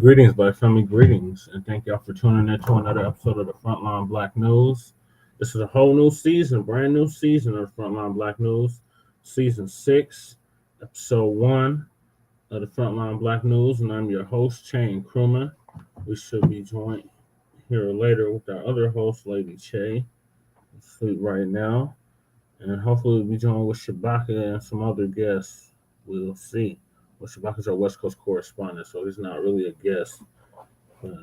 Greetings, Black family, greetings, and thank y'all for tuning in to another episode of the Frontline Black News. This is a whole new season, brand new season of Frontline Black News, season 6, episode 1 of the Frontline Black News, and I'm your host, Che Crewman. We should be joined here later with our other host, Lady Che, asleep right now, and hopefully we'll be joined with Shabaka and some other guests. We'll see. Well, Shabaka's our West Coast correspondent, so he's not really a guest. But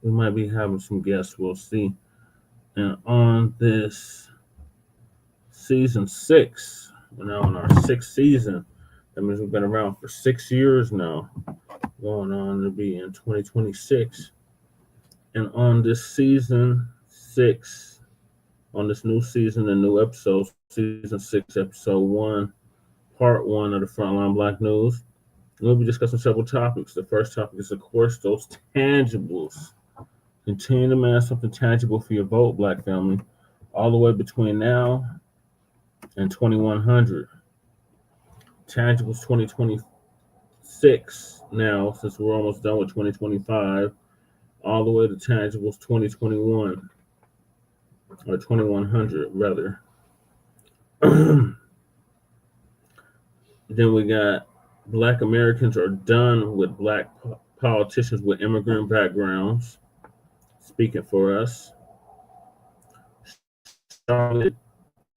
we might be having some guests. We'll see. And on this season 6, we're now in our 6th season. That means we've been around for 6 years now, going on to be in 2026. And on this season 6, on this new season and new episodes, season 6, episode 1, part 1 of the Frontline Black News, we'll be discussing several topics. The first topic is, of course, those tangibles. Continue to amass something tangible for your vote, Black family, all the way between now and 2100. Tangibles 2026 now, since we're almost done with 2025, all the way to tangibles 2021, or 2100, rather. Then we got Black Americans are done with Black politicians with immigrant backgrounds. Speaking for us, Charlotte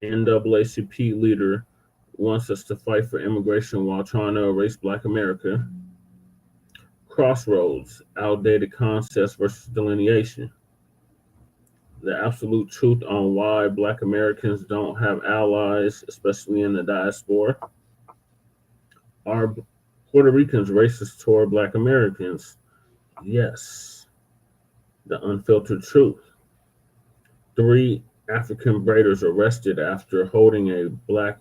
NAACP leader wants us to fight for immigration while trying to erase Black America. CROSSROADS, outdated concepts versus delineation. The absolute truth on why Black Americans don't have allies, especially in the diaspora. Are Puerto Ricans racist toward Black Americans? Yes. The unfiltered truth. 3 African Braiders arrested after holding a Black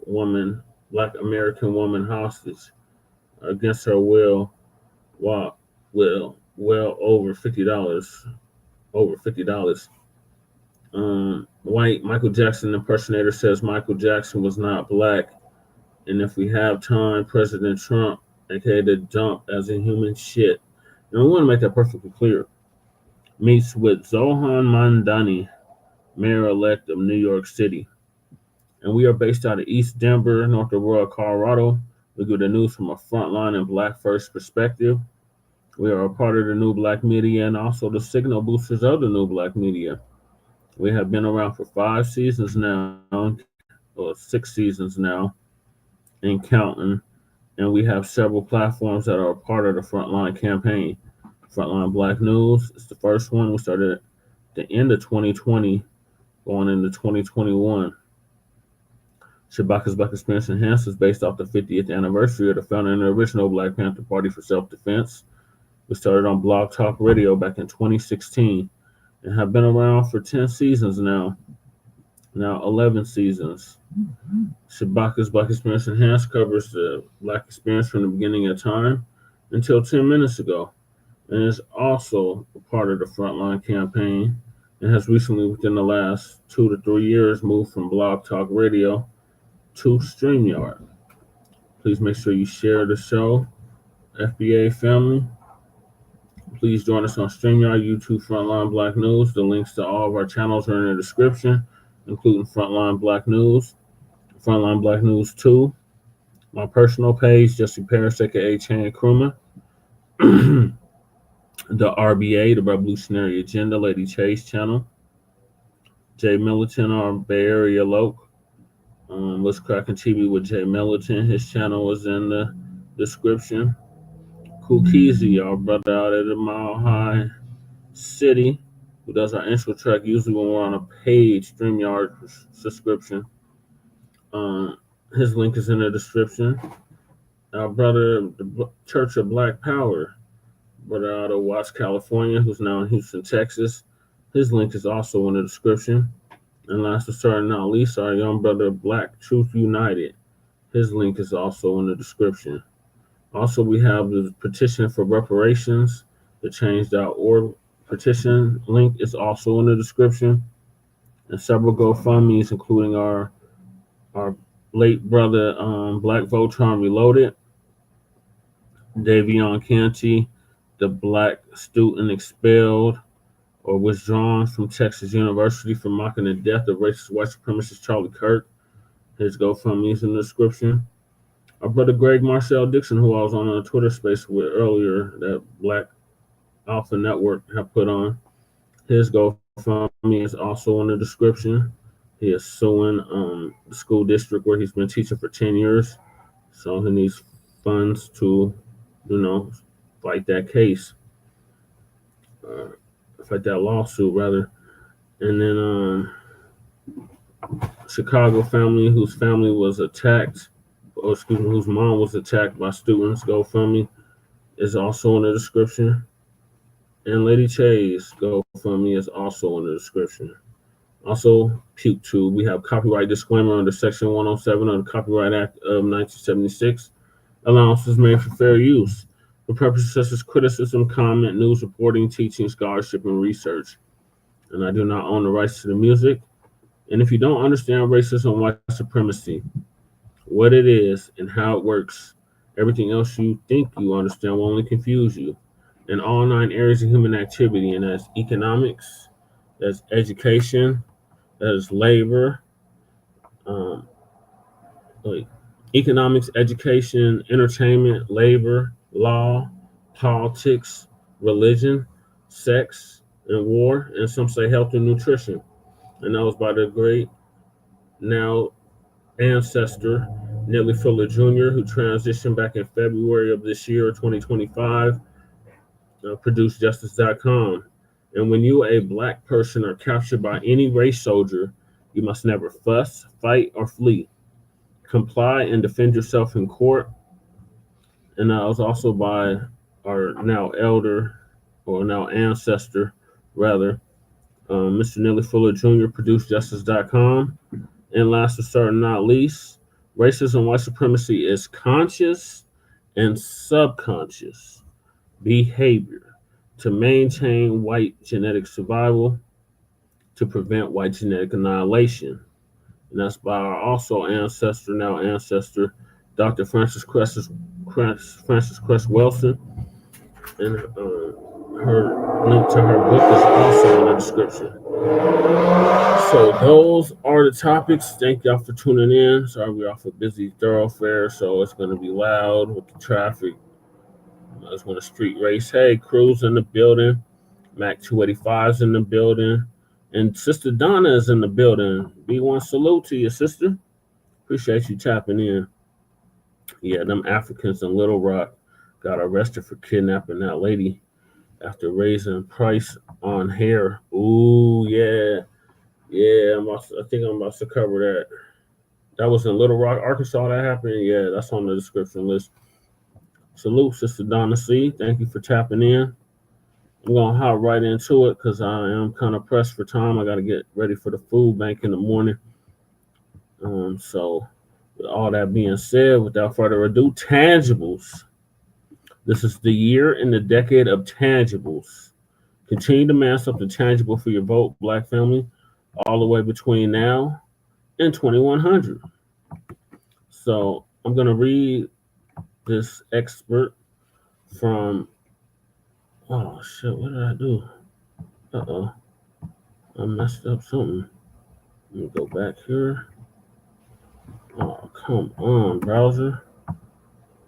American woman hostage against her will, well over $50. White Michael Jackson impersonator says Michael Jackson was not Black. And if we have time, President Trump, aka the dump as a human shit. And we want to make that perfectly clear. Meets with Zohran Mamdani, mayor-elect of New York City. And we are based out of East Denver, North Aurora, Colorado. We get the news from a frontline and Black first perspective. We are a part of the New Blacc Media and also the signal boosters of the New Blacc Media. We have been around for 5 seasons now, or 6 seasons now, and counting, and we have several platforms that are a part of the Frontline campaign. Frontline Black News is the first one. We started at the end of 2020, going into 2021. Shabaka's Black Experience Enhanced is based off the 50th anniversary of the founding of the original Black Panther Party for Self-Defense. We started on Blog Talk Radio back in 2016 and have been around for 10 seasons now 11 seasons. Shabaka's Black Experience Enhanced covers the Black experience from the beginning of time until 10 minutes ago, and is also a part of the Frontline campaign, and has recently, within the last 2 to 3 years, moved from Blog Talk Radio to StreamYard. Please make sure you share the show, FBA family. Please join us on StreamYard, YouTube, Frontline Black News. The links to all of our channels are in the description, including Frontline Black News, Frontline Black News 2, my personal page, Jesse Paris, aka Che Crewman, the RBA, the Revolutionary Agenda, Lady Che's channel, Jay Militant, our Bay Area Loc, What's Cracking TV with Jay Militant, his channel is in the description. Kukizi, our brother out of the Mile High City, who does our intro track usually when we're on a paid StreamYard subscription. His link is in the description. Our brother, the Church of Black Power, brother out of Watts, California, who's now in Houston, Texas. His link is also in the description. And last but certainly not least, our young brother, Black Truth United. His link is also in the description. Also, we have the petition for reparations, the change.org petition link is also in the description. And several GoFundMes, including our late brother, Black Voltron Reloaded, Davion Canty, the black student expelled or withdrawn from Texas University for mocking the death of racist white supremacist Charlie Kirk. His GoFundMe is in the description. Our brother Greg Marcel Dixon, who I was on a Twitter space with earlier, that Black Alpha Network have put on, his GoFundMe is also in the description. He is suing the school district where he's been teaching for 10 years. So he needs funds to, fight that case, fight that lawsuit, rather. And then Chicago family whose family was attacked, whose mom was attacked by students, GoFundMe is also in the description. And Lady Che's GoFundMe is also in the description. Also, PukeTube, we have copyright disclaimer under Section 107 of the Copyright Act of 1976. Allowances made for fair use for purposes such as criticism, comment, news reporting, teaching, scholarship, and research. And I do not own the rights to the music. And if you don't understand racism and white supremacy, what it is and how it works, everything else you think you understand will only confuse you. In all 9 areas of human activity, and that's economics, that's education, that's labor, economics, education, entertainment, labor, law, politics, religion, sex, and war, and some say health and nutrition. And that was by the great now ancestor Nellie Fuller Jr., who transitioned back in February of this year, 2025, produced Justice.com. And when you, a black person, are captured by any race soldier, you must never fuss, fight, or flee. Comply and defend yourself in court. And that was also by our now elder, or now ancestor, rather, Mr. Nellie Fuller Jr., produced Justice.com. And last but certainly not least, racism and white supremacy is conscious and subconscious behavior to maintain white genetic survival, to prevent white genetic annihilation. And that's by our also ancestor, now ancestor, Dr. Frances Cress Wilson. And her link to her book is also in the description. So those are the topics. Thank y'all for tuning in. Sorry, we're off a busy thoroughfare, so it's going to be loud with the traffic. It's going to street race. Hey, Crew's in the building. Mac 285's in the building. And Sister Donna is in the building. B1 salute to you, sister. Appreciate you tapping in. Yeah, them Africans in Little Rock got arrested for kidnapping that lady after raising price on hair. Ooh, yeah. Yeah, I think I'm about to cover that. That was in Little Rock, Arkansas. That happened. Yeah, that's on the description list. Salute, Sister Donna C. Thank you for tapping in. I'm going to hop right into it because I am kind of pressed for time. I got to get ready for the food bank in the morning. So, with all that being said, without further ado, tangibles. This is the year in the decade of tangibles. Continue to man something tangible for your vote, Black family, all the way between now and 2100. So I'm going to read this expert from, oh shit, what did I do? Uh-oh, I messed up something. Let me go back here. Oh, come on, browser.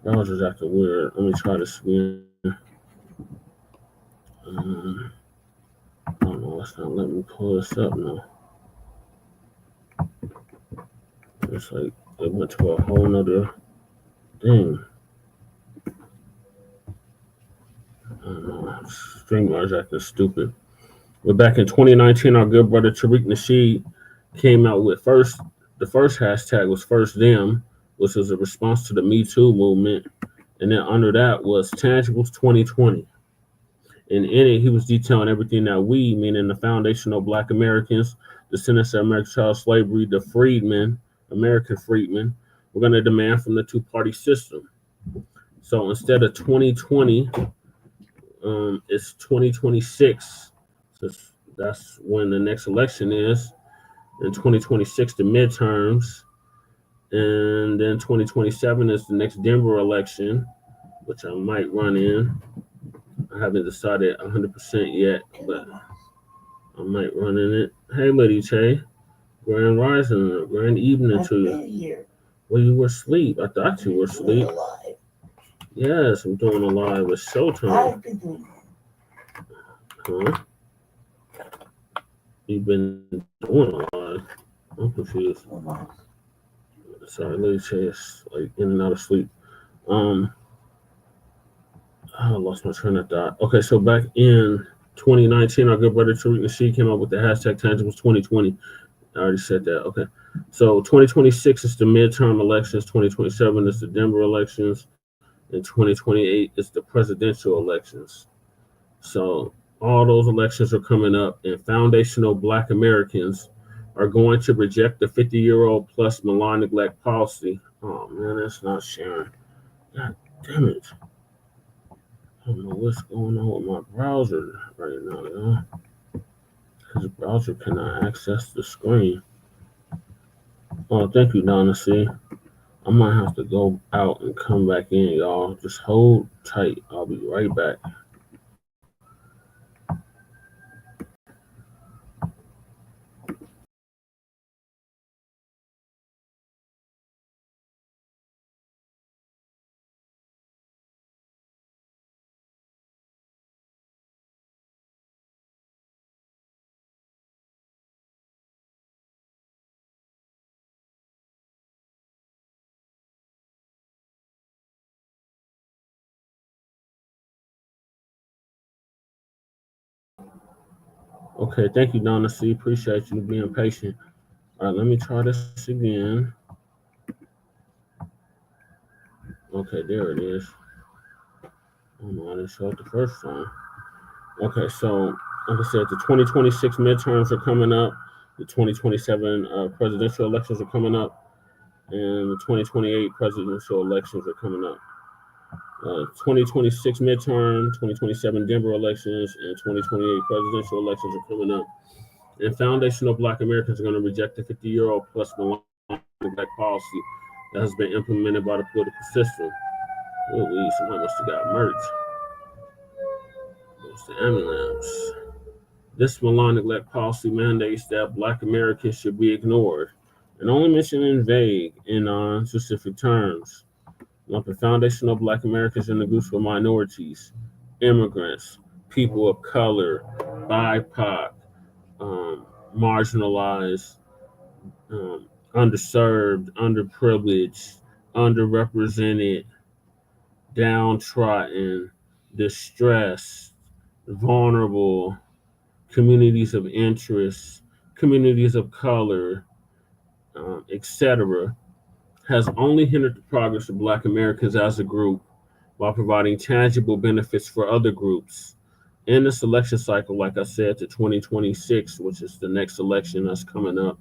Browser's acting weird. Let me try this again. Oh no, it's not letting me pull this up now. It's like it went to a whole nother thing. I don't know. StreamYard's acting stupid. But back in 2019, our good brother Tariq Nasheed came out with the first hashtag was First Them, which was a response to the Me Too movement. And then under that was Tangibles 2020. And in it, he was detailing everything that we, meaning the foundational Black Americans, descendants of American child slavery, the freedmen, American freedmen, we're going to demand from the two-party system. So instead of 2020, it's 2026. So that's when the next election is. In 2026, the midterms. And then 2027 is the next Denver election, which I might run in. I haven't decided 100% yet, but I might run in it. Hey, Lady Che. Grand rising, grand evening to you. Well, you were asleep. I thought you were asleep. Yes, I'm doing a live with Showtime. Huh? You've been doing a live. I'm confused. Sorry, Lady Che is like in and out of sleep. I lost my train of thought. Okay, so back in 2019, our good brother Tariq Nasheed came up with the hashtag Tangibles 2020. I already said that. Okay. So 2026 is the midterm elections, 2027 is the Denver elections, and 2028 is the presidential elections. So all those elections are coming up, and foundational Black Americans are going to reject the 50-year-old plus malign neglect policy. Oh man, that's not sharing. God damn it. I don't know what's going on with my browser right now, y'all. Because the browser cannot access the screen. Oh, thank you, Donna C. I might have to go out and come back in, y'all. Just hold tight. I'll be right back. Okay, thank you, Donna C. Appreciate you being patient. All right, let me try this again. Okay, there it is. Oh no, I didn't show it the first time. Okay, so like I said, the 2026 midterms are coming up. The 2027 presidential elections are coming up, and the 2028 presidential elections are coming up. 2026 midterm, 2027 Denver elections, and 2028 presidential elections are coming up. And foundational Black Americans are going to reject the 50-year-old plus malign neglect policy that has been implemented by the political system. Ooh, somebody must have got murked. It's the ambulance. This malign neglect policy mandates that Black Americans should be ignored and only mentioned in vague and non-specific terms, lumping foundational Black Americans in the groups of minorities, immigrants, people of color, BIPOC, marginalized, underserved, underprivileged, underrepresented, downtrodden, distressed, vulnerable, communities of interest, communities of color, etc., has only hindered the progress of Black Americans as a group while providing tangible benefits for other groups. In this election cycle, like I said, to 2026, which is the next election that's coming up,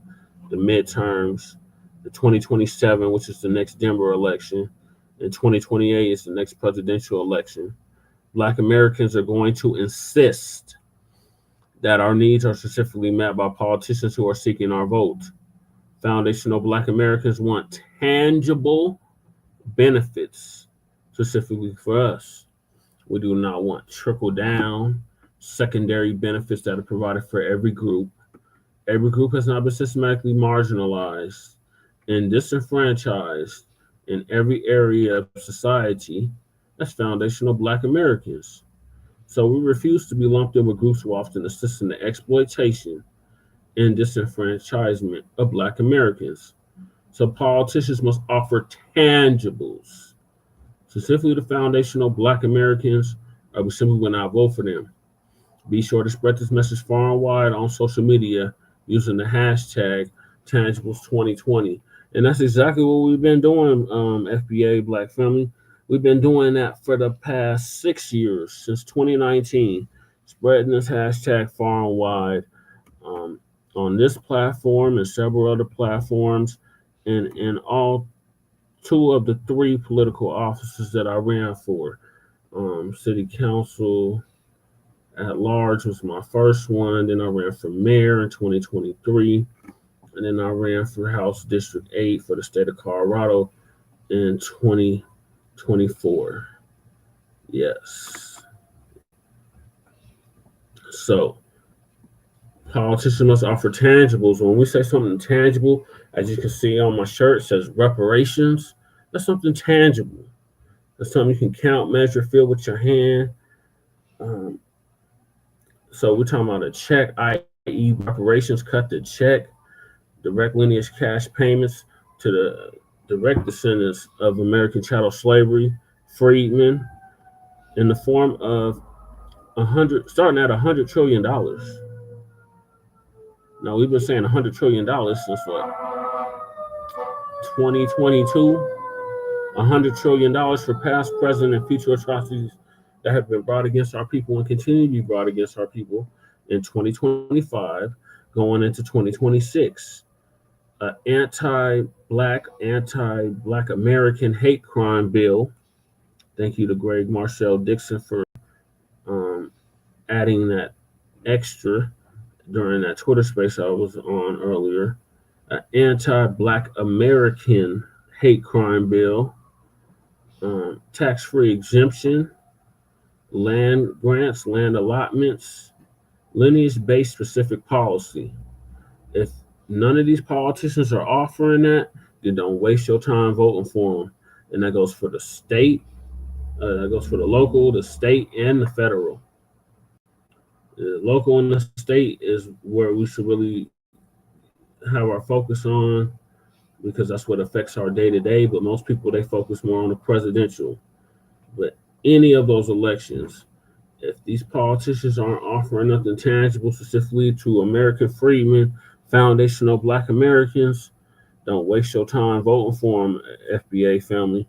the midterms, the 2027, which is the next Denver election, and 2028 is the next presidential election. Black Americans are going to insist that our needs are specifically met by politicians who are seeking our vote. Foundational Black Americans want tangible benefits specifically for us. We do not want trickle down secondary benefits that are provided for every group. Every group has not been systematically marginalized and disenfranchised in every area of society. That's foundational Black Americans. So we refuse to be lumped in with groups who often assist in the exploitation and disenfranchisement of Black Americans. So politicians must offer tangibles, specifically the foundational Black Americans, or we simply will not vote for them. Be sure to spread this message far and wide on social media using the hashtag Tangibles2020. And that's exactly what we've been doing, FBA Black Family. We've been doing that for the past 6 years, since 2019, spreading this hashtag far and wide on this platform and several other platforms, and in all 2 of the 3 political offices that I ran for. City Council at large was my first one. Then I ran for mayor in 2023. And then I ran for House District 8 for the state of Colorado in 2024. Yes. So politicians must offer tangibles. When we say something tangible, as you can see on my shirt, it says reparations. That's something tangible. That's something you can count, measure, feel with your hand. Um, so we're talking about a check, i.e., reparations, cut the check, direct lineage cash payments to the direct descendants of American chattel slavery, freedmen, in the form of starting at $100 trillion. Now we've been saying $100 trillion since what, 2022? $100 trillion for past, present, and future atrocities that have been brought against our people and continue to be brought against our people in 2025, going into 2026. Anti-Black American hate crime bill. Thank you to Greg Marcel Dixon for um, adding that extra during that Twitter space I was on earlier. Anti-Black American hate crime bill. Tax-free exemption, land grants, land allotments, lineage-based specific policy. If none of these politicians are offering that, then don't waste your time voting for them. And that goes for the state, that goes for the local, the state, and the federal. The local and the state is where we should really have our focus on, because that's what affects our day to day. But most people, they focus more on the presidential. But any of those elections, if these politicians aren't offering nothing tangible specifically to American freedmen, foundational Black Americans, don't waste your time voting for them, FBA family.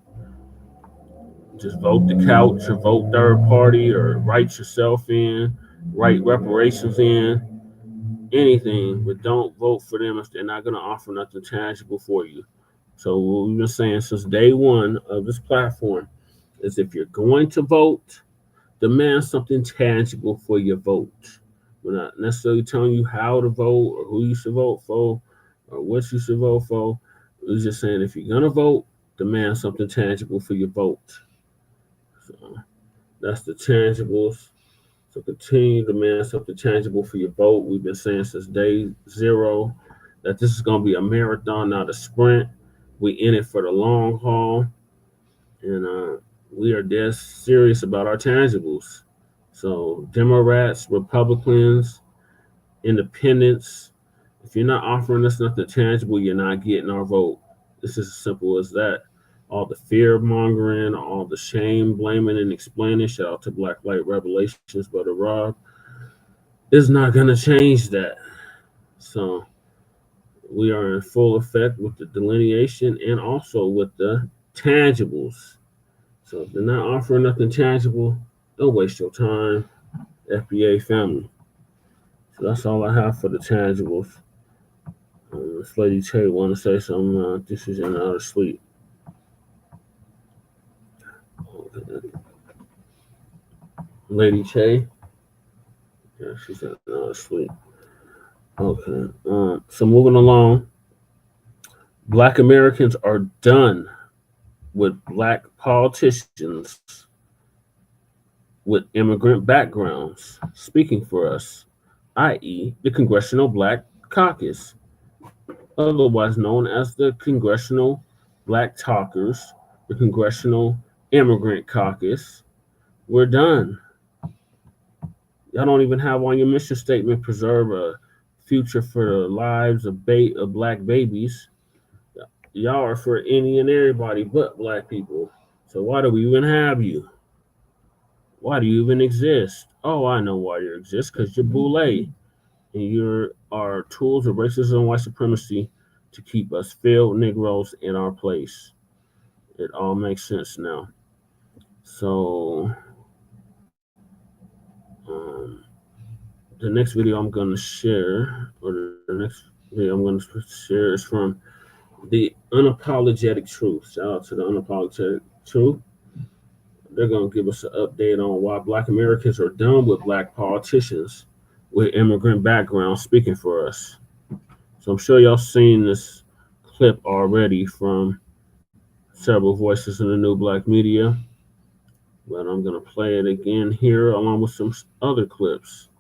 Just vote the couch or vote third party or write yourself in, write reparations in, anything, but don't vote for them if they're not going to offer nothing tangible for you. So what we've been saying since day one of this platform is, if you're going to vote, demand something tangible for your vote. We're not necessarily telling you how to vote or who you should vote for or what you should vote for. We're just saying, if you're going to vote, demand something tangible for your vote. So that's the tangibles. So continue to demand something tangible for your vote. We've been saying since day zero that this is going to be a marathon, not a sprint. We in it for the long haul. And we are dead serious about our tangibles. So Democrats, Republicans, Independents, if you're not offering us nothing tangible, you're not getting our vote. This is as simple as that. All the fear mongering, all the shame, blaming, and explaining, shout out to Black Light Revelations, Brother Rob, is not going to change that. So we are in full effect with the delineation and also with the tangibles. So if they're not offering nothing tangible, don't waste your time, FBA family. So that's all I have for the tangibles. This Lady Che want to say something. This is in out of sleep. Okay. Lady Che. Yeah, she's out of sleep. Okay. So moving along. Black Americans are done with Black politicians with immigrant backgrounds speaking for us, i.e., the Congressional Black Caucus, otherwise known as the Congressional Black Talkers, the Congressional Immigrant Caucus. We're done. Y'all don't even have on your mission statement, preserve a future for the lives of Black babies. Y'all are for any and everybody but Black people. So why do we even have you? Why do you even exist? Oh, I know why you exist, because you're boule. And you're our tools of racism and white supremacy to keep us failed Negroes in our place. It all makes sense now. So the next video I'm going to share, or the next video I'm going to share, is from the Unapologetic Truth. Shout out to the Unapologetic Truth. They're going to give us an update on why Black Americans are done with Black politicians with immigrant backgrounds speaking for us. So I'm sure y'all seen this clip already from several voices in the new Blacc Media, but I'm going to play it again here along with some other clips.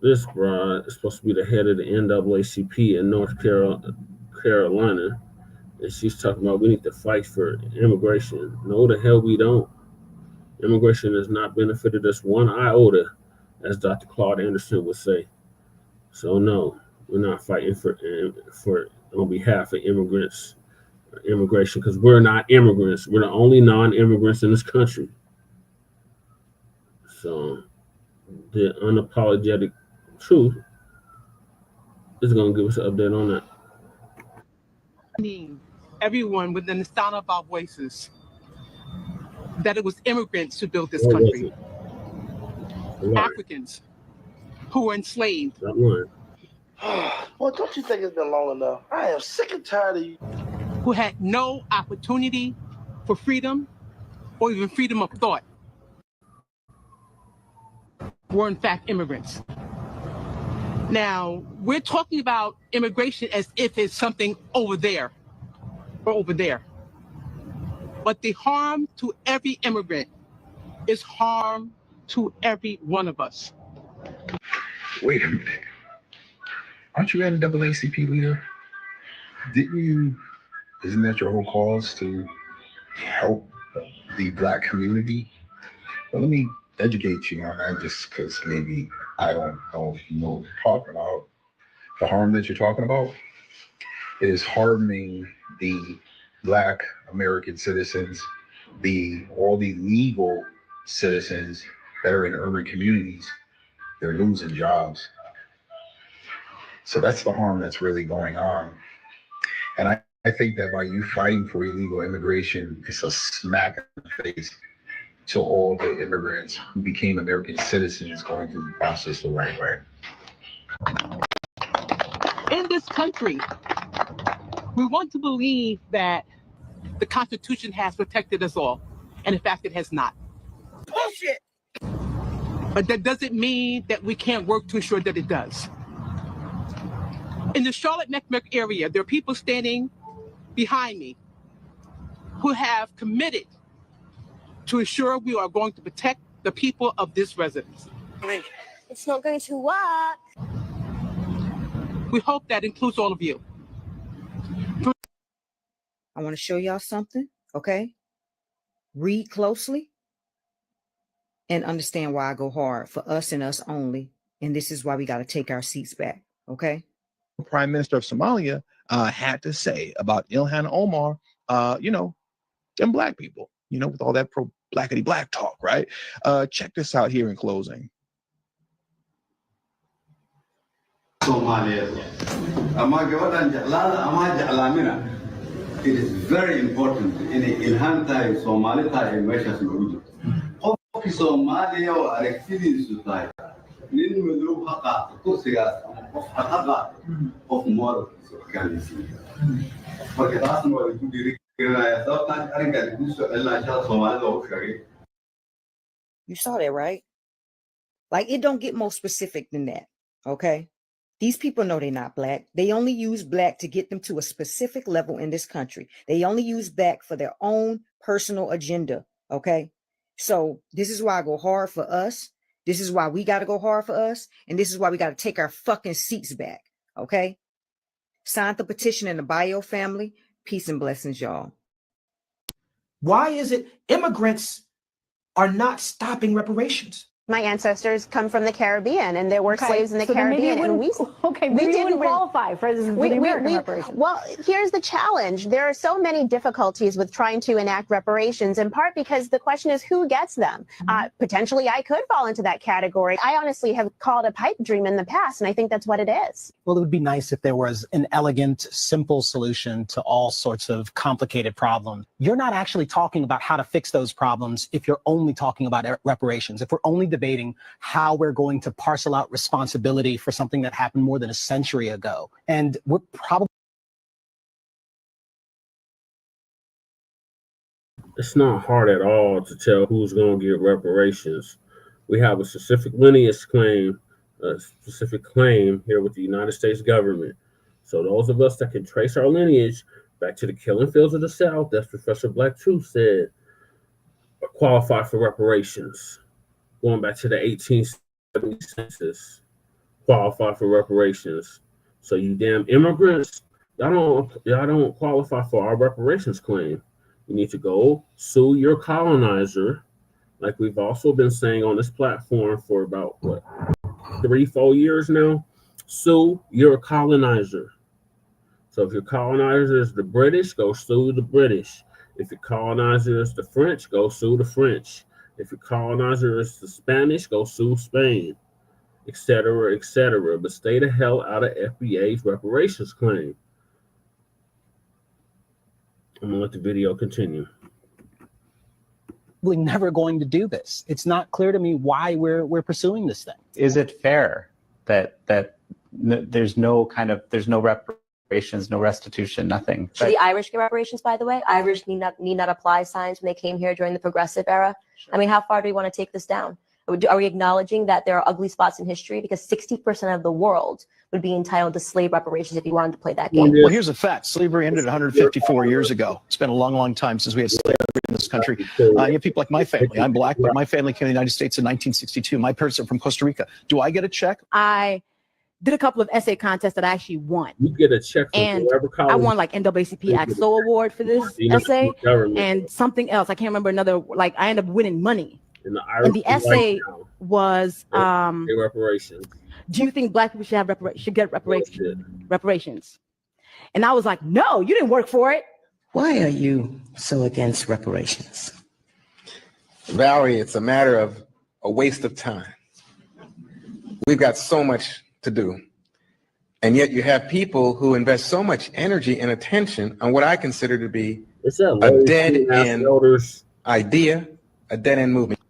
This broad is supposed to be the head of the NAACP in North Carolina, and she's talking about we need to fight for immigration. No, the hell we don't. Immigration has not benefited us one iota, as Dr. Claude Anderson would say. So no, we're not fighting for on behalf of immigration, because we're not immigrants. We're the only non-immigrants in this country. So the unapologetic truth is going to give us an update on that. Everyone within the sound of our voices, that it was immigrants who built this country. Africans who were enslaved. Well, don't you think it's been long enough? I am sick and tired of you. Who had no opportunity for freedom or even freedom of thought, were in fact immigrants. Now, we're talking about immigration as if it's something over there or over there. But the harm to every immigrant is harm to every one of us. Wait a minute. Aren't you NAACP leader? Isn't that your whole cause, to help the Black community? Well, let me educate you on that, just because maybe I don't know if you know what you're talking about. The harm that you're talking about is harming the Black American citizens, all the legal citizens that are in urban communities. They're losing jobs. So that's the harm that's really going on. And I think that by you fighting for illegal immigration, it's a smack in the face to all the immigrants who became American citizens going through the process the right way. In this country, we want to believe that the Constitution has protected us all, and in fact, it has not. Bullshit! But that doesn't mean that we can't work to ensure that it does. In the Charlotte-Mecklenburg area, there are people standing behind me who have committed to ensure we are going to protect the people of this residence. It's not going to work. We hope that includes all of you. I want to show y'all something, okay? Read closely and understand why I go hard for us and us only. And this is why we got to take our seats back, okay? Prime Minister of Somalia had to say about Ilhan Omar, them Black people, with all that pro-blackity black talk, right? Check this out here in closing. Somalia. It is very important in Ilhan time Somali time measures in Somalia or activities to type. Of moral organization. You saw that, right? Like, it don't get more specific than that, okay? These people know they're not Black. They only use Black to get them to a specific level in this country. They only use Black for their own personal agenda, okay? So this is why I go hard for us. This is why we got to go hard for us. And this is why we got to take our fucking seats back, okay? Sign the petition in the bio family. Peace and blessings, y'all. Why is it immigrants are not stopping reparations? My ancestors come from the Caribbean, and there were slaves in the Caribbean, and we didn't qualify for the American reparations. Well, here's the challenge. There are so many difficulties with trying to enact reparations, in part because the question is who gets them. Potentially, I could fall into that category. I honestly have called a pipe dream in the past, and I think that's what it is. Well, it would be nice if there was an elegant, simple solution to all sorts of complicated problems. You're not actually talking about how to fix those problems if you're only talking about reparations. If we're only debating how we're going to parcel out responsibility for something that happened more than a century ago. And we're probably... It's not hard at all to tell who's going to get reparations. We have a specific lineage claim, a specific claim here with the United States government. So those of us that can trace our lineage back to the killing fields of the South, as Professor Black Truth said, qualify for reparations. Going back to the 1870 census. qualify for reparations. So you damn immigrants, y'all don't qualify for our reparations claim. You need to go sue your colonizer, like we've also been saying on this platform for about 3-4 years now. Sue your colonizer. So if your colonizer is the British, go sue the British. If your colonizer is the French, go sue the French. If your colonizer is the Spanish, go sue Spain, etc., etc. But stay the hell out of FBA's reparations claim. I'm gonna let the video continue. We're never going to do this. It's not clear to me why we're pursuing this thing. Is it fair that there's no reparations, no restitution, nothing? Should the Irish get reparations, by the way? Irish need not apply signs when they came here during the progressive era. Sure. I mean, how far do we want to take this down? Are we acknowledging that there are ugly spots in history? Because 60% of the world would be entitled to slave reparations if you wanted to play that game. Well, here's a fact. Slavery ended 154 years ago. It's been a long, long time since we had slavery in this country. You have people like my family. I'm Black, but my family came to the United States in 1962. My parents are from Costa Rica. Do I get a check? I did a couple of essay contests that I actually won. You get a check from and whoever college. I won like NAACP AXO award for this essay and something else. I can't remember another, like I ended up winning money. And the essay was reparations. Do you think Black people should get reparations? And I was like, no, you didn't work for it. Why are you so against reparations? Valerie, it's a matter of a waste of time. We've got so much to do. And yet you have people who invest so much energy and attention on what I consider to be a dead-end idea, a dead-end movement.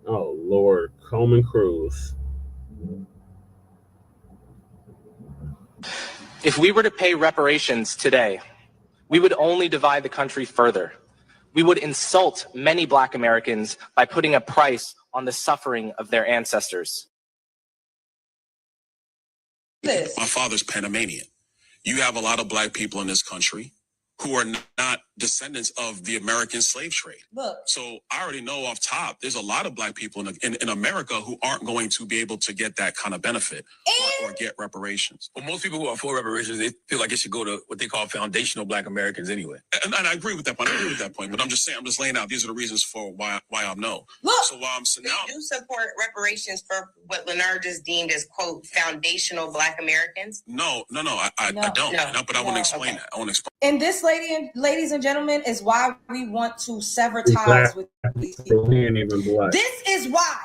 Oh, Lord, Coleman Cruz. If we were to pay reparations today, we would only divide the country further. We would insult many Black Americans by putting a price on the suffering of their ancestors. My father's Panamanian. You have a lot of Black people in this country who are not descendants of the American slave trade. Look. So I already know off top, there's a lot of Black people in America who aren't going to be able to get that kind of benefit or get reparations. Well, most people who are for reparations, they feel like it should go to what they call foundational Black Americans anyway. And I agree with that point. But I'm just saying, I'm just laying out, these are the reasons for why I'm no. Look, so while I'm so now, do support reparations for what Leonard just deemed as, quote, foundational Black Americans? No, I don't. But I want to explain that. I want to explain. And this, ladies and gentlemen, is why we want to sever ties with these people. He ain't even Black. This is why.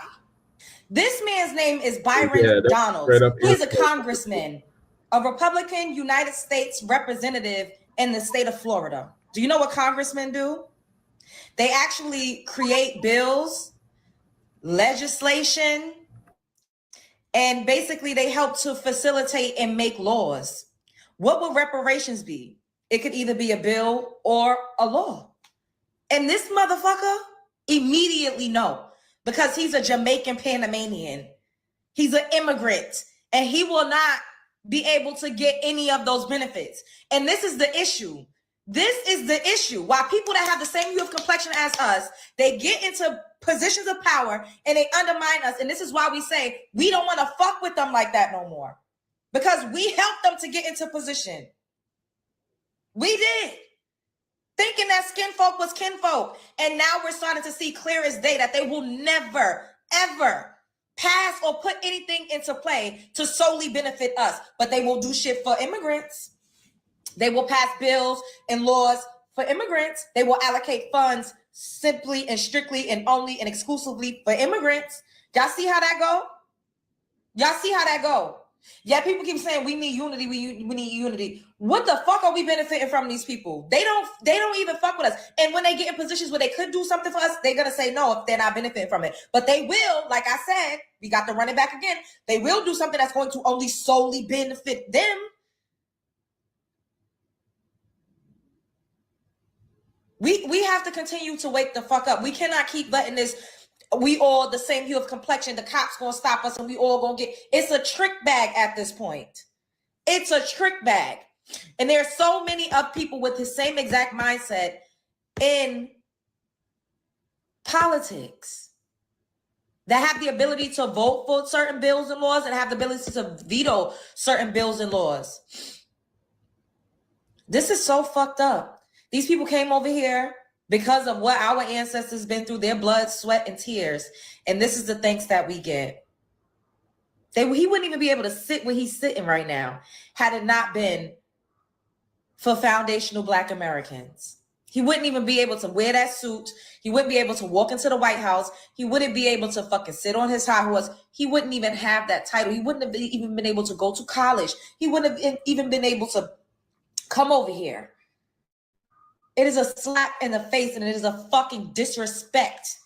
This man's name is Byron Donalds. He's a congressman, a Republican United States representative in the state of Florida. Do you know what congressmen do? They actually create bills, legislation, and basically they help to facilitate and make laws. What will reparations be? It could either be a bill or a law. And this motherfucker immediately know, because he's a Jamaican Panamanian. He's an immigrant, and he will not be able to get any of those benefits. And this is the issue. This is the issue. Why people that have the same hue of complexion as us, they get into positions of power and they undermine us. And this is why we say we don't want to fuck with them like that no more, because we helped them to get into position. We did, thinking that skin folk was kinfolk. And now we're starting to see clear as day that they will never, ever pass or put anything into play to solely benefit us. But they will do shit for immigrants. They will pass bills and laws for immigrants. They will allocate funds simply and strictly and only and exclusively for immigrants. Y'all see how that go? Y'all see how that go? Yeah, people keep saying we need unity, we need unity. What the fuck are we benefiting from these people? They don't even fuck with us. And when they get in positions where they could do something for us, they're gonna say no if they're not benefiting from it. But they will, like I said, we got to run it back again. They will do something that's going to only solely benefit them. We have to continue to wake the fuck up. We cannot keep letting this. We all the same hue of complexion. The cops gonna stop us, and we all gonna get. It's a trick bag at this point. It's a trick bag, and there are so many of people with the same exact mindset in politics. that have the ability to vote for certain bills and laws and have the ability to veto certain bills and laws. This is so fucked up. These people came over here because of what our ancestors been through, their blood, sweat, and tears. And this is the thanks that we get. He wouldn't even be able to sit where he's sitting right now had it not been for foundational Black Americans. He wouldn't even be able to wear that suit. He wouldn't be able to walk into the White House. He wouldn't be able to fucking sit on his high horse. He wouldn't even have that title. He wouldn't have even been able to go to college. He wouldn't have even been able to come over here. It is a slap in the face and it is a fucking disrespect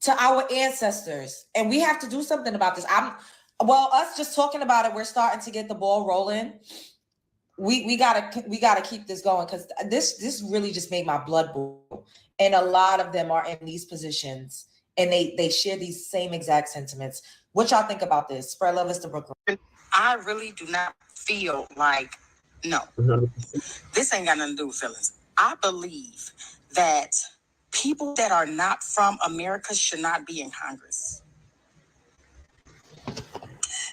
to our ancestors. And we have to do something about this. Us just talking about it, we're starting to get the ball rolling. We gotta keep this going because this really just made my blood boil. And a lot of them are in these positions and they share these same exact sentiments. What y'all think about this? Spread love is the Brooklyn. I really do not feel like, no, this ain't got nothing to do with feelings. I believe that people that are not from America should not be in Congress.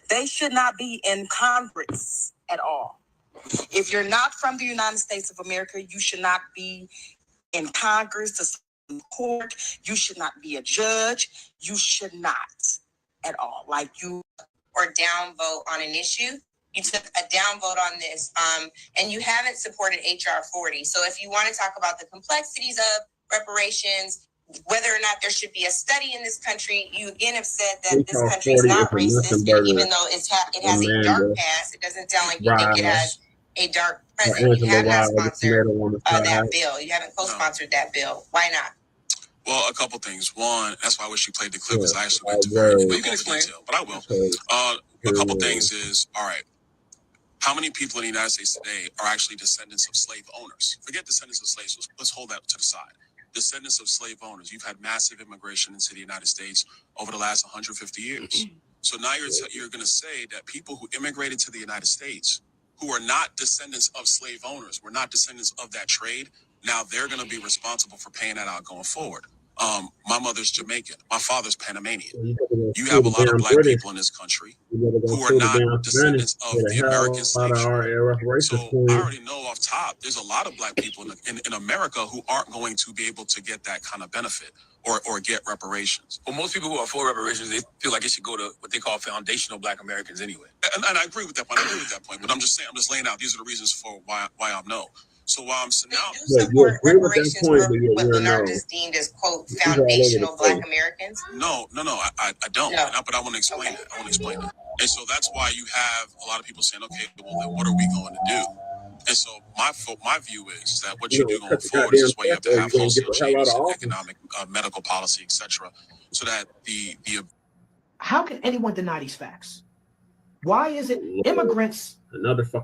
They should not be in Congress at all. If you're not from the United States of America, you should not be in Congress, the Supreme Court. You should not be a judge. You should not at all. Or downvote on an issue. You took a downvote on this, and you haven't supported HR 40. So if you want to talk about the complexities of reparations, whether or not there should be a study in this country, you again have said that this country is not racist, and even though it has a dark past, it doesn't sound like you think it has a dark present. You have not sponsored that bill. You haven't co-sponsored that bill. Why not? Well, a couple things. One, that's why I wish you played the clip, because I actually went to very detail, but I will. A couple things is, all right, how many people in the United States today are actually descendants of slave owners? Forget descendants of slaves. Let's hold that to the side. Descendants of slave owners. You've had massive immigration into the United States over the last 150 years. So now you're going to say that people who immigrated to the United States, who are not descendants of slave owners, were not descendants of that trade, now they're going to be responsible for paying that out going forward. My mother's Jamaican. My father's Panamanian. You have a lot of Black people in this country who are not descendants of the American slave trade. So I already know off top, there's a lot of Black people in America who aren't going to be able to get that kind of benefit or get reparations. Well, most people who are for reparations, they feel like it should go to what they call foundational Black Americans anyway. And I agree with that point. But I'm just laying out, these are the reasons for why I'm no. So while I'm now, support reparations for what Leonard is deemed as, quote, foundational Black Americans? No, I don't. No. But I want to explain it. And so that's why you have a lot of people saying, okay, well, then what are we going to do? And so my view is that what you do going forward is why you have to have wholesale changes in economic, medical policy, etc., so that the How can anyone deny these facts? Why is it immigrants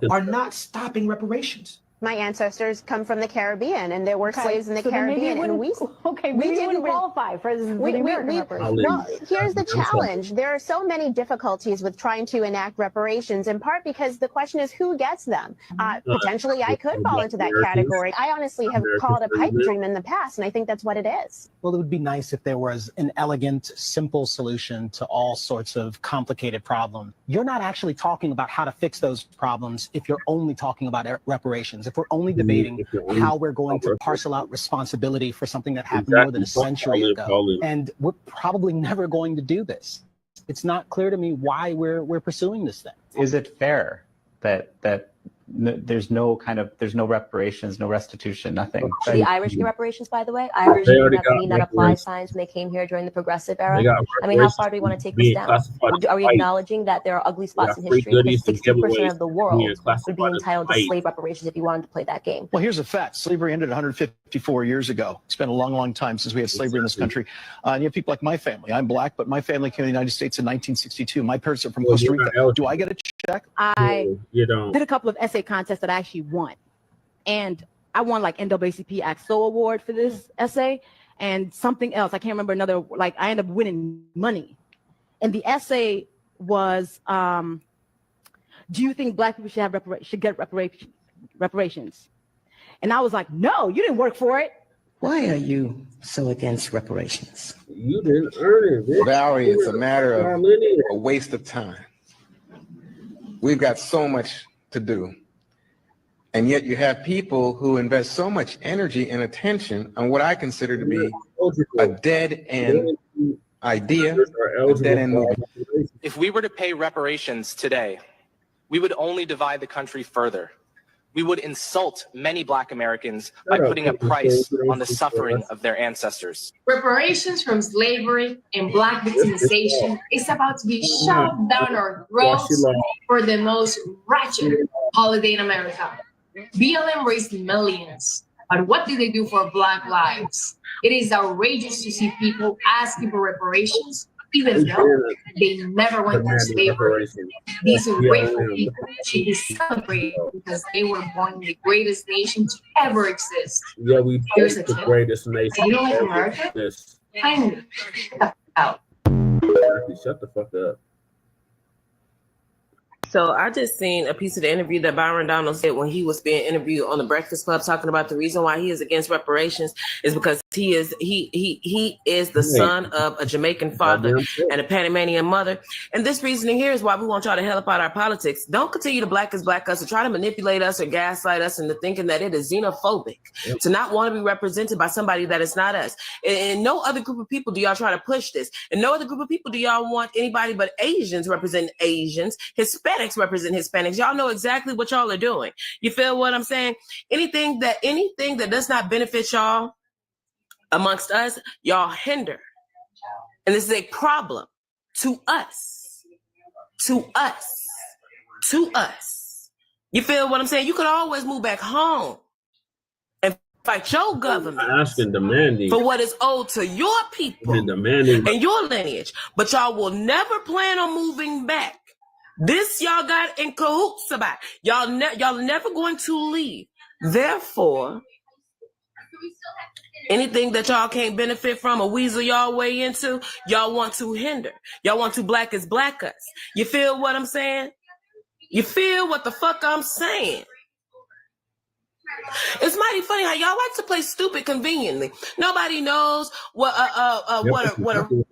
are not stopping reparations? My ancestors come from the Caribbean, and there were slaves in the Caribbean, and we didn't qualify for the American reparations. Well, here's the challenge: there are so many difficulties with trying to enact reparations, in part because the question is who gets them. Potentially, I could fall into that category. I honestly have called a pipe dream in the past, and I think that's what it is. Well, it would be nice if there was an elegant, simple solution to all sorts of complicated problems. You're not actually talking about how to fix those problems if you're only talking about reparations. If we're only debating how we're going to parcel out responsibility for something that happened more than a century ago, and we're probably never going to do this. It's not clear to me why we're pursuing this thing. Is it fair that there's no reparations, no restitution, nothing? The Irish get reparations, by the way. Irish need not apply signs when they came here during the progressive era. I mean, how far do we want to take this down? Are we acknowledging that there are ugly spots in history? Because 60% of the world would be entitled to slave reparations if you wanted to play that game. Well, here's a fact. Slavery ended 154 years ago. It's been a long, long time since we had slavery in this country. And you have people like my family. I'm Black, but my family came to the United States in 1962. My parents are from Costa Rica. Do I get a check? I did a couple of essay contests that I actually won, and I won like NAACP AXO award for this essay and something else. I can't remember another. Like I ended up winning money, and the essay was, "Do you think Black people should get reparations?" And I was like, "No, you didn't work for it." Why are you so against reparations? You didn't earn it. Valerie, it's a matter of a waste of time. We've got so much to do. And yet you have people who invest so much energy and attention on what I consider to be a dead-end idea, a dead-end movement. If we were to pay reparations today, we would only divide the country further. We would insult many Black Americans by putting a price on the suffering of their ancestors. Reparations from slavery and Black victimization is about to be shoved down our throats for the most wretched holiday in America. BLM raised millions, but what do they do for Black lives? It is outrageous to see people asking for reparations, even though they never went through slavery. These ungrateful people should be celebrated because they were born in the greatest nation to ever exist. Yeah, we built the greatest nation. You don't like America? Yes. Finally, out. Shut the fuck up. So I just seen a piece of the interview that Byron Donald said when he was being interviewed on the Breakfast Club, talking about the reason why he is against reparations is because he is the son of a Jamaican father and a Panamanian mother. And this reasoning here is why we want y'all to help out our politics. Don't continue to black us or try to manipulate us or gaslight us into thinking that it is xenophobic to not want to be represented by somebody that is not us. And no other group of people do y'all try to push this. And no other group of people do y'all want anybody but Asians represent Asians, Hispanics represent Hispanics. Y'all know exactly what y'all are doing. You feel what I'm saying? Anything that does not benefit y'all amongst us, y'all hinder. And this is a problem to us. To us. To us. You feel what I'm saying? You could always move back home and fight your government Asking, demanding for what is owed to your people and your lineage. But y'all will never plan on moving back. This y'all got in cahoots about. Y'all never going to leave. Therefore, anything that y'all can't benefit from or weasel y'all way into, y'all want to hinder. Y'all want to black us. You feel what I'm saying? You feel what the fuck I'm saying? It's mighty funny how y'all like to play stupid conveniently. Nobody knows what a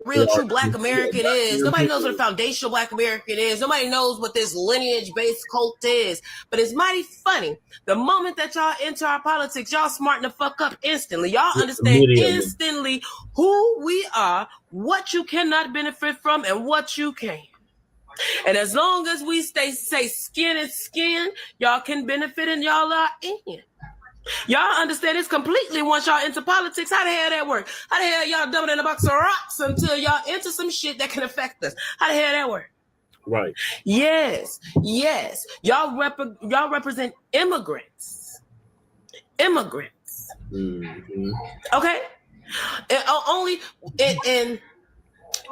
real true Black American is. Nobody knows what a foundational Black American is. Nobody knows what this lineage-based cult is. But it's mighty funny. The moment that y'all enter our politics, y'all smarten the fuck up instantly. Y'all understand instantly who we are, what you cannot benefit from, and what you can. And as long as we say skin is skin, y'all can benefit and y'all are in. Y'all understand this completely once y'all into politics. How the hell that work? How the hell y'all dumping in a box of rocks until y'all enter some shit that can affect us? How the hell that work? Right. Yes. Y'all represent immigrants. Mm-hmm. Okay? And only in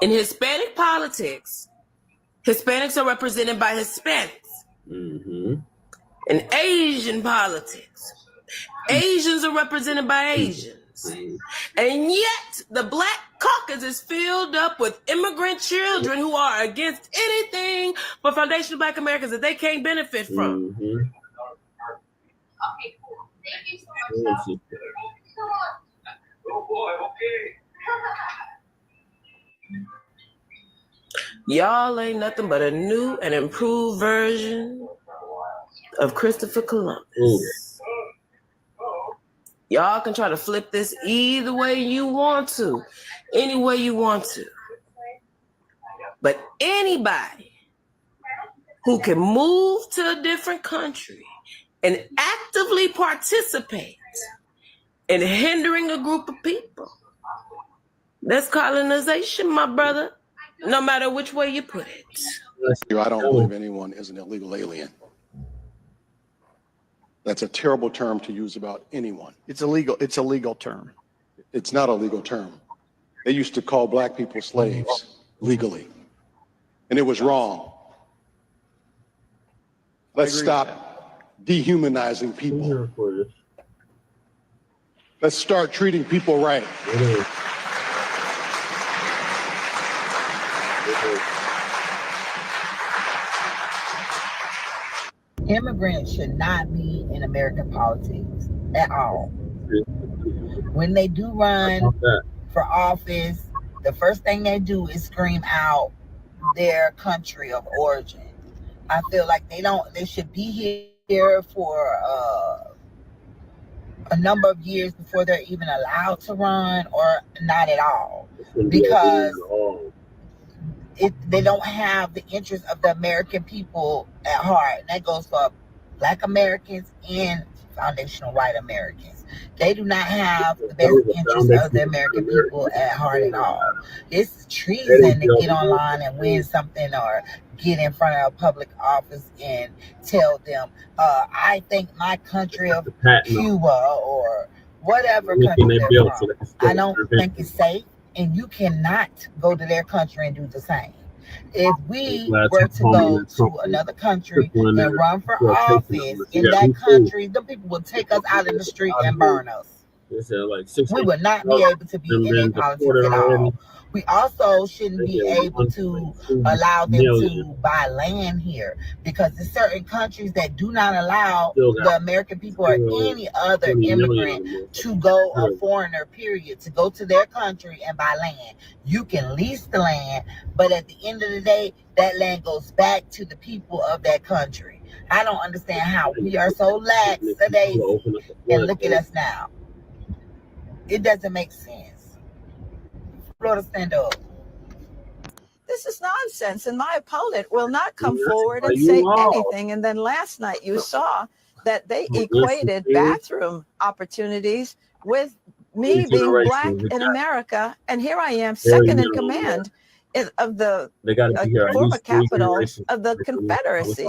Hispanic politics, Hispanics are represented by Hispanics. Mm-hmm. In Asian politics, Asians are represented by Asians. And yet the Black caucus is filled up with immigrant children who are against anything but foundational Black Americans that they can't benefit from. Mm-hmm. Y'all ain't nothing but a new and improved version of Christopher Columbus. Ooh. Y'all can try to flip this either way you want to, any way you want to. But anybody who can move to a different country and actively participate in hindering a group of people, that's colonization, my brother, no matter which way you put it. I don't believe anyone is an illegal alien. That's a terrible term to use about anyone. It's a legal term. It's not a legal term. They used to call Black people slaves legally, and it was wrong. Let's stop dehumanizing people. Let's start treating people right. Immigrants should not be in American politics at all. when they do run for office, the first thing they do is scream out their country of origin. I feel like they should be here for a number of years before they're even allowed to run, or not at all, because they don't have the interest of the American people at heart. And that goes for Black Americans and foundational white Americans. They do not have the best interest of the American people at heart at all. It's treason to get online and win something, or get in front of a public office and tell them, I think my country of Cuba or whatever country they're from, I don't think it's safe, and you cannot go to their country and do the same. If we were to go to another country and run for office in that country, the people would take us out in the street and burn us. We would not be able to be in politics at all. We also shouldn't be able to allow them to buy land here, because there's certain countries that do not allow the American people or any other immigrant to go, a foreigner period, to go to their country and buy land. You can lease the land, but at the end of the day, that land goes back to the people of that country. I don't understand how we are so lax today, and look at us now. It doesn't make sense. Florida, stand up. This is nonsense, and my opponent will not come forward and say anything. And then last night you saw that they equated bathroom opportunities with me being Black in America, and here I am, second in command of the former capital of the Confederacy.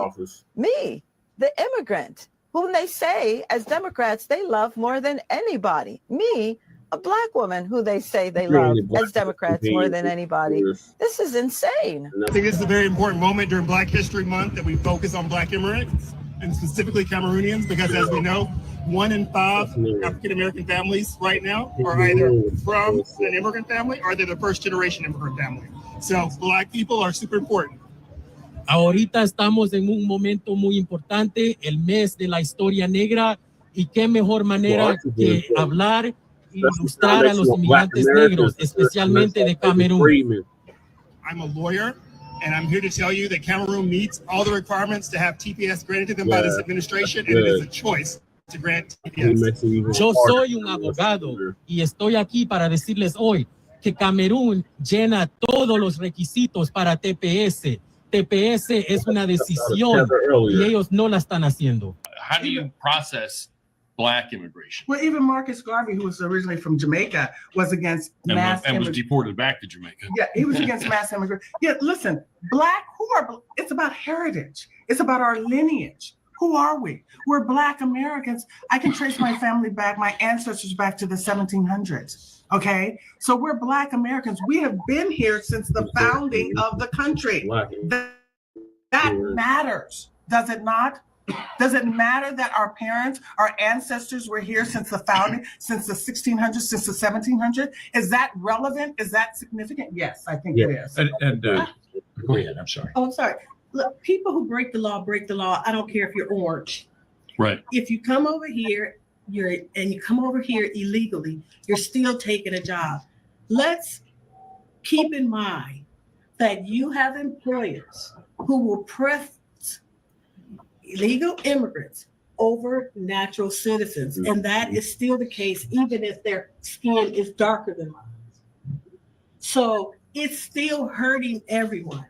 Me, the immigrant, whom they say as Democrats they love more than anybody. Me, a Black woman who they say they love as Democrats more than anybody. This is insane. I think this is a very important moment during Black History Month that we focus on Black immigrants, and specifically Cameroonians, because as we know, 1 in 5 African-American families right now are either from an immigrant family or they're the first-generation immigrant family. So Black people are super important. Ahorita estamos en un momento muy importante, el mes de la historia negra, y qué mejor manera que hablar y ilustrar a los inmigrantes negros, especialmente de Camerún. I'm a lawyer, and I'm here to tell you that Cameroon meets all the requirements to have TPS granted to them by this administration, and it is a choice to grant TPS. Yo soy un abogado y estoy aquí para decirles hoy que Camerún llena todos los requisitos para TPS. TPS es una decisión y ellos no la están haciendo. How do you process Black immigration? Well, even Marcus Garvey, who was originally from Jamaica, was against mass and was deported back to Jamaica. Yeah, he was against mass immigration. Yeah, listen, it's about heritage. It's about our lineage. Who are we? We're Black Americans. I can trace my family back, my ancestors back to the 1700s. Okay, so we're Black Americans. We have been here since the founding of the country. That matters, does it not? Does it matter that our parents, our ancestors were here since the founding, since the 1600s, since the 1700s? Is that relevant? Is that significant? Yes, I think it is. And go ahead, I'm sorry. Oh, I'm sorry. Look, people who break the law, break the law. I don't care if you're orange. Right. If you come over here, you come over here illegally, you're still taking a job. Let's keep in mind that you have employers who will prefer illegal immigrants over natural citizens. And that is still the case, even if their skin is darker than mine. So it's still hurting everyone.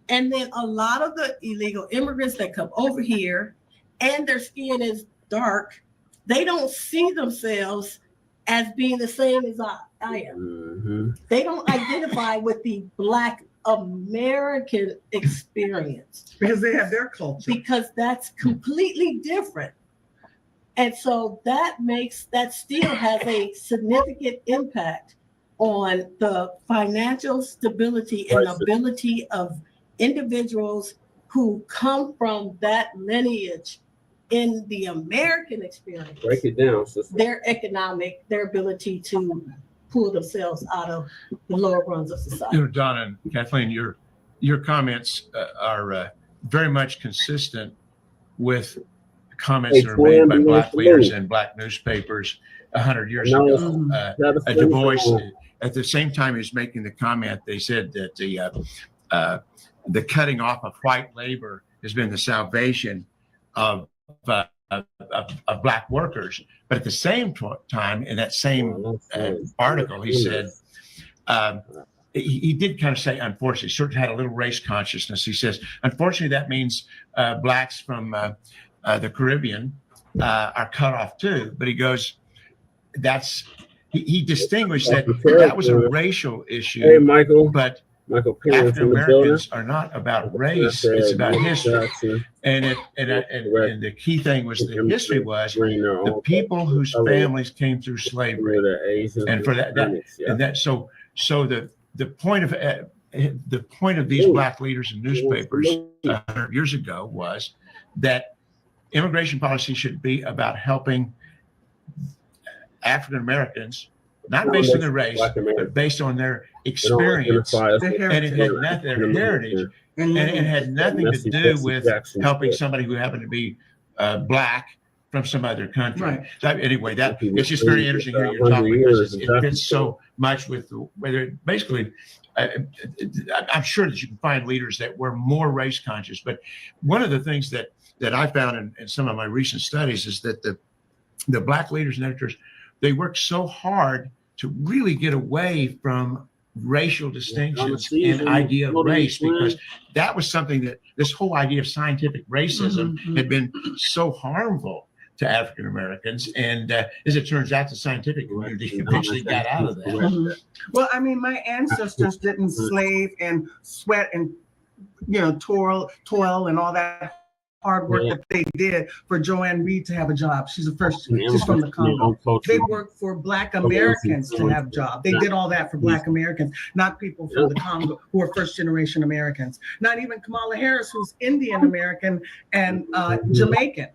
And then a lot of the illegal immigrants that come over here and their skin is dark, they don't see themselves as being the same as I am. They don't identify with the Black American experience. Because they have their culture. Because that's completely different. And so that still has a significant impact on the financial stability and ability of individuals who come from that lineage in the American experience. Break it down, sister. Their ability to pull themselves out of the lower rungs of society. You know, Donna and Kathleen, your comments are very much consistent with comments that are made by Black leaders and Black newspapers 100 years ago. Du Bois, at the same time he was making the comment, they said that the cutting off of white labor has been the salvation of Black workers. But at the same time, in that same article, he said, he did kind of say, unfortunately, sort of had a little race consciousness. He says, unfortunately, that means Blacks from the Caribbean are cut off too. But he goes, he distinguished that was a racial issue. Hey, Michael. But Michael African Americans are not about race; it's about history. And the key thing was the history was the people whose families came through slavery, and for that. So the point of these Black leaders and newspapers 100 years ago was that immigration policy should be about helping African Americans, not based on their race, but based on their experience, and it had nothing, their heritage, and it had nothing to do with helping somebody who happened to be Black from some other country. Right. So anyway, it's just very interesting hearing your talk because it fits so much with whether basically. I'm sure that you can find leaders that were more race conscious, but one of the things that I found in some of my recent studies is that the Black leaders and editors, they work so hard to really get away from racial distinctions and idea of race, because that was something that this whole idea of scientific racism had been so harmful to African Americans. And as it turns out, the scientific community eventually got out of that. Well, I mean, my ancestors didn't slave and sweat and, toil and all that hard work that they did for Joanne Reed to have a job. She's from the Congo. They worked for Black Americans to have jobs. They did all that for Black Americans, not people from the Congo who are first generation Americans. Not even Kamala Harris, who's Indian American and Jamaican.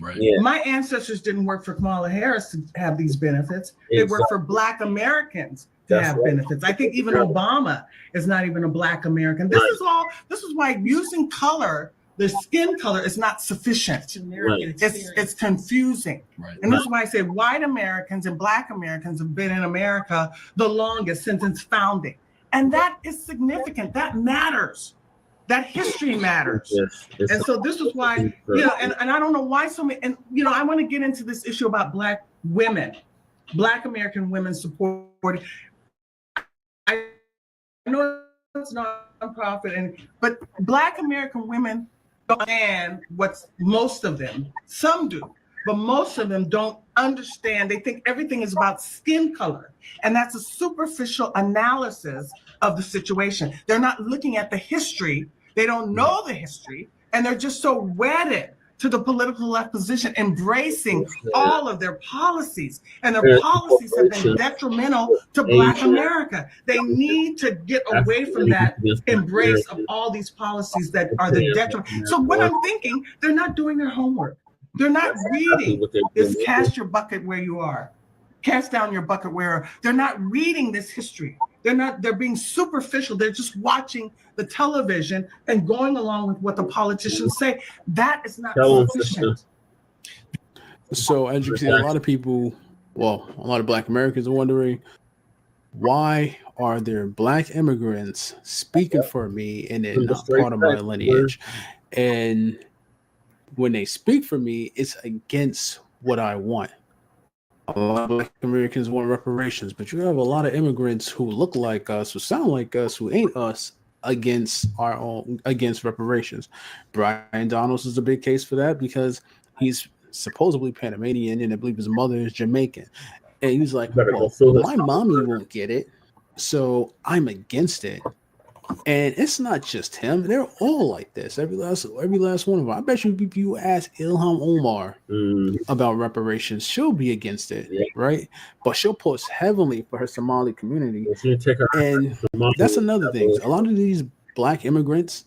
Right. Yeah. My ancestors didn't work for Kamala Harris to have these benefits. They worked for Black Americans to have benefits. I think even Obama is not even a Black American. This is why using color, the skin color, is not sufficient. It's confusing. Right. And this is why I say white Americans and Black Americans have been in America the longest since its founding. And that is significant. That matters. That history matters. Yes, and so this is why, and I don't know why so many, and I want to get into this issue about Black women, Black American women supporting. I know it's not a nonprofit, but Black American women don't understand what most of them, some do, but most of them don't understand. They think everything is about skin color. And that's a superficial analysis of the situation. They're not looking at the history. They don't know the history, and they're just so wedded to the political left position, embracing all of their policies. And their policies have been detrimental to Black America. They need to get away from that embrace of all these policies that are the detriment. So what I'm thinking, they're not doing their homework. They're not reading this cast your bucket where you are. Cast down your bucket where they're not reading this history. They're being superficial. They're just watching the television and going along with what the politicians say. That is not sufficient. So as you can see, a lot of people, a lot of Black Americans are wondering, why are there Black immigrants speaking for me and they're not part of my lineage? And when they speak for me, it's against what I want. A lot of Black Americans want reparations, but you have a lot of immigrants who look like us, who sound like us, who ain't us, against reparations. Brian Donalds is a big case for that because he's supposedly Panamanian and I believe his mother is Jamaican. And he's like, my mommy won't get it, so I'm against it. And it's not just him; they're all like this. Every last one of them. I bet you, if you ask Ilhan Omar about reparations, she'll be against it, right? But she'll push heavily for her Somali community. And that's another thing. A lot of these Black immigrants,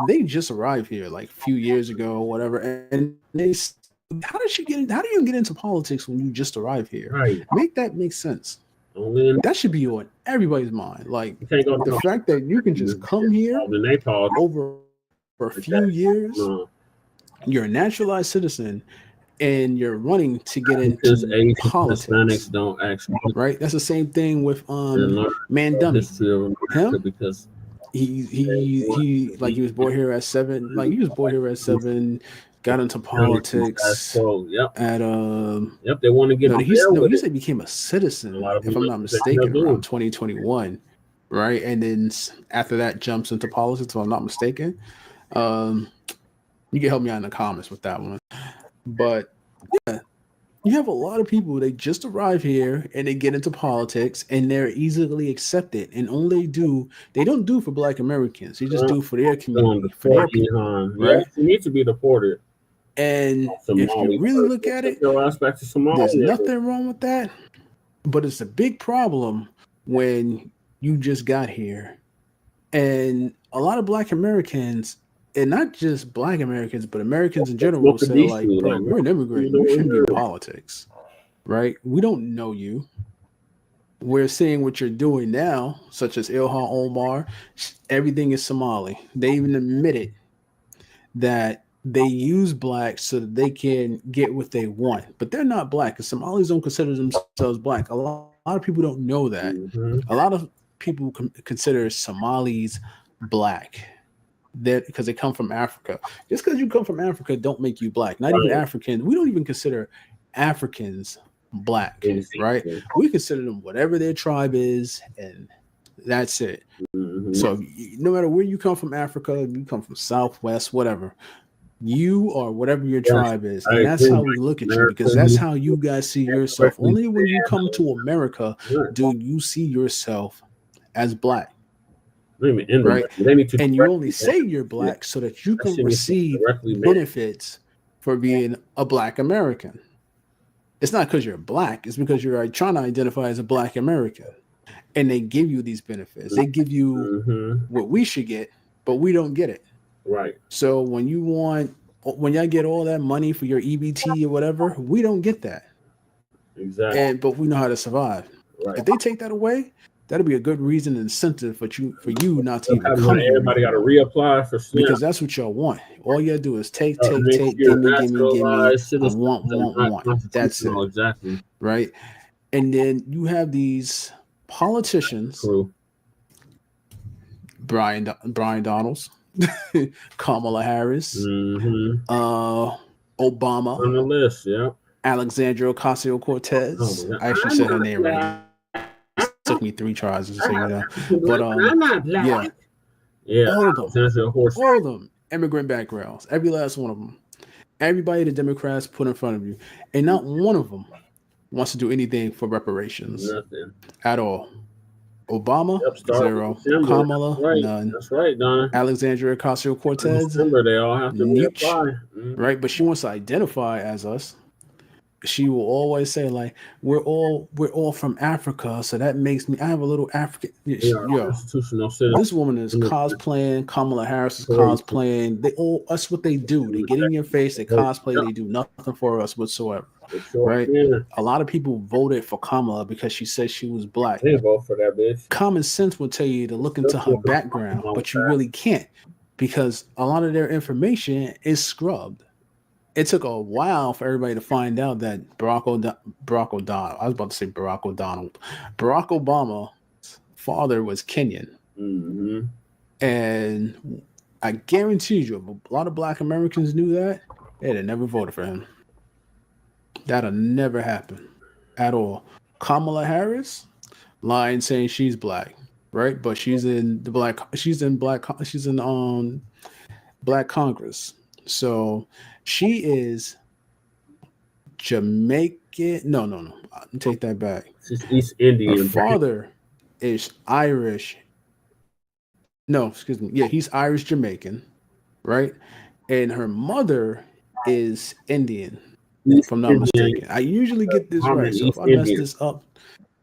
they just arrived here like a few years ago or whatever, and how do you get into politics when you just arrived here? Right. Make that make sense. That should be on everybody's mind. Like the fact that you can just come here over for a few years, you're a naturalized citizen, and you're running to get because into Asian politics. Hispanics don't actually Right? That's the same thing with learn Mamdani. history of America Him? because He like he was born here at 7. Like he was born here at 7, got into politics Yep. at Yep, they want to get he said he became a citizen, if I'm not mistaken, around 2021. Right? And then after that jumps into politics, if I'm not mistaken. You can help me out in the comments with that one. But yeah, you have a lot of people, they just arrive here and they get into politics and they're easily accepted. And all they don't do for Black Americans. They just do for their community, for their people, right? You need to be deported. And if you really look at it, there's nothing wrong with that. But it's a big problem when you just got here. And a lot of Black Americans, and not just Black Americans, but Americans in general, say like, bro, you're an immigrant. You shouldn't be in politics, right? We don't know you. We're seeing what you're doing now, such as Ilhan Omar. Everything is Somali. They even admitted that they use Black so that they can get what they want, but they're not Black, because Somalis don't consider themselves Black. A lot of people don't know that. A lot of people consider Somalis Black. That because they come from Africa. Just because you come from Africa don't make you Black. Not even African. We don't even consider Africans Black, right? We consider them whatever their tribe is, and that's it. So no matter where you come from, Africa, you come from Southwest, whatever, you are whatever your tribe is, and that's how we look at you, because that's how you guys see yourself. Only when you come to America do you see yourself as Black. Right, and you only say you're Black so that you can receive benefits for being a Black American. It's not because you're Black; it's because you're trying to identify as a Black American, and they give you these benefits. They give you what we should get, but we don't get it. Right. So when y'all get all that money for your EBT or whatever, we don't get that. Exactly. But we know how to survive. Right. If they take that away, that'll be a good reason and incentive for you not to even come. Everybody got to reapply for SNAP. Because that's what y'all want. All you gotta do is take, give me. I want. That's it. Exactly. Right. And then you have these politicians, Brian Donalds, Kamala Harris, Obama on the list. Yeah. Alexandria Ocasio-Cortez. I actually said her name right. Took me 3 tries to say that, but I'm not Black. Yeah, all of them, immigrant backgrounds, every last one of them, everybody the Democrats put in front of you, and not one of them wants to do anything for reparations. Nothing at all. Obama, 0. Kamala, none. That's right, Don. Alexandria Ocasio-Cortez, they all have to reapply. Right, but she wants to identify as us. She will always say like we're all from Africa, so that makes me. I have a little African. This woman is cosplaying. Kamala Harris is cosplaying. That's what they do. They get in your face. They cosplay. They do nothing for us whatsoever. Right? A lot of people voted for Kamala because she said she was Black. They vote for that bitch. Common sense will tell you to look into her background, but you really can't, because a lot of their information is scrubbed. It took a while for everybody to find out that Barack Obama's father was Kenyan. And I guarantee you, if a lot of Black Americans knew that, they'd have never voted for him. That'll never happen at all. Kamala Harris lying saying she's Black, right? But she's in Black Congress. So she is Jamaican. No. Take that back. She's East Indian. Her father is Irish. No, excuse me. Yeah, he's Irish Jamaican, right? And her mother is Indian, if I'm not mistaken. I usually get this right. So if I mess this up,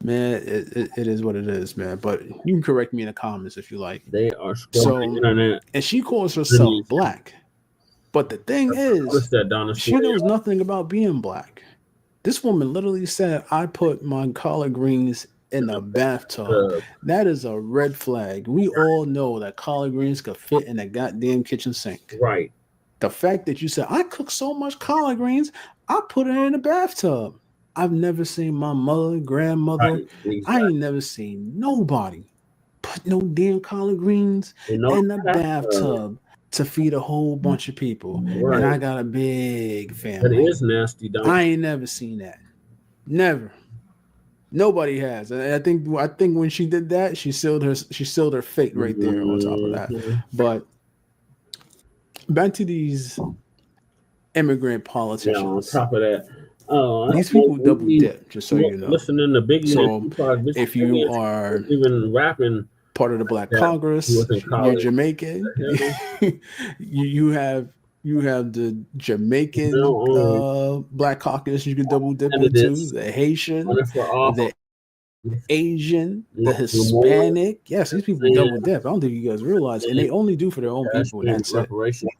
man, it is what it is, man. But you can correct me in the comments if you like. They are so, and she calls herself Black. But the thing is, she knows nothing about being Black. This woman literally said, I put my collard greens in a bathtub. That is a red flag. We all know that collard greens could fit in a goddamn kitchen sink. Right. The fact that you said, I cook so much collard greens, I put it in the bathtub. I've never seen my mother, grandmother. I ain't never seen nobody put no damn collard greens in the bathtub to feed a whole bunch of people. And I got a big family. It is nasty, though. I ain't never seen that. Never. Nobody has. And I think when she did that, she sealed her fate right there on top of that. But back to these immigrant politicians. Yeah, on top of that, these people double dip, just so you know. Listening to Biggie, so if you are even rapping part of the Black Congress, you're Jamaican. you have the Jamaican Black Caucus you can double dip into, the Haitian, the Asian, the Hispanic. Yes, these people double dip. I don't think you guys realize, and they only do for their own people. And that's it,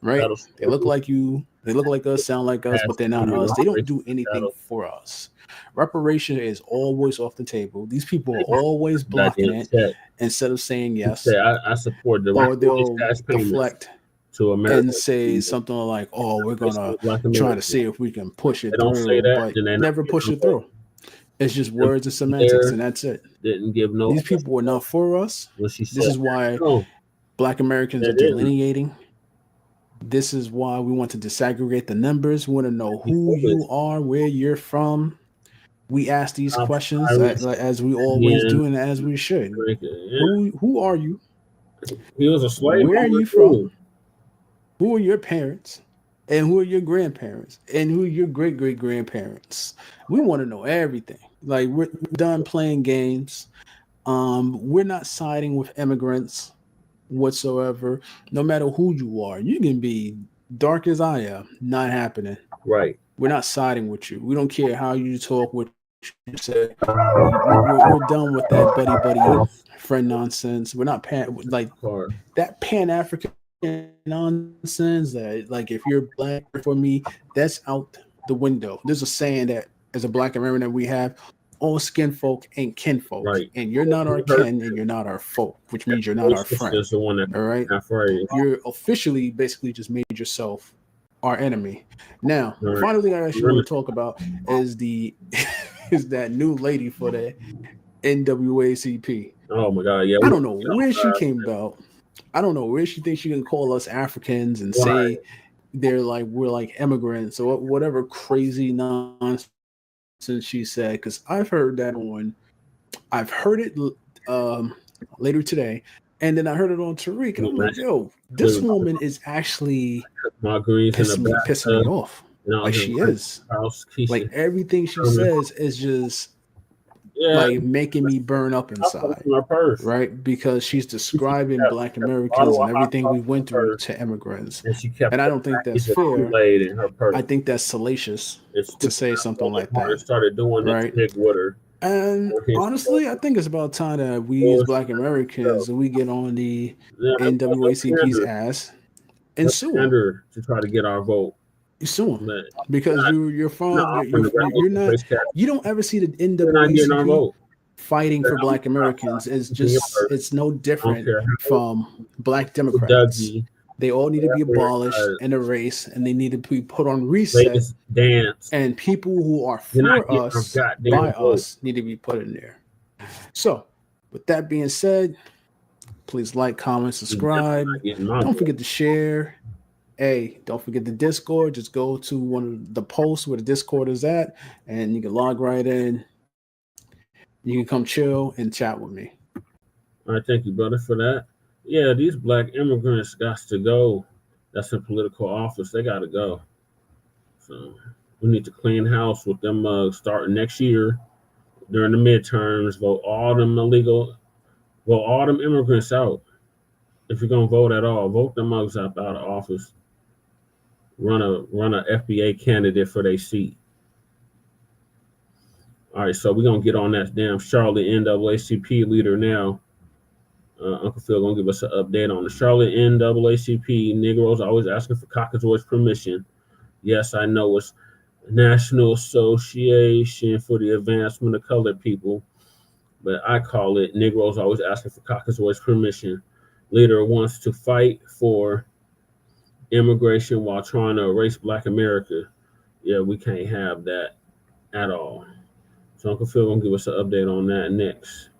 right? They look like you. They look like us, sound like us, but they're not us. They don't do anything for us. Reparation is always off the table. These people are always blocking it instead of saying yes. I support the or they'll deflect to America and say something like, "Oh, we're gonna try to see if we can push it through," say that, but never push it through. It's just words and semantics, and that's it. Didn't give no. These people are not for us. This is why Black Americans are delineating. This is why we want to disaggregate the numbers. We want to know who you are, where you're from. We ask these questions as we always do, and as we should. Who are you? He was a slave. Where are you from? Who are your parents? And who are your grandparents? And who are your great-great-grandparents? We want to know everything. Like, we're done playing games. We're not siding with immigrants whatsoever. No matter who you are, you can be dark as I am. Not happening. Right. We're not siding with you. We don't care how you talk, what you say. We're done with that buddy friend nonsense. We're not that Pan-African nonsense. That like if you're Black for me, that's out the window. There's a saying that as a Black American that we have, all skin folk ain't kinfolk, and you're not our kin and you're not our folk, which means you're not our friend. All right, you're officially basically just made yourself our enemy. Now, the final thing I actually want to talk about is is that new lady for the NAACP. Oh my God, yeah. I don't know where she came about. I don't know where she thinks she can call us Africans and say we're like immigrants or whatever crazy nonsense she said. Because I've heard it later today, and then I heard it on Tariq, and I'm like, yo, this woman is actually pissing me off. Like she is. Like everything she says is just like making me burn up inside, right? Because she's describing Black Americans and everything we went through to immigrants, and I don't think that's fair. I think that's salacious to say something like that. Started doing right? And honestly, I think it's about time that we as Black Americans we get on the NAACP's ass and sue them to try to get our vote. You sue them because you're from you're not. You don't ever see the NAACP fighting for Black Americans. It's no different from Black Democrats. They all need to be abolished and erased, and they need to be put on reset. And people who are for us, by us, need to be put in there. So, with that being said, please like, comment, subscribe. Don't forget to share. Hey, don't forget the Discord. Just go to one of the posts where the Discord is at, and you can log right in. You can come chill and chat with me. All right, thank you, brother, for that. Yeah, these Black immigrants got to go. That's in political office. They got to go. So we need to clean house with them starting next year during the midterms. Vote all them immigrants out. If you're gonna vote at all, vote them mugs out of office. Run a FBA candidate for their seat. All right, so we're gonna get on that damn Charlotte NAACP leader now. Uncle Phil gonna give us an update on the Charlotte NAACP. Negroes always asking for Caucasoid's permission. Yes, I know it's National Association for the Advancement of Colored People, but I call it Negroes always asking for Caucasoid's permission. Leader wants to fight for immigration while trying to erase Black America. Yeah, we can't have that at all. So Uncle Phil gonna give us an update on that next.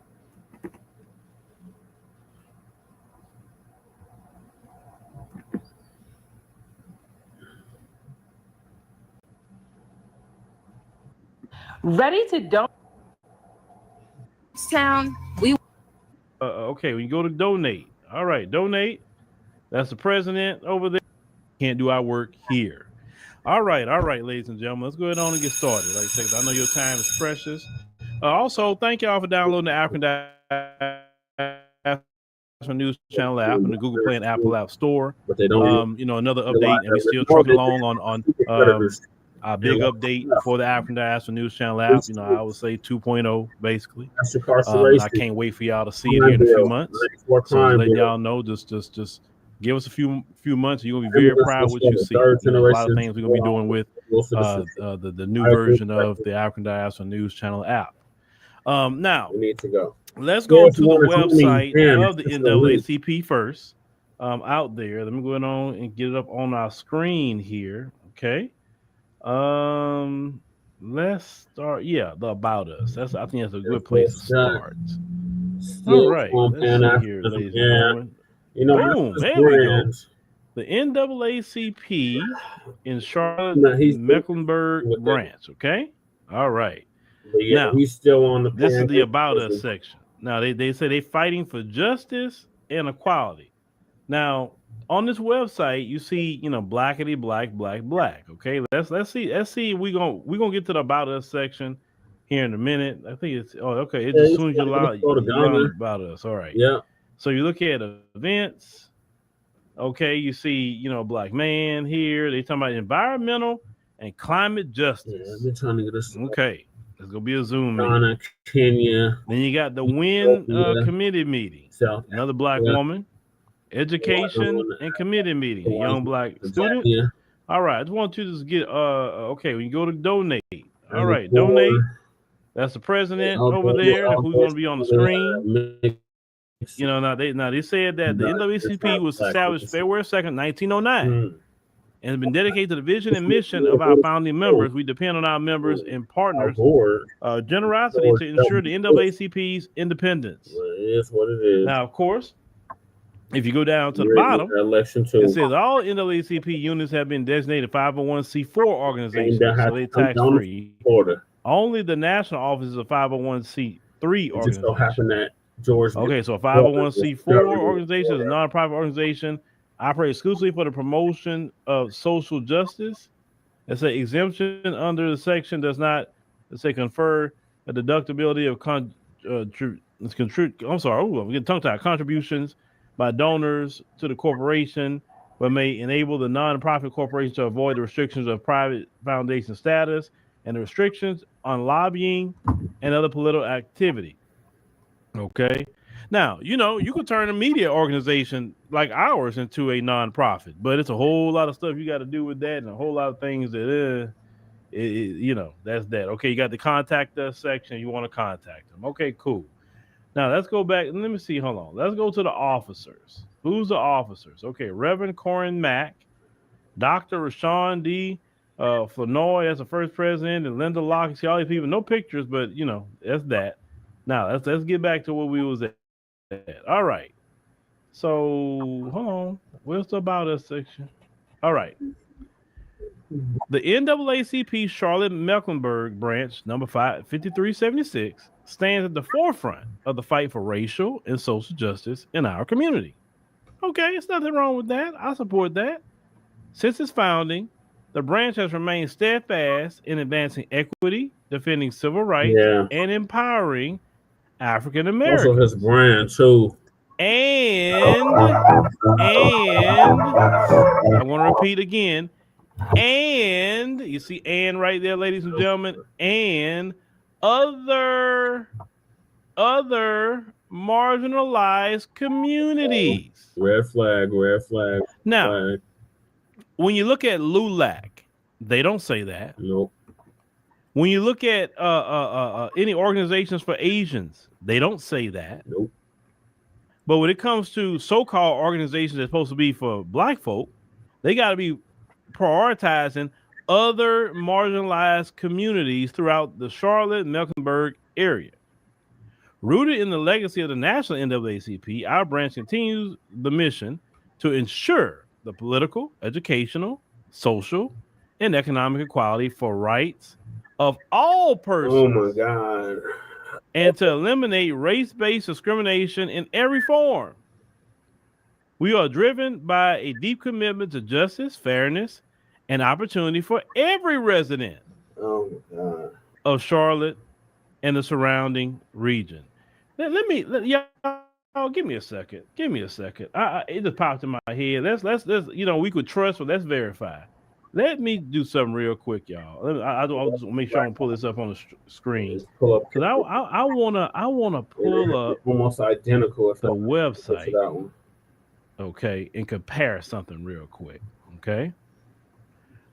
Ready to donate? Town, we. Okay, we go to donate. All right, donate. That's the president over there. Can't do our work here. All right, ladies and gentlemen. Let's go ahead on and get started. Like I said, I know your time is precious. Also, thank y'all for downloading the African Diaspora News Channel app and the Google Play and Apple App Store. But they don't. Another update, and we're still trucking along on our big update for the African Diaspora News Channel app. I would say 2.0, basically. I can't wait for y'all to see it here in a few months. So let y'all know, just give us a few months. You're gonna be very proud of what you see. A lot of things we're gonna be doing with the new version of the African Diaspora News Channel app. Now we need to go. Let's go to the website of the NAACP first. Out there. Let me go on and get it up on our screen here. Okay. Let's start. Yeah, the About Us. I think that's a good place to start. All right. Let's see here, ladies and gentlemen. Boom, there we go. The NAACP in Charlotte Mecklenburg branch. Okay. All right. Now he's still on the. This is the About Us section. Now they say they're fighting for justice and equality. Now on this website, you see, blackity black, black, black. Okay, let's see. We're gonna get to the About Us section here in a minute. I think it's okay. It's as soon as you learn About Us. All right. Yeah. So you look at events. Okay, you see, Black man here. They talking about environmental and climate justice. Yeah, I've been trying to get this. Okay, there's gonna be a Zoom Ghana, Kenya. Then you got the WIN committee meeting. Another Black woman. Education and committee meeting. A young Black student. Yeah. All right. I just want you to just get okay. We can go to donate. All right, donate. That's the president over there. Who's going to be on the screen? Now they said that the NAACP was established February 2nd, 1909, and has been dedicated to the vision and mission of our founding members. We depend on our members and partners' generosity to ensure the NAACP's independence. It is what it is. Now, of course, if you go down to the bottom, it says all NAACP units have been designated 501c4 organizations, so they tax-free. Only the national office is a 501c3 organization. So happened that George. Okay, so a 501c4 organization is a nonprofit organization operates exclusively for the promotion of social justice. It's an exemption under the section does not, confer a deductibility of I'm getting tongue-tied. Contributions by donors to the corporation, but may enable the nonprofit corporation to avoid the restrictions of private foundation status and the restrictions on lobbying and other political activity. Okay. Now, you could turn a media organization like ours into a nonprofit, but it's a whole lot of stuff you got to do with that and a whole lot of things that, that's that. Okay. You got the contact us section. You want to contact them. Okay, cool. Now let's go back and let me see. Hold on. Let's go to the officers. Who's the officers? Okay, Reverend Corin Mack, Dr. Rashawn D. Flournoy, that's the first president, and Linda Locke. See all these people, no pictures, but that's that. Now let's get back to where we was at. All right. So hold on. Where's the About Us section? All right. The NAACP Charlotte Mecklenburg branch, number 5376, stands at the forefront of the fight for racial and social justice in our community. Okay, there's nothing wrong with that. I support that. Since its founding, the branch has remained steadfast in advancing equity, defending civil rights, and empowering African Americans. Also his brand too. And I want to repeat again. And you see and right there, ladies and gentlemen, and other marginalized communities. Red flag. Now, when you look at LULAC, they don't say that. Nope. When you look at any organizations for Asians, they don't say that. Nope. But when it comes to so-called organizations that's supposed to be for Black folk, They got to be prioritizing other marginalized communities throughout the Charlotte-Mecklenburg area. Rooted in the legacy of the national NAACP, our branch continues the mission to ensure the political, educational, social, and economic equality for rights of all persons. Oh my God. And to eliminate race-based discrimination in every form. We are driven by a deep commitment to justice, fairness, and opportunity for every resident of Charlotte and the surrounding region. Y'all give me a second. Give me a second. It just popped in my head. Let's we could trust, but let's verify. Let me do something real quick, y'all. I'll just make sure I pull this up on the screen. Pull up because I wanna pull up almost identical the website. to that one. Okay, and compare something real quick. Okay,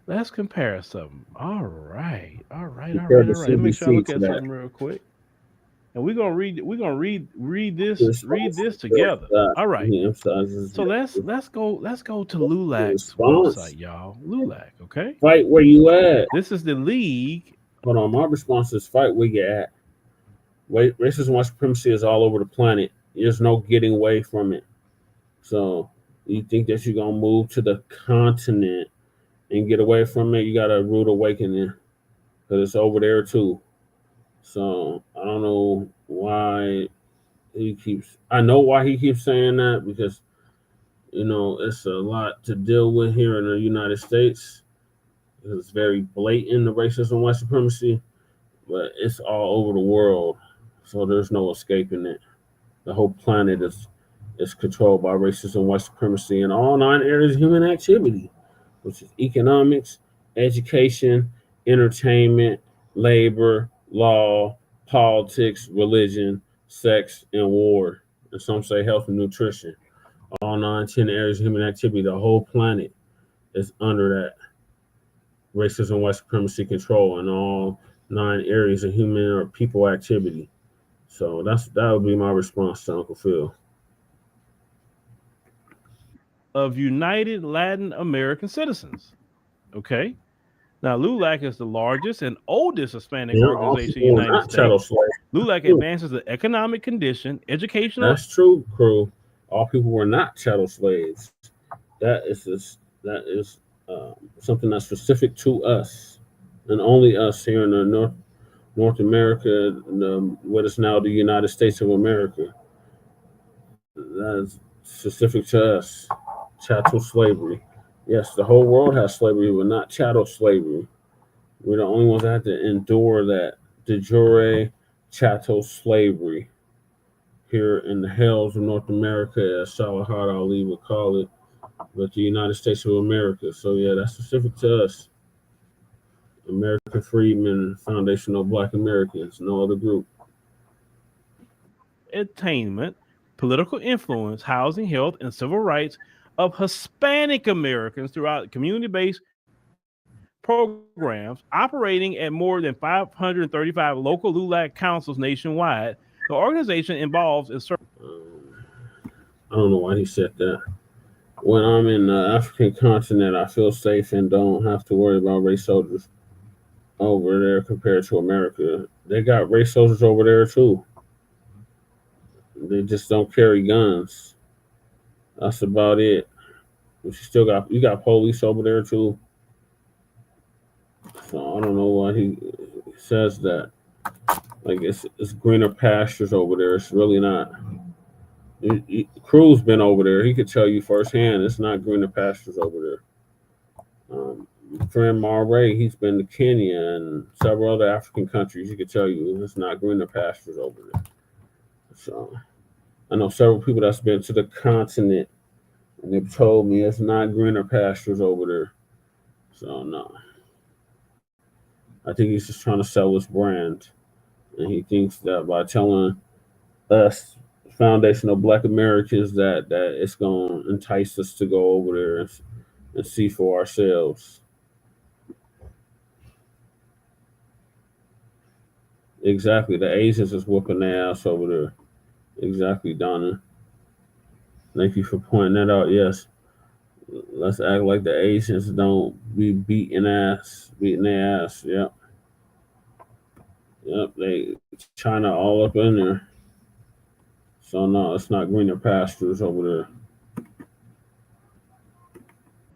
let's compare something. All right. Let me make sure I look at something real quick, and we're gonna read this together. All right. So let's go to LULAC's website, y'all. LULAC, okay. Fight where you at. This is the league. Hold on, my response is fight where you at. Racism and white supremacy is all over the planet. There's no getting away from it. So you think that you're gonna move to the continent and get away from it? You got a rude awakening, because it's over there too. So I don't know why I know why he keeps saying that, because it's a lot to deal with here in the United States. It's very blatant, the racism and white supremacy, but it's all over the world. So there's no escaping it. The whole planet is controlled by racism and white supremacy in all 9 areas of human activity, which is economics, education, entertainment, labor, law, politics, religion, sex, and war. And some say health and nutrition. All 10 areas of human activity, the whole planet is under that racism and white supremacy control in all 9 areas of human or people activity. So that would be my response to Uncle Phil. Of United Latin American Citizens. Okay. Now, LULAC is the largest and oldest Hispanic organization in the United States. LULAC advances the economic condition, educational. That's true, crew. All people were not chattel slaves. That is something that's specific to us, and only us here in the North America, what is now the United States of America. That is specific to us. Chattel slavery. Yes, the whole world has slavery, but not chattel slavery. We're the only ones that have to endure that de jure chattel slavery here in the hells of North America, as Salahad Ali would call it, but the United States of America. So yeah, that's specific to us. American Freedmen, Foundational Black Americans, no other group. Attainment, political influence, housing, health, and civil rights of Hispanic Americans throughout community-based programs operating at more than 535 local LULAC councils nationwide. The organization involves in certain. I don't know why he said that. When I'm in the African continent, I feel safe and don't have to worry about race soldiers over there compared to America. They got race soldiers over there too. They just don't carry guns. That's about it. But you got police over there too. So I don't know why he says that. Like it's greener pastures over there. It's really not. Crew's been over there. He could tell you firsthand it's not greener pastures over there. Friend Ray, he's been to Kenya and several other African countries. He could tell you it's not greener pastures over there. So I know several people that's been to the continent, and they've told me it's not greener pastures over there. So no. I think he's just trying to sell his brand. And he thinks that by telling us foundational Black Americans that it's going to entice us to go over there and see for ourselves. Exactly. The Asians is whooping their ass over there. Exactly, Donna. Thank you for pointing that out. Yes. Let's act like the Asians don't be beating their ass. Yep. They China all up in there. So no, it's not greener pastures over there.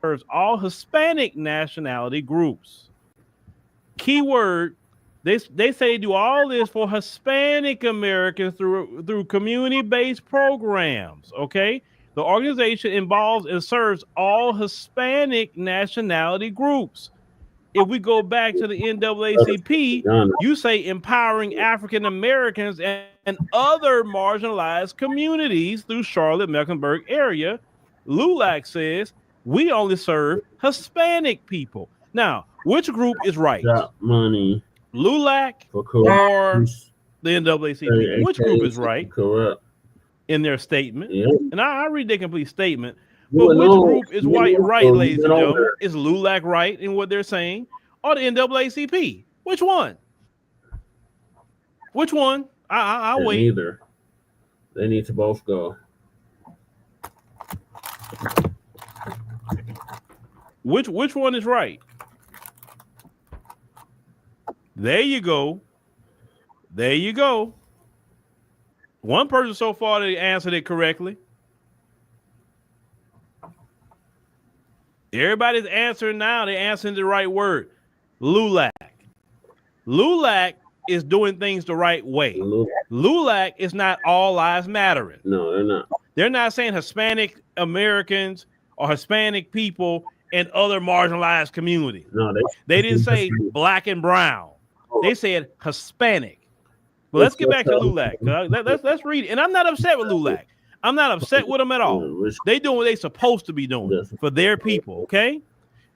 Serves all Hispanic nationality groups. Keyword, they say they do all this for Hispanic Americans through community-based programs. Okay, the organization involves and serves all Hispanic nationality groups. If we go back to the NAACP, you say empowering African Americans and other marginalized communities through Charlotte-Mecklenburg area. LULAC says we only serve Hispanic people. Now, which group is right? Got money. LULAC or the NAACP? Which group is right? Correct. In their statement. Yeah. And I read their complete statement. But which group is right, ladies and gentlemen? Is LULAC right in what they're saying? Or the NAACP? Which one? Which one? I'll wait. Neither. They need to both go. Which one is right? There you go. There you go. One person so far that answered it correctly. Everybody's answering now. They're answering the right word. LULAC. LULAC is doing things the right way. LULAC is not all lives mattering. No, they're not. They're not saying Hispanic Americans or Hispanic people and other marginalized communities. No, they didn't say black and brown. They said Hispanic. But let's get back to LULAC. Let's read it. And I'm not upset with LULAC. I'm not upset with them at all. They doing what they're supposed to be doing for their people, okay?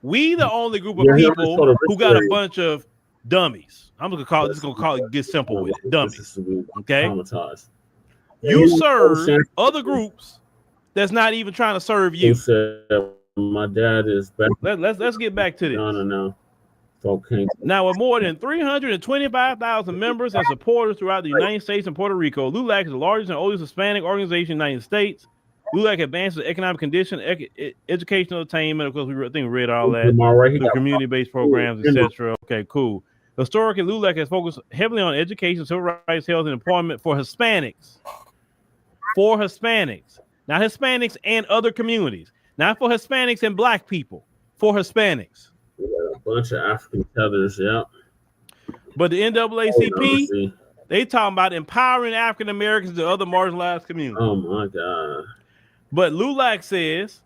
We the only group of people who got a bunch of dummies. I'm just gonna call it get simple with it. Dummies. Okay. You serve other groups that's not even trying to serve you. My dad is back. Let's get back to this. No. Now, with more than 325,000 members and supporters throughout the United States and Puerto Rico, LULAC is the largest and oldest Hispanic organization in the United States. LULAC advances economic condition, educational attainment. Of course, I think we read all that. Community-based programs, etc. Okay, cool. Historically, LULAC has focused heavily on education, civil rights, health, and employment for Hispanics. For Hispanics. Not Hispanics and other communities. Not for Hispanics and black people. For Hispanics. A bunch of African tethers, yeah. But the NAACP, they talking about empowering African Americans and other marginalized communities. Oh my God! But LULAC says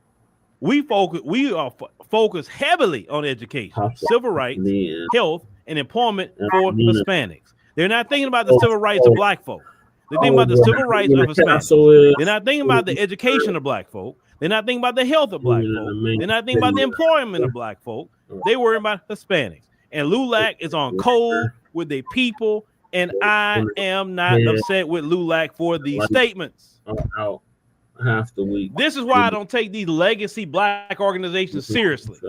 we are focused heavily on education, civil rights, health, and employment for Hispanics. They're not thinking about the civil rights of black folk. They're thinking about the civil rights of Hispanics. They're not thinking about the education of black folk. They're not thinking about the health of black folk. They're not thinking about the employment of black folk. They worry about Hispanics. And LULAC is on code with their people, and I am not upset with LULAC for these statements. Out half the week. This is why I don't take these legacy black organizations seriously.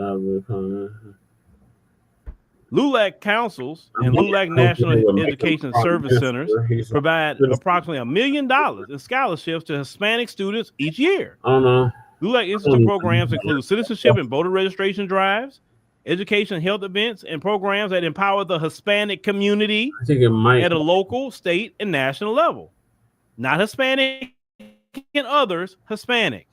LULAC councils and LULAC National Education Service Centers provide approximately $1 million in scholarships to Hispanic students each year. LULAC Institute programs include citizenship and voter registration drives, education and health events, and programs that empower the Hispanic community at a local, state, and national level. Not Hispanic and others, Hispanic.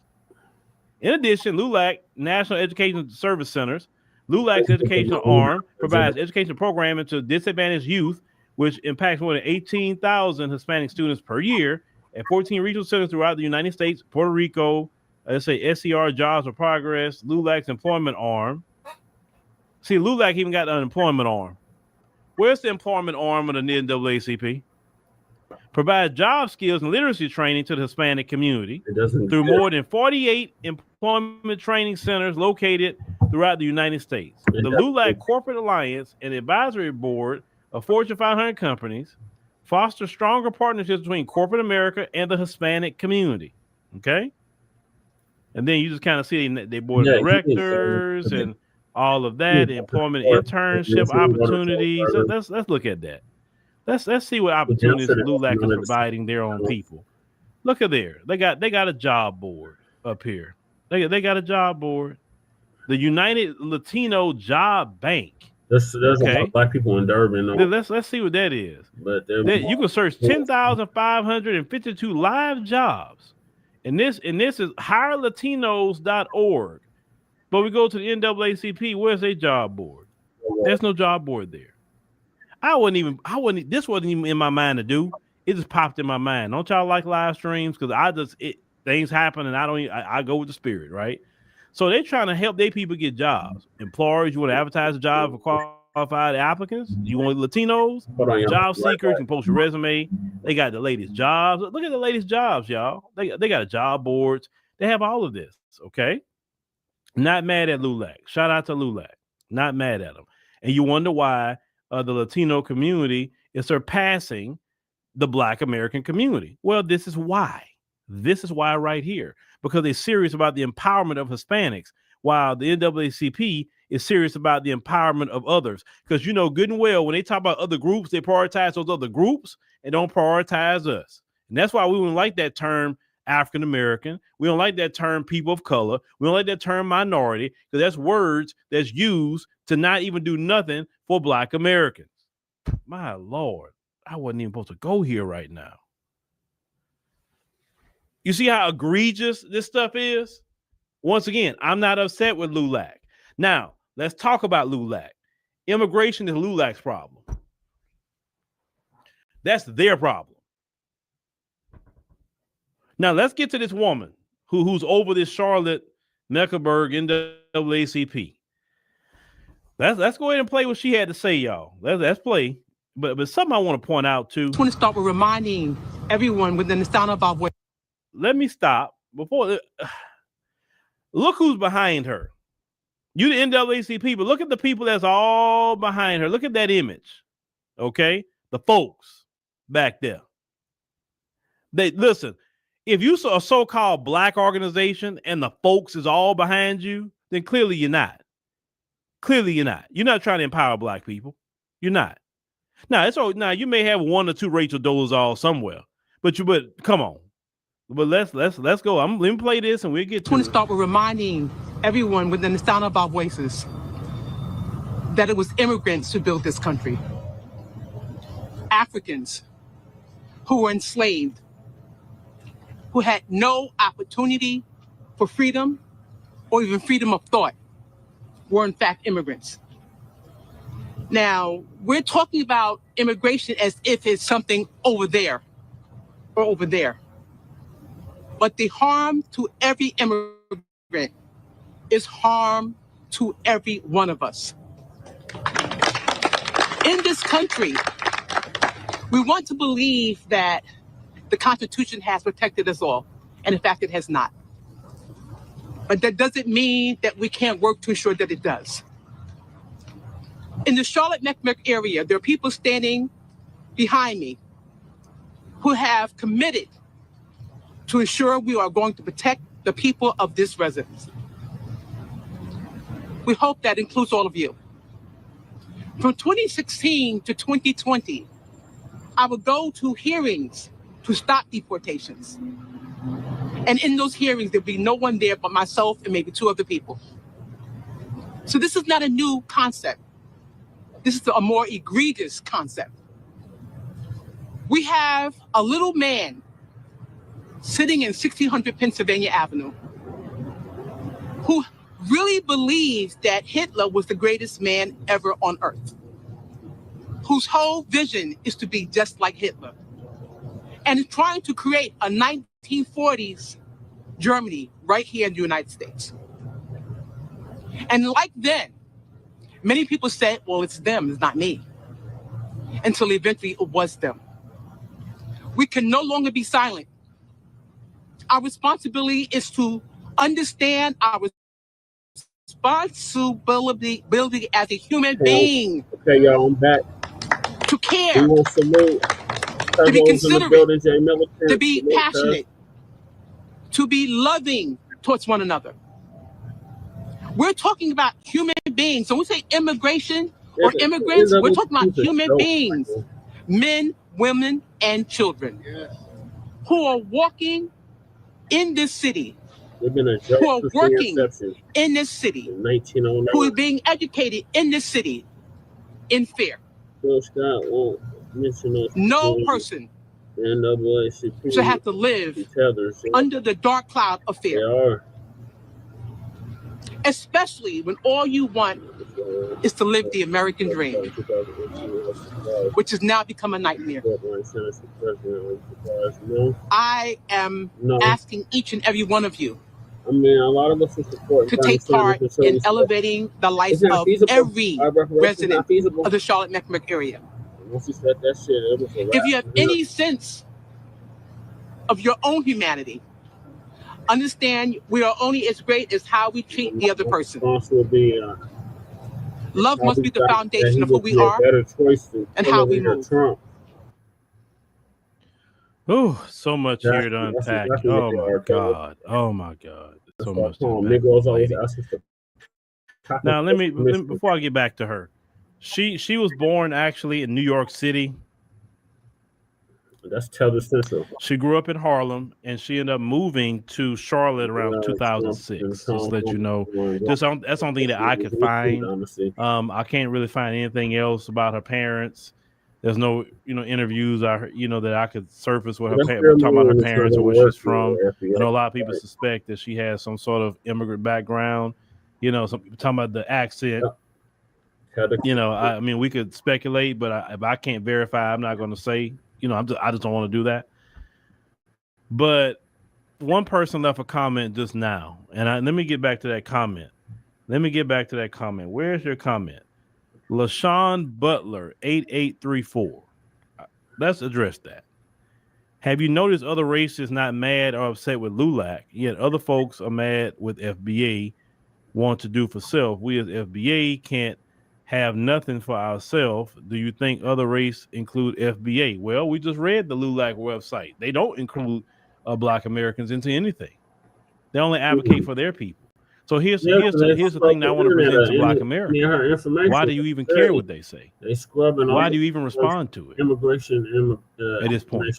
In addition, LULAC National Education Service Centers, LULAC's educational arm, provides education programming to disadvantaged youth, which impacts more than 18,000 Hispanic students per year at 14 regional centers throughout the United States, Puerto Rico. Let's say SCR Jobs for Progress, LULAC's employment arm. See, LULAC even got an unemployment arm. Where's the employment arm of the NAACP? Provide job skills and literacy training to the Hispanic community through more than 48 employment training centers located throughout the United States. The LULAC Corporate Alliance and Advisory Board of Fortune 500 companies foster stronger partnerships between corporate America and the Hispanic community. Okay? And then you just kind of see they board of directors and all of that, employment internship opportunities. Let's look at that. Let's see what opportunities LULAC is providing their own people. Look at there. They got a job board up here. They got a job board. The United Latino Job Bank. There's a lot of black people in Durban. Let's see what that is. But you can search 10,552 live jobs, and this is hirelatinos.org. But we go to the NAACP. Where's their job board? There's no job board there. This wasn't even in my mind to do. It just popped in my mind. Don't y'all like live streams? Because things happen and I go with the spirit, right? So they're trying to help their people get jobs. Employers, you want to advertise a job for qualified applicants? You want Latinos? Job seekers, you can post your resume. They got the latest jobs. Look at the latest jobs, y'all. They got a job boards. They have all of this, okay? Not mad at LULAC. Shout out to LULAC. Not mad at them. And you wonder why the Latino community is surpassing the Black American community. Well, this is why. This is why right here. Because they're serious about the empowerment of Hispanics, while the NAACP is serious about the empowerment of others. Because you know good and well, when they talk about other groups, they prioritize those other groups and don't prioritize us. And that's why we don't like that term African American. We don't like that term people of color. We don't like that term minority, because that's words that's used to not even do nothing for Black Americans. My Lord, I wasn't even supposed to go here right now. You see how egregious this stuff is? Once again, I'm not upset with LULAC. Now, let's talk about LULAC. Immigration is LULAC's problem. That's their problem. Now, let's get to this woman who's over this Charlotte Mecklenburg NAACP. Let's go ahead and play what she had to say, y'all. Let's play. But something I want to point out, too. I want to start with reminding everyone within the sound of our voice. Let me stop before. Look who's behind her. You the NAACP, but look at the people that's all behind her. Look at that image. Okay? The folks back there. Listen, if you saw a so-called Black organization and the folks is all behind you, then clearly you're not. Clearly you're not. You're not trying to empower Black people. You're not. Now, now you may have one or two Rachel Dolezal somewhere, but come on. But let's go. Let me play this and we'll get to it. I want to start with reminding everyone within the sound of our voices that it was immigrants who built this country. Africans who were enslaved, who had no opportunity for freedom or even freedom of thought, were in fact immigrants. Now, we're talking about immigration as if it's something over there or over there. But the harm to every immigrant is harm to every one of us. In this country, we want to believe that the Constitution has protected us all, and in fact, it has not. But that doesn't mean that we can't work to ensure that it does. In the Charlotte Mecklenburg area, there are people standing behind me who have committed to ensure we are going to protect the people of this residence. We hope that includes all of you. From 2016 to 2020, I would go to hearings to stop deportations. And in those hearings, there'd be no one there but myself and maybe two other people. So this is not a new concept. This is a more egregious concept. We have a little man sitting in 1600 Pennsylvania Avenue who really believes that Hitler was the greatest man ever on earth, whose whole vision is to be just like Hitler, and is trying to create a 1940s Germany right here in the United States. And like then, many people said, well, it's them, it's not me, until eventually it was them. We can no longer be silent. Our responsibility is to understand our responsibility as a human being. Okay, y'all, I'm back. To care. We want salute. To be considerate. To be passionate. To be loving towards one another. We're talking about human beings. So when we say immigration or immigrants, we're talking about human beings. Men, women, and children who are walking in this city who are working in this city, who are being educated in this city in fear. No person should have to live under the dark cloud of fear, especially when all you want is to live the American dream, which has now become a nightmare. I am asking each and every one of you to take part in elevating the life of every resident of the Charlotte-Mecklenburg area. If you have any sense of your own humanity, understand we are only as great as how we treat the other person. Love must be the foundation of who we are and how we move. Oh, so much here to unpack. Oh my God. Oh my God. So much to unpack. Now let me before I get back to her. She was born actually in New York City. That's Taylor Central. She grew up in Harlem and she ended up moving to Charlotte around 2006. Just to let you know, that's the only thing that I could find. I can't really find anything else about her parents. There's no, interviews that I could surface with her talking about her parents or where she's from. I know a lot of people suspect that she has some sort of immigrant background. Some people talking about the accent. I mean, we could speculate, but if I can't verify, I'm not going to say. I just don't want to do that. But one person left a comment just now, and let me get back to that comment. Where's your comment? LaShawn Butler 8834. Let's address that. Have you noticed other races not mad or upset with LULAC, yet other folks are mad with FBA, want to do for self? We as FBA can't have nothing for ourselves. Do you think other race include FBA? Well, we just read the LULAC website. They don't include Black Americans into anything. They only advocate for their people. So here's the thing that I want to present to Black America. Why do you even care what they say? Why do you even respond to it? At this point,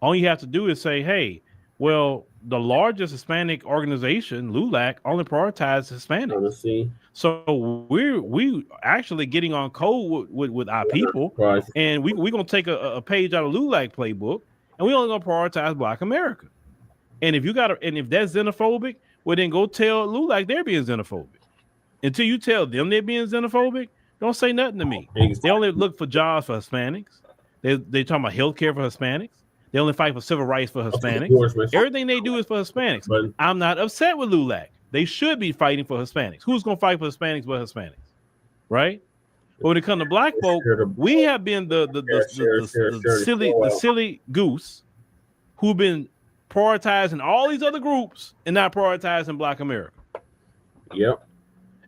all you have to do is say, hey, well, the largest Hispanic organization, LULAC, only prioritizes Hispanics. So we actually getting on code with our people, and we're gonna take a page out of LULAC playbook, and we only gonna prioritize Black America. And if that's xenophobic, well then go tell LULAC they're being xenophobic. Until you tell them they're being xenophobic, don't say nothing to me. They only look for jobs for Hispanics. They talking about healthcare for Hispanics. They only fight for civil rights for Hispanics. Everything they do is for Hispanics. But I'm not upset with LULAC. They should be fighting for Hispanics. Who's going to fight for Hispanics but Hispanics? Right? But when it comes to Black folk, we have been the silly goose who've been prioritizing all these other groups and not prioritizing Black America. Yep.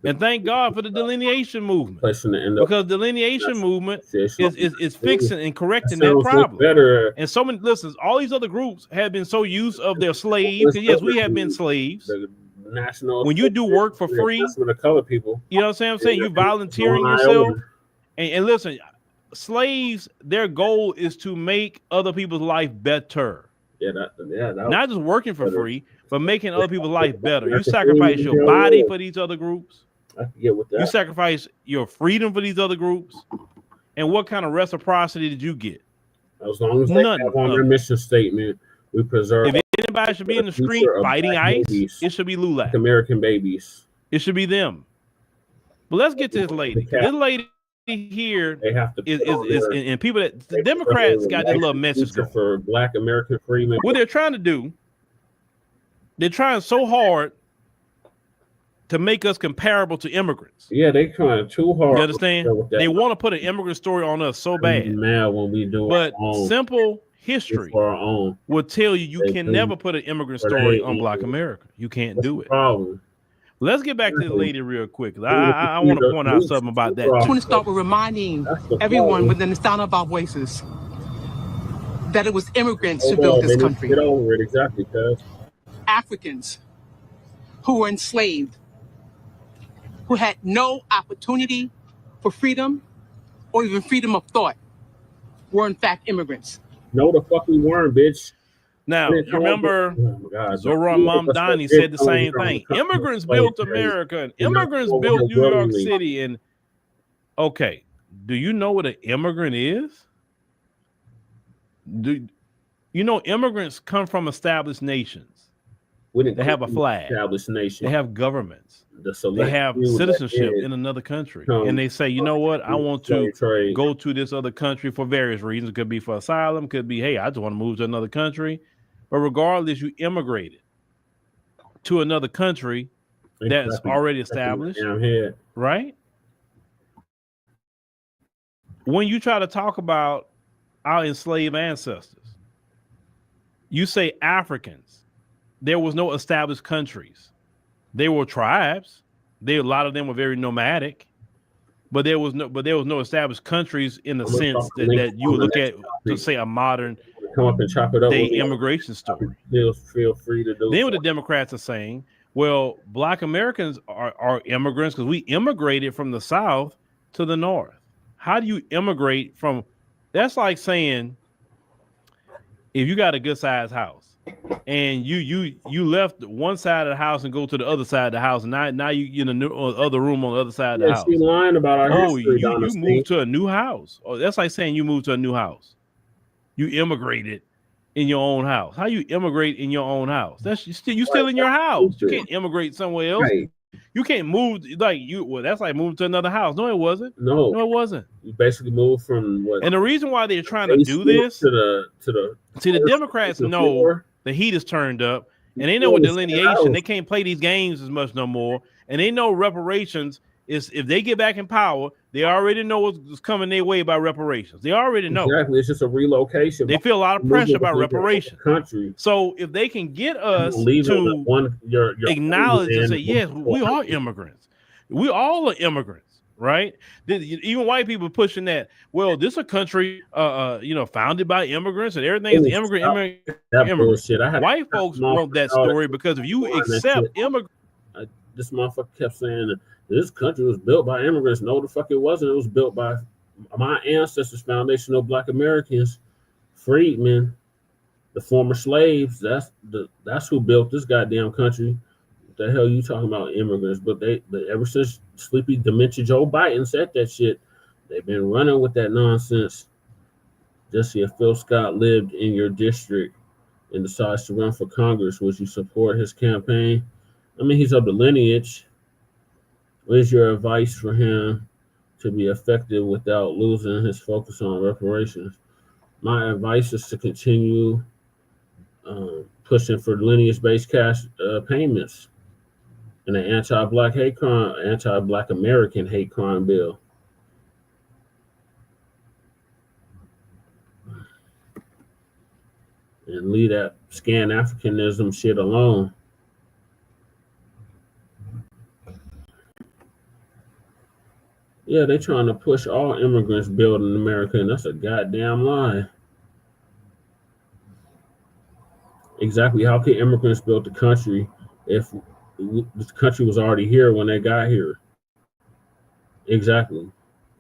And thank God for the delineation movement, because delineation movement is fixing and correcting that problem. And so many listens, all these other groups have been so used of their slaves. Yes, we have been slaves. When you do work for free, the color people, you know what I'm saying? You're volunteering yourself. And listen, slaves, their goal is to make other people's life better. Not just working for free, but making other people's life better. You sacrifice your body for these other groups. I can get with that. You sacrifice your freedom for these other groups. And what kind of reciprocity did you get? As long as they have on their mission statement, we preserve. If anybody should be in the street fighting ICE, it should be LULAC. American babies. It should be them. But let's get to this lady. This lady here is and people that the Democrats got this little message going. For Black American freemen. What they're trying to do, they're trying so hard to make us comparable to immigrants. Yeah, they trying too hard. You understand? They want to put an immigrant story on us so bad. Now when we do but simple history will tell you can never put an immigrant story on Black America. You can't do it. Let's get back to the lady real quick. I want to point out something about that. I want to start with reminding everyone within the sound of our voices that it was immigrants who built this country. Get over it, exactly, cuz. Africans who were enslaved, who had no opportunity for freedom or even freedom of thought, were in fact immigrants. No, the fuck we weren't, bitch. Now, you remember Zohran Mamdani said the same thing. Immigrants built America, and immigrants built New York City. And okay, do you know what an immigrant is? Do you know immigrants come from established nations? They have a flag. Established nation. They have governments. They have citizenship in another country, and they say, you know what, I want to go to this other country for various reasons. It could be for asylum, could be, hey, I just want to move to another country. But regardless, you immigrated to another country that's already established, right? When you try to talk about our enslaved ancestors, you say Africans. There was no established countries. They were tribes. A lot of them were very nomadic, but there was no established countries in the sense that you would look at to say a modern day immigration story. Feel free to do. Then what the Democrats are saying, well, Black Americans are immigrants because we immigrated from the South to the North. How do you immigrate from? That's like saying if you got a good sized house. And you left one side of the house and go to the other side of the house, and now you in the other room on the other side of the house. She's lying about our history. You moved to a new house. Oh, that's like saying you moved to a new house. You immigrated in your own house. How you immigrate in your own house? That's you still in your house. You can't immigrate somewhere else. Right. You can't move like you. Well, that's like moving to another house. No, it wasn't. No, it wasn't. You basically moved from what? And the reason why they're trying to do this to the Democrats know. The heat is turned up, and they know with delineation, they can't play these games as much no more. And they know reparations is if they get back in power, they already know what's coming their way about reparations. They already know. Exactly. It's just a relocation. They feel a lot of pressure about reparations. So if they can get us to acknowledge and say, yes, we are immigrants. We all are immigrants. Right? Even white people pushing that. Well, this is a country, founded by immigrants and everything is immigrant. Bullshit. White folks want that story because if you accept immigrants, this motherfucker kept saying that this country was built by immigrants. No, the fuck it wasn't. It was built by my ancestors, foundational Black Americans, freedmen, the former slaves. That's who built this goddamn country. The hell you talking about immigrants? But ever since sleepy dementia Joe Biden said that shit, they've been running with that nonsense. Just see if Phil Scott lived in your district and decides to run for Congress, would you support his campaign? I mean, he's of the lineage. What is your advice for him to be effective without losing his focus on reparations? My advice is to continue pushing for lineage-based cash payments and an anti-Black American hate crime bill. And leave that scan Africanism shit alone. Yeah, they're trying to push all immigrants building America, and that's a goddamn lie. Exactly. How can immigrants build the country if the country was already here when they got here? Exactly.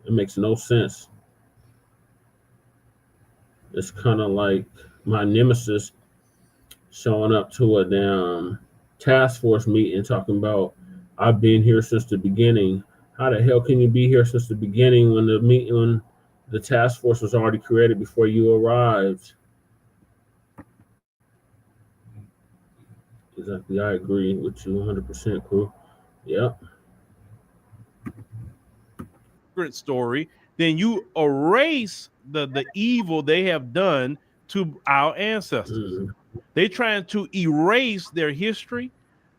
It makes no sense. It's kind of like my nemesis showing up to a damn task force meeting talking about, I've been here since the beginning. How the hell can you be here since the beginning when the task force was already created before you arrived? Exactly. I agree with you 100%, crew. Yep. Story, then you erase the evil they have done to our ancestors. They're trying to erase their history,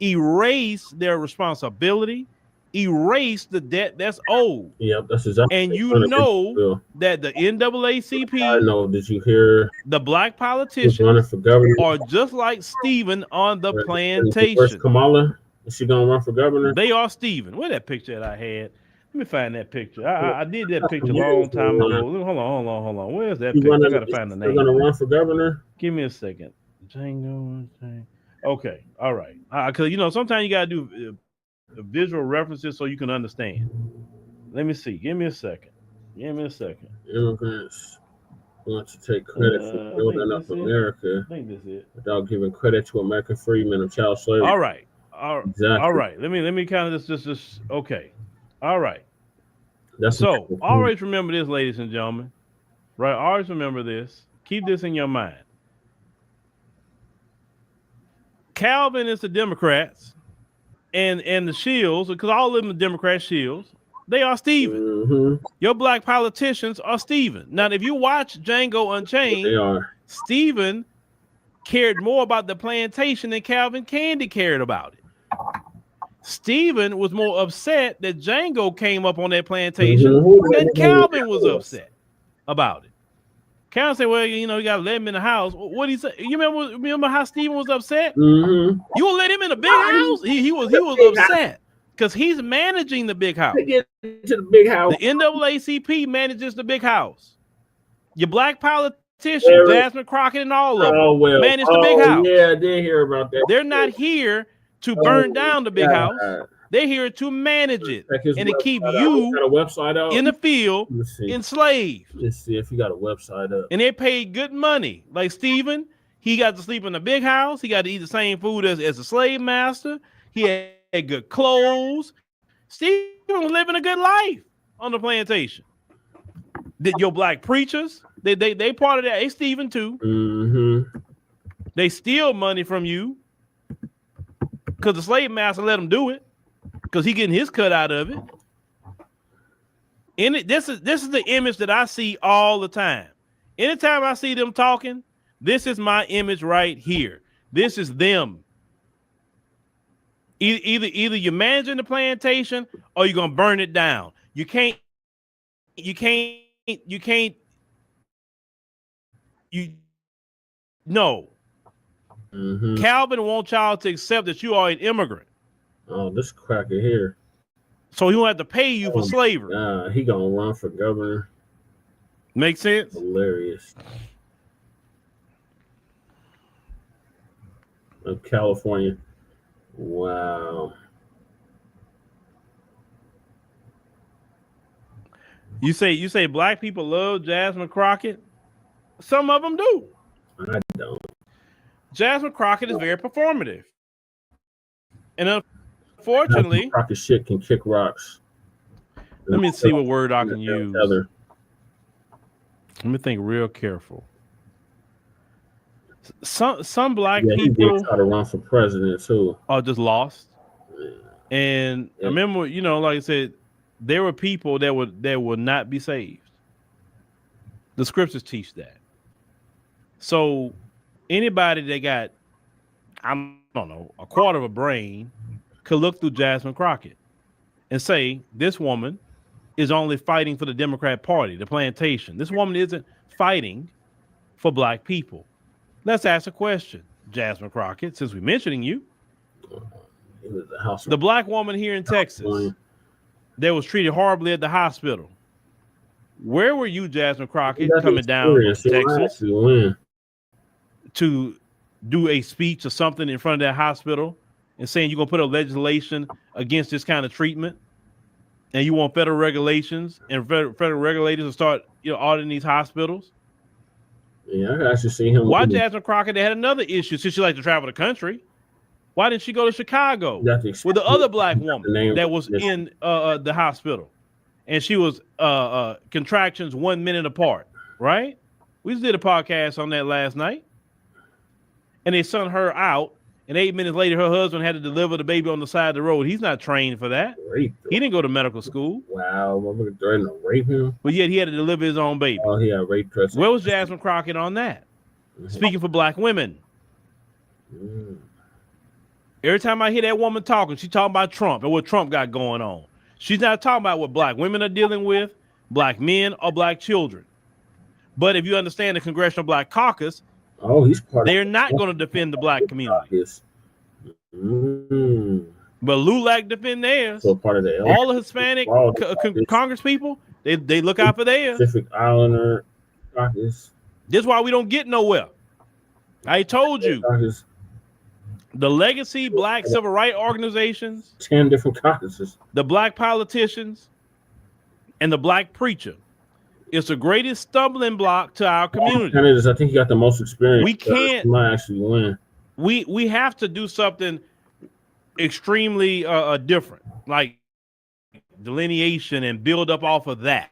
erase their responsibility, erase the debt that's owed. Yep, that's exactly. And you know that the NAACP, I know, did you hear the Black politicians running for governor are just like Stephen on the plantation. Kamala, is she gonna run for governor? They are Stephen. Where's that picture that I had? Let me find that picture. I did that picture a long time ago. Hold on. Where's that picture? I gotta find the name. They're gonna run for governor? Give me a second. Django. Okay, all right. Because sometimes you gotta do visual references so you can understand. Let me see. Give me a second. Immigrants Want to take credit for building up America without giving credit to American freedmen of child slavery. All right. Exactly. All right. Let me kind of just okay. All right. That's so always remember this, ladies and gentlemen. Right? Always remember this. Keep this in your mind. Calvin is the Democrats and the Shields, because all of them are Democrat Shields. They are Stephen. Mm-hmm. Your black politicians are Stephen. Now, if you watch Django Unchained, they are. Stephen cared more about the plantation than Calvin Candy cared about it. Stephen was more upset that Django came up on that plantation than Calvin was upset about it. Calvin said, well, you got to let him in the house. What he say? You remember how Stephen was upset? Mm-hmm. You will let him in the big house? He was upset. Because he's managing the big house. Get to the big house. The NAACP manages the big house. Your black politicians, Jasmine Crockett and all of them, manage the big house. Yeah, I did hear about that. They're not here to burn down the big house. They're here to manage it and to keep you in the field enslaved. Let's see if you got a website up. And they paid good money. Like Stephen, he got to sleep in the big house. He got to eat the same food as a slave master. He had good clothes. Stephen was living a good life on the plantation. Your black preachers, they part of that. They Stephen too. Mm-hmm. They steal money from you because the slave master let them do it because he getting his cut out of it. And this is the image that I see all the time. Anytime I see them talking, this is my image right here. This is them. Either you're managing the plantation or you're gonna burn it down. You can't. No. Mm-hmm. Calvin wants y'all to accept that you are an immigrant. Oh, this cracker here. So he won't have to pay you for slavery. He gonna run for governor. Make sense? Hilarious. Of California. Wow. You say black people love Jasmine Crockett? Some of them do. I don't. Jasmine Crockett is very performative. And unfortunately, Crockett shit can kick rocks. Let me see what word I can use. Let me think real careful. Some black people he did try to run for president too. Are just lost. And I remember, like I said, there were people that would not be saved. The scriptures teach that. So anybody that got, I don't know, a quarter of a brain could look through Jasmine Crockett and say, this woman is only fighting for the Democrat Party, the plantation. This woman isn't fighting for black people. Let's ask a question, Jasmine Crockett, since we're mentioning you. The black woman here in Texas that was treated horribly at the hospital. Where were you, Jasmine Crockett, coming down to Texas to do a speech or something in front of that hospital and saying you're going to put a legislation against this kind of treatment? And you want federal regulations and federal regulators to start auditing these hospitals? Yeah, I actually see him. Why Jasmine Crockett? They had another issue since she liked to travel the country. Why didn't she go to Chicago with the other black woman that was in the hospital, and she was contractions 1 minute apart? Right? We just did a podcast on that last night, and they sent her out. And 8 minutes later, her husband had to deliver the baby on the side of the road. He's not trained for that. He didn't go to medical school. Wow, I'm threatening to rape him. But yet he had to deliver his own baby. Oh, he had rape threats. Where was Jasmine Crockett on that? Speaking for black women. Every time I hear that woman talking, she's talking about Trump and what Trump got going on. She's not talking about what black women are dealing with, black men, or black children. But if you understand the Congressional Black Caucus, they're not going to defend the black community. But LULAC defend theirs. So part of all the Hispanic Congress people, they look out for theirs. Pacific Islander caucus. This is why we don't get nowhere. I told you. The legacy black civil rights organizations, 10 different caucuses, the black politicians, and the black preacher, It's the greatest stumbling block to our community. Candidates, I think he got the most experience. We can't. He might actually win. We have to do something extremely different, like delineation, and build up off of that.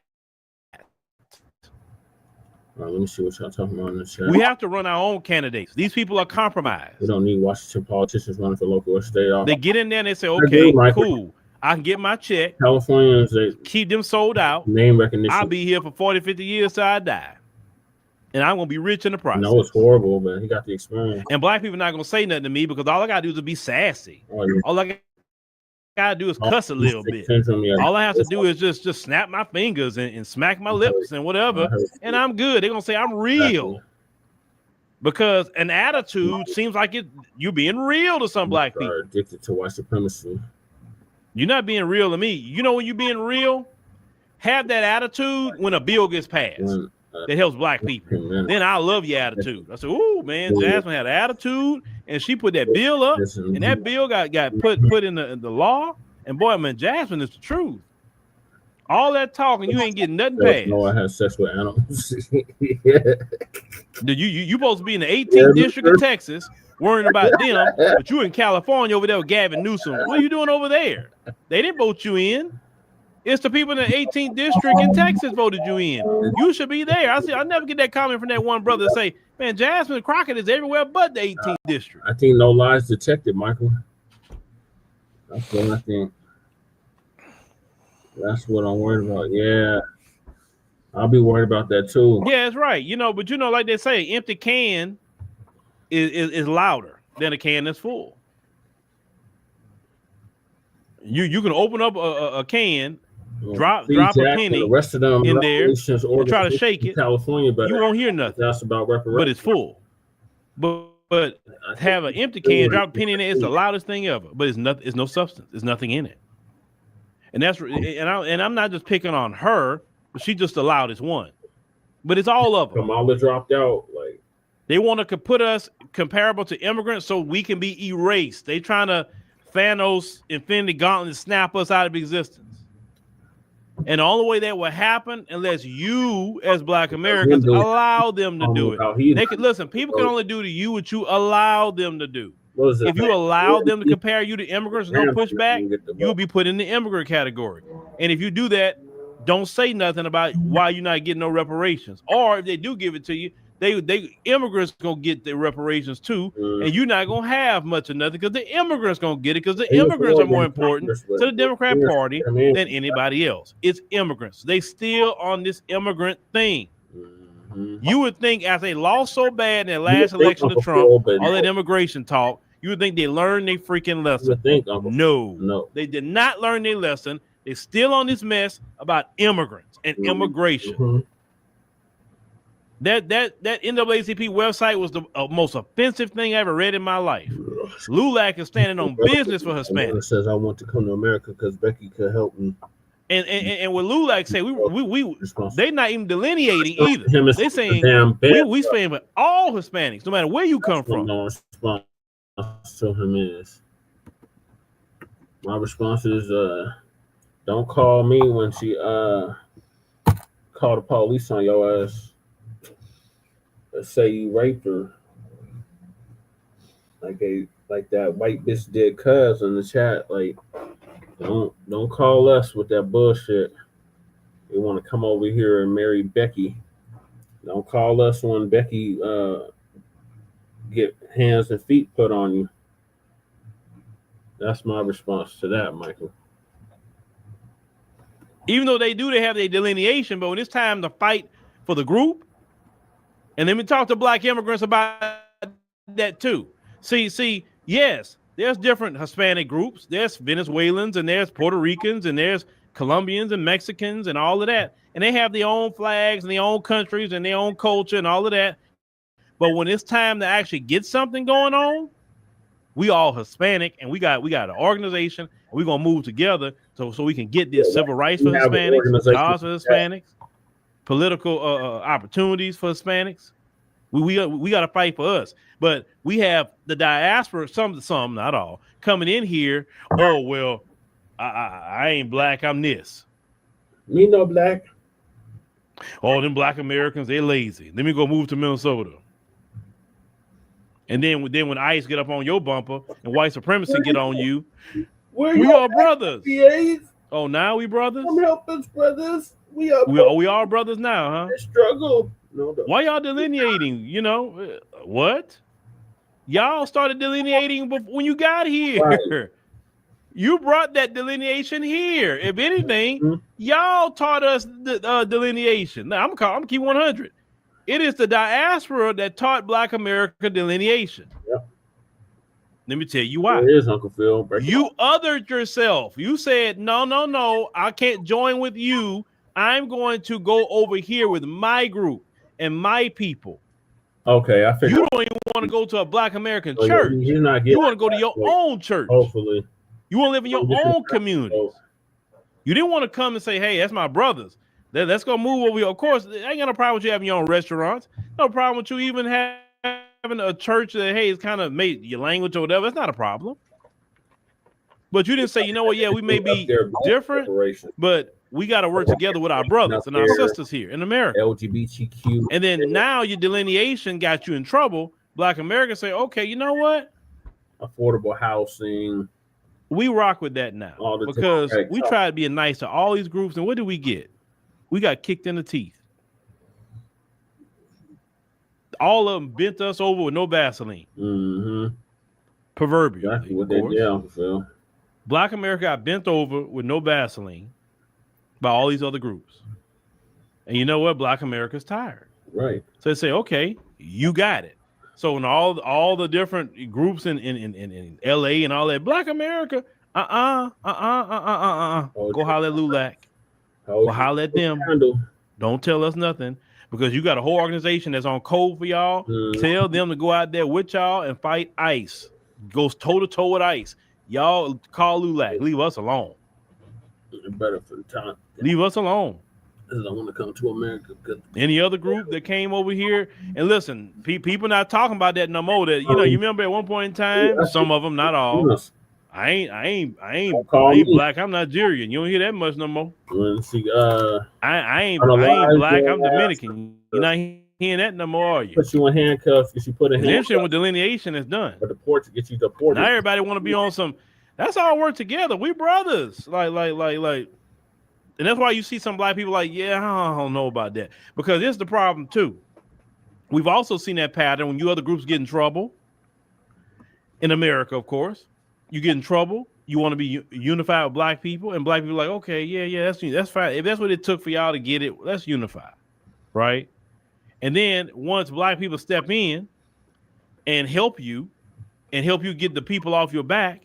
All right, let me see what y'all talking about in the chat. We have to run our own candidates. These people are compromised. We don't need Washington politicians running for local or state office. They get in there and they say, okay, cool. I can get my check. Californians, they keep them sold out. Name recognition. I'll be here for 40, 50 years till I die. And I'm going to be rich in the process. No, it's horrible, but he got the experience. And black people not going to say nothing to me because all I got to do is be sassy. Oh, yeah. All I got to do is cuss a little bit. All I have to do is just snap my fingers and smack my lips and whatever, and I'm good. They're going to say I'm real. Because an attitude seems like you're being real to some black people. Addicted to white supremacy. You're not being real to me. You know when you're being real? Have that attitude when a bill gets passed that helps black people. Then I love your attitude. I said, "Ooh, man, Jasmine had an attitude, and she put that bill up, and that bill got put in the law. And boy, man, Jasmine is the truth. All that talking, you ain't getting nothing passed. No, I had sex with animals. You supposed to be in the 18th district of Texas, worrying about them, but you in California over there with Gavin Newsom. What are you doing over there? They didn't vote you in. It's the people in the 18th district in Texas voted you in. You should be there. I never get that comment from that one brother that say, man, Jasmine Crockett is everywhere but the 18th district. I think no lies detected, Michael. That's what I think. That's what I'm worried about. Yeah. I'll be worried about that too. Yeah, that's right. But like they say, empty can is louder than a can that's full. You can open up a can, drop a penny the rest of them in there, and try to shake it. California, but you won't hear nothing. That's about reparations. But it's full. But have an empty can, drop a penny in there. It's the loudest thing ever. But it's nothing. It's no substance. There's nothing in it. And I'm not just picking on her, but she's just the loudest one. But it's all of them. Kamala dropped out. Like they want to put us comparable to immigrants so we can be erased. They trying to Thanos Infinity Gauntlet snap us out of existence. And the only way that will happen unless you, as Black Americans, allow them to do it. They could listen. People can only do to you what you allow them to do. If you allow them to compare you to immigrants and no pushback, you'll be put in the immigrant category. And if you do that, don't say nothing about why you're not getting no reparations. Or if they do give it to you, they immigrants gonna get the reparations too, and you're not gonna have much of nothing because the immigrants gonna get it because the immigrants are more important to the Democrat Party than anybody else. It's immigrants. They still on this immigrant thing. You would think as they lost so bad in the last election to Trump, all that immigration talk, you would think they learned their freaking lesson. No, they did not learn their lesson. They're still on this mess about immigrants and immigration. That NAACP website was the most offensive thing I ever read in my life. LULAC is standing on business for Hispanics. It says I want to come to America because Becky could help me. And what LULAC say, they're not even delineating either. They're saying we stand with all Hispanics, no matter where you come from. My response to him is, don't call me when she call the police on your ass. Say you raped her, like that white bitch did cuz in the chat. Like, don't call us with that bullshit. They want to come over here and marry Becky. Don't call us when Becky get hands and feet put on you. That's my response to that, Michael. Even though they have their delineation, but when it's time to fight for the group. And then we talk to Black immigrants about that too. See, yes, there's different Hispanic groups. There's Venezuelans and there's Puerto Ricans and there's Colombians and Mexicans and all of that. And they have their own flags and their own countries and their own culture and all of that. But when it's time to actually get something going on, we all Hispanic and we got an organization and we're gonna move together so we can get this civil rights for Hispanics, jobs for Hispanics. Political opportunities for Hispanics. We got to fight for us. But we have the diaspora, some not all, coming in here. Oh well, I ain't black. I'm this. Me no black. Oh, them Black Americans, they're lazy. Let me go move to Minnesota. And then when ICE get up on your bumper and white supremacy get on you, we are brothers. Oh, now we brothers? Come help us, brothers. We are brothers now, huh? Struggle. No. Why y'all delineating? You know, what? Y'all started delineating when you got here. Right. You brought that delineation here. If anything, y'all taught us the delineation. Now, I'm keep 100. It is the diaspora that taught Black America delineation. Yep. Let me tell you why. It is, Uncle Phil. You othered yourself. You said, no, I can't join with you. I'm going to go over here with my group and my people. Okay, I figured. You don't even want to go to a Black American church. You want to go to your own church. Hopefully. You want to live in your own community. You didn't want to come and say, hey, that's my brothers. Let's go move over here. Of course, I ain't got no problem with you having your own restaurants. No problem with you even having a church that, hey, it's kind of made your language or whatever. It's not a problem. But you didn't say, you know what, yeah, we may be different, but we got to work together with our brothers and our sisters here in America. LGBTQ. And then now your delineation got you in trouble. Black Americans say, okay, you know what? Affordable housing. We rock with that now because we try to be nice to all these groups. And what do we get? We got kicked in the teeth. All of them bent us over with no Vaseline. Mm-hmm. Proverbially. Exactly what they did, Phil. Black America got bent over with no Vaseline by all these other groups. And you know what? Black America's tired. Right. So they say, okay, you got it. So in all the different groups in LA and all that, Black America, go holler at LULAC. Go holler at them. Don't tell us nothing because you got a whole organization that's on code for y'all. Tell them to go out there with y'all and fight ICE. Goes toe to toe with ICE. Y'all call LULAC. Leave us alone. Better for the time. Leave us alone. I don't want to come to America. Any other group that came over here and listen, people not talking about that no more. That you remember at one point in time, some of them, not all. I ain't black. I'm Nigerian. You don't hear that much no more. I ain't black. I'm Dominican. You're not hearing that no more, are you? Put you in handcuffs. Get you put in handcuffs. With delineation is done. But get you deported. Now everybody want to be on some. That's all work together. We brothers. Like. And that's why you see some black people like, yeah, I don't know about that. Because it's the problem too. We've also seen that pattern when you other groups get in trouble. In America, of course. You get in trouble. You want to be unified with black people. And black people are like, okay, yeah, that's fine. If that's what it took for y'all to get it, let's unify. Right? And then once black people step in and help you get the people off your back,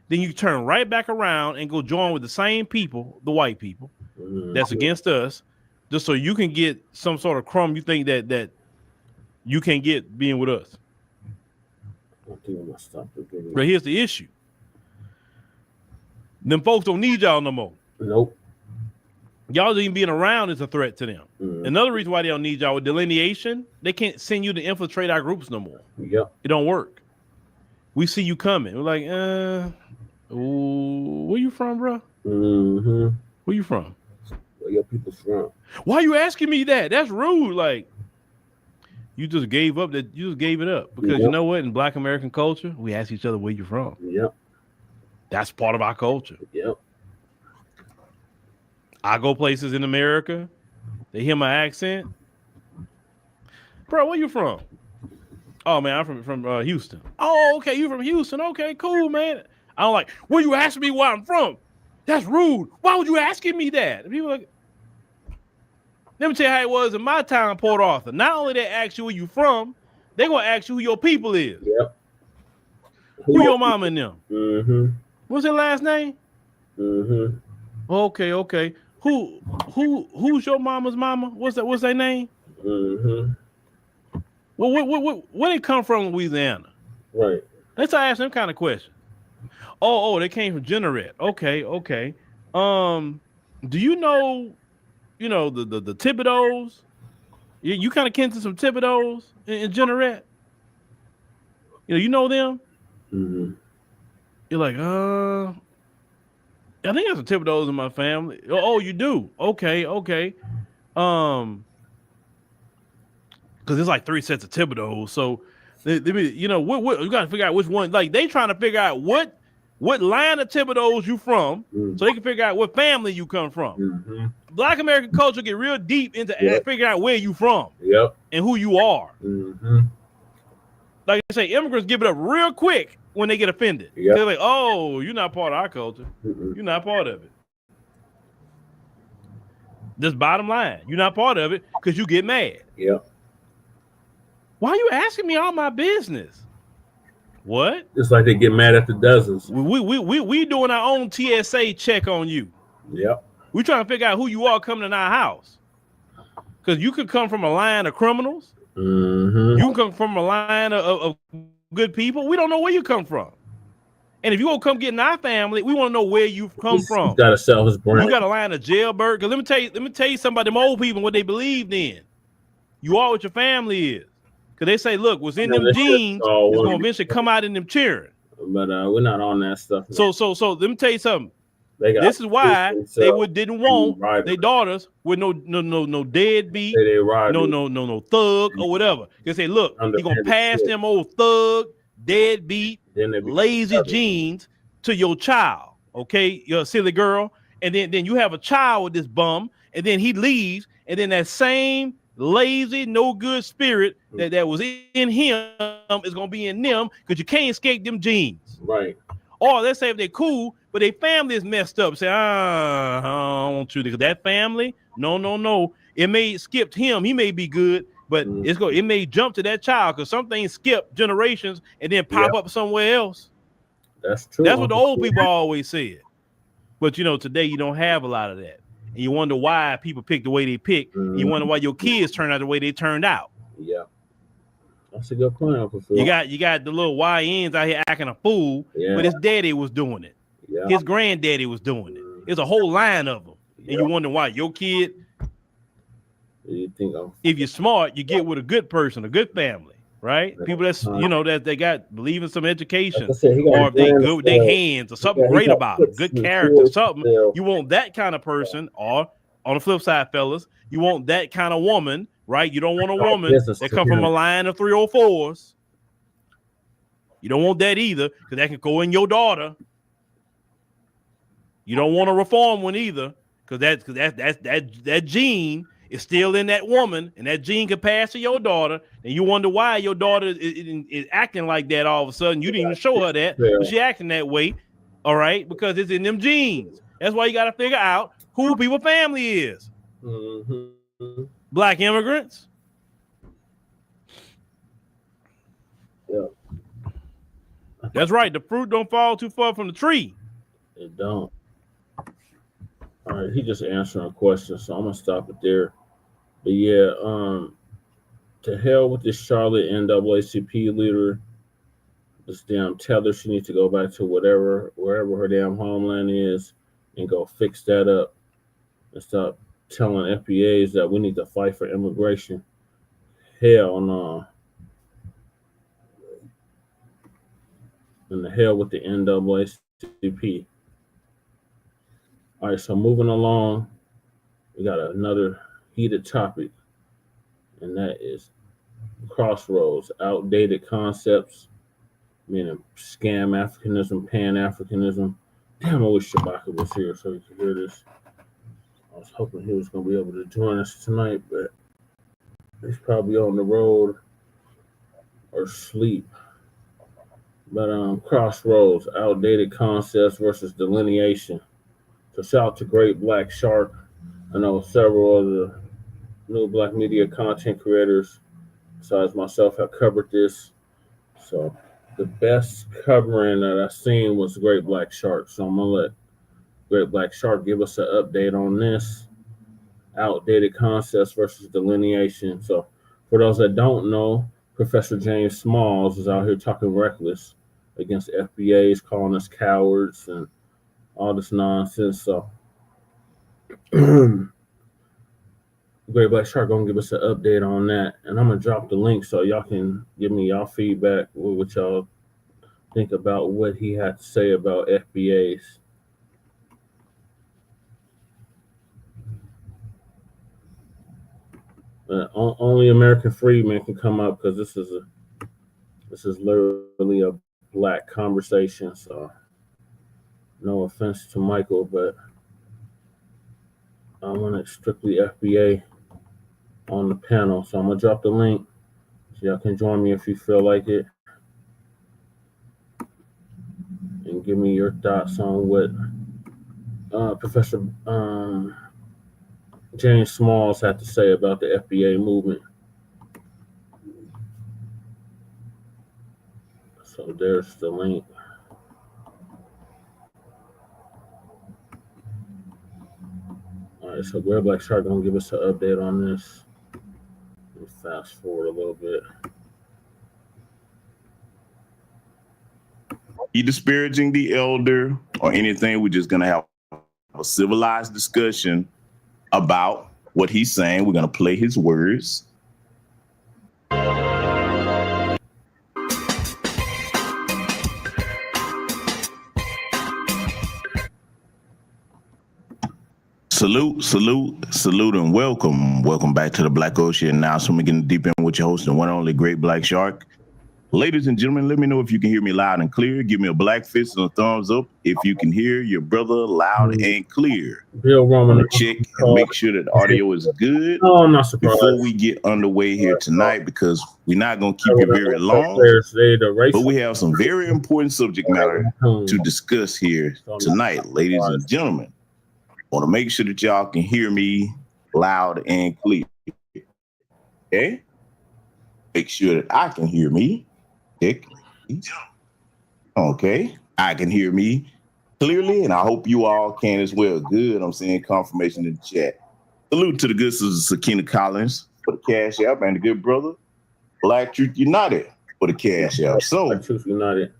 then you turn right back around and go join with the same people, the white people, that's against us, just so you can get some sort of crumb you think that you can get being with us. But here's the issue. Them folks don't need y'all no more. Nope. Y'all even being around is a threat to them. Another reason why they don't need y'all with delineation, they can't send you to infiltrate our groups no more. Yep. It don't work. We see you coming. We're like, where you from, bro? Mm-hmm. Where you from? Where your people from? Why are you asking me that? That's rude. Like, you just gave up that. You just gave it up because you know what? In Black American culture, we ask each other where you from. Yep. That's part of our culture. Yep. I go places in America, they hear my accent. Bro, where you from? Oh man, I'm from Houston. Oh, okay, you from Houston? Okay, cool, man. I'm like, well, you asking me where I'm from? That's rude. Why would you asking me that? And people like, let me tell you how it was in my town, Port Arthur. Not only they ask you where you from, they gonna ask you who your people is. Yep. Who your mama and them? Mm-hmm. What's their last name? Mm-hmm. Okay. Who's your mama's mama? What's their name? Mm-hmm. Well, where they come from in Louisiana? Right. Let's ask them kind of question. Oh, they came from Generette. Okay. Do you know the Thibodeaux? You kind of kin to some Thibodeaux in Generette? You know them? Mm-hmm. You're like, I think there's some Thibodeaux in my family. Oh, you do? Okay. because it's like 3 sets of Thibodeaux. So you know what you got to figure out which one. Like they trying to figure out what line of Thibodeaux you from, so they can figure out what family you come from. Black American culture get real deep into figuring out where you from, and who you are. Like I say, immigrants give it up real quick when they get offended. They're like, "Oh, you're not part of our culture. You're not part of it." Just bottom line, you're not part of it because you get mad. Why are you asking me all my business? What? It's like they get mad at the dozens. We doing our own TSA check on you. We trying to figure out who you are coming in our house. Because you could come from a line of criminals. You can come from a line of good people. We don't know where you come from. And if you won't come get in our family, we want to know where you've come from. He's got to sell his brand. You got a line of jailbird. Because let me tell you something about them old people, what they believed in. You are what your family is. Because they say, look, what's in them jeans is going to eventually come out in them cheering. But we're not on that stuff. So let me tell you something. This is why they didn't want their daughters with no deadbeat, no thug or whatever. They say, look, you're gonna pass them old thug, deadbeat, lazy genes to your child. Okay, you're a silly girl, and then you have a child with this bum, and then he leaves, and then that same lazy, no good spirit that was in him is gonna be in them because you can't escape them genes. Right. Or let's say if they're cool, but their family is messed up. Say, I don't want you to. That family, no. It may skip him. He may be good, but it may jump to that child because some things skip generations and then pop up somewhere else. That's true. That's what the old people always said. But you know, today you don't have a lot of that. And you wonder why people pick the way they pick. You wonder why your kids turn out the way they turned out. Yeah. That's a good point, Uncle Phil. You got the little YNs out here acting a fool, but his daddy was doing it. His granddaddy was doing it. There's a whole line of them. And you wonder why your kid, if you're smart, you get with a good person, a good family, right? People that's, that they believe in some education, or if they good with their hands or something great about them, good character, something. You want that kind of person, or on the flip side, fellas, you want that kind of woman, right? You don't want a woman that come from a line of 304s. You don't want that either, because that can go in your daughter. You don't want a reform one either, because that gene is still in that woman, and that gene can pass to your daughter, and you wonder why your daughter is acting like that all of a sudden. You didn't even show her that, but she acting that way, all right, because it's in them genes. That's why you got to figure out who people's family is. Black immigrants. That's right. The fruit don't fall too far from the tree. It don't. All right, he just answering a question, so I'm gonna stop it there. But yeah, to hell with this Charlotte NAACP leader. This damn tether, she needs to go back to wherever her damn homeland is and go fix that up and stop telling FBAs that we need to fight for immigration. Hell no. And the hell with the NAACP. All right, so moving along, we got another heated topic, and that is CROSSROADS, outdated concepts, meaning scam Africanism, Pan-Africanism. Damn, I wish Shabaka was here so he could hear this. I was hoping he was going to be able to join us tonight, but he's probably on the road or sleep. But CROSSROADS, outdated concepts versus delineation. So shout out to Great Black Shark. I know several of the new Blacc Media content creators, besides myself, have covered this. So the best covering that I've seen was Great Black Shark. So I'm going to let Great Black Shark give us an update on this. Outdated concepts versus delineation. So for those that don't know, Professor James Smalls is out here talking reckless against FBAs, calling us cowards and all this nonsense. So Great Black Shark gonna give us an update on that, and I'm gonna drop the link so y'all can give me y'all feedback with what y'all think about what he had to say about FBAs. Only American freedmen can come up because this is literally a black conversation. So no offense to Michael, but I want it strictly FBA on the panel. So I'm gonna drop the link so y'all can join me if you feel like it, and give me your thoughts on what Professor James Smalls had to say about the FBA movement. So there's the link. All right, so Greg Black Shark gonna give us an update on this. Let's fast forward a little bit. He disparaging the elder or anything. We're just gonna have a civilized discussion about what he's saying. We're gonna play his words. Salute, and welcome. Welcome back to the Black Ocean Announcement. We're getting deep in with your host, the one and only Great Black Shark. Ladies and gentlemen, let me know if you can hear me loud and clear. Give me a black fist and a thumbs up if you can hear your brother loud and clear. Bill Roman, check and make sure that the audio is good. Oh, I'm not surprised. Before we get underway here tonight, because we're not going to keep you very long, but we have some very important subject matter to discuss here tonight, ladies and gentlemen. I want to make sure that y'all can hear me loud and clear. Okay? Make sure that I can hear me. Okay, I can hear me clearly, and I hope you all can as well. Good, I'm seeing confirmation in the chat. Salute to the good sister Sakina Collins for the Cash App, and the good brother Black Truth United for the Cash App. So, Black Truth United.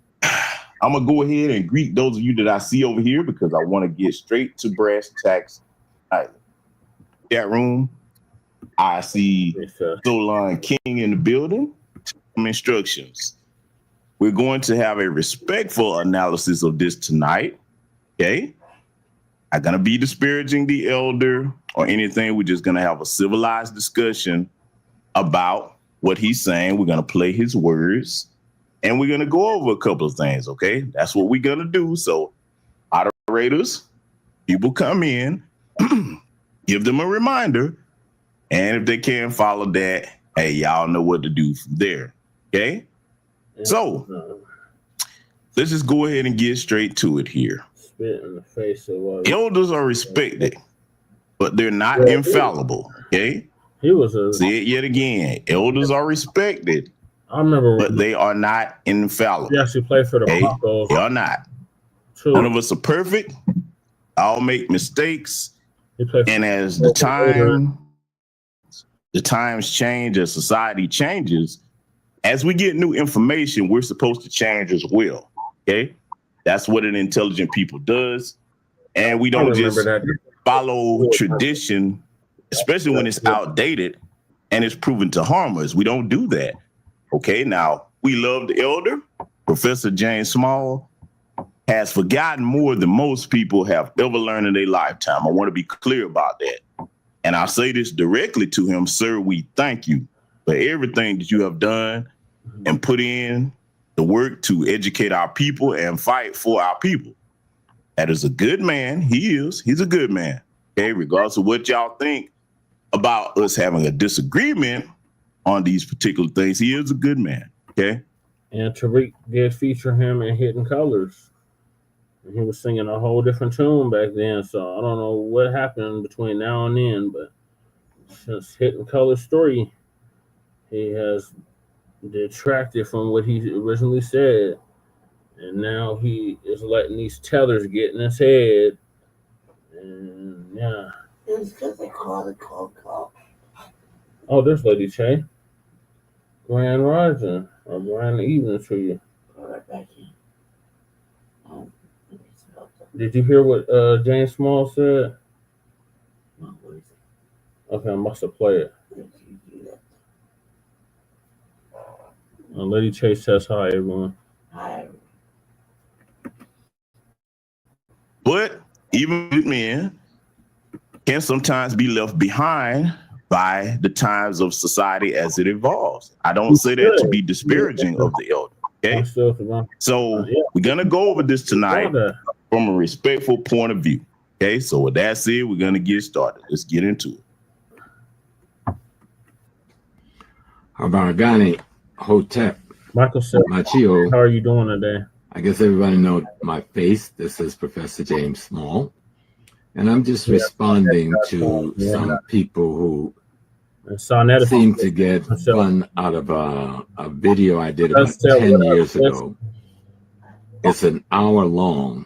I'm gonna go ahead and greet those of you that I see over here because I want to get straight to brass tacks. Chat room, I see Zohran King in the building. Some instructions. We're going to have a respectful analysis of this tonight. Okay. I'm going to be disparaging the elder or anything. We're just going to have a civilized discussion about what he's saying. We're going to play his words and we're going to go over a couple of things. Okay. That's what we're going to do. So moderators, people come in, give them a reminder. And if they can't follow that, hey, y'all know what to do from there. Okay. So let's just go ahead and get straight to it here. Spit in the face of elders are respected, but they're not infallible. Okay. He was say it yet again. Elders are respected. I remember, but they are not infallible. He actually played for the Broncos. They are not. True. None of us are perfect. All make mistakes. And as the times change, as society changes, as we get new information, we're supposed to change as well. Okay, that's what an intelligent people does, and we don't just follow tradition, especially when it's outdated and it's proven to harm us. We don't do that. Okay, now we love the elder. Professor James Small has forgotten more than most people have ever learned in their lifetime. I want to be clear about that, and I'll say this directly to him, sir. We thank you for everything that you have done and put in the work to educate our people and fight for our people. That is a good man. He's a good man. Okay, regardless of what y'all think about us having a disagreement on these particular things, he is a good man. Okay. And Tariq did feature him in Hidden Colors. And he was singing a whole different tune back then. So I don't know what happened between now and then, but since Hidden Colors 3, he has detracted from what he originally said, and now he is letting these tellers get in his head. And yeah, it's because they call it Coco. Oh, there's Lady Che. Grand Rising or Grand Evening to you. Right back in. Did you hear what James Small said? Okay, I'm about to play it. Lady Chase says hi, everyone. Hi. But even good men can sometimes be left behind by the times of society as it evolves. I don't say that to be disparaging of the elder. Okay, so we're gonna go over this tonight from a respectful point of view. Okay, so with that said, we're gonna get started. Let's get into it. Habargani Hotep. Michael said, Machio. How are you doing today? I guess everybody knows my face. This is Professor James Small. And I'm just responding to some people who seem to get fun out of a video I did about 10 years ago. It's an hour long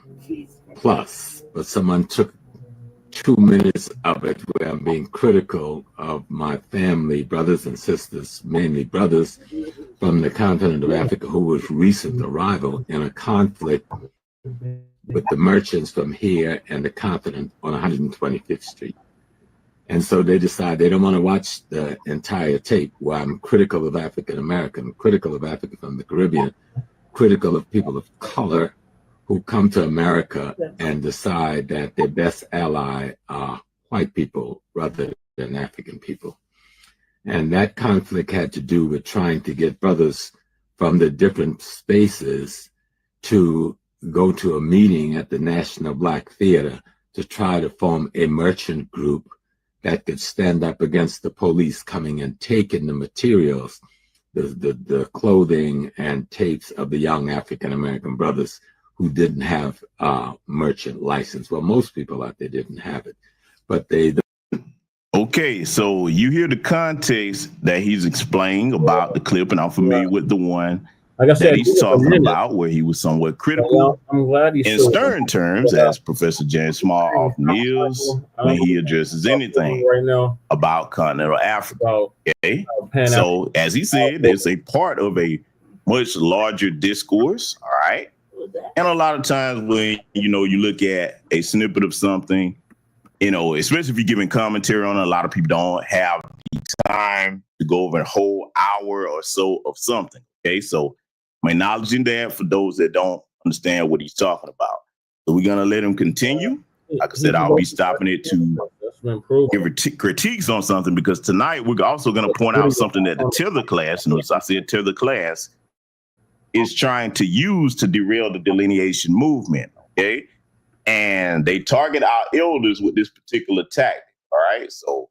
plus, but someone took 2 minutes of it where I'm being critical of my family, brothers and sisters, mainly brothers from the continent of Africa who was recent arrival in a conflict with the merchants from here and the continent on 125th Street. And so they decide they don't want to watch the entire tape where I'm critical of African American, critical of Africa from the Caribbean, critical of people of color who come to America and decide that their best ally are white people rather than African people. And that conflict had to do with trying to get brothers from the different spaces to go to a meeting at the National Black Theater to try to form a merchant group that could stand up against the police coming and taking the materials, the clothing and tapes of the young African-American brothers who didn't have a merchant license. Well, most people out there didn't have it, but they... Okay, so you hear the context that he's explaining about the clip, and I'm familiar with the one that he's talking about where he was somewhat critical in stern terms, as Professor James Small often is when he addresses anything about continental Africa. Okay, so as he said, it's a part of a much larger discourse. All right, and a lot of times when you look at a snippet of something, especially if you're giving commentary on it, a lot of people don't have the time to go over a whole hour or so of something. Okay, so I'm acknowledging that for those that don't understand what he's talking about. So we're going to let him continue. Like I said, I'll be stopping it to give critiques on something, because tonight we're also going to point out something that the tether class, notice I said tether class, is trying to use to derail the delineation movement. Okay. And they target our elders with this particular tactic. All right. So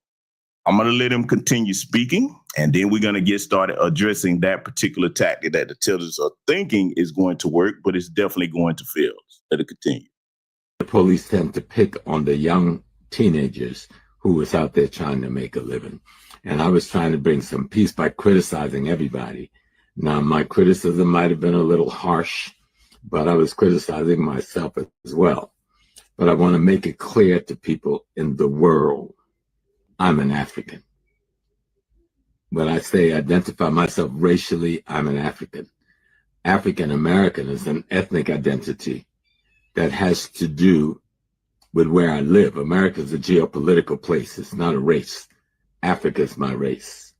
I'm going to let him continue speaking, and then we're going to get started addressing that particular tactic that the tellers are thinking is going to work, but it's definitely going to fail. Let it continue. The police tend to pick on the young teenagers who was out there trying to make a living. And I was trying to bring some peace by criticizing everybody. Now, my criticism might have been a little harsh, but I was criticizing myself as well. But I want to make it clear to people in the world, I'm an African. When I say identify myself racially, I'm an African. African American is an ethnic identity that has to do with where I live. America is a geopolitical place. It's not a race. Africa is my race.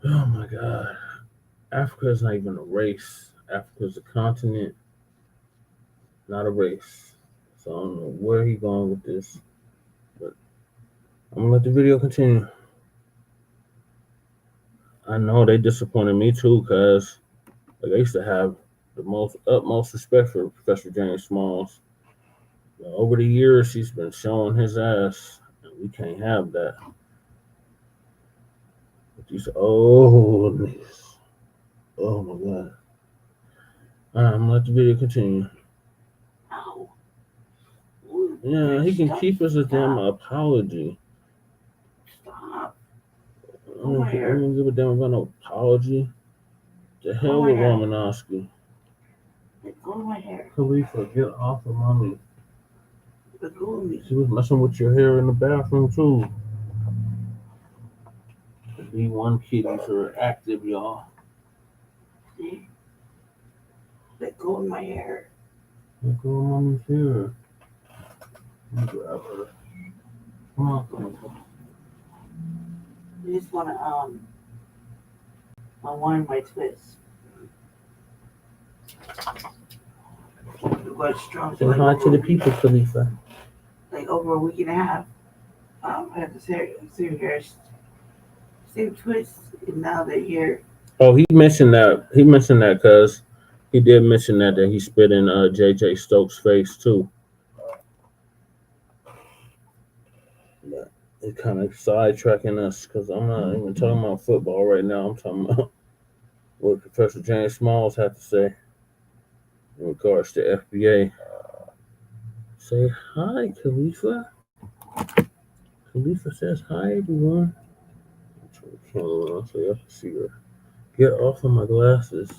Oh my God. Africa is not even a race. Africa is a continent, not a race. So I don't know where he's going with this, but I'm gonna let the video continue. I know they disappointed me too, because I used to have the utmost respect for Professor James Smalls. Over the years, he's been showing his ass, and we can't have that. With these old niggas. Oh my God. All right, I'm gonna let the video continue. Yeah, he can keep us a damn apology. Stop. I don't give a damn about no apology. The hell with Romanowski. Go to my hair. Khalifa, get off of mommy. She She was messing with your hair in the bathroom too. The B1 kitties are active, y'all. See? Let go of my hair. Let go of mommy's hair. Grab her. Come on. I just want to unwind my twist. Say hi to the people, Khalifa. like over a week and a half. I have to say here, same twist, and now they're here. Oh, he mentioned that. He mentioned that because he did mention that he spit in JJ Stokes' face too. But it kind of sidetracking us because I'm not even talking about football right now. I'm talking about what Professor James Smalls had to say in regards to FBA. Say hi, Khalifa. Khalifa says hi, everyone. So you can see her. Get off of my glasses.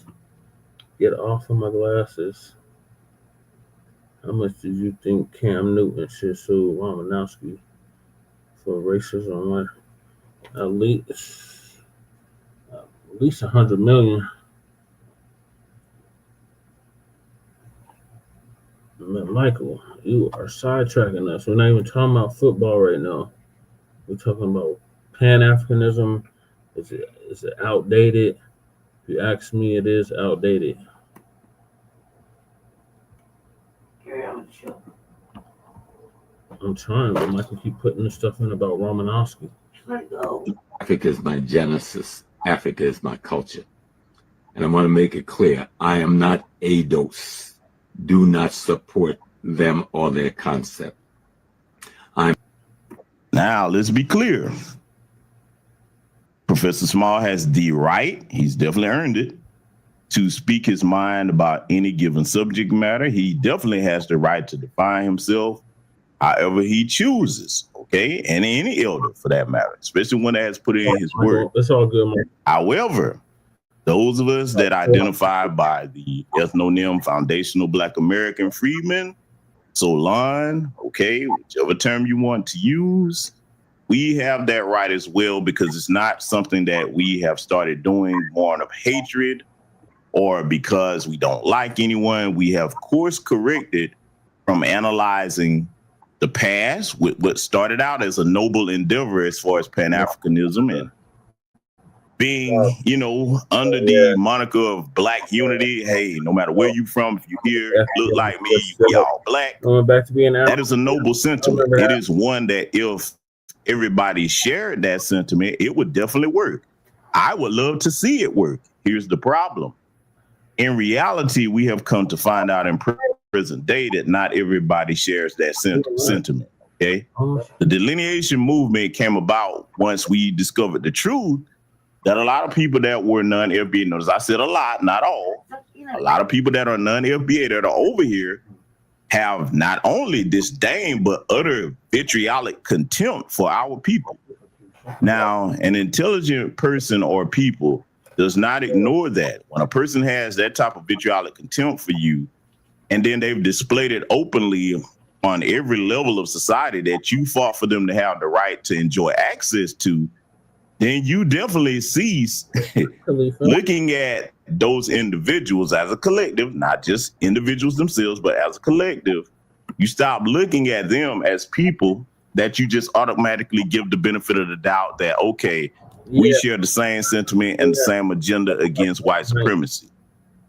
Get off of my glasses. How much did you think Cam Newton should sue Mamdani for racism? At least $100 million. Michael, you are sidetracking us. We're not even talking about football right now. We're talking about Pan-Africanism. Is it outdated? If you ask me, it is outdated. I'm trying, but Michael keep putting this stuff in about Romanowski. Africa is my genesis. Africa is my culture. And I want to make it clear, I am not ADOS. Do not support them or their concept. Now, let's be clear. Professor Small has the right, he's definitely earned it, to speak his mind about any given subject matter. He definitely has the right to define himself however he chooses, okay? And any elder, for that matter, especially one that has put in his word. It's all good, man. However, those of us that identify by the ethnonym Foundational Black American Freedmen, Zohran, okay, whichever term you want to use, we have that right as well, because it's not something that we have started doing born of hatred or because we don't like anyone. We have course corrected from analyzing the past, with what started out as a noble endeavor as far as Pan-Africanism and being, under the moniker of Black unity. Hey, no matter where you from, if you here, look like me, we all Black. Going back to being that is a noble sentiment. It is one that if everybody shared that sentiment, it would definitely work. I would love to see it work. Here's the problem. In reality, we have come to find out in present day that not everybody shares that sentiment, okay? The delineation movement came about once we discovered the truth that a lot of people that were non-FBA, notice I said a lot, not all, a lot of people that are non-FBA that are over here have not only disdain, but utter vitriolic contempt for our people. Now, an intelligent person or people does not ignore that. When a person has that type of vitriolic contempt for you, and then they've displayed it openly on every level of society that you fought for them to have the right to enjoy access to, then you definitely cease looking at those individuals as a collective, not just individuals themselves, but as a collective. You stop looking at them as people that you just automatically give the benefit of the doubt that, okay, we share the same sentiment and the same agenda against white supremacy.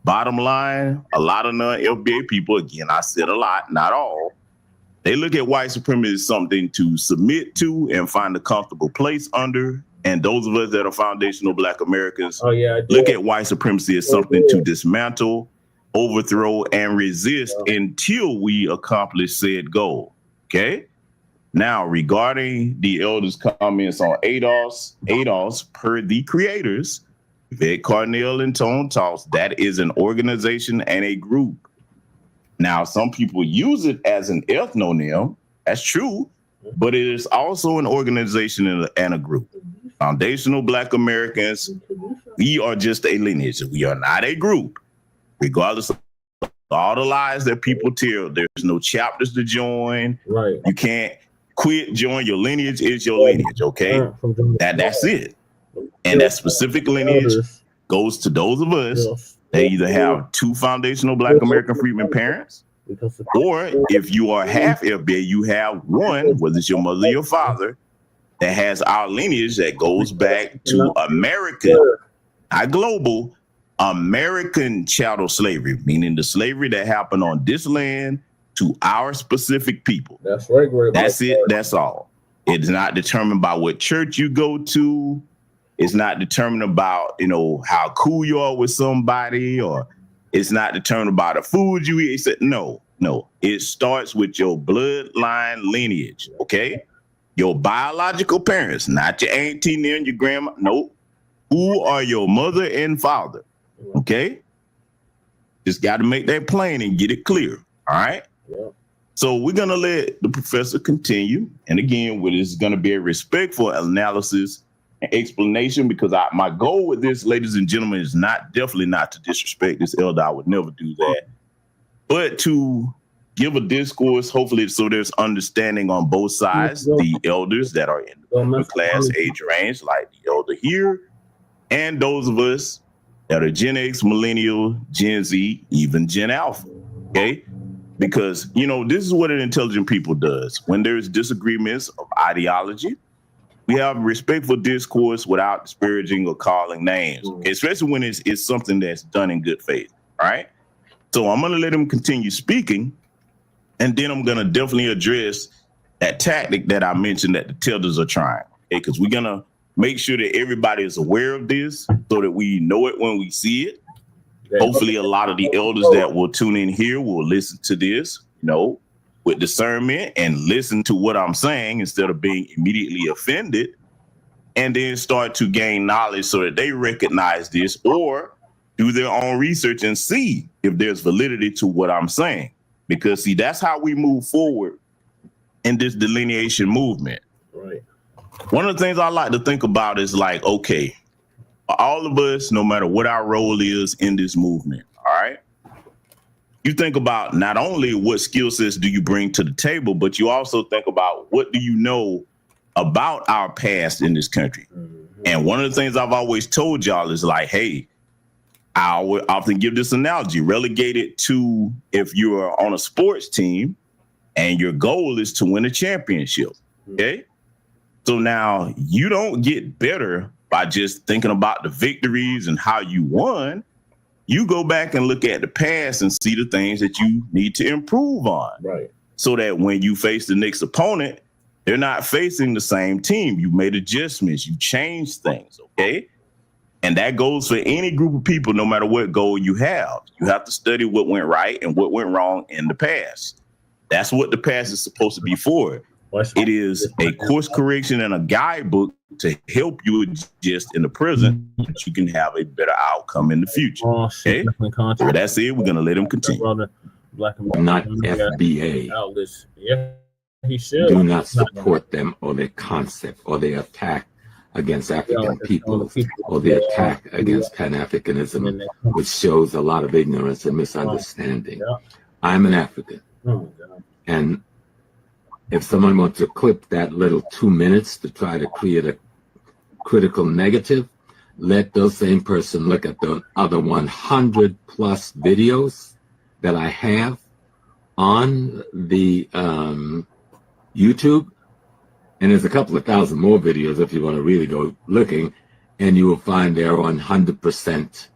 Bottom line, a lot of non-FBA people, again, I said a lot, not all, they look at white supremacy as something to submit to and find a comfortable place under. And those of us that are foundational Black Americans look at white supremacy as something to dismantle, overthrow, and resist until we accomplish said goal, okay? Now, regarding the elders' comments on ADOS, per the creators, Vic Carnell and Tone Talks, that is an organization and a group. Now, some people use it as an ethnonym. That's true, but it is also an organization and a group. Foundational Black Americans, we are just a lineage. We are not a group. Regardless of all the lies that people tell, there's no chapters to join. Right. You can't quit, join. Your lineage is your lineage, okay? That's it. And that specific lineage goes to those of us that either have two foundational Black American freedmen parents, or if you are half FBA, you have one, whether it's your mother or your father, that has our lineage that goes back to American, not global, American chattel slavery, meaning the slavery that happened on this land to our specific people. That's right, great. That's it. That's all. It's not determined by what church you go to. It's not determined about, you know, how cool you are with somebody, or it's not determined by the food you eat. No. It starts with your bloodline lineage, okay? Your biological parents, not your auntie and your grandma. Nope. Who are your mother and father? Okay? Just got to make that plain and get it clear. All right? Yeah. So we're going to let the professor continue. And again, this is going to be a respectful analysis and explanation, because my goal with this, ladies and gentlemen, is definitely not to disrespect this elder. I would never do that. But to give a discourse, hopefully, so there's understanding on both sides, the elders that are in the middle class age range, like the elder here, and those of us that are Gen X, Millennial, Gen Z, even Gen Alpha, okay? Because, you know, this is what an intelligent people does. When there's disagreements of ideology, we have respectful discourse without disparaging or calling names, okay? Especially when it's something that's done in good faith, all right? So I'm going to let him continue speaking, and then I'm going to definitely address that tactic that I mentioned that the tellers are trying, okay? Because we're going to make sure that everybody is aware of this so that we know it when we see it. Hopefully a lot of the elders that will tune in here will listen to this, you know, with discernment and listen to what I'm saying instead of being immediately offended, and then start to gain knowledge so that they recognize this or do their own research and see if there's validity to what I'm saying. Because, see, that's how we move forward in this delineation movement. Right. One of the things I like to think about is like, okay, all of us, no matter what our role is in this movement, all right? You think about not only what skill sets do you bring to the table, but you also think about what do you know about our past in this country. Mm-hmm. And one of the things I've always told y'all is like, hey, I would often give this analogy, relegate it to if you're on a sports team and your goal is to win a championship, okay? So now you don't get better by just thinking about the victories and how you won. You go back and look at the past and see the things that you need to improve on. Right. So that when you face the next opponent, they're not facing the same team. You made adjustments, you changed things, okay? And that goes for any group of people, no matter what goal you have. You have to study what went right and what went wrong in the past. That's what the past is supposed to be for. It is a course correction and a guidebook to help you adjust in the present so that you can have a better outcome in the future. Okay? So that's it. We're going to let him continue. Not FBA. Yeah, he should. Do not support them or their concept or their attack against African people or the attack against Pan-Africanism, which shows a lot of ignorance and misunderstanding. I'm an African. And if someone wants to clip that little 2 minutes to try to create a critical negative, let those same person look at the other 100 plus videos that I have on the YouTube. And there's a couple of thousand more videos if you want to really go looking, and you will find they're 100%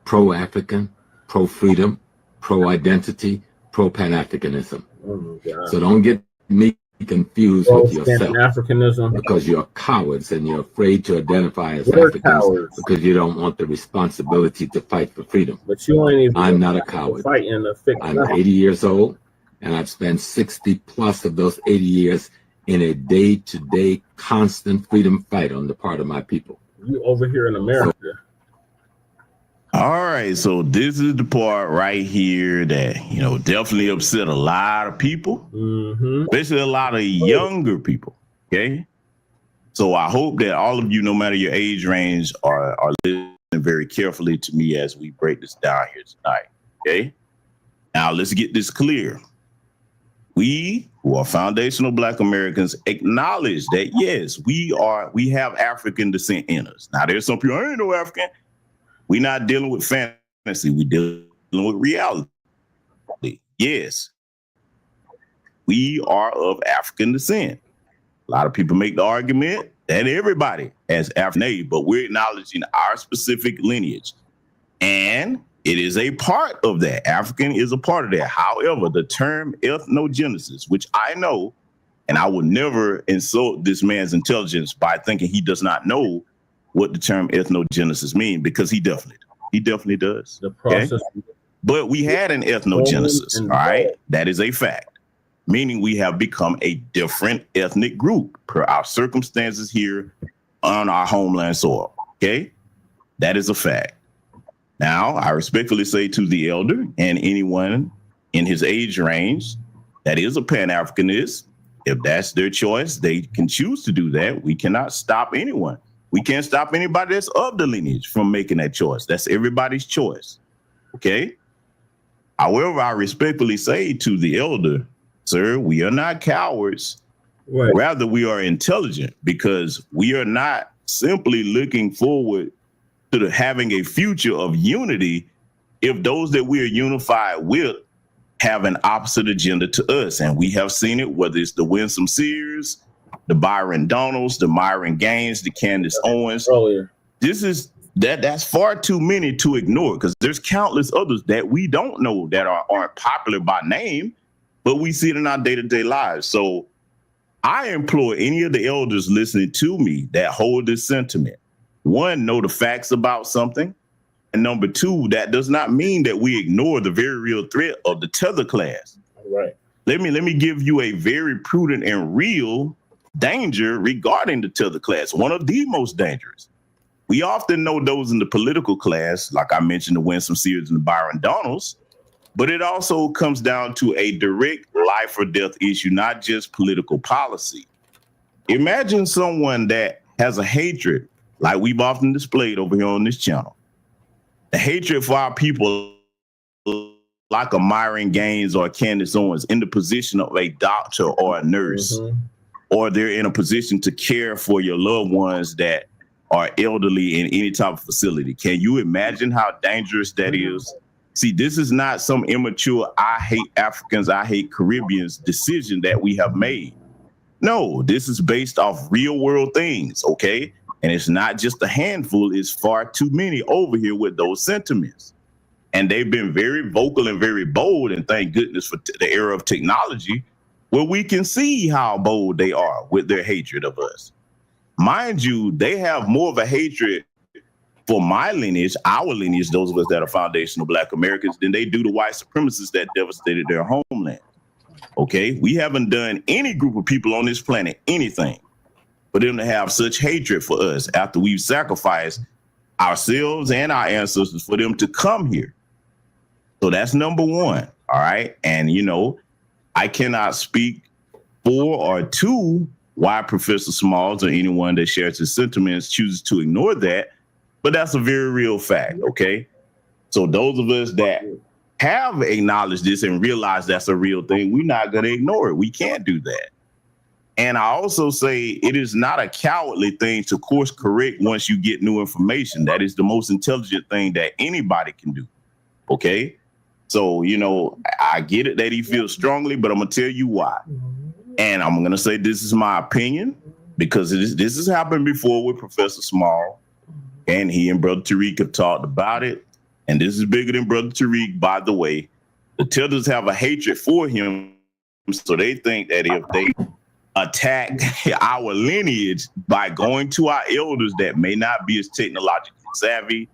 pro-African, pro-freedom, pro-identity, pro-Pan-Africanism. Oh, so don't get me confused with yourself, Africanism, because you're cowards and you're afraid to identify as Africans because you don't want the responsibility to fight for freedom. But you ain't even I'm not a coward. I'm 80 years old, and I've spent 60 plus of those 80 years in a day-to-day constant freedom fight on the part of my people. You over here in America. All right, so this is the part right here that, you know, definitely upset a lot of people, especially a lot of younger people, okay? So I hope that all of you, no matter your age range, are listening very carefully to me as we break this down here tonight, okay? Now, let's get this clear. We, who are foundational Black Americans, acknowledge that, yes, we have African descent in us. Now, there's some people, I ain't no African. We're not dealing with fantasy. We're dealing with reality. Yes, we are of African descent. A lot of people make the argument that everybody has African, but we're acknowledging our specific lineage. And It is a part of that. African is a part of that. However, the term ethnogenesis, which I know, and I would never insult this man's intelligence by thinking he does not know what the term ethnogenesis means, because he definitely does. The process. Okay? But we had an ethnogenesis, all right? That is a fact, meaning we have become a different ethnic group per our circumstances here on our homeland soil, okay? That is a fact. Now, I respectfully say to the elder and anyone in his age range that is a Pan-Africanist, if that's their choice, they can choose to do that. We cannot stop anyone. We can't stop anybody that's of the lineage from making that choice. That's everybody's choice, okay? However, I respectfully say to the elder, sir, we are not cowards. Right. Rather, we are intelligent, because we are not simply looking forward to having a future of unity if those that we are unified with have an opposite agenda to us. And we have seen it, whether it's the Winsome Sears, the Byron Donalds, the Myron Gaines, the Candace Owens. Earlier. That's far too many to ignore, because there's countless others that we don't know that aren't popular by name, but we see it in our day-to-day lives. So I implore any of the elders listening to me that hold this sentiment. One, know the facts about something. And number two, that does not mean that we ignore the very real threat of the tether class. Right. Let me give you a very prudent and real danger regarding the tether class, one of the most dangerous. We often know those in the political class, like I mentioned, the Winsome Sears and the Byron Donalds, but it also comes down to a direct life or death issue, not just political policy. Imagine someone that has a hatred, like we've often displayed over here on this channel. The hatred for our people, like a Myron Gaines or a Candace Owens, in the position of a doctor or a nurse, or they're in a position to care for your loved ones that are elderly in any type of facility. Can you imagine how dangerous that is? See, this is not some immature, I hate Africans, I hate Caribbeans decision that we have made. No, this is based off real world things, okay? And it's not just a handful, it's far too many over here with those sentiments. And they've been very vocal and very bold, and thank goodness for the era of technology, where we can see how bold they are with their hatred of us. Mind you, they have more of a hatred for my lineage, our lineage, those of us that are foundational Black Americans, than they do the white supremacists that devastated their homeland. Okay, we haven't done any group of people on this planet anything for them to have such hatred for us after we've sacrificed ourselves and our ancestors for them to come here. So that's number one. All right. And, you know, I cannot speak for or to why Professor Smalls or anyone that shares his sentiments chooses to ignore that. But that's a very real fact. OK, so those of us that have acknowledged this and realize that's a real thing, we're not going to ignore it. We can't do that. And I also say it is not a cowardly thing to course correct once you get new information. That is the most intelligent thing that anybody can do. OK, so, you know, I get it that he feels strongly, but I'm going to tell you why. And I'm going to say this is my opinion, because this has happened before with Professor Small, and he and Brother Tariq have talked about it. And this is bigger than Brother Tariq, by the way. The Tethers have a hatred for him, so they think that if they attack our lineage by going to our elders that may not be as technologically savvy,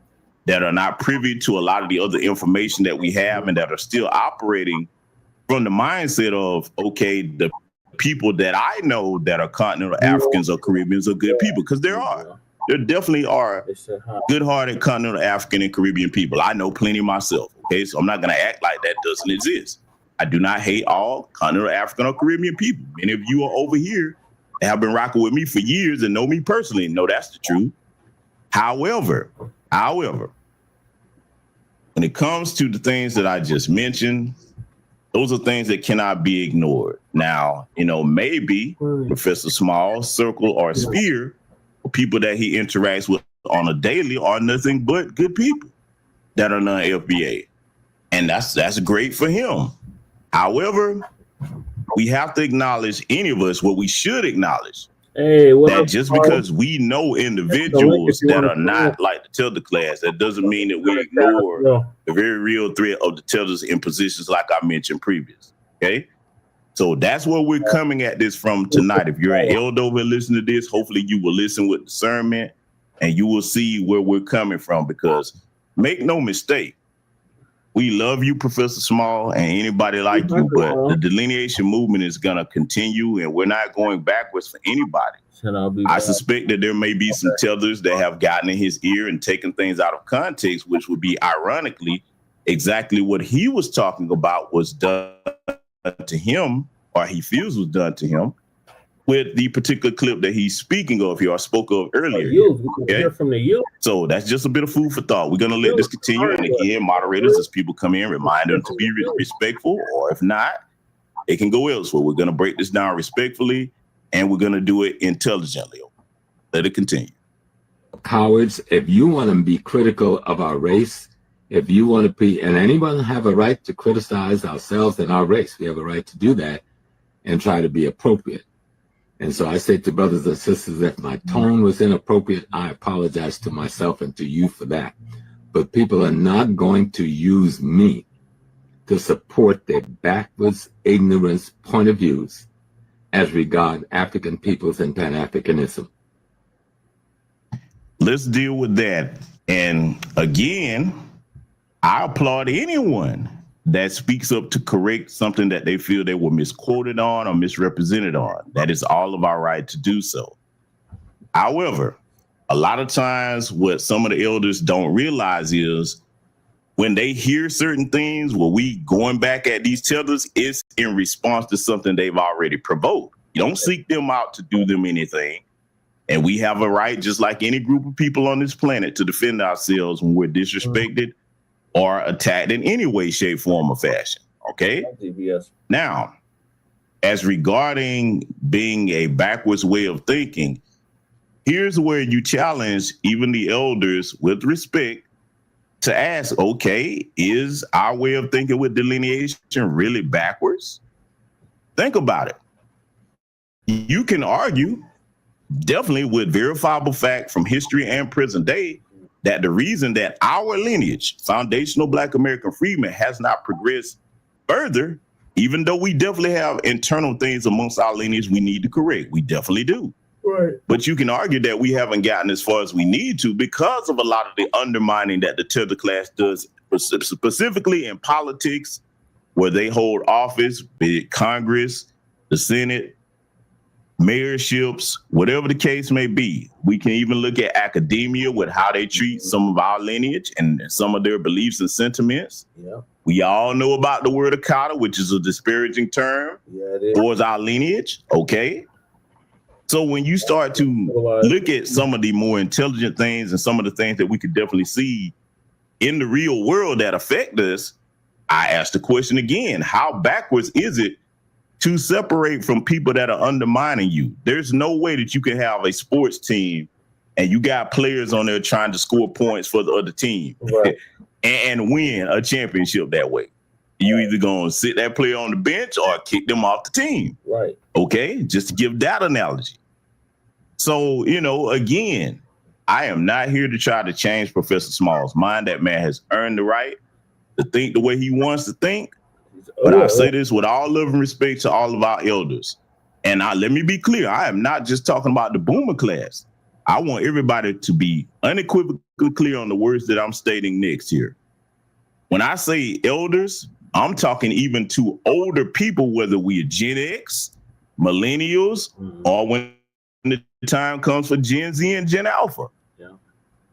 that are not privy to a lot of the other information that we have, and that are still operating from the mindset of, okay, the people that I know that are continental Africans or Caribbeans are good people, because there are. There definitely are good-hearted continental African and Caribbean people. I know plenty myself, okay? So I'm not going to act like that doesn't exist. I do not hate all continental African or Caribbean people. Many of you are over here and have been rocking with me for years and know me personally and know that's the truth. However, when it comes to the things that I just mentioned, those are things that cannot be ignored. Now, you know, maybe Professor Small, Circle, or Sphere, people that he interacts with on a daily, are nothing but good people that are non-FBA. And that's great for him. However, we have to acknowledge, any of us, what we should acknowledge, that just because we know individuals that are not like the Tilda class, that doesn't mean that we ignore the the very real threat of the tellers in positions like I mentioned previous. Okay. So that's where we're coming at this from tonight. If you're an elder over and listening to this, hopefully you will listen with discernment and you will see where we're coming from, because make no mistake, we love you, Professor Small, and anybody like you, but the delineation movement is going to continue and we're not going backwards for anybody. I suspect that there may be some tellers that have gotten in his ear and taken things out of context, which would be ironically exactly what he was talking about was done to him, or he feels was done to him, with the particular clip that he's speaking of here or spoke of earlier. Okay? So that's just a bit of food for thought. We're going to let this continue. And again, moderators, as people come in, remind them to be respectful, or if not, it can go elsewhere. We're going to break this down respectfully and we're going to do it intelligently. Let it continue. Cowards, if you want to be critical of our race, if you want to be, and anyone have a right to criticize ourselves and our race, we have a right to do that and try to be appropriate. And so I say to brothers and sisters, if my tone was inappropriate, I apologize to myself and to you for that. But people are not going to use me to support their backwards, ignorance point of views as regard African peoples and Pan-Africanism. Let's deal with that. And again, I applaud anyone that speaks up to correct something that they feel they were misquoted on or misrepresented on. That is all of our right to do so. However, a lot of times what some of the elders don't realize is when they hear certain things, where we going back at these tellers, is in response to something they've already provoked. You don't seek them out to do them anything. And we have a right, just like any group of people on this planet, to defend ourselves when we're disrespected or attacked in any way, shape, form, or fashion. Okay? Now, as regarding being a backwards way of thinking, here's where you challenge even the elders with respect to ask, okay, is our way of thinking with delineation really backwards? Think about it. You can argue, definitely with verifiable fact from history and present day, that the reason that our lineage, foundational Black American freedmen, has not progressed further, even though we definitely have internal things amongst our lineage we need to correct. We definitely do. Right. But you can argue that we haven't gotten as far as we need to because of a lot of the undermining that the tether class does, specifically in politics, where they hold office, be it Congress, the Senate, mayorships, whatever the case may be. We can even look at academia with how they treat some of our lineage and some of their beliefs and sentiments. Yeah. We all know about the word Akata, which is a disparaging term towards our lineage. Okay. So when you start to look at some of the more intelligent things and some of the things that we could definitely see in the real world that affect us, I ask the question again, how backwards is it to separate from people that are undermining you? There's no way that you can have a sports team and you got players on there trying to score points for the other team, right, and win a championship that way. You either going to sit that player on the bench or kick them off the team. Right. Okay. Just to give that analogy. So, you know, again, I am not here to try to change Professor Small's mind. That man has earned the right to think the way he wants to think. But I say this with all love and respect to all of our elders. And let me be clear, I am not just talking about the boomer class. I want everybody to be unequivocally clear on the words that I'm stating next here. When I say elders, I'm talking even to older people, whether we are Gen X, millennials, or when the time comes for Gen Z and Gen Alpha. Yeah.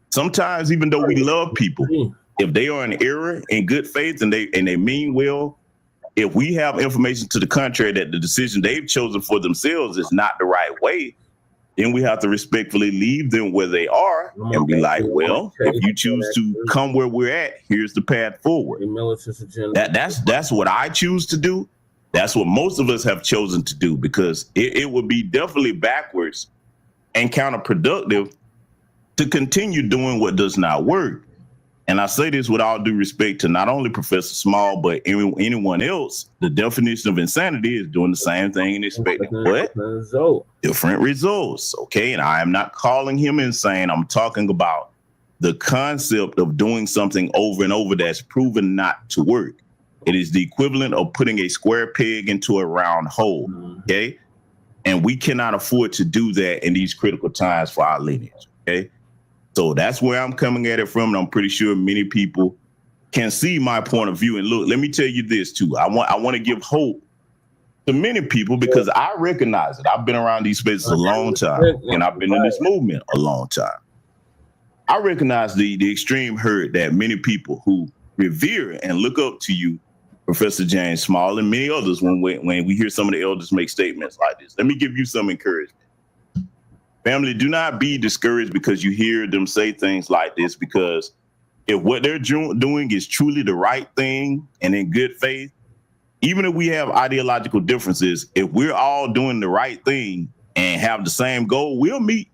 Sometimes, even though we love people, if they are in error, in good faith, and they mean well, if we have information to the contrary that the decision they've chosen for themselves is not the right way, then we have to respectfully leave them where they are and be like, well, if you choose to come where we're at, here's the path forward. That's what I choose to do. That's what most of us have chosen to do, because it would be definitely backwards and counterproductive to continue doing what does not work. And I say this with all due respect to not only Professor Small, but anyone else. The definition of insanity is doing the same thing and expecting what? Different results. Okay. And I am not calling him insane. I'm talking about the concept of doing something over and over that's proven not to work. It is the equivalent of putting a square peg into a round hole, okay? And we cannot afford to do that in these critical times for our lineage, okay? So that's where I'm coming at it from, and I'm pretty sure many people can see my point of view. And look, let me tell you this too. I want to give hope to many people because I recognize it. I've been around these spaces a long time, and I've been in this movement a long time. I recognize the extreme hurt that many people who revere and look up to you, Professor James Small, and many others, when we hear some of the elders make statements like this. Let me give you some encouragement. Family, do not be discouraged because you hear them say things like this, because if what they're doing is truly the right thing and in good faith, even if we have ideological differences, if we're all doing the right thing and have the same goal, we'll meet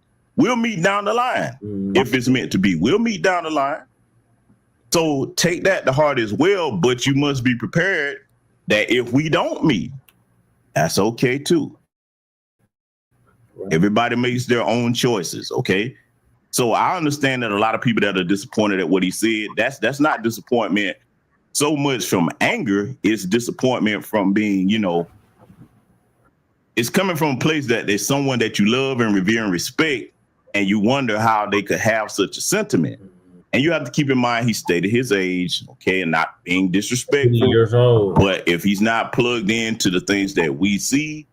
down the line. If it's meant to be, we'll meet down the line. So take that to heart as well, but you must be prepared that if we don't meet, that's okay too. Everybody makes their own choices, okay? So I understand that a lot of people that are disappointed at what he said, that's not disappointment so much from anger, it's disappointment from being, it's coming from a place that there's someone that you love and revere and respect, and you wonder how they could have such a sentiment. And you have to keep in mind, he stated his age, okay, and not being disrespectful. Years old. But if he's not plugged into the things that we see,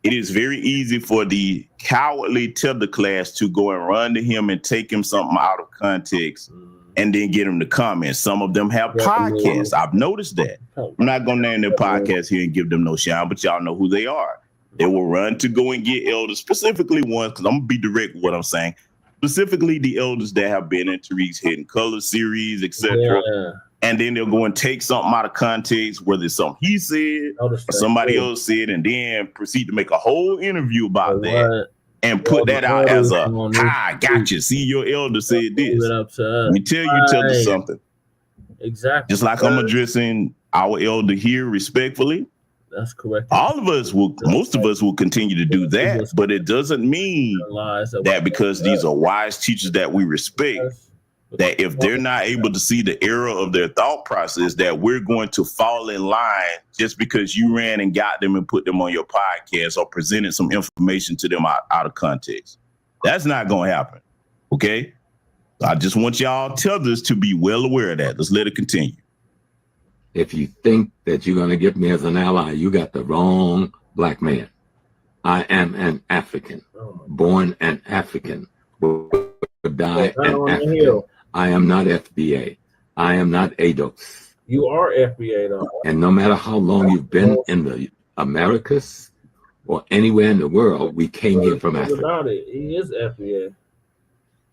it is very easy for the cowardly tether class to go and run to him and take him something out of context and then get him to comment. Some of them have podcasts. I've noticed that. I'm not going to name their podcast here and give them no shine, but y'all know who they are. They will run to go and get elders, specifically ones, because I'm going to be direct with what I'm saying, specifically the elders that have been in Tariq's Hidden Color series, etc. Yeah. And then they'll go and take something out of context, whether it's something he said or somebody else said, and then proceed to make a whole interview about that and put that out as a, I got you. See, your elder said this. Let me tell you, tell us something. Exactly. Just like I'm addressing our elder here respectfully. That's correct. Most of us will continue to do that, but it doesn't mean that because these are wise teachers that we respect, that if they're not able to see the error of their thought process, that we're going to fall in line just because you ran and got them and put them on your podcast or presented some information to them out of context. That's not going to happen. Okay. I just want y'all tethers to be well aware of that. Let's let it continue. If you think that you're going to get me as an ally, you got the wrong black man. I am an African, born an African, will die an African. I am not FBA. I am not ADOS. You are FBA though. And no matter how long you've been in the Americas or anywhere in the world, we came here from Africa. About it. He is FBA.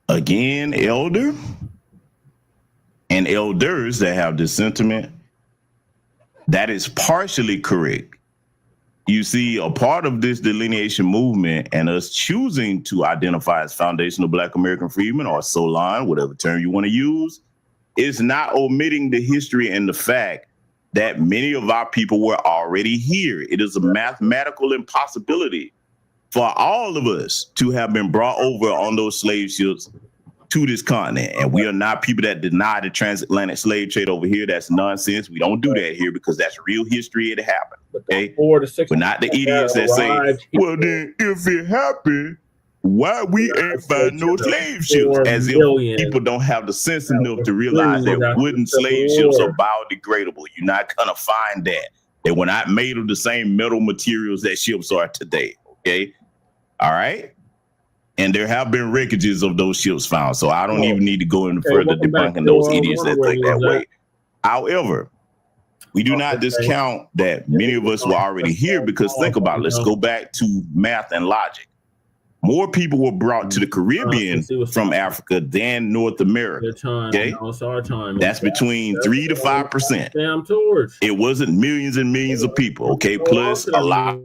Again, elder and elders that have this sentiment, that is partially correct. You see, a part of this delineation movement and us choosing to identify as foundational Black American freedmen or Zohran, whatever term you want to use, is not omitting the history and the fact that many of our people were already here. It is a mathematical impossibility for all of us to have been brought over on those slave ships to this continent. And we are not people that deny the transatlantic slave trade over here. That's nonsense. We don't do that here because that's real history. It happened. Okay? We're not the idiots that say, well, then if it happened, why we ain't find no slave ships? As if people don't have the sense enough to realize that wooden slave ships are biodegradable. You're not gonna find that. They were not made of the same metal materials that ships are today. Okay? All right? And there have been wreckages of those ships found. So I don't even need to go any further debunking those idiots that think that way. However, we do not discount that many of us were already here because think about it. Let's go back to math and logic. More people were brought to the Caribbean from Africa than North America. Okay, that's between 3 to 5%. It wasn't millions and millions of people. Okay, plus a lot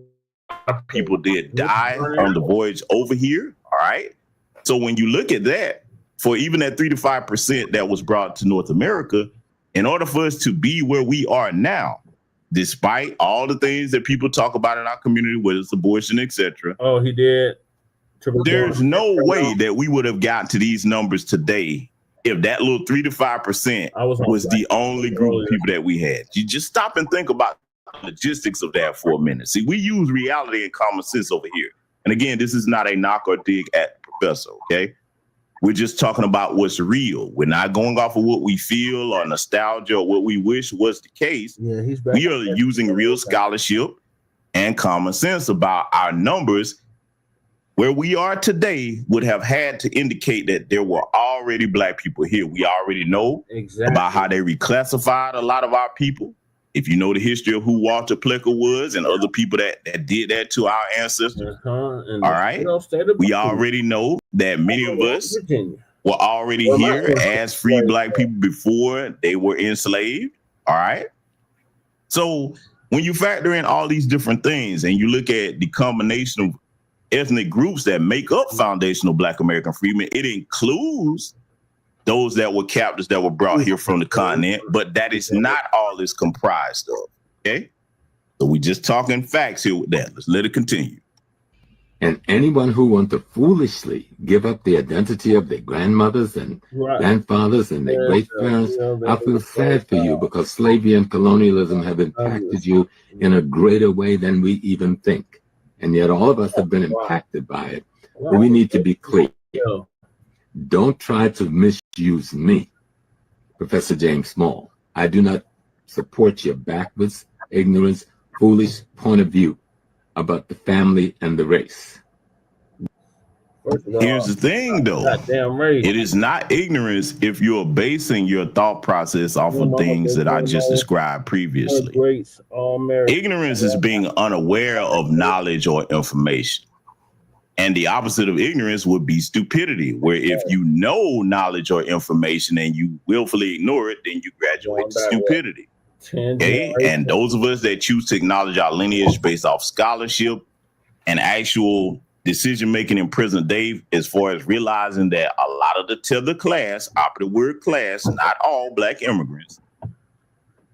of people did die on the voyage over here. All right. So when you look at that, for even that 3 to 5% that was brought to North America, in order for us to be where we are now, despite all the things that people talk about in our community, whether it's abortion, etc. Oh, he did. There's no way that we would have gotten to these numbers today if that little 3 to 5% was the only group of people that we had. You just stop and think about the logistics of that for a minute. See, we use reality and common sense over here. And again, this is not a knock or dig at the professor, okay? We're just talking about what's real. We're not going off of what we feel or nostalgia or what we wish was the case. Yeah, he's back. We are using real scholarship and common sense about our numbers. Where we are today would have had to indicate that there were already Black people here. We already know about how they reclassified a lot of our people. If you know the history of who Walter Plecker was and other people that did that to our ancestors, all right, we already know that many of us were already here as free Black people before they were enslaved, all right? So when you factor in all these different things and you look at the combination of ethnic groups that make up foundational Black American freedmen, it includes those that were captives that were brought here from the continent, but that is not all it's comprised of, okay? So we just talking facts here with that. Let's let it continue. And anyone who wants to foolishly give up the identity of their grandmothers and grandfathers and their great-parents, I feel sad for you, because slavery and colonialism have impacted you in a greater way than we even think. And yet all of us have been impacted by it. But we need to be clear. Don't try to misuse me, Professor James Small. I do not support your backwards, ignorance, foolish point of view about the family and the race. Here's the thing, though. It is not ignorance if you're basing your thought process off of things that I just described previously. Ignorance is being unaware of knowledge or information. And the opposite of ignorance would be stupidity, where if you know knowledge or information and you willfully ignore it, then you graduate to stupidity. Okay? And those of us that choose to acknowledge our lineage based off scholarship and actual decision-making in present day, as far as realizing that a lot of the tether class, operative word class, not all Black immigrants,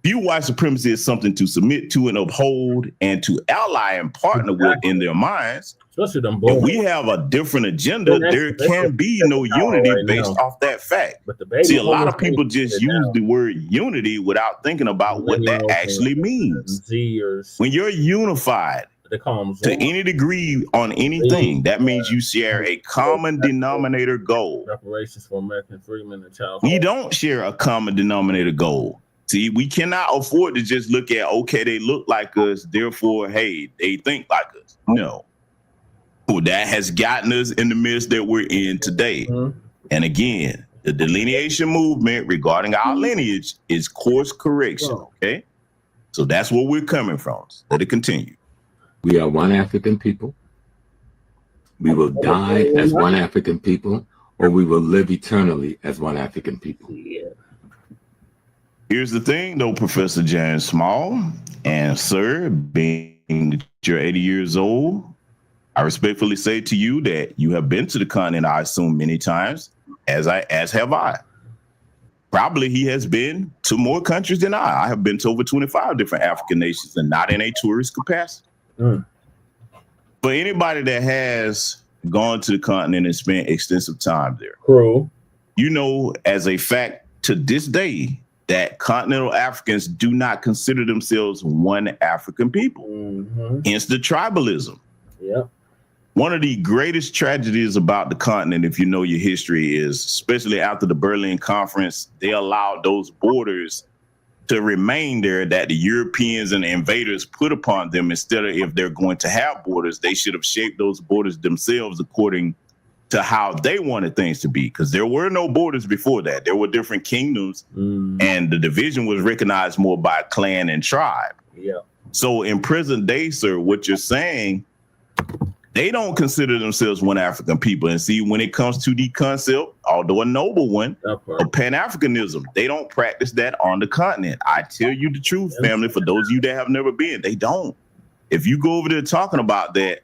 view white supremacy as something to submit to and uphold and to ally and partner with in their minds. If we have a different agenda, there can be no unity based off that fact. See, a lot of people just use the word unity without thinking about what that actually means. When you're unified to any degree on anything, that means you share a common denominator goal. Reparations for American freedmen and child. We don't share a common denominator goal. See, we cannot afford to just look at, okay, they look like us, therefore, hey, they think like us. No. Well, that has gotten us in the midst that we're in today. And again, the delineation movement regarding our lineage is course correction, okay? So that's where we're coming from. Let it continue. We are one African people. We will die as one African people, or we will live eternally as one African people. Here's the thing, though, Professor James Small, and sir, being that you're 80 years old, I respectfully say to you that you have been to the continent, I assume, many times, as have I. Probably he has been to more countries than I. I have been to over 25 different African nations, and not in a tourist capacity. But anybody that has gone to the continent and spent extensive time there, you know, as a fact to this day, that continental Africans do not consider themselves one African people. Hence the tribalism. One of the greatest tragedies about the continent, if you know your history, is especially after the Berlin Conference, they allowed those borders to remain there that the Europeans and the invaders put upon them. Instead of, if they're going to have borders, they should have shaped those borders themselves according to how they wanted things to be, because there were no borders before that. There were different kingdoms, and the division was recognized more by clan and tribe. So in present day, sir, what you're saying, they don't consider themselves one African people. And see, when it comes to the concept, although a noble one, of Pan-Africanism, they don't practice that on the continent. I tell you the truth, family, for those of you that have never been, they don't. If you go over there talking about that,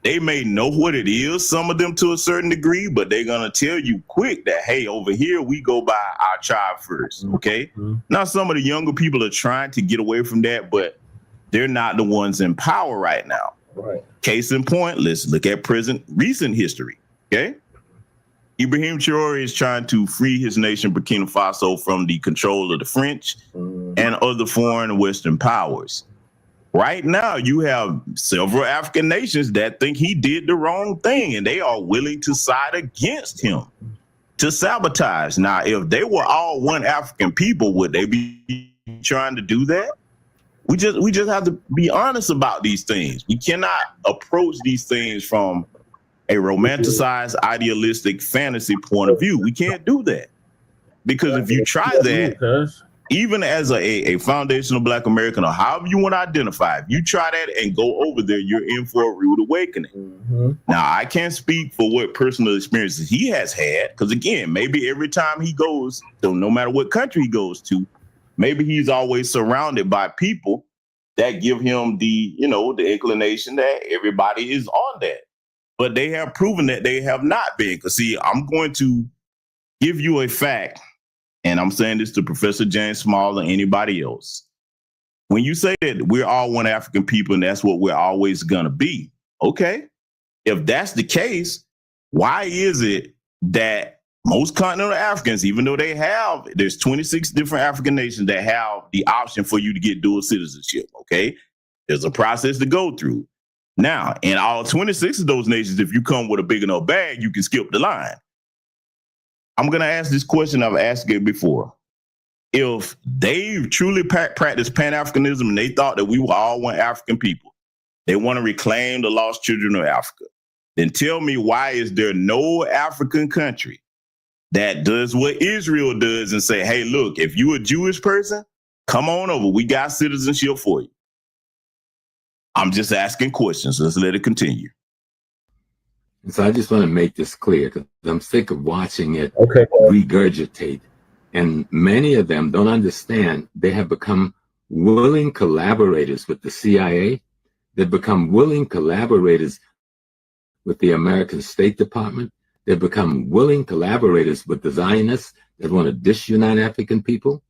they may know what it is, some of them to a certain degree, but they're going to tell you quick that, hey, over here, we go by our tribe first, okay? Now, some of the younger people are trying to get away from that, but they're not the ones in power right now. Case in point, let's look at recent history, okay? Ibrahim Traore is trying to free his nation, Burkina Faso, from the control of the French and other foreign and Western powers. Right now, you have several African nations that think he did the wrong thing, and they are willing to side against him to sabotage. Now, if they were all one African people, would they be trying to do that? We just have to be honest about these things. We cannot approach these things from a romanticized, idealistic fantasy point of view. We can't do that. Because if you try that, even as a foundational Black American, or however you want to identify, if you try that and go over there, you're in for a rude awakening. Now, I can't speak for what personal experiences he has had, because again, maybe every time he goes, so no matter what country he goes to, maybe he's always surrounded by people that give him the, the inclination that everybody is on that. But they have proven that they have not been. Because see, I'm going to give you a fact, and I'm saying this to Professor James Small and anybody else. When you say that we're all one African people and that's what we're always going to be, okay, if that's the case, why is it that most continental Africans, even though there's 26 different African nations that have the option for you to get dual citizenship, okay? There's a process to go through. Now, in all 26 of those nations, if you come with a big enough bag, you can skip the line. I'm going to ask this question. I've asked it before. If they truly practiced Pan-Africanism and they thought that we were all one African people, they want to reclaim the lost children of Africa, then tell me, why is there no African country that does what Israel does and say, hey, look, if you're a Jewish person, come on over. We got citizenship for you. I'm just asking questions. Let's let it continue. And so I just want to make this clear, because I'm sick of watching it regurgitate. And many of them don't understand they have become willing collaborators with the CIA. They've become willing collaborators with the American State Department. They've become willing collaborators with the Zionists that want to disunite African people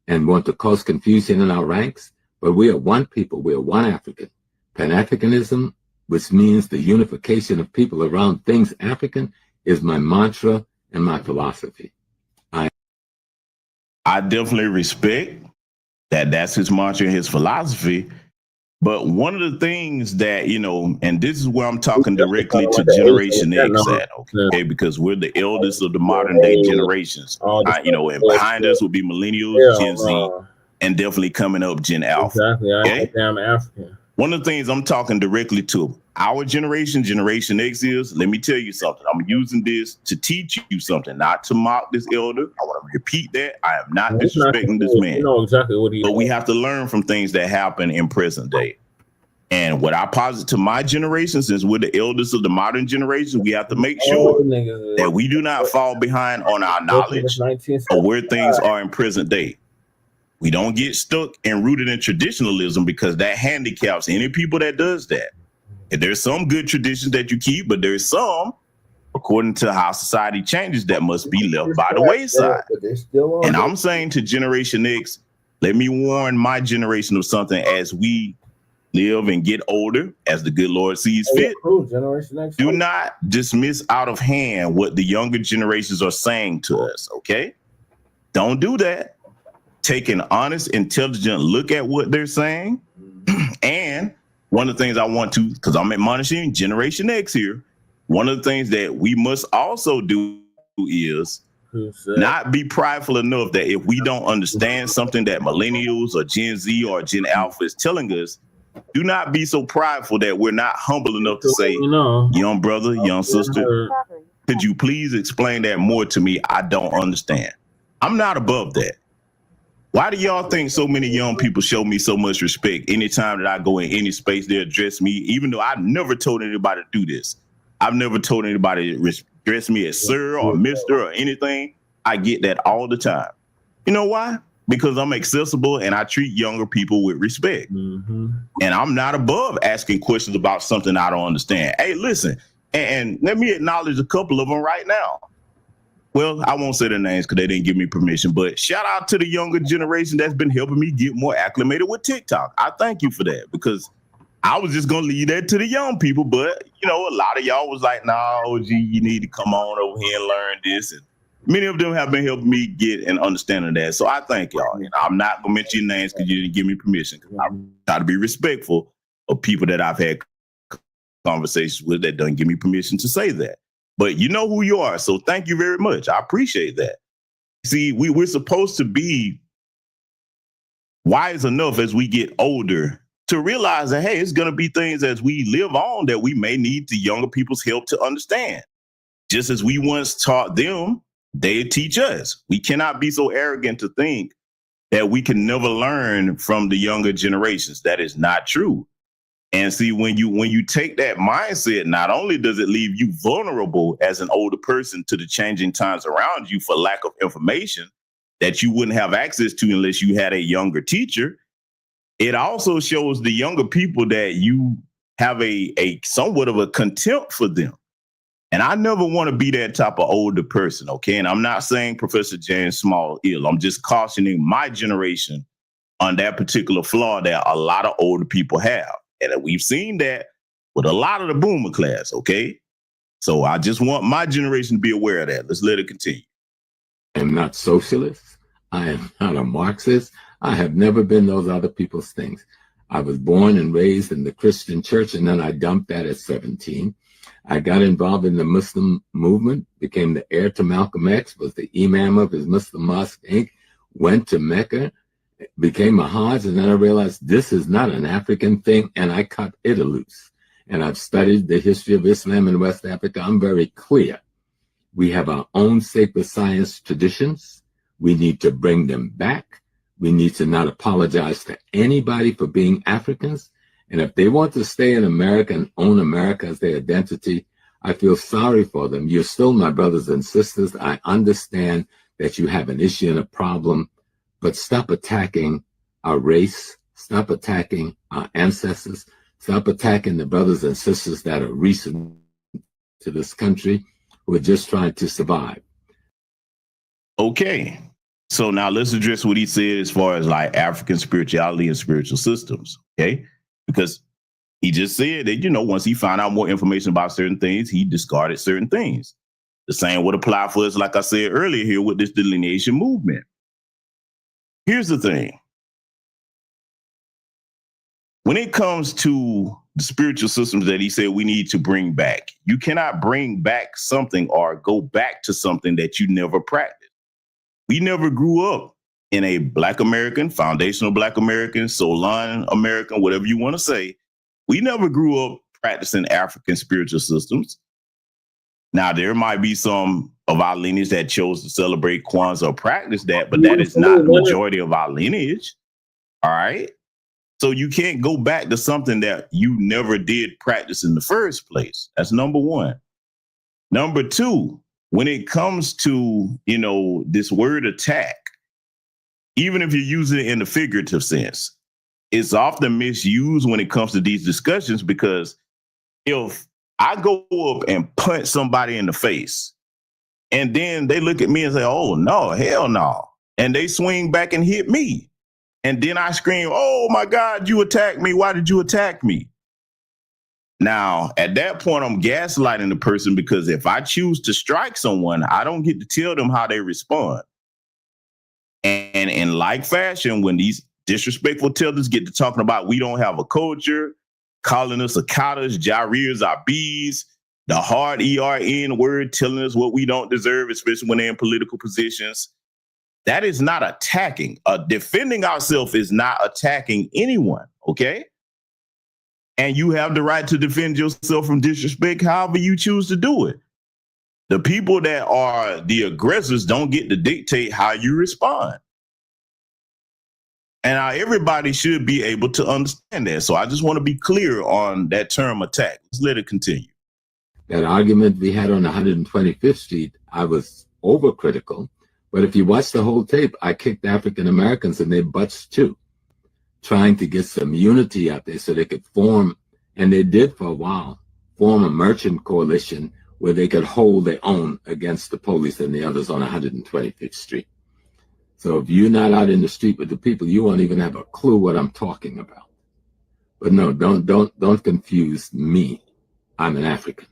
and want to cause confusion in our ranks. But we are one people. We are one African. Pan-Africanism, which means the unification of people around things African, is my mantra and my philosophy. I definitely respect that that's his mantra and his philosophy. But one of the things that, and this is where I'm talking directly to Generation X at, okay? Because we're the eldest of the modern day generations. And behind us will be millennials, Gen Z, and definitely coming up Gen Alpha. Exactly. Okay? I'm African. One of the things I'm talking directly to our generation, Generation X, is, let me tell you something. I'm using this to teach you something, not to mock this elder. I want to repeat that. I am not disrespecting this man. You know exactly what he But we have to learn from things that happen in present day. And what I posit to my generation, since we're the eldest of the modern generation, we have to make sure that we do not fall behind on our knowledge of where things are in present day. We don't get stuck and rooted in traditionalism, because that handicaps any people that does that. And there's some good traditions that you keep, but there's some, according to how society changes, that must be left by the wayside. And I'm saying to Generation X, let me warn my generation of something as we live and get older, as the good Lord sees fit. Do not dismiss out of hand what the younger generations are saying to us, okay? Don't do that. Take an honest, intelligent look at what they're saying. And one of the things I want to, because I'm admonishing Generation X here, one of the things that we must also do is not be prideful enough that if we don't understand something that millennials or Gen Z or Gen Alpha is telling us, do not be so prideful that we're not humble enough to say, young brother, young sister, could you please explain that more to me? I don't understand. I'm not above that. Why do y'all think so many young people show me so much respect anytime that I go in any space, they address me, even though I've never told anybody to do this? I've never told anybody to address me as sir or mister or anything. I get that all the time. You know why? Because I'm accessible and I treat younger people with respect. And I'm not above asking questions about something I don't understand. Hey, listen, and let me acknowledge a couple of them right now. Well, I won't say their names because they didn't give me permission, but shout out to the younger generation that's been helping me get more acclimated with TikTok. I thank you for that, because I was just gonna leave that to the young people, but you know, a lot of y'all was like, "Nah, OG, you need to come on over here and learn this." And many of them have been helping me get an understanding of that. So I thank y'all. And I'm not gonna mention your names because you didn't give me permission. Because I try to be respectful of people that I've had conversations with that don't give me permission to say that. But you know who you are, so thank you very much. I appreciate that. See, we're supposed to be wise enough as we get older to realize that, hey, it's going to be things as we live on that we may need the younger people's help to understand. Just as we once taught them, they teach us. We cannot be so arrogant to think that we can never learn from the younger generations. That is not true. And see, when you take that mindset, not only does it leave you vulnerable as an older person to the changing times around you for lack of information that you wouldn't have access to unless you had a younger teacher, it also shows the younger people that you have a somewhat of a contempt for them. And I never want to be that type of older person, okay? And I'm not saying Professor James Small ill. I'm just cautioning my generation on that particular flaw that a lot of older people have. And we've seen that with a lot of the boomer class, okay? So I just want my generation to be aware of that. Let's let it continue. I'm not socialist. I am not a Marxist. I have never been those other people's things. I was born and raised in the Christian church, and then I dumped that at 17. I got involved in the Muslim movement, became the heir to Malcolm X, was the imam of his Muslim Mosque, Inc., went to Mecca, became a Hajj, and then I realized this is not an African thing, and I cut it loose. And I've studied the history of Islam in West Africa. I'm very clear. We have our own sacred science traditions. We need to bring them back. We need to not apologize to anybody for being Africans. And if they want to stay in America and own America as their identity, I feel sorry for them. You're still my brothers and sisters. I understand that you have an issue and a problem, but stop attacking our race. Stop attacking our ancestors. Stop attacking the brothers and sisters that are recent to this country who are just trying to survive. Okay. So now let's address what he said as far as like African spirituality and spiritual systems, okay? Because he just said that, you know, once he found out more information about certain things, he discarded certain things. The same would apply for us, like I said earlier here, with this delineation movement. Here's the thing. When it comes to the spiritual systems that he said we need to bring back, you cannot bring back something or go back to something that you never practiced. We never grew up in a Black American, foundational Black American, Zohran American, whatever you want to say. We never grew up practicing African spiritual systems. Now, there might be some of our lineage that chose to celebrate Kwanzaa or practice that, but that is not the majority of our lineage. All right. So you can't go back to something that you never did practice in the first place. That's number one. Number two, when it comes to, you know, this word attack, even if you're using it in the figurative sense, it's often misused when it comes to these discussions, because if I go up and punch somebody in the face and then they look at me and say, oh, no, hell no. And they swing back and hit me. And then I scream, oh, my God, you attacked me. Why did you attack me? Now, at that point, I'm gaslighting the person, because if I choose to strike someone, I don't get to tell them how they respond. And in like fashion, when these disrespectful tellers get to talking about we don't have a culture, calling us Akatas, Jaireers, our bees, the hard ERN word, telling us what we don't deserve, especially when they're in political positions, that is not attacking. Defending ourselves is not attacking anyone, okay? And you have the right to defend yourself from disrespect however you choose to do it. The people that are the aggressors don't get to dictate how you respond. And everybody should be able to understand that. So I just want to be clear on that term attack. Let's let it continue. That argument we had on 125th Street, I was overcritical. But if you watch the whole tape, I kicked African Americans in their butts too, trying to get some unity out there so they could form, and they did for a while, form a merchant coalition where they could hold their own against the police and the others on 125th Street. So if you're not out in the street with the people, you won't even have a clue what I'm talking about. But no, don't confuse me. I'm an African.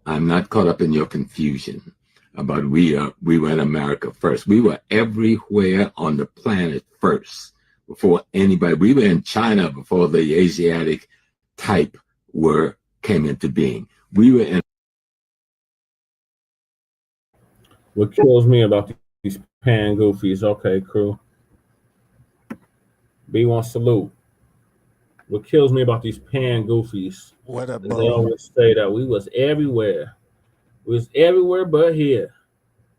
I'm not caught up in your confusion about we were in America first. We were everywhere on the planet first before anybody. We were in China before the Asiatic type came into being. We were in. What kills me about these pan goofies? Okay, crew. B1 salute. What kills me about these pan goofies? What up, they always say that we was everywhere. We was everywhere but here.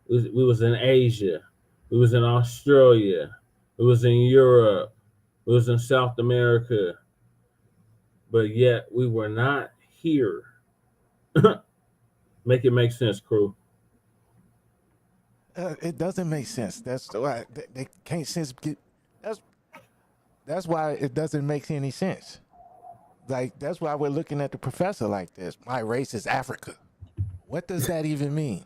We was in Asia. We was in Australia. We was in Europe. We was in South America. But yet we were not here. Make it make sense, crew. It doesn't make sense. That's why they can't sense. That's why it doesn't make any sense. Like, that's why we're looking at the professor like this. My race is Africa. What does that even mean?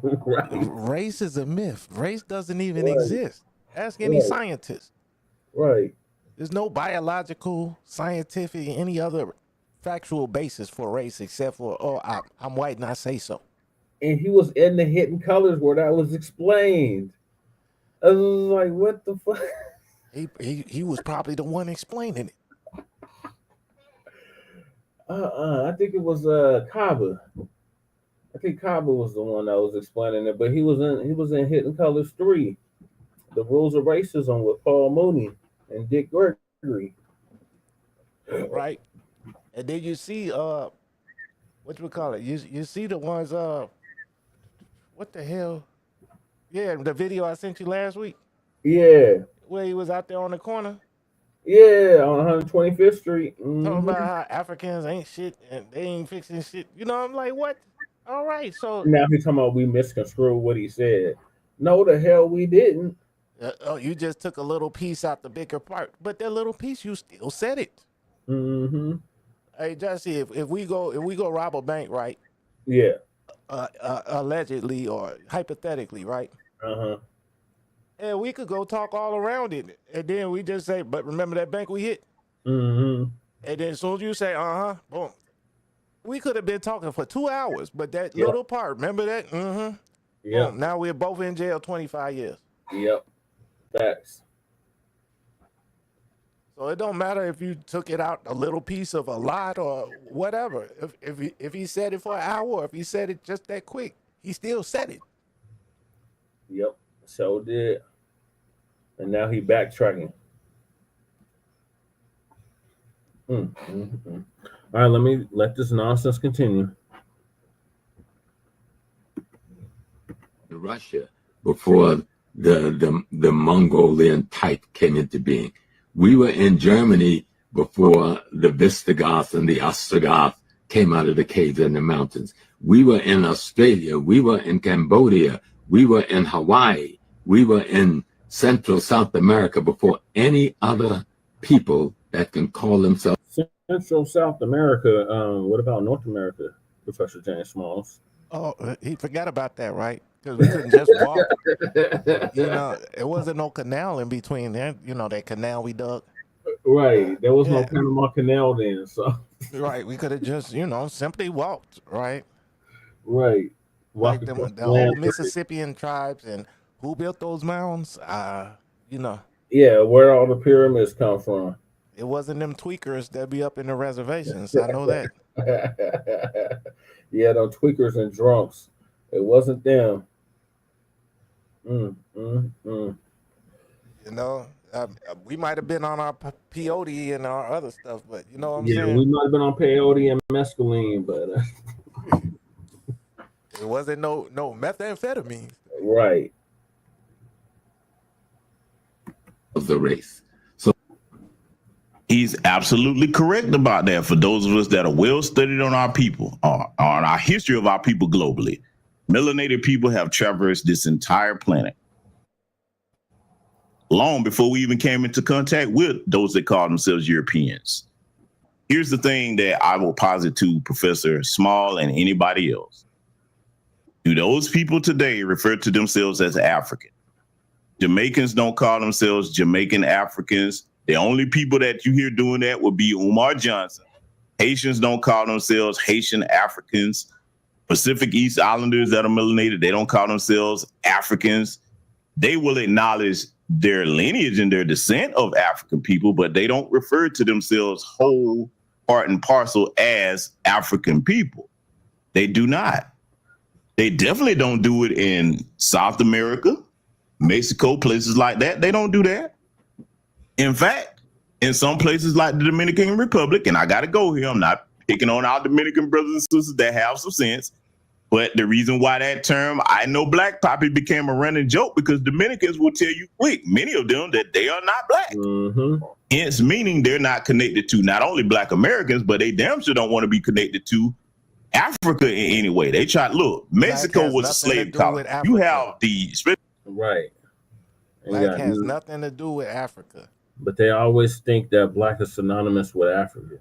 Right. Race is a myth. Race doesn't even exist. Ask any scientist. Right. There's no biological, scientific, any other factual basis for race except for, I'm white and I say so. And he was in the Hidden Colors where that was explained. I was like, what the fuck? He was probably the one explaining it. I think it was Kaba. I think Kaba was the one that was explaining it, but he was in Hidden Colors 3, The Rules of Racism with Paul Mooney and Dick Gregory. Right. And then you see what you call it? You see the ones what the hell? Yeah, the video I sent you last week. Yeah. Where he was out there on the corner. Yeah, on 125th Street. Talking about how Africans ain't shit and they ain't fixing shit. You know, I'm like, what? All right, so now he's talking about we misconstrued what he said. No, the hell we didn't. You just took a little piece out the bigger part, but that little piece you still said it. Mm-hmm. Hey, Jesse, if we go rob a bank, right? Yeah. Allegedly or hypothetically, right? Uh-huh. And we could go talk all around it, and then we just say, "But remember that bank we hit?" Mm-hmm. And then as soon as you say, boom. We could have been talking for 2 hours, but that little part, remember that? Mm-hmm. Yeah. Boom. Now we're both in jail 25 years. Yep. Facts. So it don't matter if you took it out a little piece of a lot or whatever. If he said it for an hour, or if he said it just that quick, he still said it. Yep. So did. And now he backtracking. Mm-hmm. All right, let this nonsense continue. Russia before the Mongolian type came into being. We were in Germany before the Visigoths and the Ostrogoths came out of the caves and the mountains. We were in Australia. We were in Cambodia. We were in Hawaii. We were in Central South America before any other people that can call themselves. Central South America. What about North America, Professor James Smalls? Oh, he forgot about that, right? Because we couldn't just walk. You know, it wasn't no canal in between there. You know, that canal we dug. Right. There was no Panama Canal then, so. Right. We could have just, simply walked, right? Right. Like the old Mississippian tribes and who built those mounds, Yeah, where all the pyramids come from. It wasn't them tweakers that be up in the reservations. I know that. Yeah, them tweakers and drunks. It wasn't them. We might have been on our peyote and our other stuff, but you know what I'm saying? Yeah, we might have been on peyote and mescaline, but it wasn't no methamphetamine. Right. Of the race. He's absolutely correct about that. For those of us that are well studied on our people, on our history of our people globally, melanated people have traversed this entire planet long before we even came into contact with those that call themselves Europeans. Here's the thing that I will posit to Professor Small and anybody else. Do those people today refer to themselves as African? Jamaicans don't call themselves Jamaican Africans. The only people that you hear doing that would be Umar Johnson. Haitians don't call themselves Haitian Africans. Pacific East Islanders that are melanated, they don't call themselves Africans. They will acknowledge their lineage and their descent of African people, but they don't refer to themselves whole, part and parcel as African people. They do not. They definitely don't do it in South America, Mexico, places like that. They don't do that. In fact, in some places like the Dominican Republic, and I got to go here, I'm not picking on our Dominican brothers and sisters that have some sense, but the reason why that term, I know Black Poppy, became a running joke because Dominicans will tell you quick, many of them, that they are not Black. Hence, meaning they're not connected to not only Black Americans, but they damn sure don't want to be connected to Africa in any way. They try, look, Mexico was a slave colony. You have the... Right. Black has nothing to do with Africa. But they always think that Black is synonymous with Africa.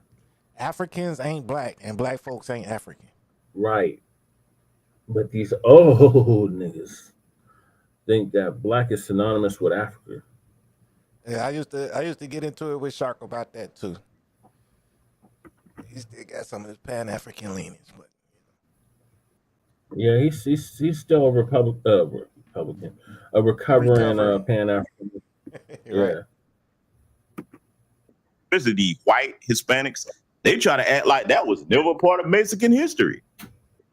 Africans ain't Black, and Black folks ain't African. Right. But these old niggas think that Black is synonymous with Africa. Yeah, I used to get into it with Shark about that too. He still got some of his Pan-African leanings, but yeah, he's still a Republican, a recovering Pan-African. Yeah. Especially the white Hispanics, they try to act like that was never part of Mexican history.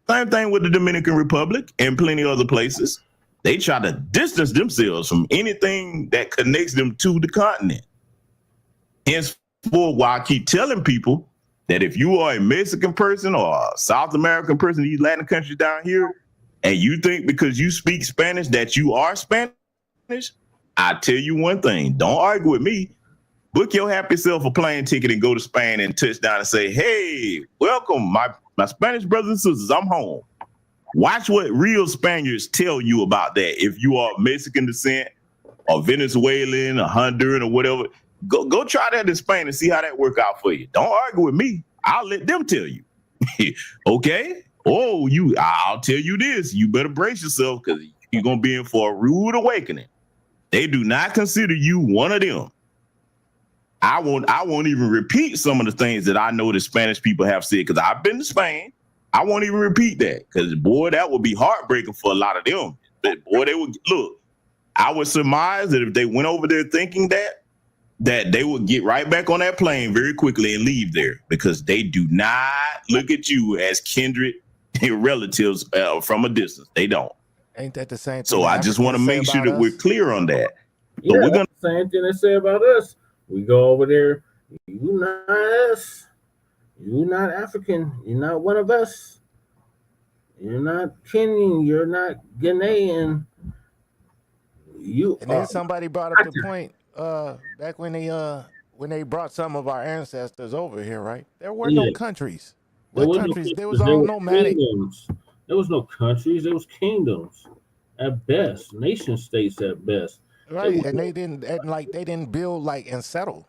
Same thing with the Dominican Republic and plenty other places. They try to distance themselves from anything that connects them to the continent. Hence, why I keep telling people that if you are a Mexican person or a South American person in these Latin countries down here, and you think because you speak Spanish that you are Spanish, I tell you one thing, don't argue with me. Book your happy self a plane ticket and go to Spain and touch down and say, hey, welcome, my Spanish brothers and sisters, I'm home. Watch what real Spaniards tell you about that. If you are Mexican descent or Venezuelan or Honduran or whatever, go try that in Spain and see how that work out for you. Don't argue with me. I'll let them tell you. Okay? Oh, I'll tell you this. You better brace yourself because you're going to be in for a rude awakening. They do not consider you one of them. I won't even repeat some of the things that I know the Spanish people have said because I've been to Spain. I won't even repeat that because, boy, that would be heartbreaking for a lot of them. But, boy, they would look. I would surmise that if they went over there thinking that they would get right back on that plane very quickly and leave there because they do not look at you as kindred relatives from a distance. They don't. Ain't that the same thing? So I just want to make sure that we're clear on that. Yeah, we're gonna the same thing they say about us. We go over there, you not us. You're not African. You're not one of us. You're not Kenyan. You're not Ghanaian. And then somebody brought up the point back when they brought some of our ancestors over here, right? There were no countries. There was all nomadic. Kingdoms. There was no countries. There was kingdoms at best, nation states at best. Right, and they didn't build and settle.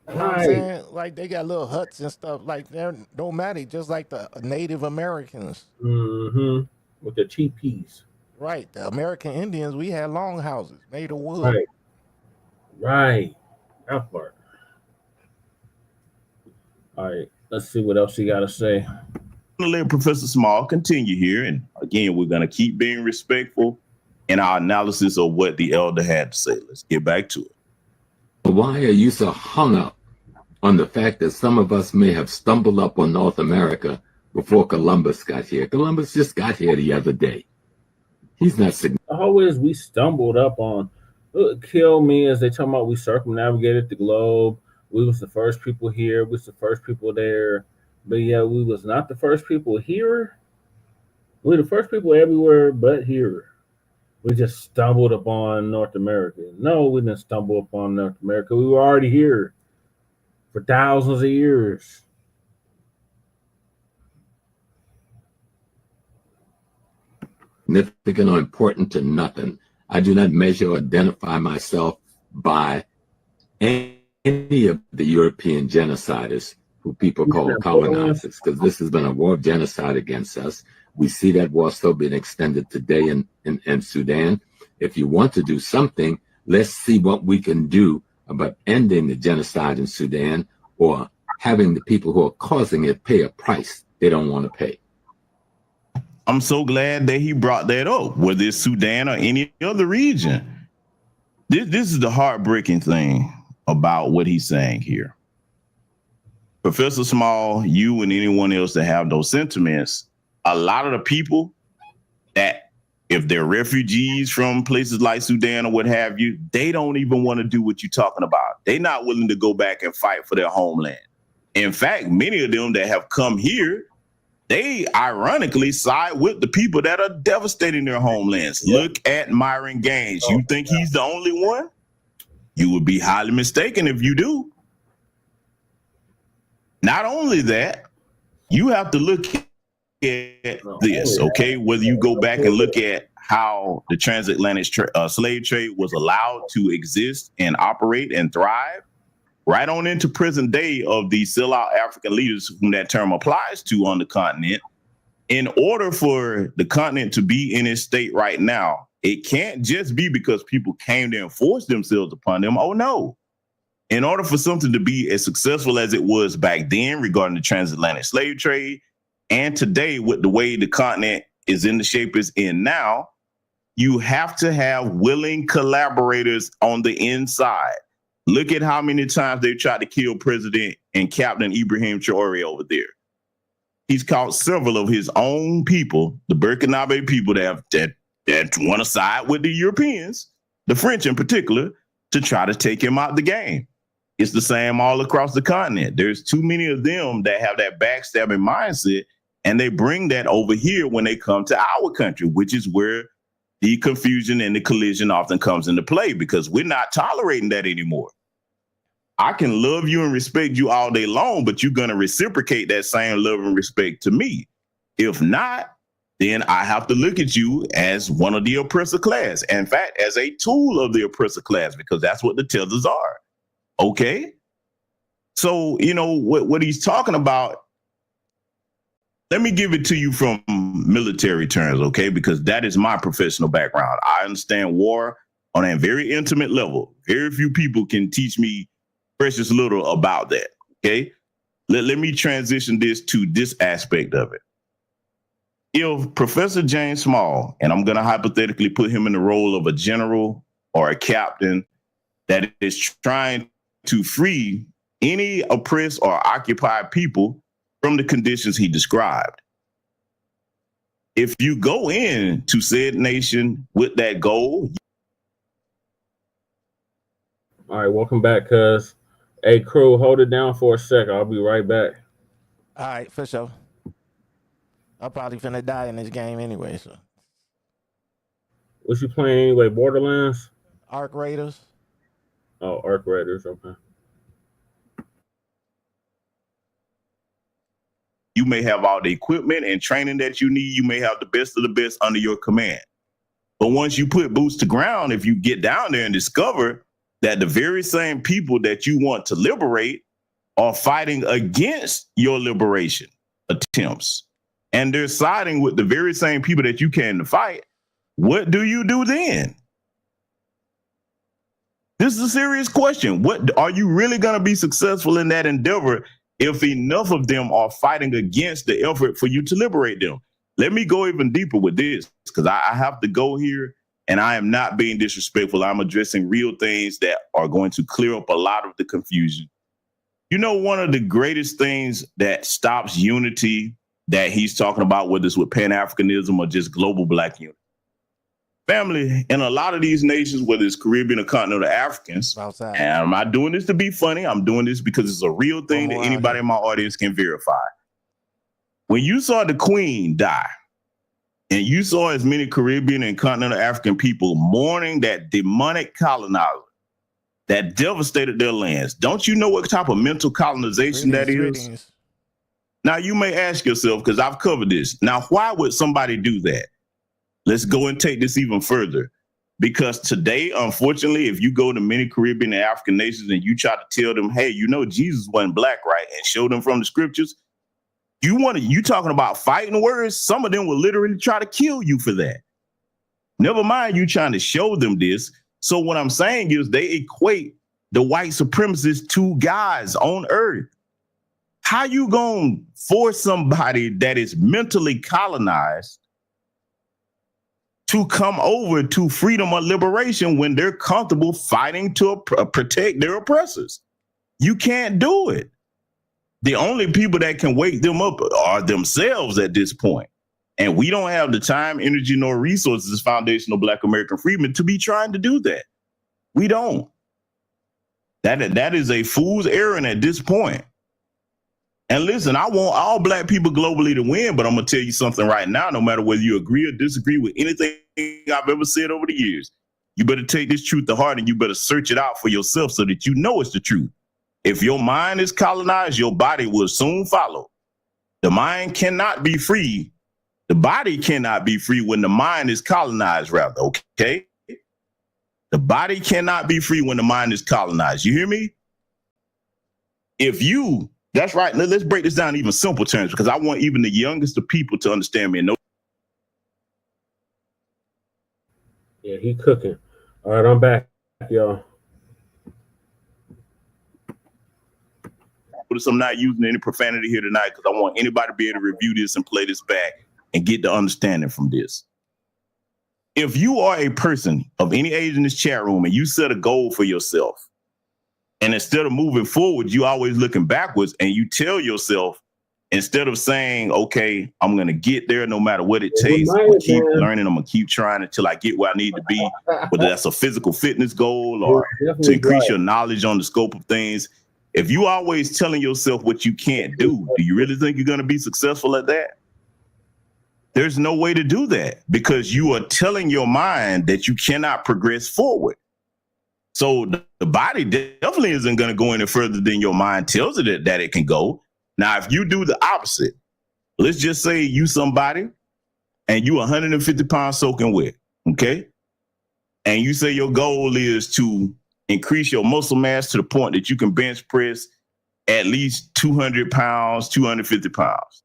You know what I'm saying? Like they got little huts and stuff. Like they're nomadic, just like the Native Americans. Mm-hmm. With the teepees. Right. The American Indians, we had long houses made of wood. Right. That part. All right. Let's see what else you got to say. I'm going to let Professor Small continue here. And again, we're going to keep being respectful in our analysis of what the elder had to say. Let's get back to it. Why are you so hung up on the fact that some of us may have stumbled up on North America before Columbus got here? Columbus just got here the other day. He's not significant. Always we stumbled up on, kill me as they talking about we circumnavigated the globe. We was the first people here. We was the first people there. But yeah, we was not the first people here. We the first people everywhere but here. We just stumbled upon North America. No, we didn't stumble upon North America. We were already here for thousands of years. Significant or important to nothing. I do not measure or identify myself by any of the European genociders who people call colonizers, because this has been a war of genocide against us. We see that war still being extended today in Sudan. If you want to do something, let's see what we can do about ending the genocide in Sudan or having the people who are causing it pay a price they don't want to pay. I'm so glad that he brought that up, whether it's Sudan or any other region. This is the heartbreaking thing about what he's saying here. Professor Small, you and anyone else that have those sentiments, a lot of the people that, if they're refugees from places like Sudan or what have you, they don't even want to do what you're talking about. They're not willing to go back and fight for their homeland. In fact, many of them that have come here, they ironically side with the people that are devastating their homelands. Yeah. Look at Myron Gaines. You think he's the only one? You would be highly mistaken if you do. Not only that, you have to look at this, okay? Whether you go back and look at how the transatlantic slave trade was allowed to exist and operate and thrive, right on into present day of the sellout African leaders whom that term applies to on the continent. In order for the continent to be in its state right now, it can't just be because people came there and forced themselves upon them. Oh, no. In order for something to be as successful as it was back then regarding the transatlantic slave trade, and today with the way the continent is in the shape it's in now, you have to have willing collaborators on the inside. Look at how many times they've tried to kill President and Captain Ibrahim Traore over there. He's caught several of his own people, the Burkinabe people that want to side with the Europeans, the French in particular, to try to take him out the game. It's the same all across the continent. There's too many of them that have that backstabbing mindset, and they bring that over here when they come to our country, which is where the confusion and the collision often comes into play, because we're not tolerating that anymore. I can love you and respect you all day long, but you're going to reciprocate that same love and respect to me. If not, then I have to look at you as one of the oppressor class. In fact, as a tool of the oppressor class, because that's what the tethers are. Okay. So, you know, what he's talking about, let me give it to you from military terms, okay? Because that is my professional background. I understand war on a very intimate level. Very few people can teach me precious little about that, okay? Let me transition this to this aspect of it. If Professor James Small, and I'm going to hypothetically put him in the role of a general or a captain that is trying to free any oppressed or occupied people from the conditions he described. If you go in to said nation with that goal. All right, welcome back, cuz. Hey, crew, hold it down for a sec. I'll be right back. All right, for sure. I'm probably finna die in this game anyway, so. What you playing anyway, Borderlands? Arc Raiders. Oh, Arc Raiders, okay. You may have all the equipment and training that you need. You may have the best of the best under your command. But once you put boots to ground, if you get down there and discover that the very same people that you want to liberate are fighting against your liberation attempts, and they're siding with the very same people that you came to fight, what do you do then? This is a serious question. What are you really going to be successful in that endeavor if enough of them are fighting against the effort for you to liberate them? Let me go even deeper with this, because I have to go here, and I am not being disrespectful. I'm addressing real things that are going to clear up a lot of the confusion. You know, one of the greatest things that stops unity that he's talking about, whether it's with Pan-Africanism or just global Black unity. Family, in a lot of these nations, whether it's Caribbean or continental Africans, and I'm not doing this to be funny, I'm doing this because it's a real thing that anybody in my audience can verify. When you saw the Queen die, and you saw as many Caribbean and continental African people mourning that demonic colonizer that devastated their lands, don't you know what type of mental colonization that is? Now, you may ask yourself, because I've covered this, now, why would somebody do that? Let's go and take this even further. Because today, unfortunately, if you go to many Caribbean and African nations and you try to tell them, hey, you know, Jesus wasn't black, right? And show them from the scriptures, you talking about fighting words, some of them will literally try to kill you for that. Never mind you trying to show them this. So what I'm saying is they equate the white supremacist two guys on earth. How you gonna force somebody that is mentally colonized to come over to freedom or liberation when they're comfortable fighting to protect their oppressors? You can't do it. The only people that can wake them up are themselves at this point. And we don't have the time, energy, nor resources as foundational Black American freedmen to be trying to do that. We don't. That is a fool's errand at this point. And listen, I want all Black people globally to win, but I'm going to tell you something right now, no matter whether you agree or disagree with anything I've ever said over the years, you better take this truth to heart and you better search it out for yourself so that you know it's the truth. If your mind is colonized, your body will soon follow. The mind cannot be free. The body cannot be free when the mind is colonized, rather, okay? The body cannot be free when the mind is colonized. You hear me? That's right. Let's break this down in even simple terms because I want even the youngest of people to understand me and know. Yeah, he cooking. All right, I'm back, y'all. I'm not using any profanity here tonight because I want anybody to be able to review this and play this back and get the understanding from this. If you are a person of any age in this chat room and you set a goal for yourself, and instead of moving forward, you always looking backwards, and you tell yourself, instead of saying, okay, I'm going to get there no matter what it takes, I'm going to keep learning, I'm going to keep trying until I get where I need to be, whether that's a physical fitness goal or to increase your knowledge on the scope of things. If you always telling yourself what you can't do you really think you're going to be successful at that? There's no way to do that because you are telling your mind that you cannot progress forward. So the body definitely isn't going to go any further than your mind tells it that it can go. Now, if you do the opposite, let's just say you somebody and you 150 pounds soaking wet, okay? And you say your goal is to increase your muscle mass to the point that you can bench press at least 200 pounds, 250 pounds.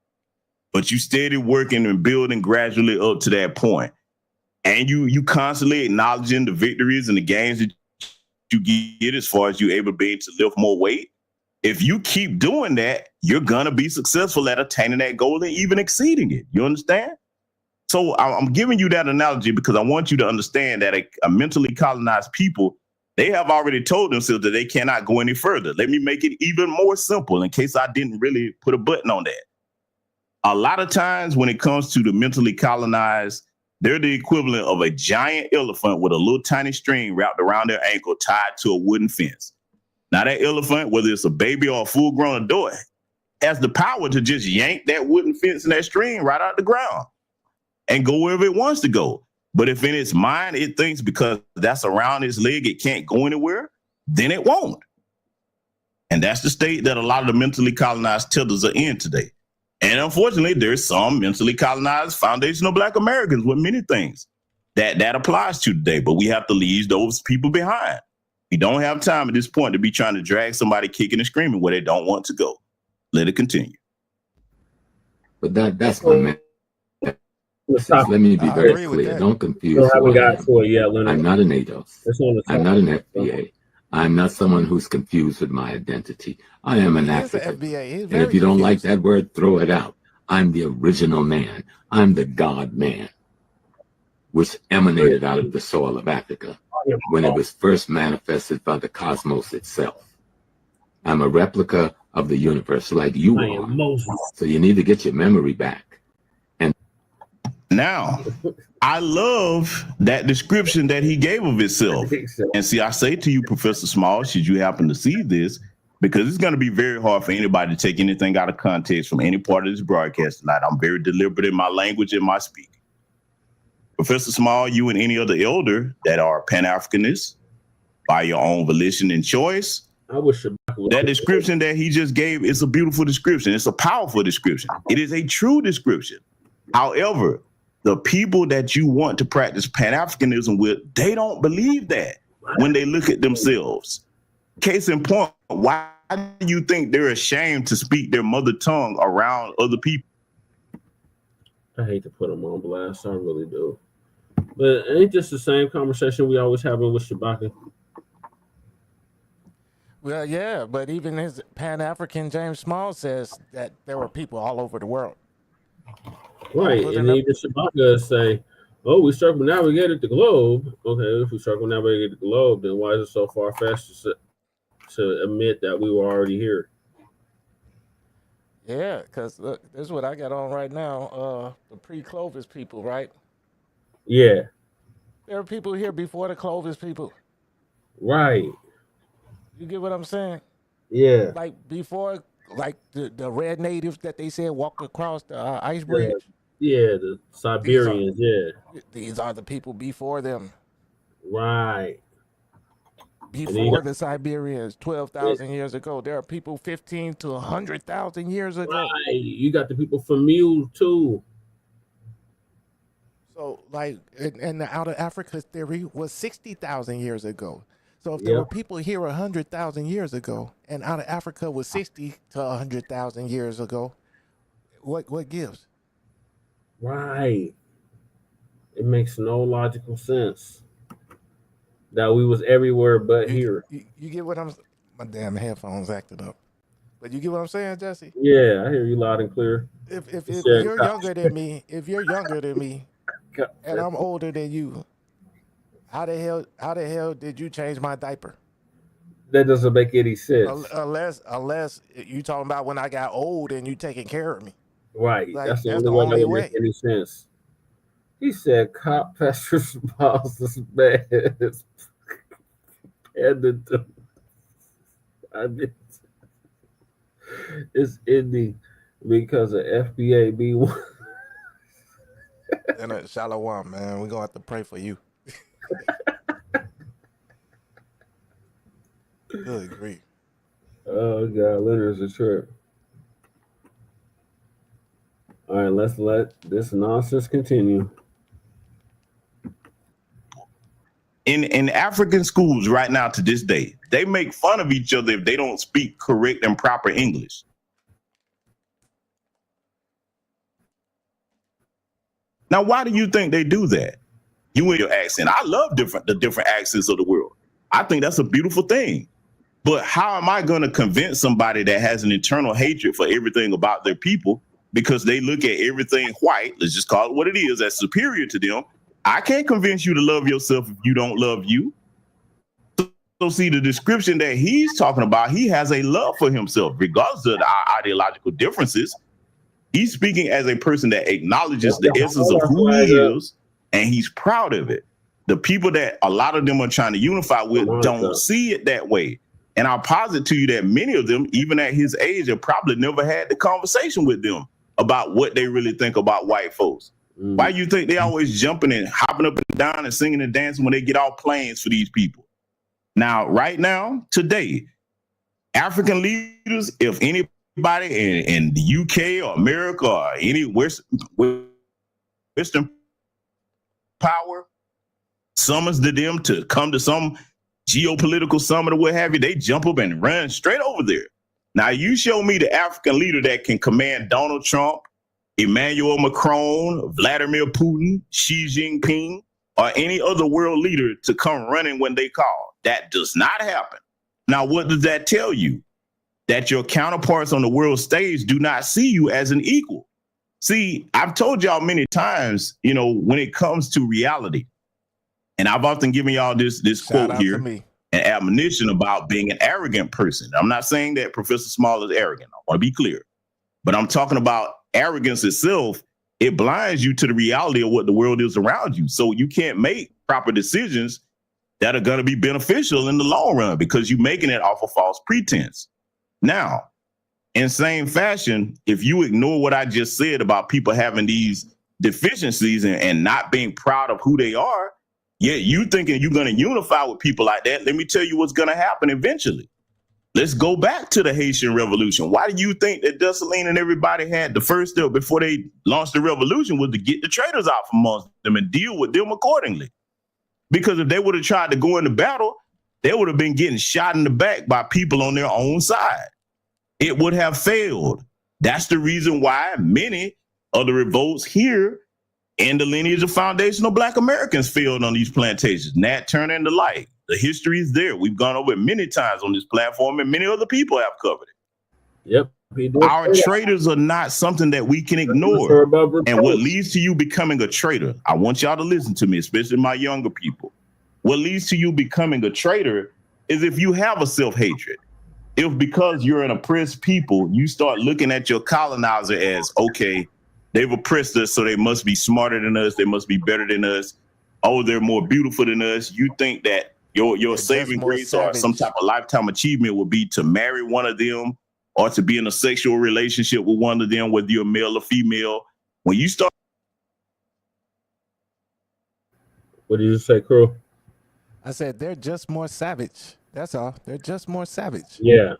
But you steady working and building gradually up to that point. And you constantly acknowledging the victories and the gains that you get as far as you able to be able to lift more weight. If you keep doing that, you're going to be successful at attaining that goal and even exceeding it. You understand? So I'm giving you that analogy because I want you to understand that a mentally colonized people, they have already told themselves that they cannot go any further. Let me make it even more simple in case I didn't really put a button on that. A lot of times when it comes to the mentally colonized, they're the equivalent of a giant elephant with a little tiny string wrapped around their ankle tied to a wooden fence. Now that elephant, whether it's a baby or a full-grown adult, has the power to just yank that wooden fence and that string right out the ground and go wherever it wants to go. But if in its mind it thinks because that's around its leg it can't go anywhere, then it won't. And that's the state that a lot of the mentally colonized tethers are in today. And unfortunately, there's some mentally colonized foundational Black Americans with many things that applies to today, but we have to leave those people behind. We don't have time at this point to be trying to drag somebody kicking and screaming where they don't want to go. Let it continue. But that's my man. Let me be very clear. Don't confuse who I am. I'm not an ADOS. I'm not an FBA. I'm not someone who's confused with my identity. I am an African. And if you don't like that word, throw it out. I'm the original man. I'm the God man, which emanated out of the soil of Africa when it was first manifested by the cosmos itself. I'm a replica of the universe like you are. So you need to get your memory back. Now, I love that description that he gave of himself. And see, I say to you, Professor Small, should you happen to see this, because it's going to be very hard for anybody to take anything out of context from any part of this broadcast tonight. I'm very deliberate in my language and my speaking. Professor Small, you and any other elder that are Pan-Africanists by your own volition and choice, that description that he just gave is a beautiful description. It's a powerful description. It is a true description. However, the people that you want to practice Pan-Africanism with, they don't believe that when they look at themselves. Case in point, why do you think they're ashamed to speak their mother tongue around other people? I hate to put them on blast. I really do. But ain't this the same conversation we always having with Shabaka? Well, yeah, but even his Pan-African James Small says that there were people all over the world. Right, and then the Shabbat say, "Oh, we circumnavigated the globe." Okay, if we circumnavigated the globe, then why is it so far-fetched to admit that we were already here? Yeah, because look, this is what I got on right now. The pre-Clovis people, right? Yeah. There were people here before the Clovis people. Right. You get what I'm saying? Yeah. Like before, like the red natives that they said walked across the ice bridge. Yeah, the Siberians. These are the people before them. Right. Before the Siberians, 12,000 years ago. There are people 15 to 100,000 years ago. Right. You got the people from Mule too. So, like, and the out of Africa theory was 60,000 years ago. So, if there were people here 100,000 years ago, and out of Africa was 60 to 100,000 years ago, what gives? Right. It makes no logical sense that we was everywhere but here. You get what I'm? My damn headphones acted up. But you get what I'm saying, Jesse? Yeah, I hear you loud and clear. If you're younger than me, and I'm older than you, how the hell did you change my diaper? That doesn't make any sense. Unless you talking about when I got old and you taking care of me. Right. Like, that's the only way that would make any sense. He said cop Pastor's Miles is bad. It's ending because of FBA B1. And Shalom, man. We're gonna have to pray for you. Good grief. Oh God, Leonard's a trip. All right, let's let this nonsense continue. In African schools right now to this day, they make fun of each other if they don't speak correct and proper English. Now, why do you think they do that? You and your accent. I love the different accents of the world. I think that's a beautiful thing. But how am I going to convince somebody that has an internal hatred for everything about their people because they look at everything white, let's just call it what it is, as superior to them? I can't convince you to love yourself if you don't love you. So see, the description that he's talking about, he has a love for himself, regardless of our ideological differences. He's speaking as a person that acknowledges the essence of who he is, and he's proud of it. The people that a lot of them are trying to unify with don't see it that way. And I'll posit to you that many of them, even at his age, have probably never had the conversation with them about what they really think about white folks. Why you think they always jumping and hopping up and down and singing and dancing when they get off planes for these people? Now, right now, today, African leaders, if anybody in the UK or America or any Western power summons to them to come to some geopolitical summit or what have you, they jump up and run straight over there. Now, you show me the African leader that can command Donald Trump, Emmanuel Macron, Vladimir Putin, Xi Jinping, or any other world leader to come running when they call. That does not happen. Now, what does that tell you? That your counterparts on the world stage do not see you as an equal. See, I've told y'all many times, when it comes to reality, and I've often given y'all this quote here, an admonition about being an arrogant person. I'm not saying that Professor Small is arrogant. I want to be clear. But I'm talking about arrogance itself. It blinds you to the reality of what the world is around you. So you can't make proper decisions that are going to be beneficial in the long run because you're making it off of false pretense. Now, in same fashion, if you ignore what I just said about people having these deficiencies and not being proud of who they are, yet you thinking you're going to unify with people like that, let me tell you what's going to happen eventually. Let's go back to the Haitian Revolution. Why do you think that Dessalines and everybody had the first step before they launched the revolution was to get the traitors out from amongst them and deal with them accordingly? Because if they would have tried to go into battle, they would have been getting shot in the back by people on their own side. It would have failed. That's the reason why many of the revolts here in the lineage of foundational Black Americans failed on these plantations. Nat Turner and the like. The history is there. We've gone over it many times on this platform, and many other people have covered it. Yep. Our traitors are not something that we can ignore. And what leads to you becoming a traitor, I want y'all to listen to me, especially my younger people. What leads to you becoming a traitor is if you have a self-hatred. If because you're an oppressed people, you start looking at your colonizer as, okay, they've oppressed us, so they must be smarter than us. They must be better than us. Oh, they're more beautiful than us. You think that your saving grace or some type of lifetime achievement would be to marry one of them or to be in a sexual relationship with one of them, whether you're male or female. When you start. What did you say, Crow? I said they're just more savage. That's all. They're just more savage. Yeah,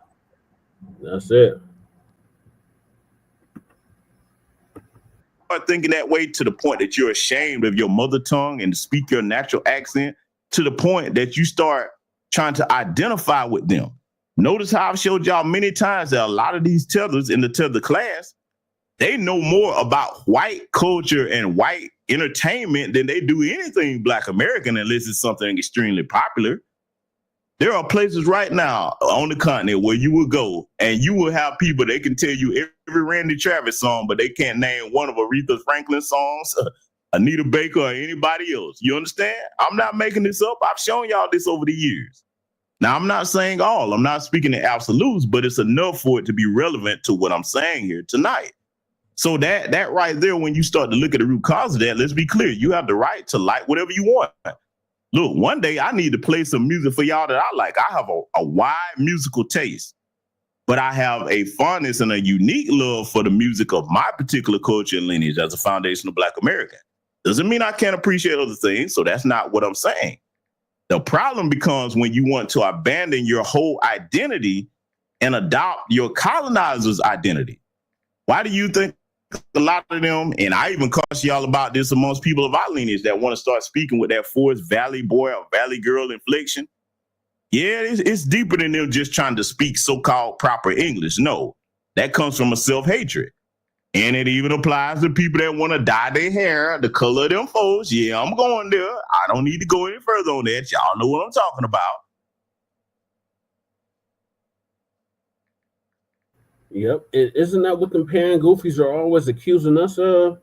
that's it. Start thinking that way to the point that you're ashamed of your mother tongue and to speak your natural accent, to the point that you start trying to identify with them. Notice how I've showed y'all many times that a lot of these tethers in the tether class, they know more about white culture and white entertainment than they do anything Black American, unless it's something extremely popular. There are places right now on the continent where you will go and you will have people, they can tell you every Randy Travis song, but they can't name one of Aretha Franklin's songs, Anita Baker, or anybody else. You understand? I'm not making this up. I've shown y'all this over the years. Now, I'm not saying all. I'm not speaking in absolutes, but it's enough for it to be relevant to what I'm saying here tonight. So that right there, when you start to look at the root cause of that, let's be clear. You have the right to like whatever you want. Look, one day I need to play some music for y'all that I like. I have a wide musical taste, but I have a fondness and a unique love for the music of my particular culture and lineage as a foundational Black American. Doesn't mean I can't appreciate other things, so that's not what I'm saying. The problem becomes when you want to abandon your whole identity and adopt your colonizer's identity. Why do you think a lot of them, and I even caution y'all about this amongst people of our lineage that want to start speaking with that Forest Valley boy or Valley girl inflection? Yeah, it's deeper than them just trying to speak so-called proper English. No, that comes from a self-hatred. And it even applies to people that want to dye their hair the color of them folks. Yeah, I'm going there. I don't need to go any further on that. Y'all know what I'm talking about. Yep. Isn't that what them pan goofies are always accusing us of?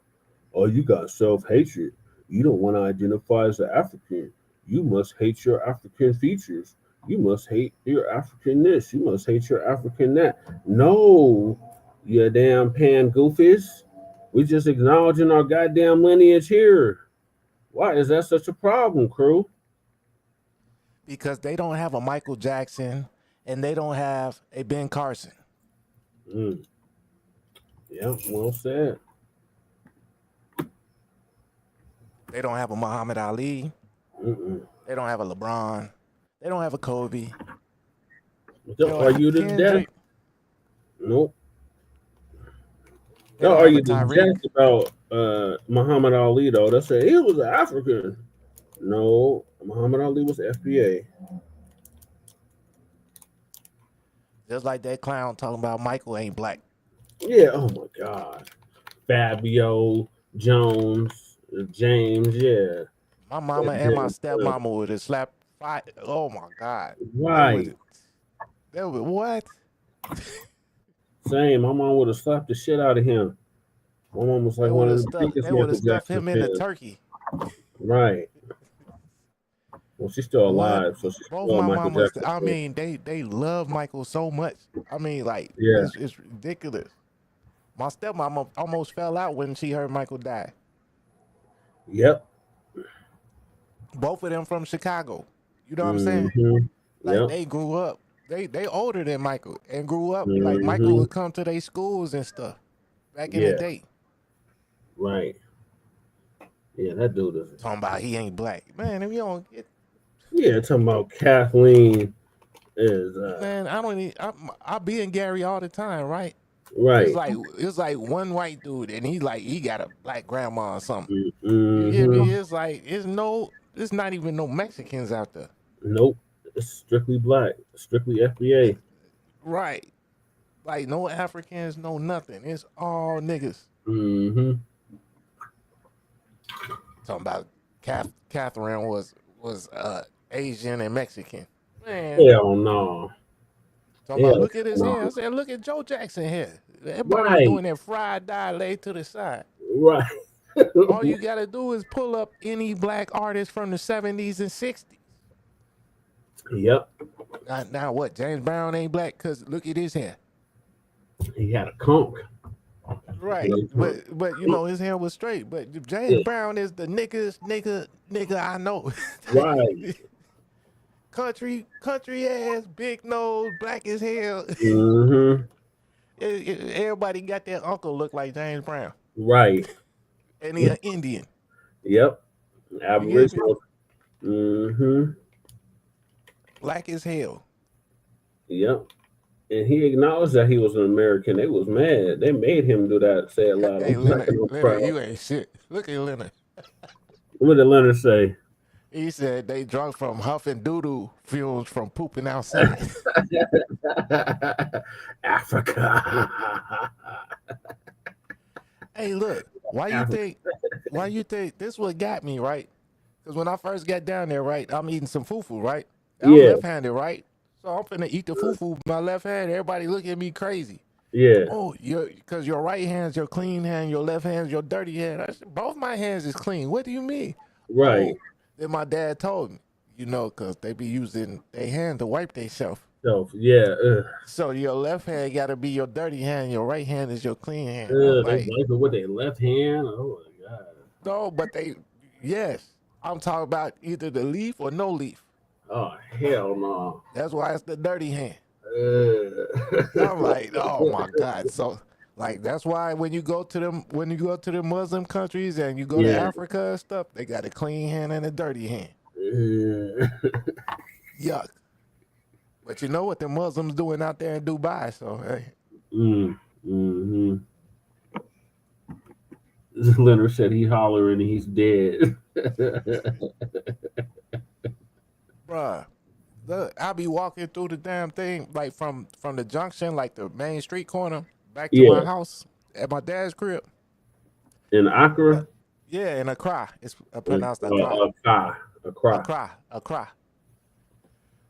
Oh, you got self-hatred. You don't want to identify as an African. You must hate your African features. You must hate your African this. You must hate your African that. No, you damn pan goofies. We just acknowledging our goddamn lineage here. Why is that such a problem, crew? Because they don't have a Michael Jackson and they don't have a Ben Carson. Yeah, well said. They don't have a Muhammad Ali. They don't have a LeBron. They don't have a Kobe. They'll argue to death. Nope. They'll argue to death about Muhammad Ali, though. They'll say he was an African. No, Muhammad Ali was FBA. Just like that clown talking about Michael ain't black. Yeah, oh my God. Fabio, Jones, James, yeah. My mama and my stepmama would have slapped five. Oh my God. Right. What? Same. My mom would have slapped the shit out of him. My mom was like one of the biggest. They would have stuffed him in a turkey. Right. Well, she's still alive, so she's both still my Michael mamas. Jackson. I mean, they love Michael so much. I mean, like, yeah, it's ridiculous. My stepmom almost fell out when she heard Michael die. Yep. Both of them from Chicago. You know what I'm saying? Like they grew up. They older than Michael and grew up. Like Michael would come to their schools and stuff back in the day. Right. Yeah, that dude is talking about he ain't black. Man, if you don't get talking about Kathleen is man, I don't need I be in Gary all the time, right? Right. It's like one white dude and he got a black grandma or something. You hear me? It's like it's not even no Mexicans out there. Nope. It's strictly black, strictly FBA. Right. Like no Africans, no nothing. It's all niggas. Talking about Catherine was Asian and Mexican. Man. Hell no. Talking about, look at his hair. I said, look at Joe Jackson hair. That boy was doing that fried dye laid to the side. Right. All you got to do is pull up any black artist from the 70s and 60s. Yep. Now what? James Brown ain't black because look at his hair. He had a conch. Right. But you know, his hair was straight. But James Brown is the nigga I know. Right. country ass, big nose, black as hell. Mm-hmm. Everybody got their uncle look like James Brown. Right. And he an Indian. Yep. Aboriginal. Mm-hmm. Black as hell. Yep. And he acknowledged that he was an American. They was mad. They made him do that. Say a lot. Hey, Leonard, you ain't shit. Look at Leonard. What did Leonard say? He said they drunk from huffing doo-doo fumes from pooping outside. Africa. Hey, look. Why you think this what got me, right? Because when I first got down there, right, I'm eating some fufu, right? I'm left-handed, right? So I'm finna eat the fufu with my left hand. Everybody look at me crazy. Yeah. Oh, because your right hand's your clean hand, your left hand's your dirty hand. I said, both my hands is clean. What do you mean? Right. Oh, then my dad told me, you know, because they be using their hand to wipe themselves. Yeah. So your left hand got to be your dirty hand. Your right hand is your clean hand. They wiping with their left hand. Oh my God. No, but yes. I'm talking about either the leaf or no leaf. Oh hell no. That's why it's the dirty hand. I'm like, oh my God. So like that's why when you go to the Muslim countries and you go to Africa and stuff, they got a clean hand and a dirty hand. Yuck. But you know what the Muslims doing out there in Dubai, so hey. Mm-hmm. Leonard said he hollering and he's dead. Bruh, look, I'll be walking through the damn thing, like from the junction, like the main street corner, back to my house at my dad's crib. In Accra? Yeah, in Accra. It's pronounced Accra. Accra.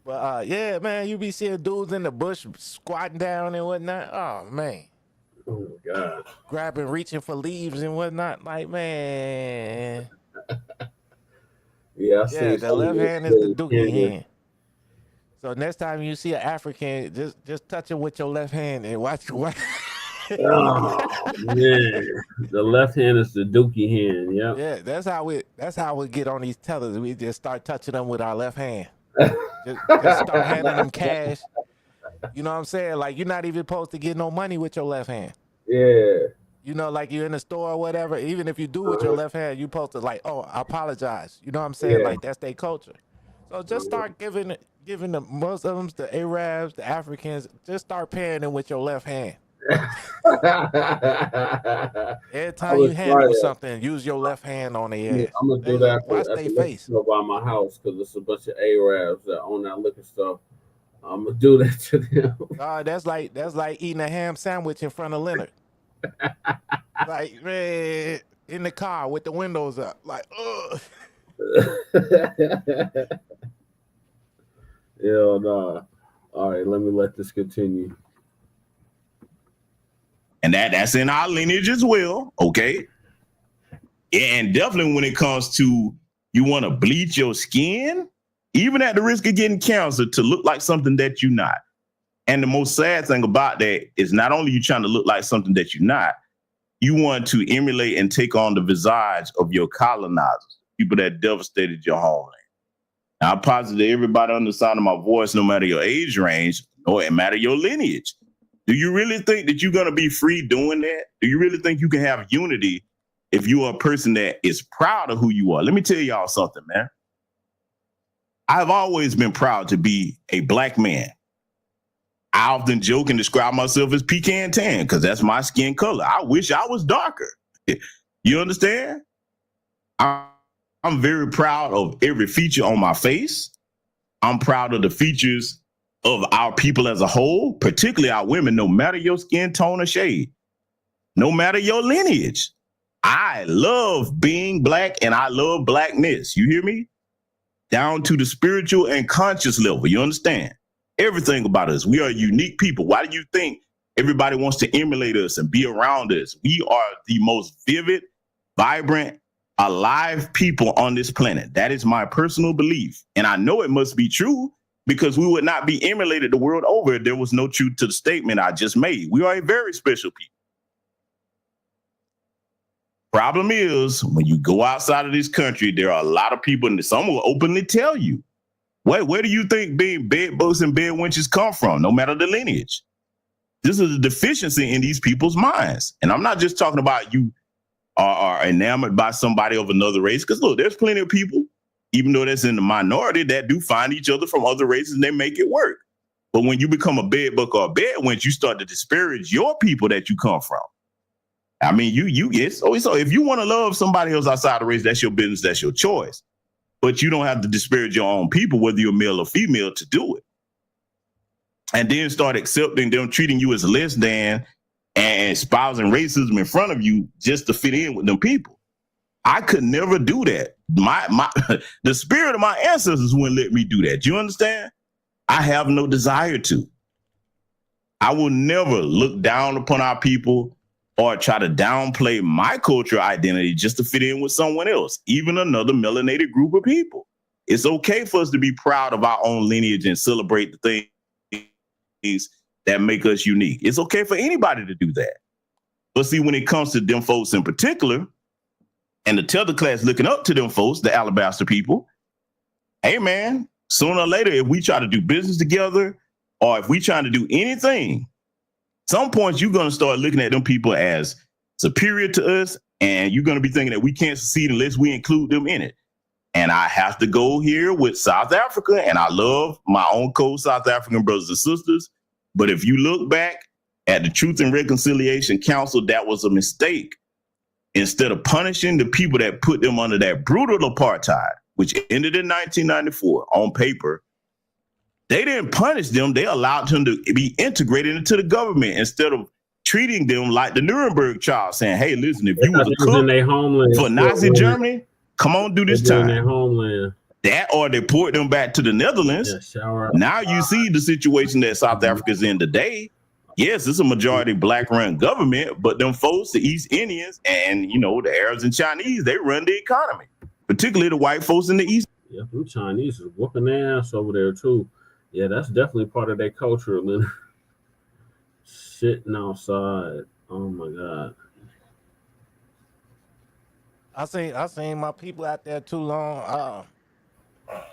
But yeah, man, you be seeing dudes in the bush squatting down and whatnot. Oh man. Oh my God. Grabbing, reaching for leaves and whatnot. Like, man. Yeah, the left hand is the dookie hand. So next time you see an African, just touch it with your left hand and watch. Oh man, the left hand is the dookie hand. Yeah. Yeah, that's how we get on these tellers. We just start touching them with our left hand. just start handing them cash. You know what I'm saying? Like you're not even supposed to get no money with your left hand. Yeah. You know, like you're in the store or whatever. Even if you do with your left hand, you're supposed to like, oh, I apologize. You know what I'm saying? Yeah. Like that's their culture. So just start giving the Muslims, the Arabs, the Africans, just start paying them with your left hand. Every time you handle something, use your left hand on their ass. Yeah, I'm gonna do that. Watch their face. By my house because it's a bunch of Arabs that own that liquor stuff. I'm gonna do that to them. That's like eating a ham sandwich in front of Leonard. Like man, in the car with the windows up, like ugh. Hell nah. All right, let me let this continue. And that's in our lineage as well, okay? And definitely when it comes to you want to bleach your skin, even at the risk of getting cancer, to look like something that you're not. And the most sad thing about that is not only you trying to look like something that you're not, you want to emulate and take on the visage of your colonizers, people that devastated your homeland. Now, I posit to everybody on the sound of my voice, no matter your age range, or no matter your lineage. Do you really think that you're going to be free doing that? Do you really think you can have unity if you are a person that is proud of who you are? Let me tell y'all something, man. I've always been proud to be a black man. I often joke and describe myself as pecan tan because that's my skin color. I wish I was darker. You understand? I'm very proud of every feature on my face. I'm proud of the features of our people as a whole, particularly our women, no matter your skin tone or shade, no matter your lineage. I love being black and I love blackness. You hear me? down to the spiritual and conscious level. You understand? Everything about us. We are unique people. Why do you think everybody wants to emulate us and be around us? We are the most vivid, vibrant, alive people on this planet. That is my personal belief. And I know it must be true because we would not be emulated the world over if there was no truth to the statement I just made. We are a very special people. Problem is, when you go outside of this country, there are a lot of people, and some will openly tell you, where do you think being bed bugs and bed wenches come from, no matter the lineage? This is a deficiency in these people's minds. And I'm not just talking about you are enamored by somebody of another race, because look, there's plenty of people, even though that's in the minority, that do find each other from other races and they make it work. But when you become a bed bug or a bed wench, you start to disparage your people that you come from. I mean, so if you want to love somebody else outside the race, that's your business, that's your choice. But you don't have to disparage your own people, whether you're male or female, to do it. And then start accepting them, treating you as less than, and espousing racism in front of you just to fit in with them people. I could never do that. The spirit of my ancestors wouldn't let me do that. You understand? I have no desire to. I will never look down upon our people or try to downplay my cultural identity just to fit in with someone else, even another melanated group of people. It's okay for us to be proud of our own lineage and celebrate the things that make us unique. It's okay for anybody to do that. But see, when it comes to them folks in particular, and the tether class looking up to them folks, the alabaster people, hey man, sooner or later, if we try to do business together, or if we trying to do anything, some points you're going to start looking at them people as superior to us, and you're going to be thinking that we can't succeed unless we include them in it. And I have to go here with South Africa, and I love my own co-South African brothers and sisters. But if you look back at the Truth and Reconciliation Council, that was a mistake. Instead of punishing the people that put them under that brutal apartheid, which ended in 1994 on paper, they didn't punish them. They allowed them to be integrated into the government instead of treating them like the Nuremberg trial, saying, hey, listen, if you was a cook for Nazi Germany, come on, do this time. Their homeland. That or they poured them back to the Netherlands. Now you see the situation that South Africa's in today. Yes, it's a majority black-run government, but them folks, the East Indians and, the Arabs and Chinese, they run the economy, particularly the white folks in the East. Yeah, them Chinese is whooping their ass over there, too. Yeah, that's definitely part of their culture. Sitting outside. Oh, my God. I seen my people out there too long.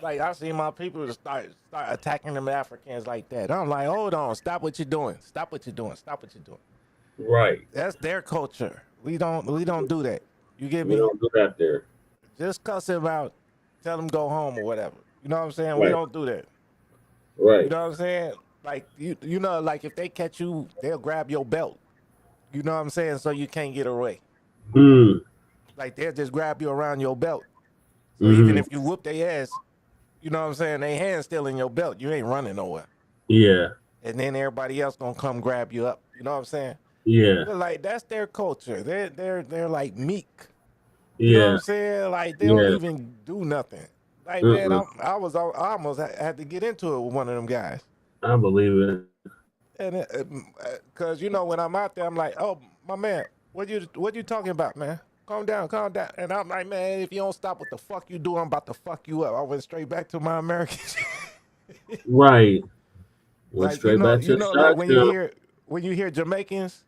I seen my people start attacking them Africans like that. I'm like, hold on, stop what you're doing. Stop what you're doing. Stop what you're doing. Right. That's their culture. We don't do that. You get me? We don't do that there. Just cuss him out, tell him go home or whatever. You know what I'm saying? Right. We don't do that. Right. You know what I'm saying? Like like if they catch you, they'll grab your belt. You know what I'm saying? So you can't get away. Like they'll just grab you around your belt. So even if you whoop their ass, you know what I'm saying, they hands still in your belt. You ain't running nowhere. Yeah. And then everybody else gonna come grab you up. You know what I'm saying? Yeah. But like that's their culture. They're like meek. Yeah. You know what I'm saying? Like they don't even do nothing. Like man, I almost had to get into it with one of them guys. I believe it. And because when I'm out there, I'm like, oh my man, what you talking about, man? Calm down. And I'm like, man, if you don't stop what the fuck you do, I'm about to fuck you up. I went straight back to my American shit. Right. Went Like, straight back to like when you hear Jamaicans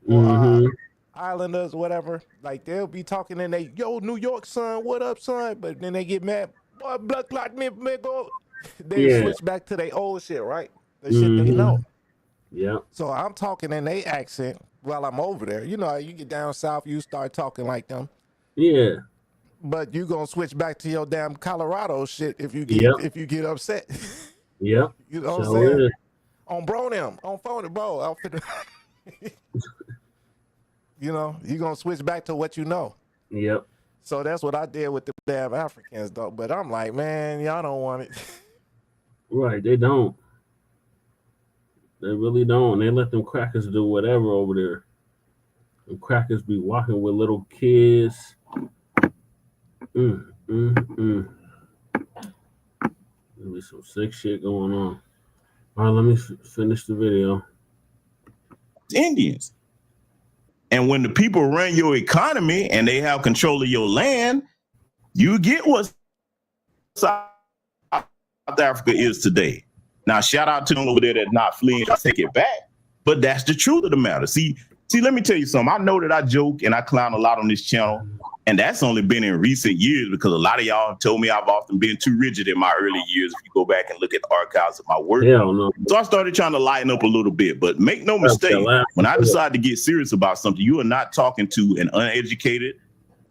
or Islanders, whatever, like they'll be talking and they, yo, New York son, what up, son? But then they get mad, boy, blood clot me, go. They switch back to their old shit, right? The shit they know. Yeah. So I'm talking in their accent while I'm over there. You know, you get down south, you start talking like them. Yeah. But you gonna switch back to your damn Colorado shit if you get upset. Yep. You know what I'm saying? On bro them, on phone bro. You gonna switch back to what you know. Yep. So that's what I did with the damn Africans though. But I'm like, man, y'all don't want it. Right, they don't. They really don't. They let them crackers do whatever over there. Them crackers be walking with little kids. Be some sick shit going on. All right, let me finish the video. Indians. And when the people run your economy and they have control of your land, you get what South Africa is today. Now, shout out to them over there that's not fleeing. I take it back. But that's the truth of the matter. See, let me tell you something. I know that I joke and I clown a lot on this channel. And that's only been in recent years because a lot of y'all told me I've often been too rigid in my early years. If you go back and look at the archives of my work. No. So I started trying to lighten up a little bit. But make no mistake, when I decide to get serious about something, you are not talking to an uneducated,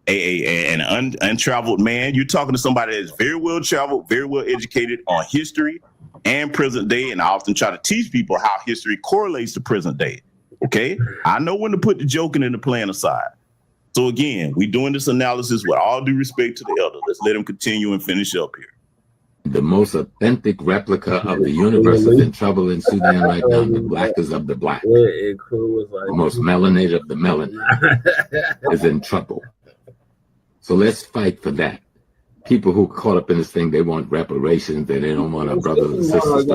an untraveled man. You're talking to somebody that's very well traveled, very well educated on history and present day. And I often try to teach people how history correlates to present day. Okay? I know when to put the joking and the playing aside. So again, we're doing this analysis with all due respect to the elder. Let's let him continue and finish up here. The most authentic replica of the universe is in trouble in Sudan right now. The blackest of the black. The most melanated of the melanin is in trouble. So let's fight for that. People who are caught up in this thing, they want reparations, and they don't want our brothers and sisters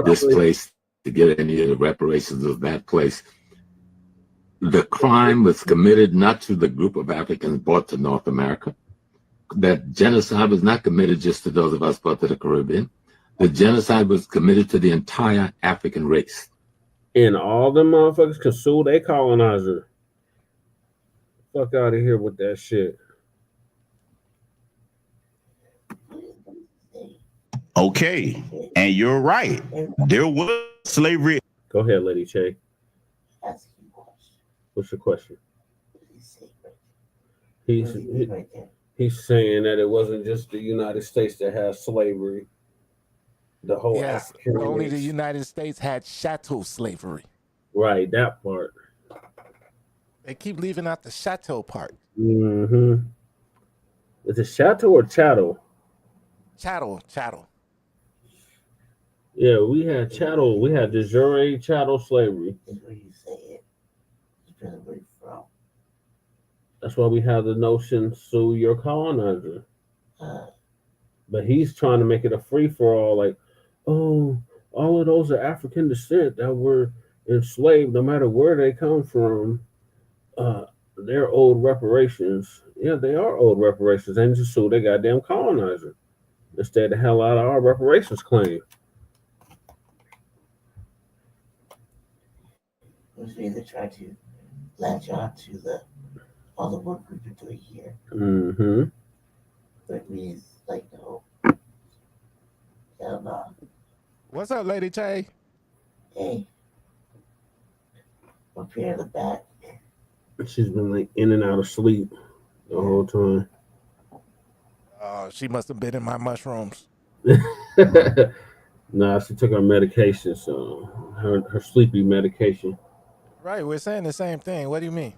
displaced to get any of the reparations of that place. The crime was committed not to the group of Africans brought to North America. That genocide was not committed just to those of us brought to the Caribbean. The genocide was committed to the entire African race. And all them motherfuckers can sue their colonizer. Fuck out of here with that shit. Okay, and you're right. There was slavery. Go ahead, Lady Che. What's your question? He's saying that it wasn't just the United States that had slavery. The whole African only race. the United States had chattel slavery. Right, that part. They keep leaving out the chattel part. Mm-hmm. Is it chattel or chattel? Chattel. Yeah, we had chattel. We had de jure chattel slavery. That's why we have the notion, sue your colonizer. But he's trying to make it a free-for-all, like, oh, all of those are African descent that were enslaved, no matter where they come from. They're owed reparations. Yeah, they are owed reparations. And just sue their goddamn colonizer. Instead, the hell out of our reparations claim. We either try to latch on to all the work we've been doing here. Mm-hmm. But we like, no. Hell no. What's up, Lady Tay? Hey. Up here in the back. She's been like in and out of sleep the whole time. She must have been in my mushrooms. Nah, she took her medication, so her sleepy medication. Right, we're saying the same thing. What do you mean?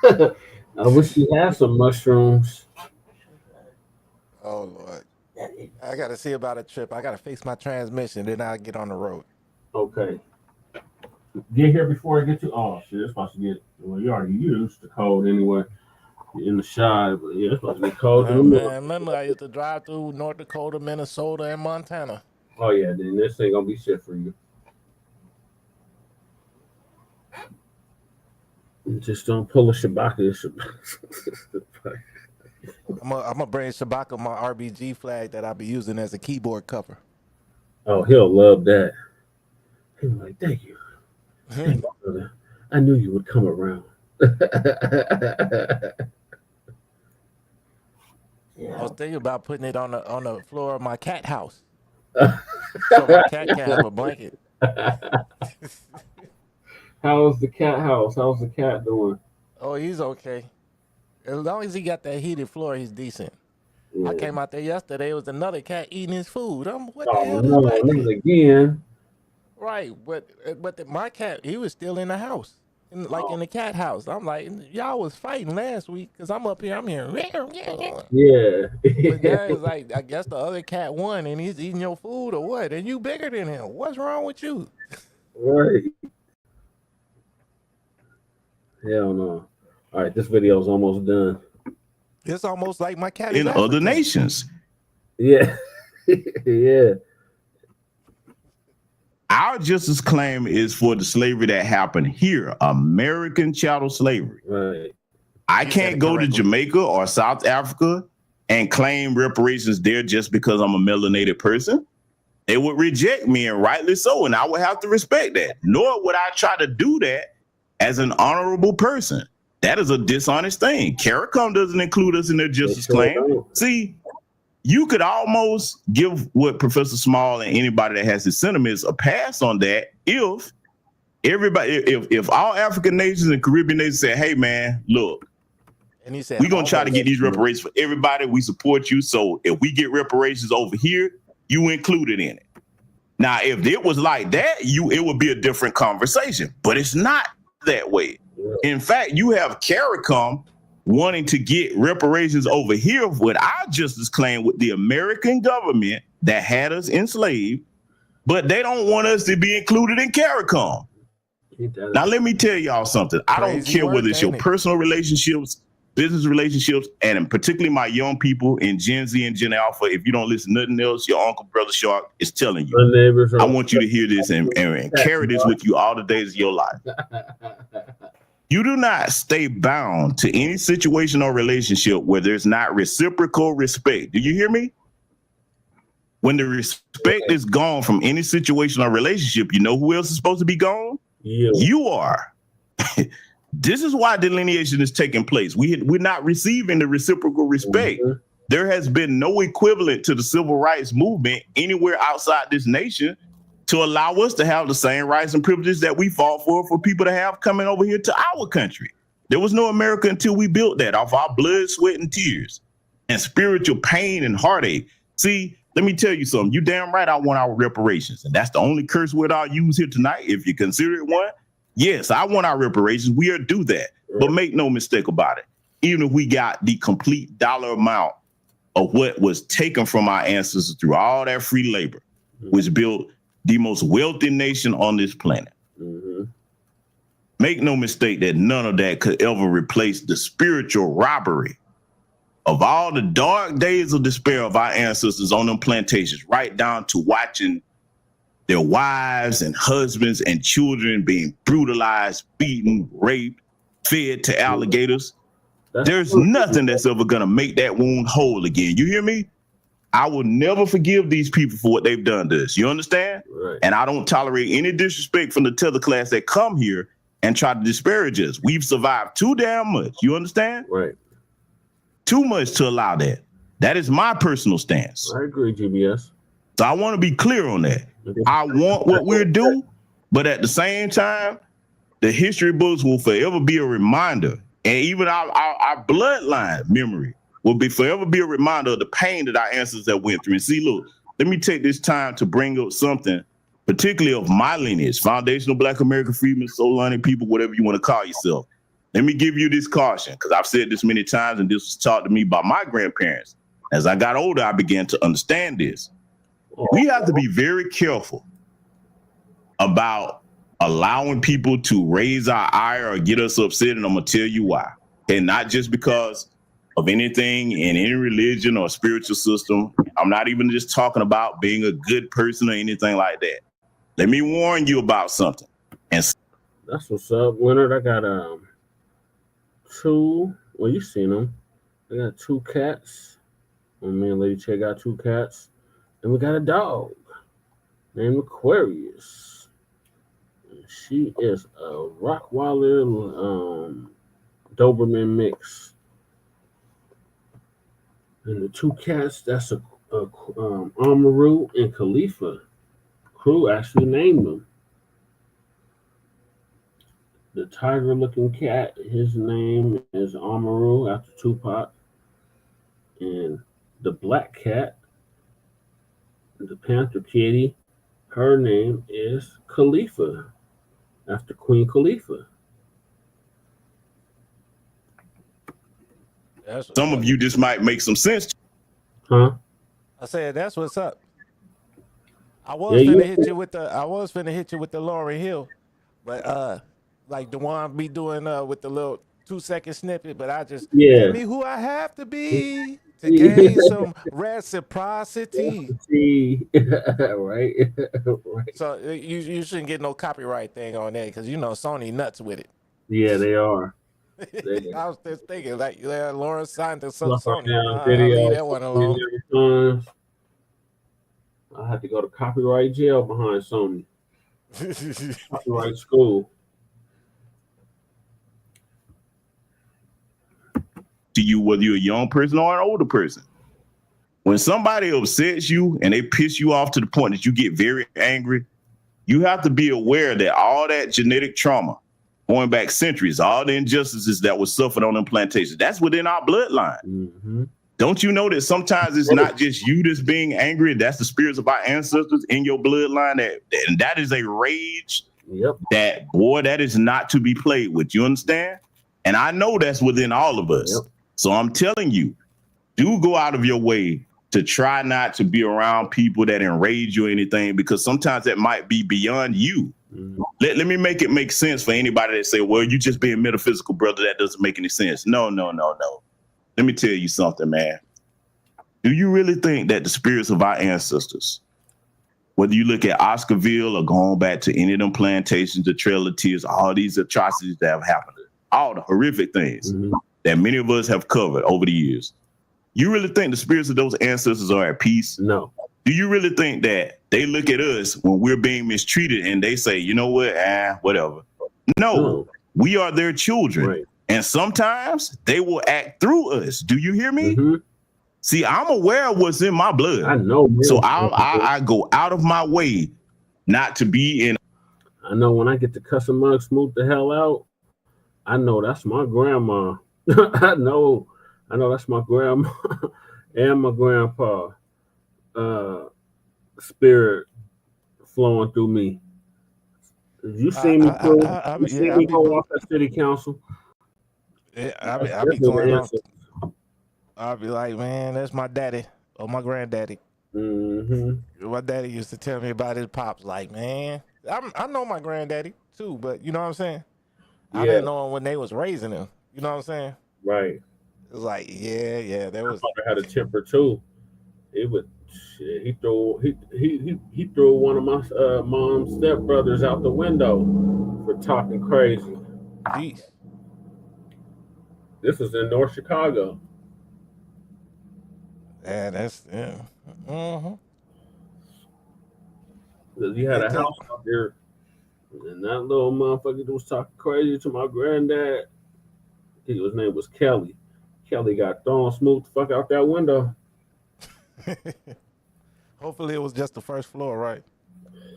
I wish she had some mushrooms. Oh, Lord. I got to see about a trip. I got to fix my transmission, then I'll get on the road. Okay. Get here before I get to. Oh, shit, it's supposed to get. Well, you already used the cold anyway. You're in the shy, but yeah, it's supposed to be cold. Man, remember, I used to drive through North Dakota, Minnesota, and Montana. Oh, yeah, then this ain't going to be shit for you. Just don't pull a Shabaka. I'm gonna bring Shabaka my RBG flag that I'll be using as a keyboard cover. Oh, he'll love that. He's like, thank you. Thank you, brother. I knew you would come around. I was thinking about putting it on the floor of my cat house, so my cat can have a blanket. How's the cat house? How's the cat doing? Oh, he's okay. As long as he got that heated floor, he's decent. Yeah. I came out there yesterday. It was another cat eating his food. What the Oh hell? no, not again. Right, but my cat, he was still in the house, in the cat house. I'm like, y'all was fighting last week because I'm up here. I'm hearing. Yeah. But now it's like, I guess the other cat won and he's eating your food or what? And you bigger than him. What's wrong with you? Right. Hell no. All right, this video is almost done. It's almost like my cat in other nations. Yeah. Yeah. Our justice claim is for the slavery that happened here, American chattel slavery. Right. I can't go to Jamaica or South Africa and claim reparations there just because I'm a melanated person. They would reject me, and rightly so, and I would have to respect that. Nor would I try to do that as an honorable person. That is a dishonest thing. CARICOM doesn't include us in their justice claim. See, you could almost give what Professor Small and anybody that has his sentiments a pass on that if all African nations and Caribbean nations say, hey man, look, and he said, we're gonna try to get these reparations for everybody. We support you. So if we get reparations over here, you included in it. Now, if it was like that, it would be a different conversation, but it's not that way. In fact, you have CARICOM wanting to get reparations over here with our justice claim with the American government that had us enslaved, but they don't want us to be included in CARICOM. Now, let me tell y'all something. I don't care whether it's your personal relationships, business relationships, and particularly my young people in Gen Z and Gen Alpha. If you don't listen to nothing else, your uncle, brother Shark is telling you. I want you to hear this and carry this with you all the days of your life. You do not stay bound to any situation or relationship where there's not reciprocal respect. Do you hear me? When the respect is gone from any situation or relationship, you know who else is supposed to be gone? You are. This is why delineation is taking place. We're not receiving the reciprocal respect. There has been no equivalent to the civil rights movement anywhere outside this nation to allow us to have the same rights and privileges that we fought for people to have coming over here to our country. There was no America until we built that off our blood, sweat, and tears and spiritual pain and heartache. See, let me tell you something. You damn right I want our reparations. And that's the only curse word I'll use here tonight. If you consider it one, yes, I want our reparations. We are due that. But make no mistake about it. Even if we got the complete dollar amount of what was taken from our ancestors through all that free labor, which built the most wealthy nation on this planet. Make no mistake that none of that could ever replace the spiritual robbery of all the dark days of despair of our ancestors on them plantations, right down to watching their wives and husbands and children being brutalized, beaten, raped, fed to alligators. There's nothing that's ever gonna make that wound whole again. You hear me? I will never forgive these people for what they've done to us. You understand? Right. And I don't tolerate any disrespect from the tether class that come here and try to disparage us. We've survived too damn much. You understand? Right. Too much to allow that. That is my personal stance. I agree, GBS. So I want to be clear on that. I want what we're due, but at the same time, the history books will forever be a reminder, and even our bloodline memory will forever be a reminder of the pain that our ancestors have went through. And see, look, let me take this time to bring up something, particularly of my lineage, foundational Black American freedmen, soul-learning people, whatever you want to call yourself. Let me give you this caution, because I've said this many times, and this was taught to me by my grandparents. As I got older, I began to understand this. We have to be very careful about allowing people to raise our ire or get us upset, and I'm going to tell you why. And not just because of anything in any religion or spiritual system. I'm not even just talking about being a good person or anything like that. Let me warn you about something. And that's what's up, Leonard. I got two. Well, you seen them. I got two cats. Me and Lady Che got two cats, and we got a dog named Aquarius. And she is a Rottweiler Doberman mix. And the two cats, that's Amaru and Khalifa. Crew actually named them. The tiger-looking cat, his name is Amaru after Tupac. And the black cat, the panther kitty, her name is Khalifa after Queen Khalifa. Some of you just might make some sense. Huh? I said that's what's up. I was finna hit you with the Lauryn Hill, but like the one be doing with the little 2-second snippet, but I just tell me who I have to be. to gain some reciprocity. Right. Right. So you shouldn't get no copyright thing on that because you know Sony nuts with it. Yeah, they are. I was just thinking like Laura signed to Stuff like Sony. that, I'll leave videos, that one alone. I had to go to copyright jail behind Sony. Copyright school. To you, whether you're a young person or an older person, when somebody upsets you and they piss you off to the point that you get very angry, you have to be aware that all that genetic trauma going back centuries, all the injustices that were suffered on them plantations, that's within our bloodline. Mm-hmm. Don't you know that sometimes it's not just you that's being angry, that's the spirits of our ancestors in your bloodline, and that is a rage that, boy, that is not to be played with. You understand? And I know that's within all of us. So I'm telling you, do go out of your way to try not to be around people that enrage you or anything, because sometimes that might be beyond you. Let me make it make sense for anybody that say, well, you just being metaphysical, brother. That doesn't make any sense. No. Let me tell you something, man. Do you really think that the spirits of our ancestors, whether you look at Oscarville or going back to any of them plantations, the Trail of Tears, all these atrocities that have happened, all the horrific things that many of us have covered over the years, you really think the spirits of those ancestors are at peace? No. Do you really think that they look at us when we're being mistreated and they say, you know what, whatever? No, we are their children. Right. And sometimes they will act through us. Do you hear me? See, I'm aware of what's in my blood. I know. Man. So I go out of my way not to be in. I know when I get to cuss a mug smooth the hell out, I know that's my grandma. I know that's my grandma and my grandpa. Spirit flowing through me. You see me go off that city council? Yeah, I'll be going off. I'll be like, man, that's my daddy or my granddaddy. My daddy used to tell me about his pops. Like, man, I know my granddaddy too, but you know what I'm saying? I didn't know him when they was raising him. You know what I'm saying? Right. It was like, yeah, there was. My father had a temper too. It would. Shit, he threw one of my mom's stepbrothers out the window for talking crazy. Jeez. This was in North Chicago. Yeah, that's You had a house out there, and that little motherfucker was talking crazy to my granddad. I think his name was Kelly. Kelly got thrown smooth the fuck out that window. Hopefully it was just the first floor, right?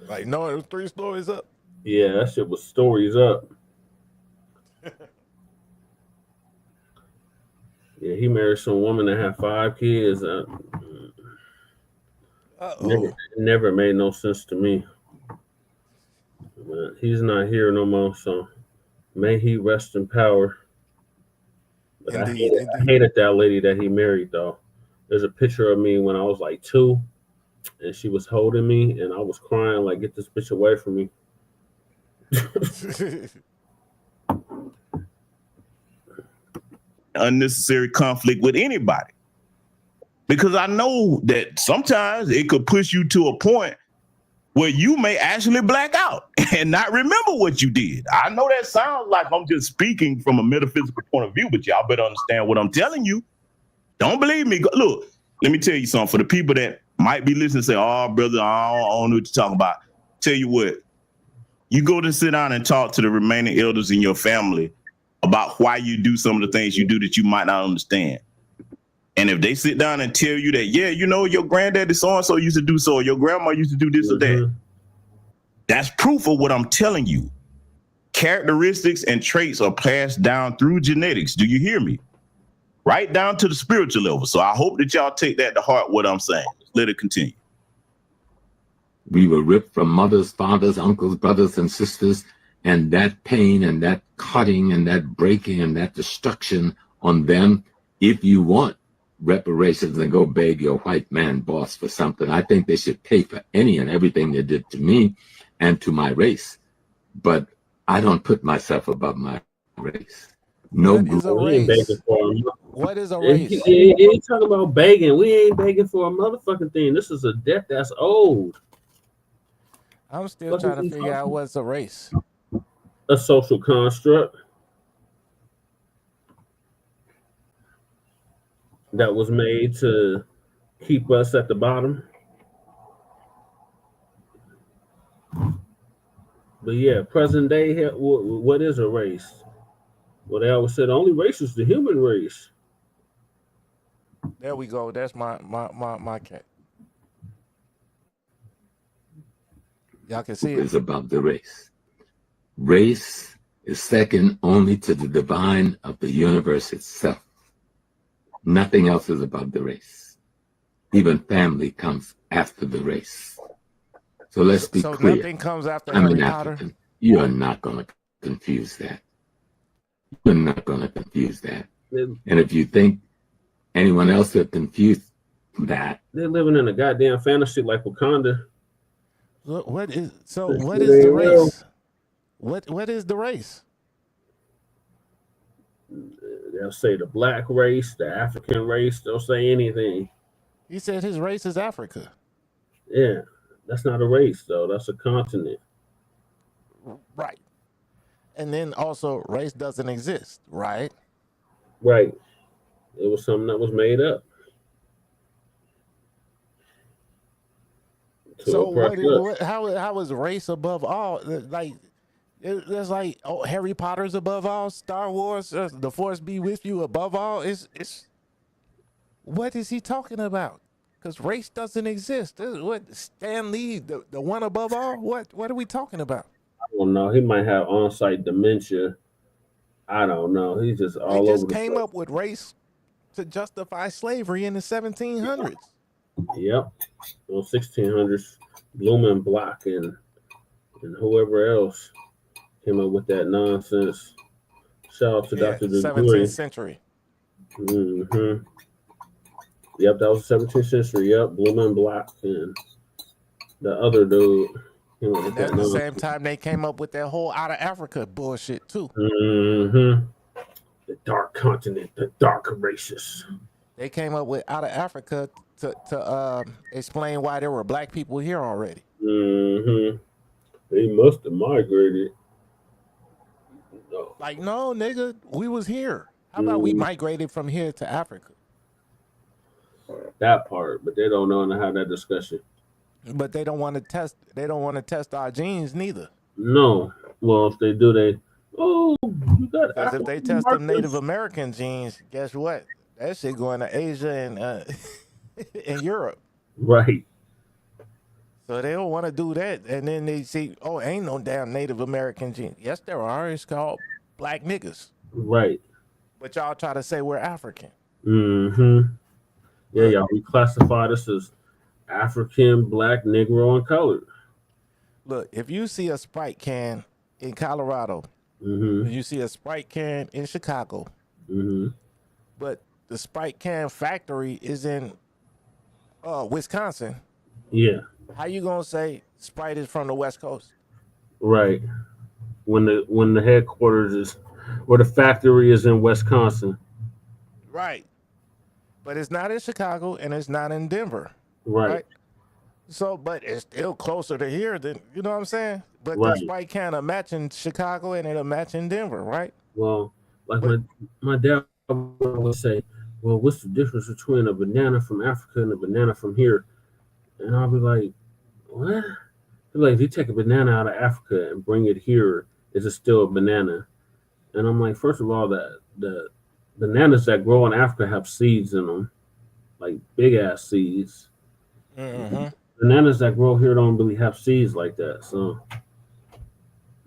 Like, no, it was 3 stories up. Yeah, that shit was stories up. Yeah, he married some woman that had 5 kids. Never made no sense to me. But he's not here no more, so may he rest in power. But I hated that lady that he married, though. There's a picture of me when I was like 2, and she was holding me, and I was crying like, get this bitch away from me. Unnecessary conflict with anybody. Because I know that sometimes it could push you to a point where you may actually black out and not remember what you did. I know that sounds like I'm just speaking from a metaphysical point of view, but y'all better understand what I'm telling you. Don't believe me. Look, let me tell you something. For the people that might be listening and say, oh, brother, I don't know what you're talking about. Tell you what, you go to sit down and talk to the remaining elders in your family about why you do some of the things you do that you might not understand. And if they sit down and tell you that, yeah, you know, your granddaddy so-and-so used to do so, or your grandma used to do this or that, that's proof of what I'm telling you. Characteristics and traits are passed down through genetics. Do you hear me? Right down to the spiritual level. So I hope that y'all take that to heart, what I'm saying. Let it continue. We were ripped from mothers, fathers, uncles, brothers, and sisters, and that pain and that cutting and that breaking and that destruction on them. If you want reparations, and go beg your white man boss for something, I think they should pay for any and everything they did to me and to my race. But I don't put myself above my race. No group. What is a He race? ain't talking about begging. We ain't begging for a motherfucking thing. This is a debt that's old. I'm still trying to figure out what's a race. A social construct that was made to keep us at the bottom. But yeah, present day, what is a race? Well, they always said the only race is the human race. There we go. That's my cat. Y'all can see it. It's about the race. Race is second only to the divine of the universe itself. Nothing else is about the race. Even family comes after the race. So let's be clear. So nothing comes after I'm Harry an Potter? African. You are not going to confuse that. You're not going to confuse that. And if you think anyone else will confuse that, they're living in a goddamn fantasy like Wakanda. What is the race? What is the race? They'll say the black race, the African race. They'll say anything. He said his race is Africa. Yeah, that's not a race though. That's a continent. Right. And then also, race doesn't exist, right? Right. It was something that was made up. So how is race above all? Like, there's like, oh, Harry Potter's above all, Star Wars, the Force be with you above all. It's what is he talking about? Because race doesn't exist. What, Stan Lee, the one above all? What are we talking about? I don't know. He might have on-site dementia. I don't know. He's just all over. They just came up with race to justify slavery in the 1700s. Yep. Well, 1600s, Bloom Blacc and whoever else came up with that nonsense. Shout out to Dr. 17th century. Mm-hmm. Yep, that was the 17th century. Yep, Bloom Blacc and the other dude. And at the same time, they came up with that whole out of Africa bullshit too. Mm-hmm. The dark continent, the dark races. They came up with out of Africa to explain why there were black people here already. Mm-hmm. They must have migrated. No. Like, no, nigga, we was here. How about we migrated from here to Africa? That part, but they don't know how to have that discussion. But they don't want to test. They don't want to test our genes neither. No. Well, if they do, you got. Because if they test them Native American genes, guess what? That shit going to Asia and in Europe. Right. So they don't want to do that, and then they see, oh, ain't no damn Native American gene. Yes, there are. It's called black niggas. Right. But y'all try to say we're African. Mm-hmm. Yeah, y'all reclassify us as African, black, Negro, and colored. Look, if you see a Sprite can in Colorado, you see a Sprite can in Chicago, but the Sprite can factory is in Wisconsin. Yeah. How you gonna say Sprite is from the West Coast? Right. When the headquarters is, where the factory is in Wisconsin. Right. But it's not in Chicago and it's not in Denver. Right. So, but it's still closer to here than, you know what I'm saying? But Right. the Sprite can of match in Chicago and it'll match in Denver, right? Well, like my dad would say, well, what's the difference between a banana from Africa and a banana from here? And I'll be like, what? He's like, if you take a banana out of Africa and bring it here, is it still a banana? And I'm like, first of all, the bananas that grow in Africa have seeds in them, like big ass seeds. Bananas that grow here don't really have seeds like that. So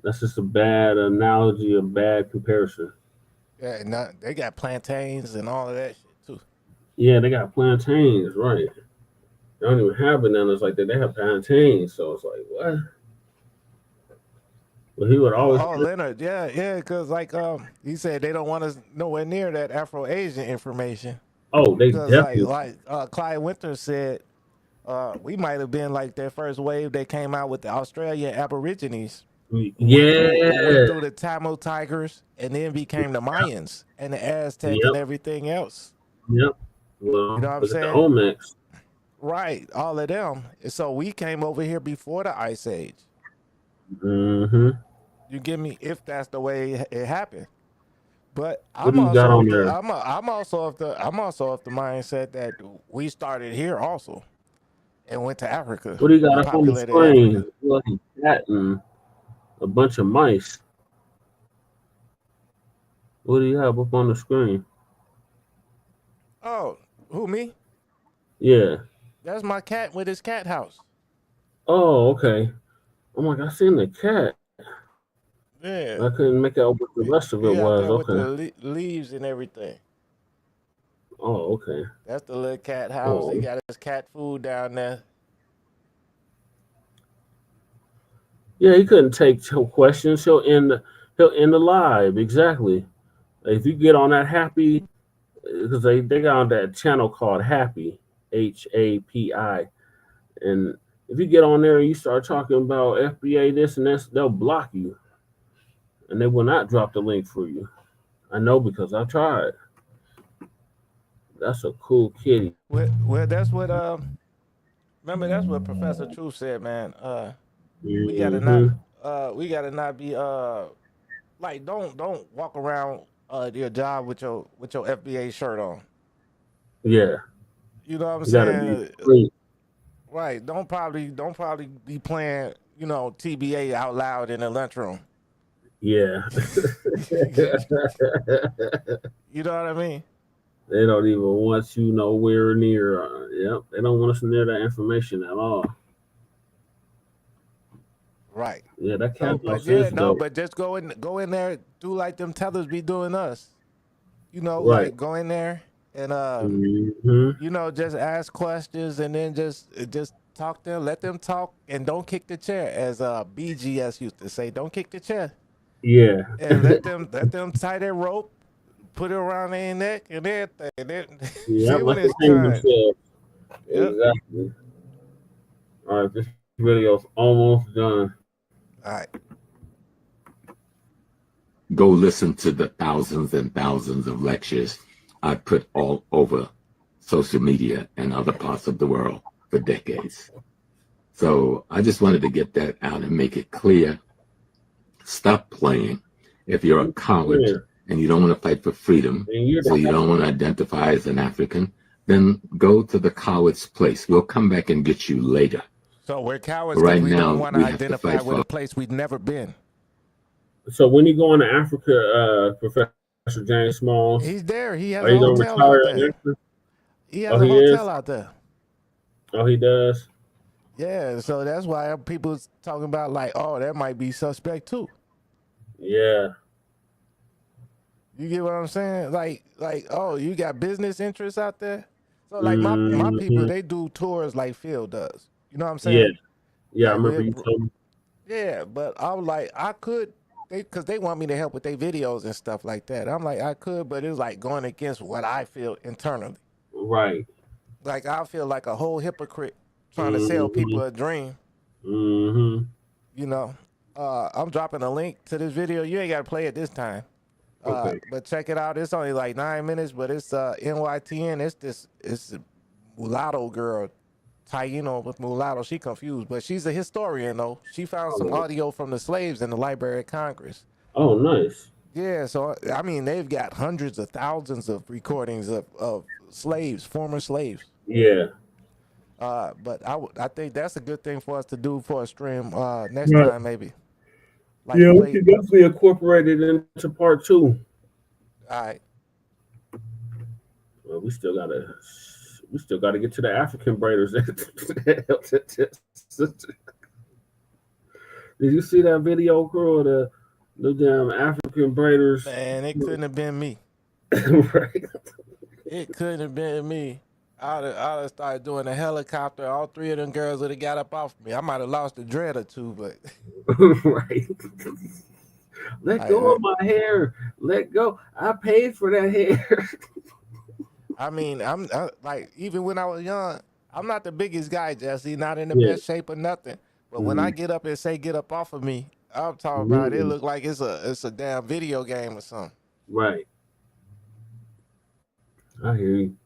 that's just a bad analogy, a bad comparison. Yeah, they got plantains and all of that shit too. Yeah, they got plantains, right? They don't even have bananas like that. They have plantains. So it's like, what? Well, he would always. Oh, Leonard, yeah, because like he said they don't want us nowhere near that Afro-Asian information. Oh, they definitely. Like Clyde Winter said, we might have been like that first wave. They came out with the Australian Aborigines. Yeah. Went through the Tamil Tigers and then became the Mayans and the Aztec and everything else. Yep. Well, You know what I'm look at the saying? Olmecs. Right, all of them. And so we came over here before the Ice Age. Mm-hmm. You get me? If that's the way it happened. But What do you got on there? I'm also of the mindset that we started here also and went to Africa. What do you got and up on the populated screen? Africa. Like a cat and a bunch of mice. What do you have up on the screen? Oh, who, me? Yeah. That's my cat with his cat house. Oh, okay. Oh my God, I seen the cat. Yeah. I couldn't make out what the rest of it He out was. there with Okay. the leaves and everything. Oh, okay. That's the little cat house. Oh. He got his cat food down there. Yeah, he couldn't take questions. He'll end the live. Exactly. If you get on that Happy, because they got on that channel called Happy, HAPI, and if you get on there and you start talking about FBA this and this, they'll block you, and they will not drop the link for you. I know because I tried. That's a cool kitty. Well, that's what remember that's what Professor Truth said, man. We gotta not be like don't walk around your job with your FBA shirt on. Yeah. You know what I'm You gotta saying? be free. Right. Don't probably be playing, TBA out loud in the lunchroom. Yeah. You know what I mean? They don't even want you nowhere near. Yep. They don't want us near that information at all. Right. Yeah, that No, cat house is dope. but just go in there, do like them tellers be doing us. Right. Like go in there and Mhm. just ask questions and then just talk to them, let them talk and don't kick the chair, as BGS used to say, don't kick the chair. Yeah. And let them tie their rope, put it around their neck and everything. And then Yeah, see when let it's them hang time. themselves. Yep. Exactly. All right, this video's almost done. All right. Go listen to the thousands and thousands of lectures I put all over social media and other parts of the world for decades. So I just wanted to get that out and make it clear. Stop playing. If you're a coward and you don't want to fight for freedom, so you don't want to identify as an African, then go to the coward's place. We'll come back and get you later. So we're cowards Right because we now, don't want to we have to identify fight with for- a place we've never been. So when you go into Africa, Professor James Smalls, He's there. He has are a you gonna hotel out retire there. after? He has Oh, a he hotel is? out there. Oh, he does. Yeah, so that's why people's talking about like, oh, that might be suspect too. Yeah. You get what I'm saying? Like, oh, you got business interests out there. So like my people, they do tours like Phil does. You know what I'm saying? Yeah, I remember you told me. Yeah, but I'm like, I could, because they want me to help with their videos and stuff like that. I'm like, I could, but it's like going against what I feel internally. Right. Like I feel like a whole hypocrite trying to sell people a dream. Mm-hmm. You know, I'm dropping a link to this video. You ain't got to play it this time. Okay. But check it out. It's only like 9 minutes, but it's NYTN. It's a mulatto girl, Taino with mulatto. She confused, but she's a historian though. She found some audio from the slaves in the Library of Congress. Oh, nice. Yeah, so I mean, they've got hundreds of thousands of recordings of slaves, former slaves. Yeah. But I think that's a good thing for us to do for a stream next Right. time, maybe. Like Yeah, we can definitely incorporate it into part 2. All right. Well, we still gotta get to the African Braiders. Did you see that video, crew? The damn African Braiders. Man, it couldn't have been me. Right. It couldn't have been me. I'd have started doing a helicopter. All 3 of them girls would have got up off me. I might have lost a dread or 2, but Right. Let go of my hair. Let go. I paid for that hair. I mean, I'm like, even when I was young, I'm not the biggest guy, Jesse, not in the Yeah. best shape or nothing. But when I get up and say, get up off of me, I'm talking about it look like it's a damn video game or something. Right. I hear you.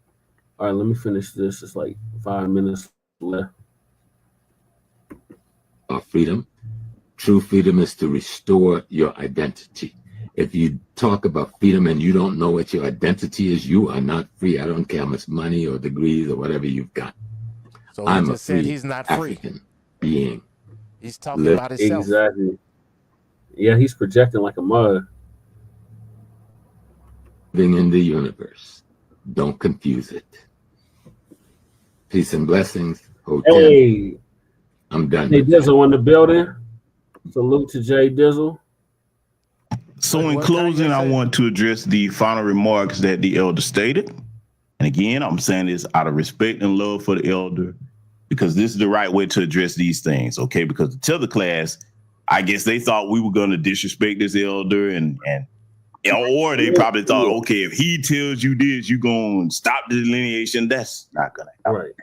All right, let me finish this. It's like 5 minutes left. Freedom. True freedom is to restore your identity. If you talk about freedom and you don't know what your identity is, you are not free. I don't care how much money or degrees or whatever you've got. So he just said he's not free. African being. He's talking about himself. Exactly. Yeah, he's projecting like a mug. Living in the universe. Don't confuse it. Peace and blessings. Hey, I'm done. Hey, Dizzle in the building. Salute to Jay Dizzle. So in closing, I want to address the final remarks that the elder stated. And again, I'm saying this out of respect and love for the elder, because this is the right way to address these things, okay? Because to tell the class, I guess they thought we were going to disrespect this elder or they probably thought, okay, if he tells you this, you're going to stop the delineation. That's not going to happen. Right.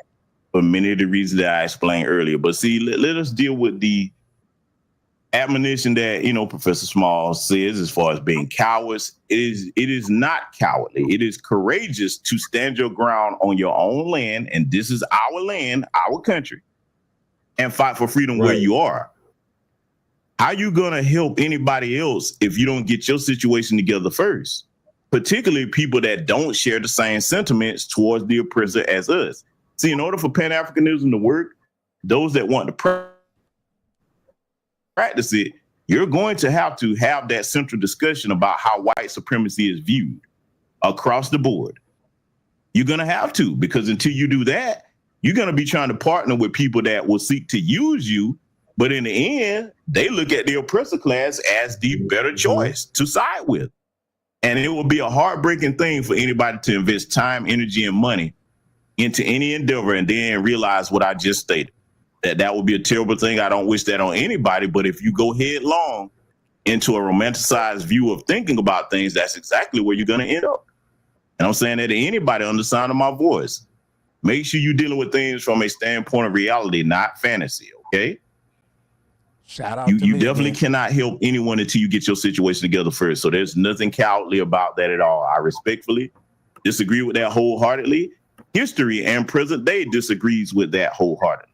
For many of the reasons that I explained earlier. But see, let us deal with the admonition that, Professor Small says as far as being cowards. It is not cowardly. It is courageous to stand your ground on your own land, and this is our land, our country, and fight for freedom where you are. How you going to help anybody else if you don't get your situation together first? Particularly people that don't share the same sentiments towards the oppressor as us. See, in order for Pan-Africanism to work, those that want to practice it, you're going to have that central discussion about how white supremacy is viewed across the board. You're going to have to, because until you do that, you're going to be trying to partner with people that will seek to use you. But in the end, they look at the oppressor class as the better choice to side with. And it will be a heartbreaking thing for anybody to invest time, energy, and money into any endeavor and then realize what I just stated. That would be a terrible thing. I don't wish that on anybody. But if you go headlong into a romanticized view of thinking about things, that's exactly where you're going to end up. And I'm saying that to anybody on the sound of my voice. Make sure you're dealing with things from a standpoint of reality, not fantasy, okay? Shout out you definitely cannot help anyone until you get your situation together first. So there's nothing cowardly about that at all. I respectfully disagree with that wholeheartedly. History and present day disagrees with that wholeheartedly.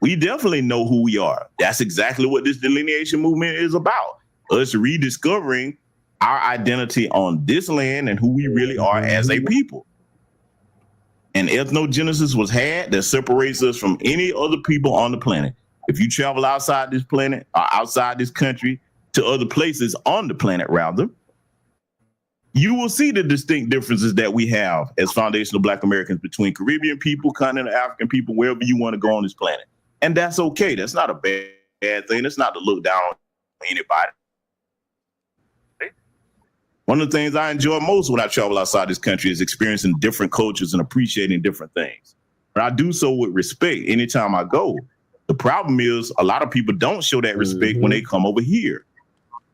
We definitely know who we are. That's exactly what this delineation movement is about. Us rediscovering our identity on this land and who we really are as a people. And ethnogenesis was had that separates us from any other people on the planet. If you travel outside this planet or outside this country to other places on the planet, rather, you will see the distinct differences that we have as foundational Black Americans between Caribbean people, continental African people, wherever you want to go on this planet. And that's okay. That's not a bad thing. That's not to look down on anybody. One of the things I enjoy most when I travel outside this country is experiencing different cultures and appreciating different things. But I do so with respect anytime I go. The problem is a lot of people don't show that respect when they come over here.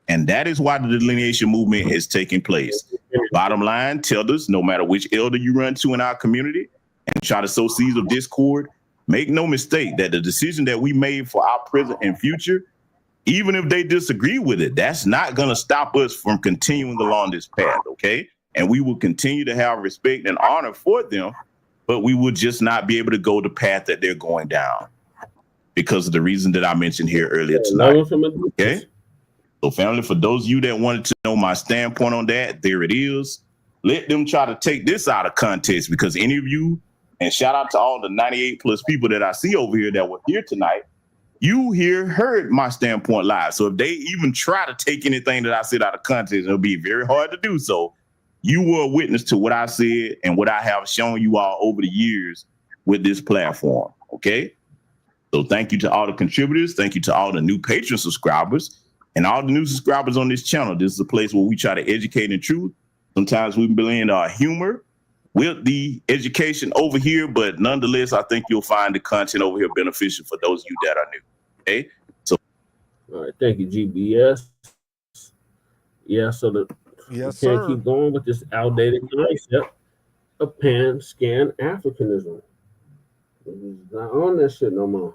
And that is why the delineation movement is taking place. Bottom line, tell us, no matter which elder you run to in our community and try to sow seeds of discord, make no mistake that the decision that we made for our present and future, even if they disagree with it, that's not going to stop us from continuing along this path, okay? And we will continue to have respect and honor for them, but we will just not be able to go the path that they're going down because of the reason that I mentioned here earlier tonight, okay? So family, for those of you that wanted to know my standpoint on that, there it is. Let them try to take this out of context, because any of you, and shout out to all the 98 plus people that I see over here that were here tonight, you here heard my standpoint live. So if they even try to take anything that I said out of context, it'll be very hard to do so. You were a witness to what I said and what I have shown you all over the years with this platform, okay? So thank you to all the contributors. Thank you to all the new patron subscribers and all the new subscribers on this channel. This is a place where we try to educate in truth. Sometimes we blend our humor with the education over here, but nonetheless, I think you'll find the content over here beneficial for those of you that are new. Okay, so all right, thank you, GBS. Yeah, so we can't keep going with this outdated concept of pan-scan Africanism. It's not on that shit no more.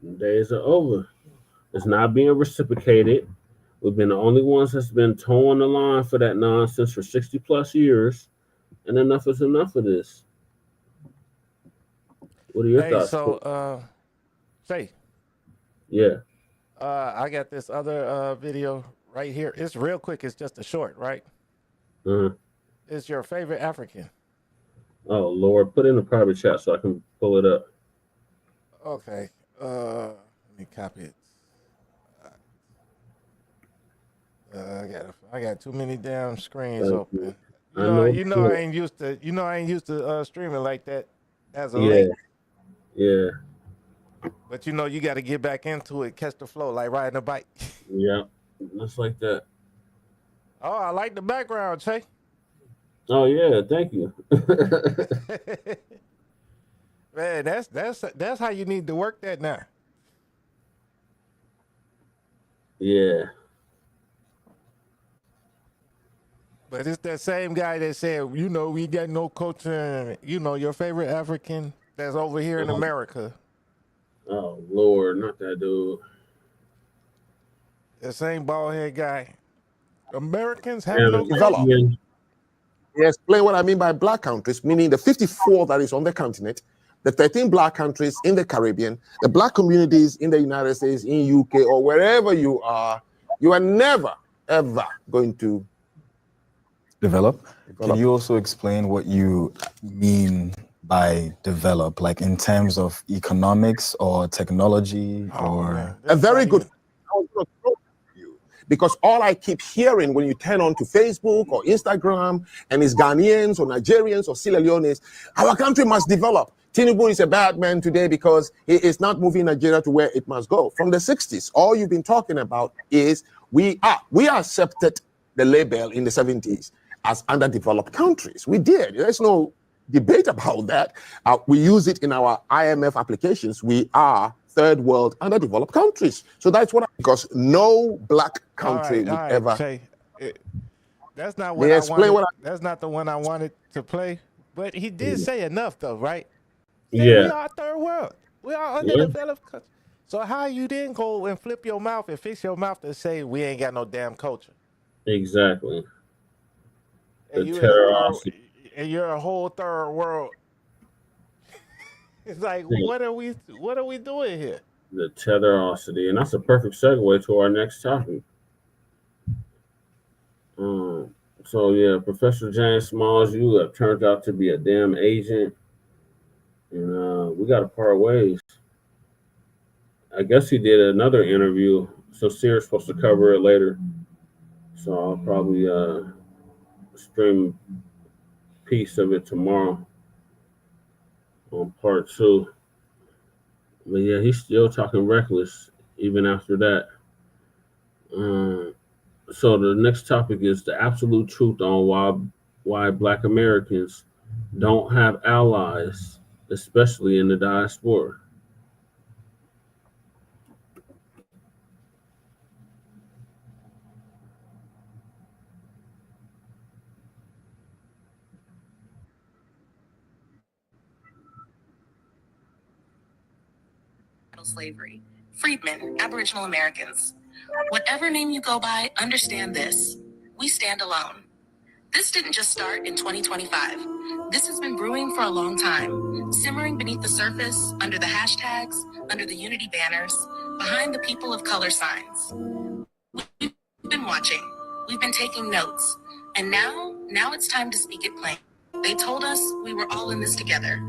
The days are over. It's not being reciprocated. We've been the only ones that's been towing the line for that nonsense for 60 plus years, and enough is enough of this. What are your thoughts? So, say. Yeah. I got this other video right here. It's real quick. It's just a short, right? It's your favorite African. Oh, Lord. Put in the private chat so I can pull it up. Okay. Let me copy it. I got too many damn screens open. You know I ain't used to streaming like that as of late. Yeah. But you know you got to get back into it, catch the flow like riding a bike. Yeah, just like that. Oh, I like the background, Che. Oh yeah, thank you. Man, that's how you need to work that now. Yeah. But it's that same guy that said, you know, we got no culture. You know, your favorite African that's over here in America. Oh Lord, not that dude. The same bald head guy. Americans have no develop. Explain what I mean by black countries, meaning the 54 that is on the continent, the 13 black countries in the Caribbean, the black communities in the United States, in UK, or wherever you are never, ever going to develop. Can you also explain what you mean by develop, like in terms of economics or technology or? A very good. Because all I keep hearing when you turn on to Facebook or Instagram and it's Ghanaians or Nigerians or Sierra Leone's, our country must develop. Tinubu is a bad man today because he is not moving Nigeria to where it must go. From the 60s, all you've been talking about is we accepted the label in the 70s as underdeveloped countries. We did. There's no debate about that. We use it in our IMF applications. We are third world underdeveloped countries. So that's what because no black country would ever. Say, that's not what I wanted. That's not the one I wanted to play. But he did say enough though, right? Yeah. We are third world. We are underdeveloped countries. So how you didn't go and flip your mouth and fix your mouth to say we ain't got no damn culture? Exactly. And you're a whole third world. It's like, what are we doing here? The tetherosity, and that's a perfect segue to our next topic. So yeah, Professor James Smalls, you have turned out to be a damn agent, and we got to part ways. I guess he did another interview, so Sierra's supposed to cover it later. So I'll probably stream a piece of it tomorrow on part 2. But yeah, he's still talking reckless even after that. So the next topic is the absolute truth on why Black Americans don't have allies, especially in the diaspora. Slavery, freedmen, Aboriginal Americans. Whatever name you go by, understand this. We stand alone. This didn't just start in 2025. This has been brewing for a long time, simmering beneath the surface, under the hashtags, under the unity banners, behind the people of color signs. We've been watching. We've been taking notes. And now it's time to speak it plain. They told us we were all in this together.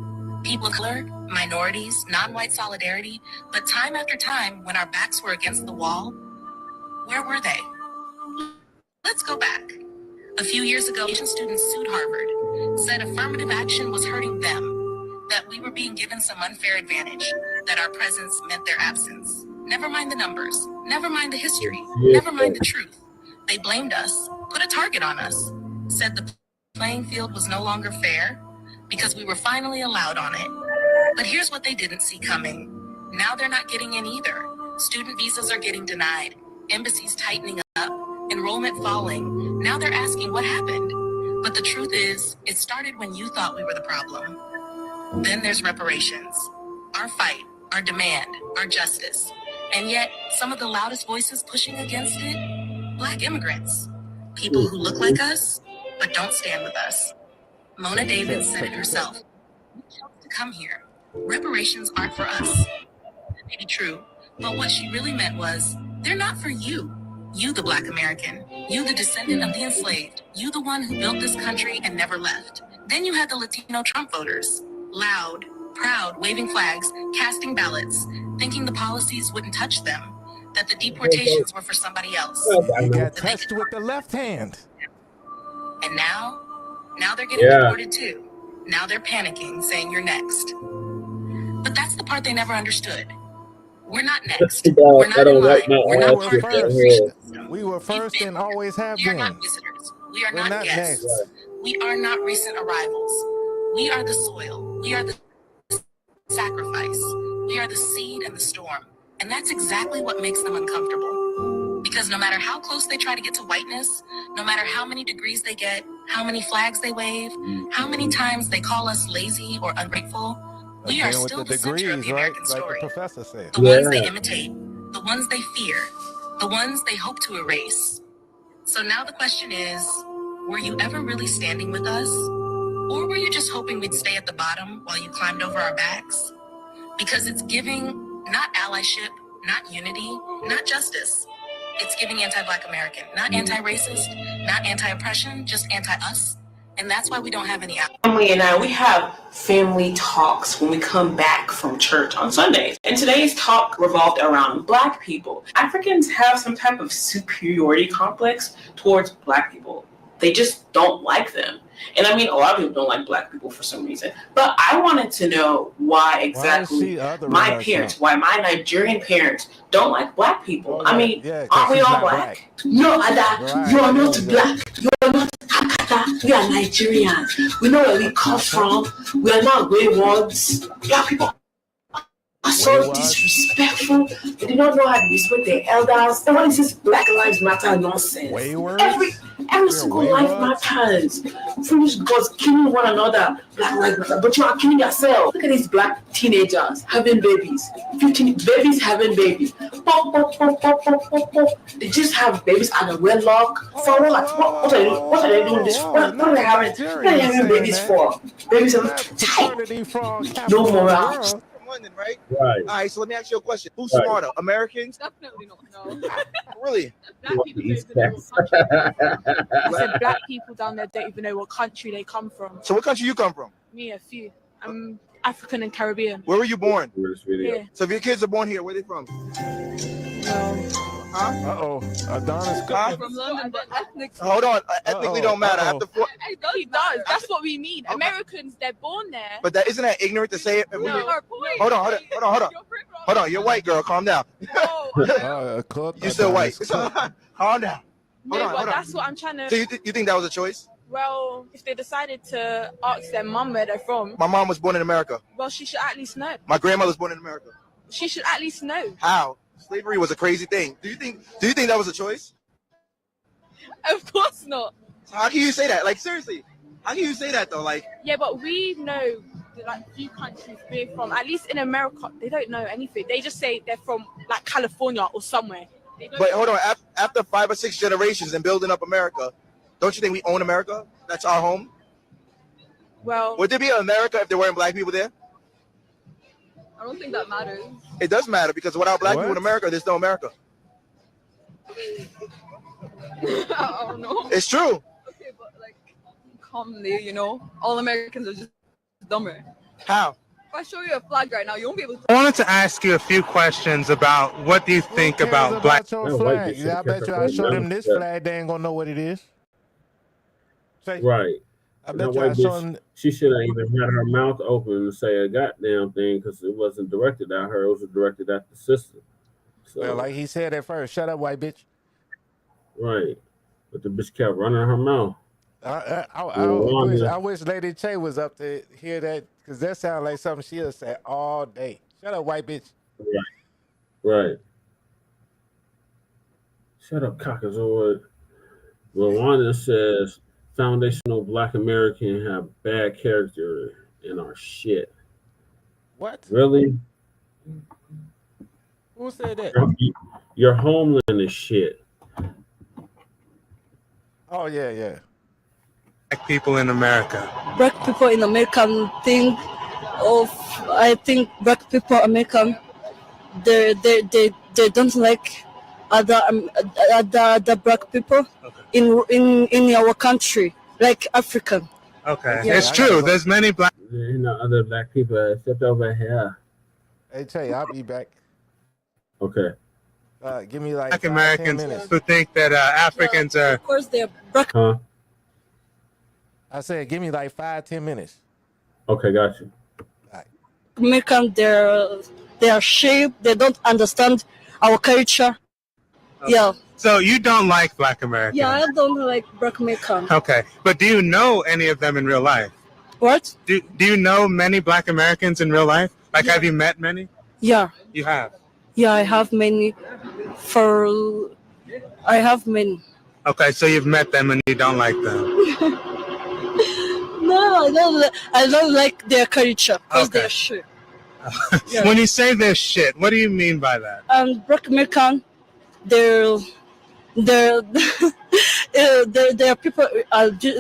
People of color, minorities, non-white solidarity, but time after time, when our backs were against the wall, where were they? Let's go back. A few years ago, Asian students sued Harvard, said affirmative action was hurting them, that we were being given some unfair advantage, that our presence meant their absence. Never mind the numbers, never mind the history, never mind the truth. They blamed us, put a target on us, said the playing field was no longer fair, because we were finally allowed on it. But here's what they didn't see coming. Now they're not getting in either. Student visas are getting denied, embassies tightening up, enrollment falling. Now they're asking what happened. But the truth is, it started when you thought we were the problem. Then there's reparations. Our fight, our demand, our justice. And yet, some of the loudest voices pushing against it, Black immigrants, people who look like us, but don't stand with us. Mona David said it herself. We chose to come here. Reparations aren't for us. That may be true, but what she really meant was, they're not for you. You, the Black American. You, the descendant of the enslaved. You, the one who built this country and never left. Then you had the Latino Trump voters. Loud, proud, waving flags, casting ballots, thinking the policies wouldn't touch them, that the deportations were for somebody else. You got touched with the left hand. And now they're getting deported too. Now they're panicking, saying you're next. But that's the part they never understood. We're not next. We're not in line. We're not part of the immigration system. We were first and always have been. We are not visitors. We are not guests. We are not recent arrivals. We are the soil. We are the sacrifice. We are the seed and the storm. And that's exactly what makes them uncomfortable. Because no matter how close they try to get to whiteness, no matter how many degrees they get, how many flags they wave, how many times they call us lazy or ungrateful, we are still the center of the American story. Like the professor said. The ones they imitate, the ones they fear, the ones they hope to erase. So now the question is, were you ever really standing with us? Or were you just hoping we'd stay at the bottom while you climbed over our backs? Because it's giving not allyship, not unity, not justice. It's giving anti-Black American, not anti-racist, not anti-oppression, just anti-us. And that's why we don't have any Family and I, we have family talks when we come back from church on Sundays. And today's talk revolved around Black people. Africans have some type of superiority complex towards Black people. They just don't like them. And I mean, a lot of people don't like Black people for some reason. But I wanted to know why exactly my parents, why my Nigerian parents don't like Black people. I mean, aren't we all Black? No, Ada, you are not Black. You are not Akata. We are Nigerians. We know where we come from. We are not waywards. Black people are so disrespectful. They do not know how to respect their elders. And what is this Black Lives Matter nonsense? Every single life matters. Foolish gods killing one another. Black Lives Matter. But you are killing yourself. Look at these Black teenagers having babies. 15 babies having babies. Pop, pop, pop, pop, pop, pop, pop. They just have babies at a wedlock. For what are they doing this for? What are they having babies for? Babies are no moral. London, right? Right. All right, so let me ask you a question. Who's smarter, Americans? Definitely not. No. Really? Black people don't even know what country. I said Black people down there don't even know what country they come from. So what country you come from? Me, a few. I'm African and Caribbean. Where were you born? Here. So if your kids are born here, where are they from? Adonis from London, but ethnic. Hold on, ethnically don't matter. It does. That's what we mean. Americans, they're born there. But that isn't that ignorant to say it? Hold on. You're white, girl. Calm down. You're still white. Calm down. Hold on. That's what I'm trying to. So you think that was a choice? Well, if they decided to ask their mum where they're from. My mom was born in America. Well, she should at least know. My grandmother was born in America. She should at least know. How? Slavery was a crazy thing. Do you think that was a choice? Of course not. So how can you say that? Like, seriously, how can you say that though? Like, yeah, but we know like few countries we're from. At least in America, they don't know anything. They just say they're from like California or somewhere. But hold on, after 5 or 6 generations and building up America, don't you think we own America? That's our home. Well, would there be America if there weren't Black people there? I don't think that matters. It does matter because without Black people in America, there's no America. I don't know. It's true. Okay, but like, calmly, you know, all Americans are just dumber. How? If I show you a flag right now, you won't be able to. I wanted to ask you a few questions about what do you think about Black. Flag? Yeah, I bet you I show them this flag, they ain't gonna know what it is. Right. I bet you I show them. She shouldn't even had her mouth open and say a goddamn thing because it wasn't directed at her. It was directed at the sister. So, well, like he said at first, shut up, white bitch. Right. But the bitch kept running her mouth. I wish Lady Che was up to hear that because that sounds like something she'll say all day. Shut up, white bitch. Right. Shut up, cockazord. Rwanda says foundational Black American have bad character and are shit. What? Really? Who said that? Your homeland is shit. Oh yeah. Black people in America. Black people in American think of, I think black people American, they don't like other black people in our country, like African. Okay, Yeah. it's true. There's many black. You know, other black people except over here. Hey, tell you, I'll be back. Okay. Give me like Black 5, Americans 10 minutes. who think that Africans are. Of course, they're black. Huh? I said, give me like 5, 10 minutes. Okay, got you. American, they're sheep. They don't understand our culture. Okay. Yeah. So you don't like Black Americans? Yeah, I don't like black American. Okay, but do you know any of them in real life? What? Do you know many Black Americans in real life? Like, have you met many? Yeah. You have. Yeah, I have many. I have many. Okay, so you've met them and you don't like them. No, I don't like their culture because Okay. they're shit. Yeah. When you say this shit, what do you mean by that? Black American, they're people,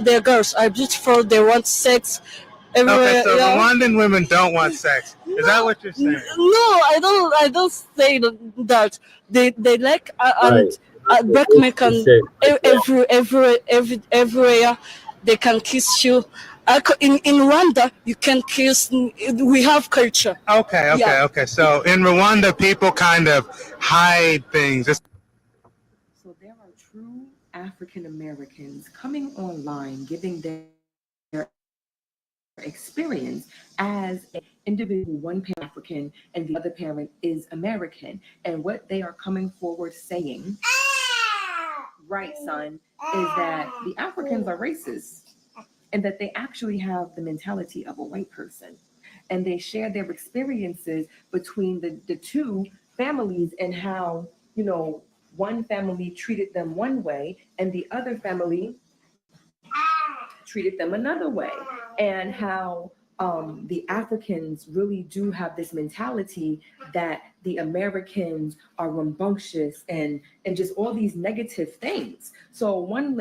they're girls are beautiful. They want sex everywhere. Okay, so yeah. Rwandan women don't want sex. Is that what you're saying? No, I don't say that. They like Black American everywhere. They can kiss you. In Rwanda, you can kiss. We have culture. Okay. Yeah. Okay. So in Rwanda, people kind of hide things. So there are true African Americans coming online, giving their experience as an individual, one parent African and the other parent is American. And what they are coming forward saying, right, son, is that the Africans are racist and that they actually have the mentality of a white person. And they share their experiences between the two families and how, one family treated them one way and the other family treated them another way, and how the Africans really do have this mentality that the Americans are rambunctious and just all these negative things. So one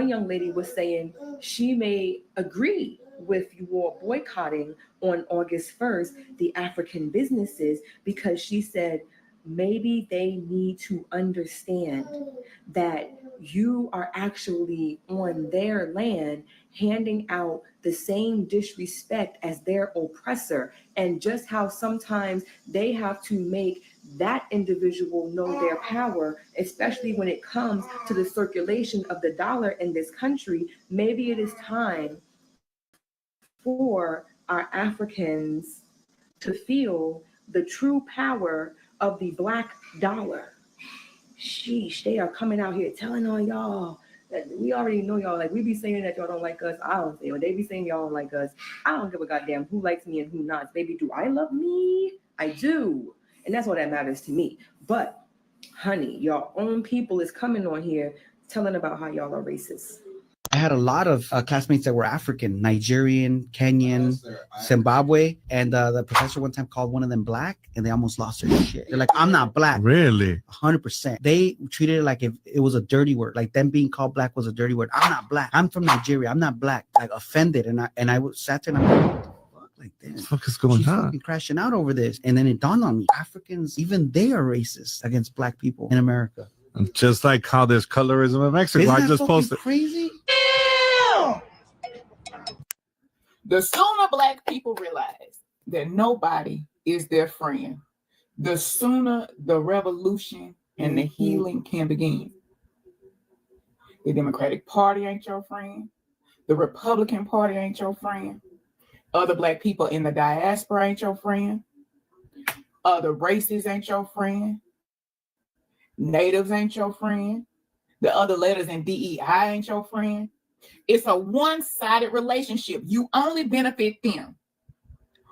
young lady was saying she may agree with you all boycotting on August 1st the African businesses because she said maybe they need to understand that you are actually on their land handing out the same disrespect as their oppressor, and just how sometimes they have to make that individual know their power, especially when it comes to the circulation of the dollar in this country. Maybe it is time for our Africans to feel the true power of the Black dollar. Sheesh, they are coming out here telling on y'all that we already know y'all. Like, we be saying that y'all don't like us. I don't say it. When they be saying y'all don't like us, I don't give a goddamn who likes me and who not. Baby, do I love me? I do. And that's all that matters to me. But, honey, your own people is coming on here telling about how y'all are racist. I had a lot of classmates that were African, Nigerian, Kenyan, Zimbabwe, and the professor one time called one of them black, and they almost lost their shit. They're like, I'm not black. Really? 100%. They treated it like if it was a dirty word, like them being called black was a dirty word. I'm not black. I'm from Nigeria. I'm not black. Like offended, and I sat there and I'm like, what the fuck? Like this. What the fuck is going She's on? fucking crashing out over this, and then it dawned on me: Africans, even they are racist against black people in America. Just like how there's colorism in Mexico. Isn't I that just fucking posted. crazy. The sooner Black people realize that nobody is their friend, the sooner the revolution and the healing can begin. The Democratic Party ain't your friend. The Republican Party ain't your friend. Other Black people in the diaspora ain't your friend. Other races ain't your friend. Natives ain't your friend. The other letters in DEI ain't your friend. It's a one-sided relationship. You only benefit them.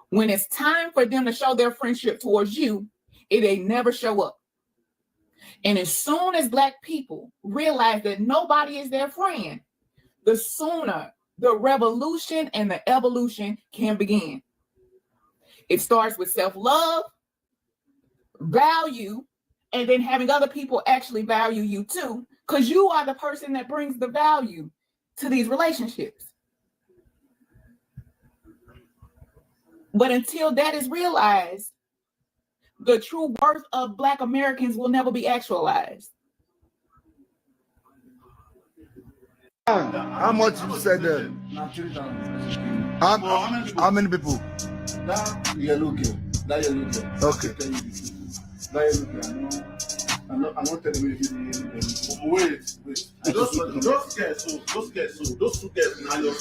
When it's time for them to show their friendship towards you, it ain't never show up. And as soon as Black people realize that nobody is their friend, the sooner the revolution and the evolution can begin. It starts with self-love, value, and then having other people actually value you too, because you are the person that brings the value to these relationships. But until that is realized, the true worth of Black Americans will never be actualized. How much you said there? How many people? That yellow girl. Okay. I'm not telling you. Wait. Those two girls now you're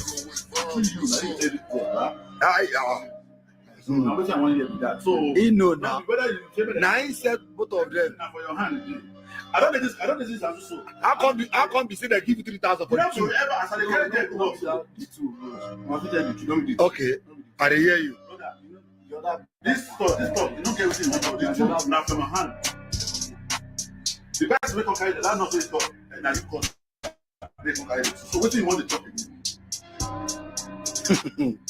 I'm I want to hear that. So he know now. Whether you now he said both of them. For your hand. I don't think this as so. How come you say they give you 3,000 for the two? Okay, I hear you. This stuff, you don't get everything now from my hand. The best way to carry that not really talk, and now you got they can carry it. So what do you want to talk again?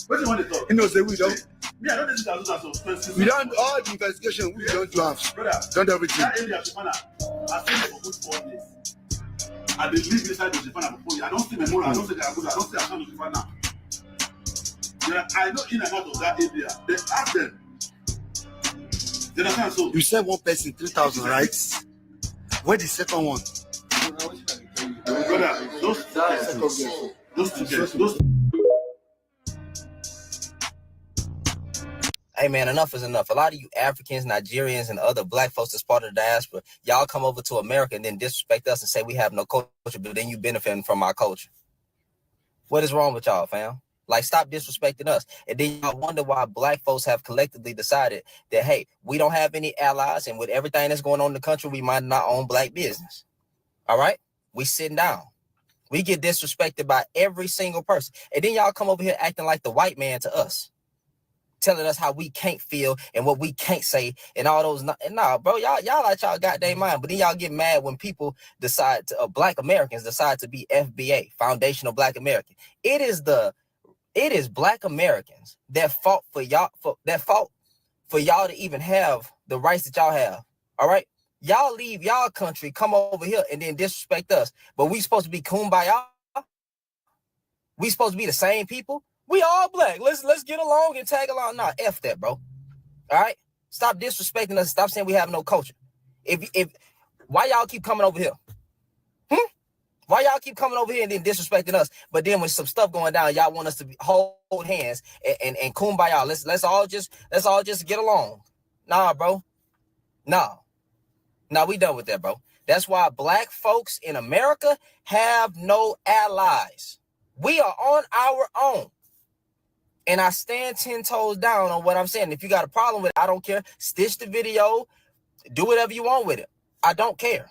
What do you want to talk? You know, say we don't. Me, I don't think that's so expensive. We don't all the investigation. We don't do have. Brother, don't everything. That area, Shifana, I stayed there for good 4 days. I they live inside the Shifana for 4 years. I don't see Memorial. I don't say Garagoda. I don't say Ashan Shifana. Yeah, I know in and out of that area. They ask them. They understand so. You said one person 3,000, right? Where the second one? Brother, those two girls. Hey man, enough is enough. A lot of you Africans, Nigerians, and other Black folks that's part of the diaspora, y'all come over to America and then disrespect us and say we have no culture, but then you benefiting from our culture. What is wrong with y'all, fam? Like, stop disrespecting us. And then y'all wonder why Black folks have collectively decided that, hey, we don't have any allies, and with everything that's going on in the country, we mind our own Black business. All right? We sitting down. We get disrespected by every single person. And then y'all come over here acting like the white man to us, telling us how we can't feel and what we can't say and all those. Nah, bro, y'all out y'all goddamn mind. But then y'all get mad when people decide to, Black Americans decide to be FBA, Foundational Black American. It is Black Americans that fought for y'all, for y'all to even have the rights that y'all have. All right, y'all leave y'all country, come over here, and then disrespect us. But we supposed to be kumbaya. We supposed to be the same people. We all Black. Let's get along and tag along. Nah, F that, bro. All right? Stop disrespecting us. Stop saying we have no culture. Why y'all keep coming over here? Why y'all keep coming over here and then disrespecting us? But then when some stuff going down, y'all want us to hold hands and kumbaya. Let's all just get along. Nah, bro. Nah, we done with that, bro. That's why Black folks in America have no allies. We are on our own. And I stand 10 toes down on what I'm saying. If you got a problem with it, I don't care. Stitch the video. Do whatever you want with it. I don't care.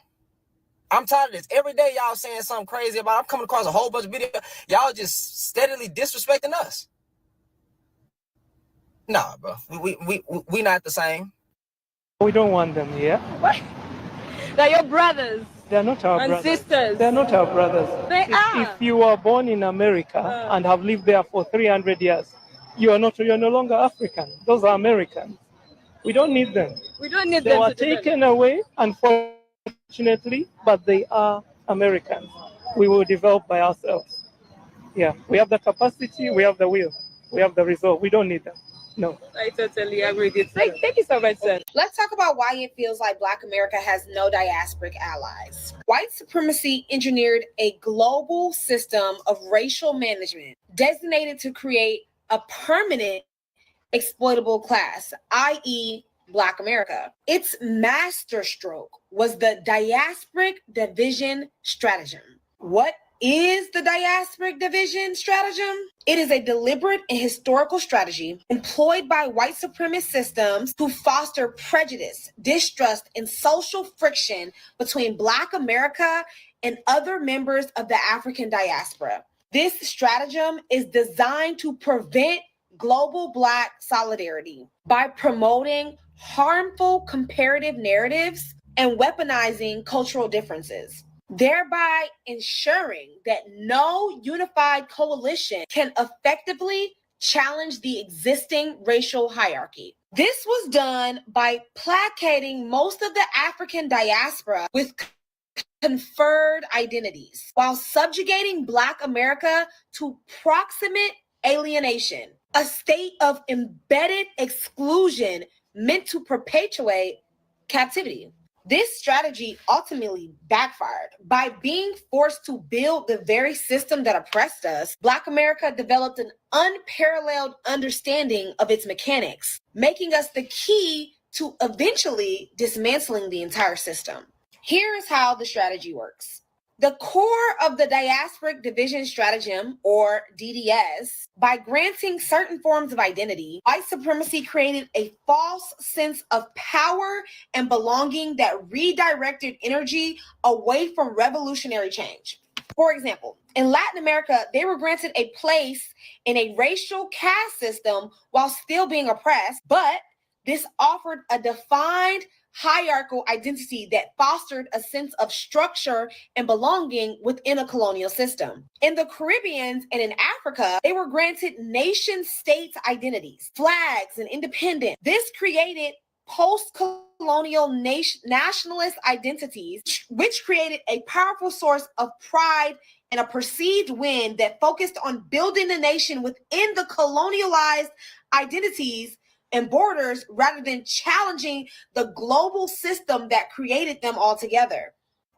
I'm tired of this. Every day y'all saying something crazy about it. I'm coming across a whole bunch of videos. Y'all just steadily disrespecting us. Nah, bro. We not the same. We don't want them here. What? They're your brothers. They're not our brothers. And sisters. They're not our brothers. They are. If you were born in America and have lived there for 300 years, you're no longer African. Those are Americans. We don't need them. We don't need them. They were taken away, unfortunately, but they are Americans. We will develop by ourselves. Yeah, we have the capacity, we have the will, we have the resolve. We don't need them. No. I totally agree with you. Thank you so much, sir. Let's talk about why it feels like Black America has no diasporic allies. White supremacy engineered a global system of racial management designated to create a permanent exploitable class, i.e. Black America. Its masterstroke was the diasporic division stratagem. What is the diasporic division stratagem? It is a deliberate and historical strategy employed by white supremacist systems to foster prejudice, distrust, and social friction between Black America and other members of the African diaspora. This stratagem is designed to prevent global Black solidarity by promoting harmful comparative narratives and weaponizing cultural differences, thereby ensuring that no unified coalition can effectively challenge the existing racial hierarchy. This was done by placating most of the African diaspora with conferred identities while subjugating Black America to proximate alienation, a state of embedded exclusion meant to perpetuate captivity. This strategy ultimately backfired. By being forced to build the very system that oppressed us, Black America developed an unparalleled understanding of its mechanics, making us the key to eventually dismantling the entire system. Here is how the strategy works. The core of the diasporic division stratagem, or DDS, by granting certain forms of identity, white supremacy created a false sense of power and belonging that redirected energy away from revolutionary change. For example, in Latin America, they were granted a place in a racial caste system while still being oppressed, but this offered a defined hierarchical identity that fostered a sense of structure and belonging within a colonial system. In the Caribbean and in Africa, they were granted nation states identities, flags, and independence. This created post-colonial nationalist identities, which created a powerful source of pride and a perceived win that focused on building the nation within the colonialized identities and borders rather than challenging the global system that created them altogether.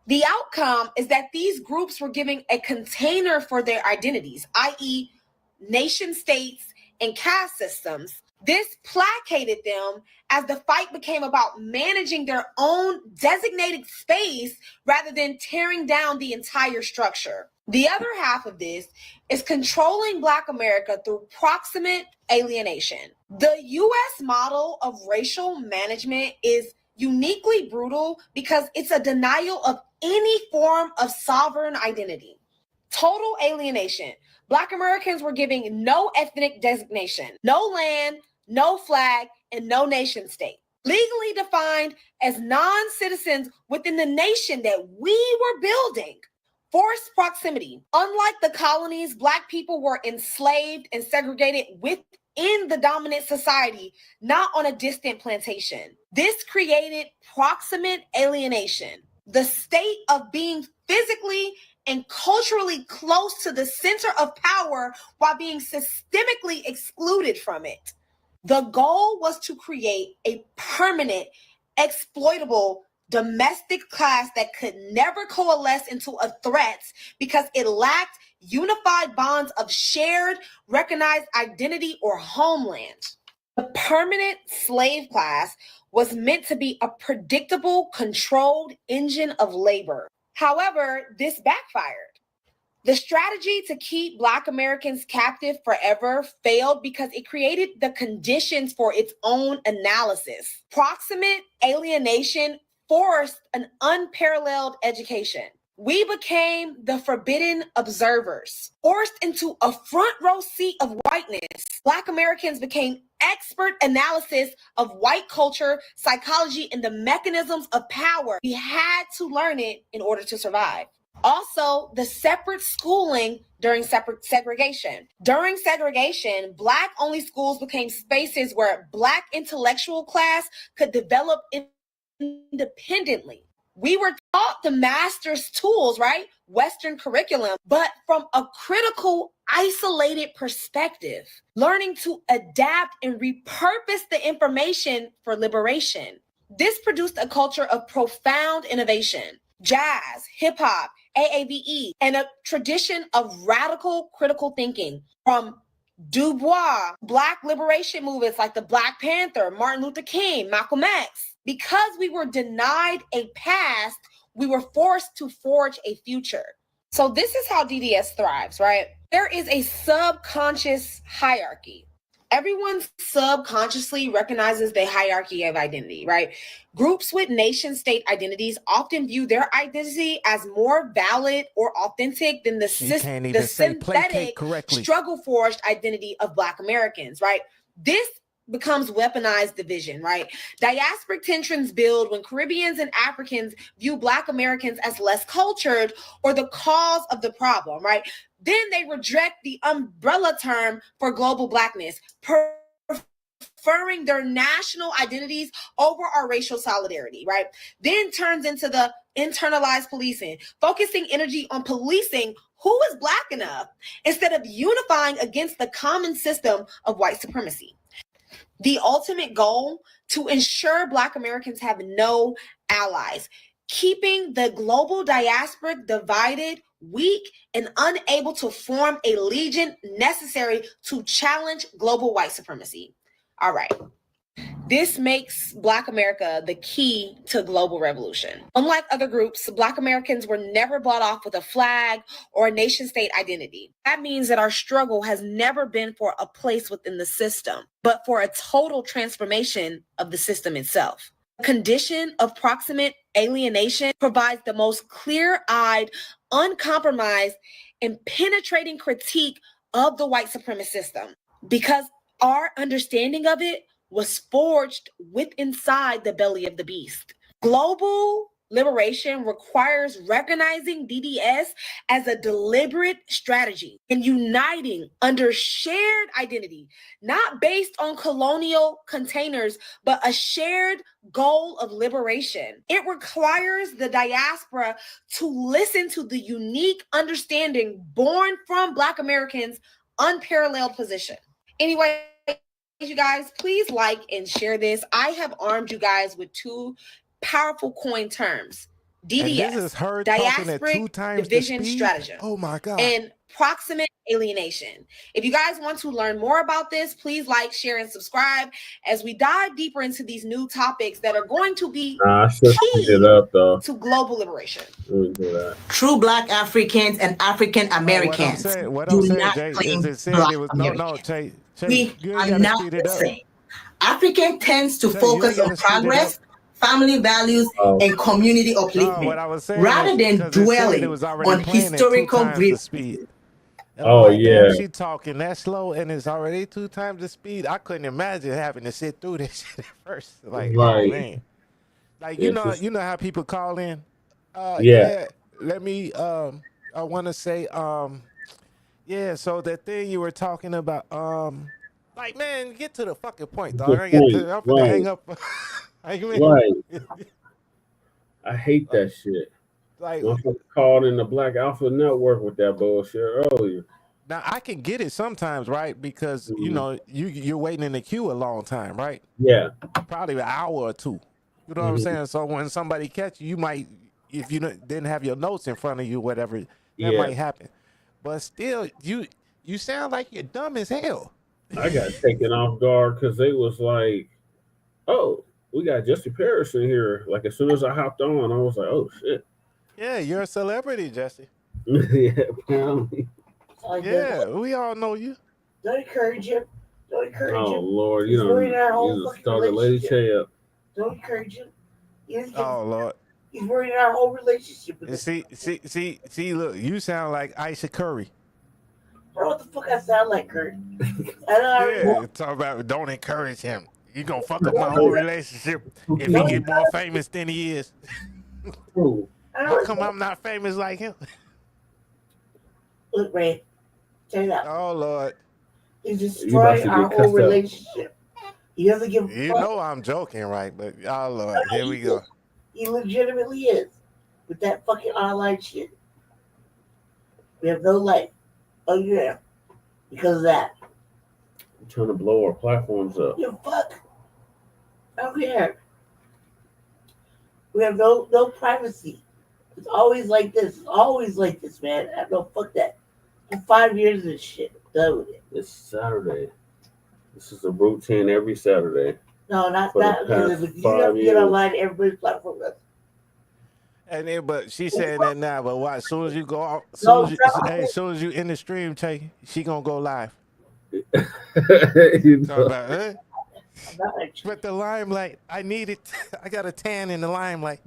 The outcome is that these groups were given a container for their identities, i.e. nation states and caste systems. This placated them as the fight became about managing their own designated space rather than tearing down the entire structure. The other half of this is controlling Black America through proximate alienation. The U.S. model of racial management is uniquely brutal because it's a denial of any form of sovereign identity. Total alienation. Black Americans were given no ethnic designation, no land, no flag, and no nation state. Legally defined as non-citizens within the nation that we were building. Forced proximity. Unlike the colonies, Black people were enslaved and segregated within the dominant society, not on a distant plantation. This created proximate alienation, the state of being physically and culturally close to the center of power while being systemically excluded from it. The goal was to create a permanent, exploitable domestic class that could never coalesce into a threat because it lacked unified bonds of shared, recognized identity or homeland. The permanent slave class was meant to be a predictable, controlled engine of labor. However, this backfired. The strategy to keep Black Americans captive forever failed because it created the conditions for its own analysis. Proximate alienation forced an unparalleled education. We became the forbidden observers, forced into a front row seat of whiteness. Black Americans became expert analysis of white culture, psychology, and the mechanisms of power. We had to learn it in order to survive. Also, the separate schooling during separate segregation. During segregation, Black-only schools became spaces where Black intellectual class could develop independently. We were taught the master's tools, right? Western curriculum, but from a critical, isolated perspective, learning to adapt and repurpose the information for liberation. This produced a culture of profound innovation, jazz, hip hop, AAVE, and a tradition of radical critical thinking from Du Bois, Black liberation movements like the Black Panther, Martin Luther King, Malcolm X. Because we were denied a past, we were forced to forge a future. So this is how DDS thrives, right? There is a subconscious hierarchy. Everyone subconsciously recognizes the hierarchy of identity, right? Groups with nation state identities often view their identity as more valid or authentic than the synthetic struggle forged identity of Black Americans, right? This becomes weaponized division, right? Diasporic tensions build when Caribbeans and Africans view Black Americans as less cultured or the cause of the problem, right? Then they reject the umbrella term for global Blackness, preferring their national identities over our racial solidarity, right? Then turns into the internalized policing, focusing energy on policing who is Black enough instead of unifying against the common system of white supremacy. The ultimate goal, to ensure Black Americans have no allies, keeping the global diaspora divided, weak, and unable to form a legion necessary to challenge global white supremacy. All right. This makes Black America the key to global revolution. Unlike other groups, Black Americans were never bought off with a flag or a nation state identity. That means that our struggle has never been for a place within the system, but for a total transformation of the system itself. The condition of proximate alienation provides the most clear-eyed, uncompromised, and penetrating critique of the white supremacist system, because our understanding of it was forged inside the belly of the beast. Global liberation requires recognizing DDS as a deliberate strategy and uniting under shared identity, not based on colonial containers, but a shared goal of liberation. It requires the diaspora to listen to the unique understanding born from Black Americans' unparalleled position. Anyway, you guys, please like and share this. I have armed you guys with two powerful coin terms: DDS, And this is her talking at 2 times division the speed? stratagem. Oh my God. And proximate alienation. If you guys want to learn more about this, please like, share, and subscribe as we dive deeper into these new topics that are going to be I should speed it up though. to global liberation. True Black Africans and African Americans What do I'm saying, not Jay, claim is it said Black it was Americans. Jay, We you are ain't gotta not speed it the up. same. African tends to Jay, you focus ain't on gotta speed it progress, family values, and community upliftment, what I was saying rather is, than 'cause it said dwelling it was already on playing at 2 historical times the grief. speed. And Oh, I'm like, damn, yeah. she talking that slow and it's already 2 times the speed. I couldn't imagine having to sit through this shit at first. Like, oh Right. man. Like It's just- you know how people call in? Yeah. Let me I wanna say, yeah, so that thing you were talking about, like, man, get to the fucking point, dog. I'm finna hang up. Like, man. Right. I hate that shit. Like, Motherfucker called in the Black Alpha Network with that bullshit earlier. now I can get it sometimes, right? Because you know you're waiting in the queue a long time, right? Yeah. Probably an hour or 2. You know what I'm saying? So when somebody catch you, you might, if you didn't have your notes in front of you, whatever, that Yeah. might happen. But still, you sound like you're dumb as hell. I got taken off guard because they was like, "Oh, we got Jesse Parrish in here." Like as soon as I hopped on, I was like, "Oh shit." Yeah, you're a celebrity, Jesse. Yeah, apparently. Yeah, we all know you. Don't encourage him. Don't encourage Oh him. Lord, He's you know, ruining our whole you fucking started Lady relationship. Che up. Don't encourage him. Oh Lord. He's ruining our whole relationship with And us. see, look, you sound like Aisha Curry. Bro, what the fuck I sound like, Kurt? I don't Yeah, talk about don't encourage him. You gonna fuck up my whole relationship if he get more famous than he is. How come I'm not famous like him? Look, Ray, check it out. Oh Lord. He's destroying our whole relationship. He doesn't give a fuck. You know I'm joking, right? But oh Lord, here we go. He legitimately is. With that fucking online shit. We have no life. Oh yeah. Because of that. I'm trying to blow our platforms up. You fuck. I don't care. We have no privacy. It's always like this. It's always like this, man. I don't fuck that. For 5 years of this shit. I'm done with it. It's Saturday. This is a routine every Saturday. No, not for the that. past Because you 5 don't get years. online, everybody's platform. And then, but she's saying that now. But watch, as soon as you go out, No, as soon as you in the stream, Che, she gonna go live. You Talk know. about, but the limelight, I need it. I got a tan in the limelight.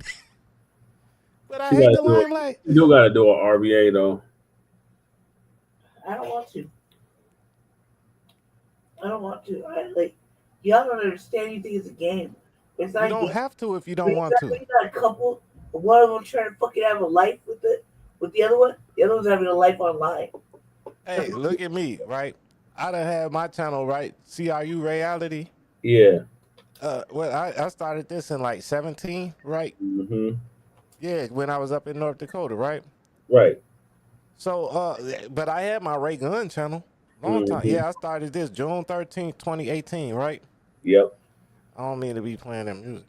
But I You hate gotta the do it. limelight. You gotta do an RBA though. I don't want to. I don't want to. Y'all don't understand. You think it's a game. It's not You a don't game. have to if you don't want to. We got a couple. One of them trying to fucking have a life with the other one. The other one's having a life online. Hey, look at me, right? I done had my channel, right? CRU Reality. Yeah. Well, I started this in like 17, right? Mm-hmm. Yeah, when I was up in North Dakota, right? Right. So, but I had my Ray Gun channel long time. Mhm. Yeah, I started this June 13th, 2018, right? Yep. I don't mean to be playing that music,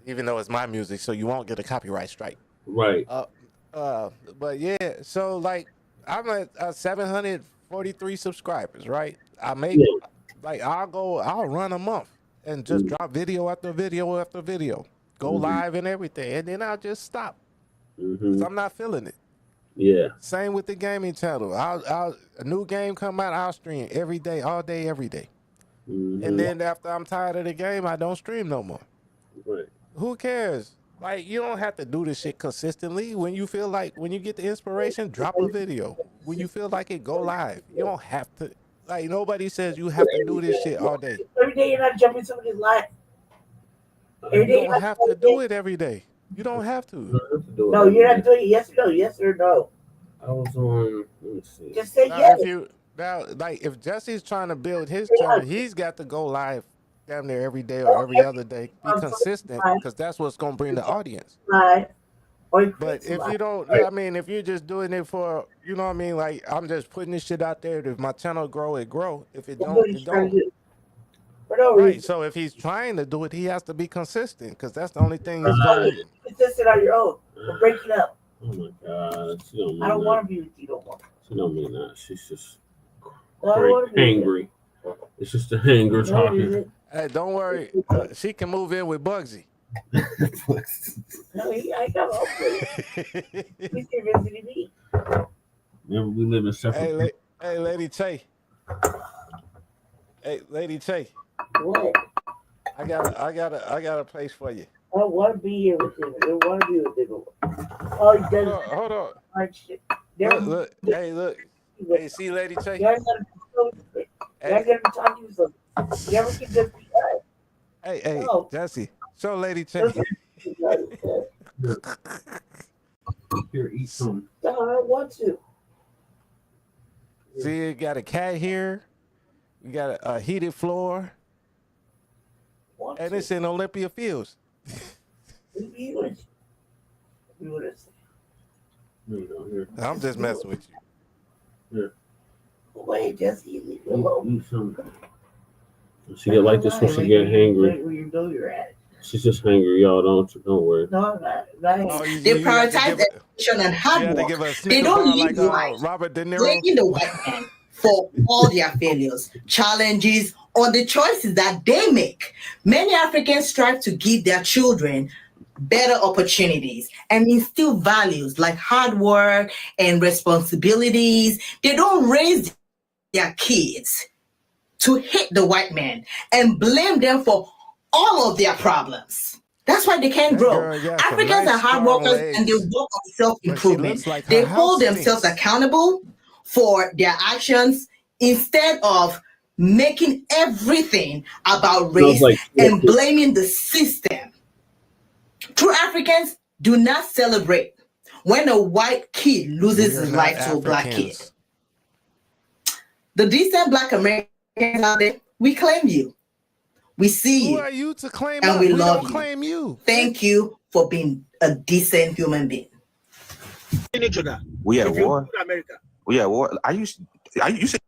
even though it's my music, so you won't get a copyright strike. Right. But yeah, so like I'm at 743 subscribers, right? I make like I'll run a month and just drop video after video after video, go live and everything, and then I'll just stop because I'm not feeling it. Yeah. Same with the gaming channel. I'll a new game come out, I'll stream every day, all day, every day. And then after I'm tired of the game, I don't stream no more. Right. Who cares? Like, you don't have to do this shit consistently. When you feel like, when you get the inspiration, drop a video. When you feel like it, go live. You don't have to, like, nobody says you have to do this shit all day. Every day you're not jumping somebody's life. You don't have to do it every day. You don't have to. No, you're not doing it. Yes or no? Yes or no? I was on. Let me see. Just say Now, yes. like, if Jesse's trying to build his channel, he's got to go live damn near every day or every other day. Be consistent, because that's what's gonna bring the audience. Right. But if you don't, I mean, if you're just doing it for, you know what I mean, like, I'm just putting this shit out there. If my channel grow, it grow. If it don't, it don't. Right. So if he's trying to do it, he has to be consistent, because that's the only thing he's going to. Consistent on your own. We're breaking up. Oh my God. She don't mean I don't that. want to be with you no more. She don't mean that. She's just I don't very wanna be with angry. It's just the hanger talking. Hey, don't worry. She can move in with Bugsy. No, I got off with it. He's here visiting me. Remember, we live in separate. Hey, Lady Che. Hey, Lady Che. What? I got a place for you. I don't want to be here with him. I don't want to be with him. Oh, he does. Hold on. Hard shit. Look. Hey, see, Lady Che. You're not going to be talking to something. You never can just be quiet. Hey, No. Jesse. Show Lady Che. Here, eat some. No, I don't want to. See, you got a cat here. You got a heated floor. And it's in Olympia Fields. I'm just messing with you. Here. Wait, Jesse, leave me alone. Eat some. She get like this when she get hangry. Where you know you're at. She's just hangry, y'all. Don't worry. No, I'm not. They prioritize education and hard work. They don't live life Robert De Niro. blaming the white man for all their failures, challenges, or the choices that they make. Many Africans strive to give their children better opportunities and instill values like hard work and responsibilities. They don't raise their kids to hate the white man and blame them for all of their problems. That's why they can't grow. Africans are hard workers and they work on self-improvement. They hold themselves accountable for their actions instead of making everything about race and blaming the system. True Africans do not celebrate when a white kid loses his life to a black kid. The decent black Americans out there, we claim you. We see you. Who are you to claim and us? we We love don't you. claim you. Thank you for being a decent human being. We at war. We at war. You said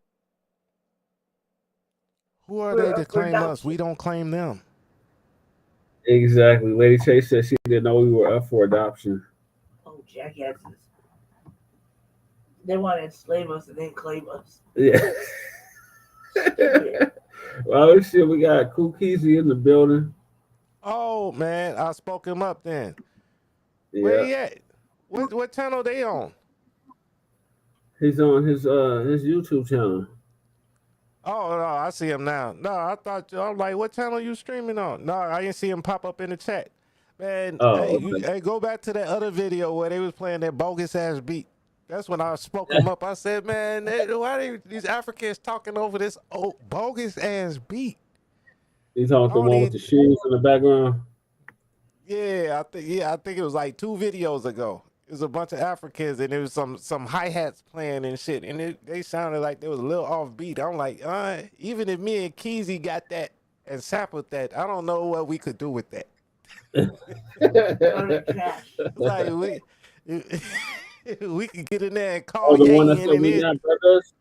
Who are they to claim us? We don't claim them. Exactly. Lady Chase said she didn't know we were up for adoption. Oh, jackasses. They want to enslave us and then claim us. Yeah. Well, shit, we got Kukisi in the building. Oh man, I spoke him up then. Yeah. Where he at? What channel they on? He's on his YouTube channel. Oh no, I see him now. No, I'm like, what channel you streaming on? No, I didn't see him pop up in the chat. Man, hey, go back to that other video where they was playing that bogus ass beat. That's when I spoke him up. I said, man, why are these Africans talking over this old bogus ass beat? He's talking the one with the shoes in the background. Yeah, I think it was like 2 videos ago. It was a bunch of Africans and there was some hi-hats playing and shit. And they sounded like they was a little off beat. I'm like, even if me and Keezy got that and sampled that, I don't know what we could do with that. Like we can get in there and call Oh, the one that Ye said in we it. not brothers.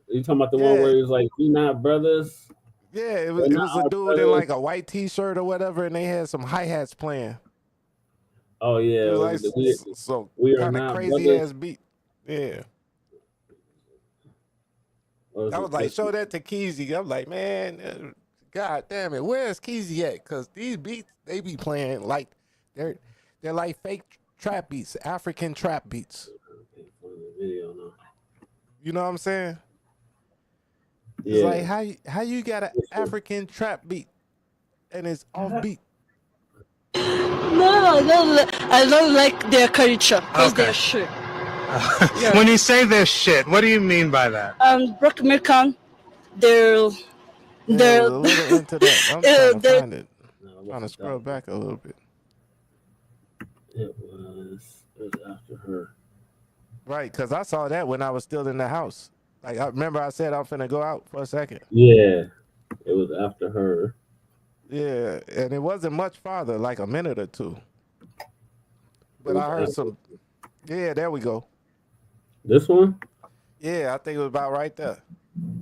You talking about the one Yeah. where he was like, "We not brothers"? Yeah, it We're not was a our dude in brothers. like a white T-shirt or whatever, and they had some hi-hats playing. Oh It yeah, was like so we are kind of not crazy brothers. ass beat. Yeah. Or is I it was like, this show one? that to Keezy. I'm like, man, God damn it, where's Keezy at? Because these beats they be playing like they're like fake trap beats, African trap beats. Video, no. You know what I'm saying? It's Yeah. like how you got an African trap beat and it's off beat. No, I don't like their culture because Okay. they're shit. When you say this shit, what do you mean by that? Black American, they're Yeah, I they're was a little into that. I'm trying to they're find it. Trying to scroll back a little bit. It was after her. Right, because I saw that when I was still in the house. Like I remember I said I'm finna go out for a second. Yeah, it was after her. Yeah, and it wasn't much farther, like a minute or two. But I heard some. Yeah, there we go. This one? Yeah, I think it was about right there.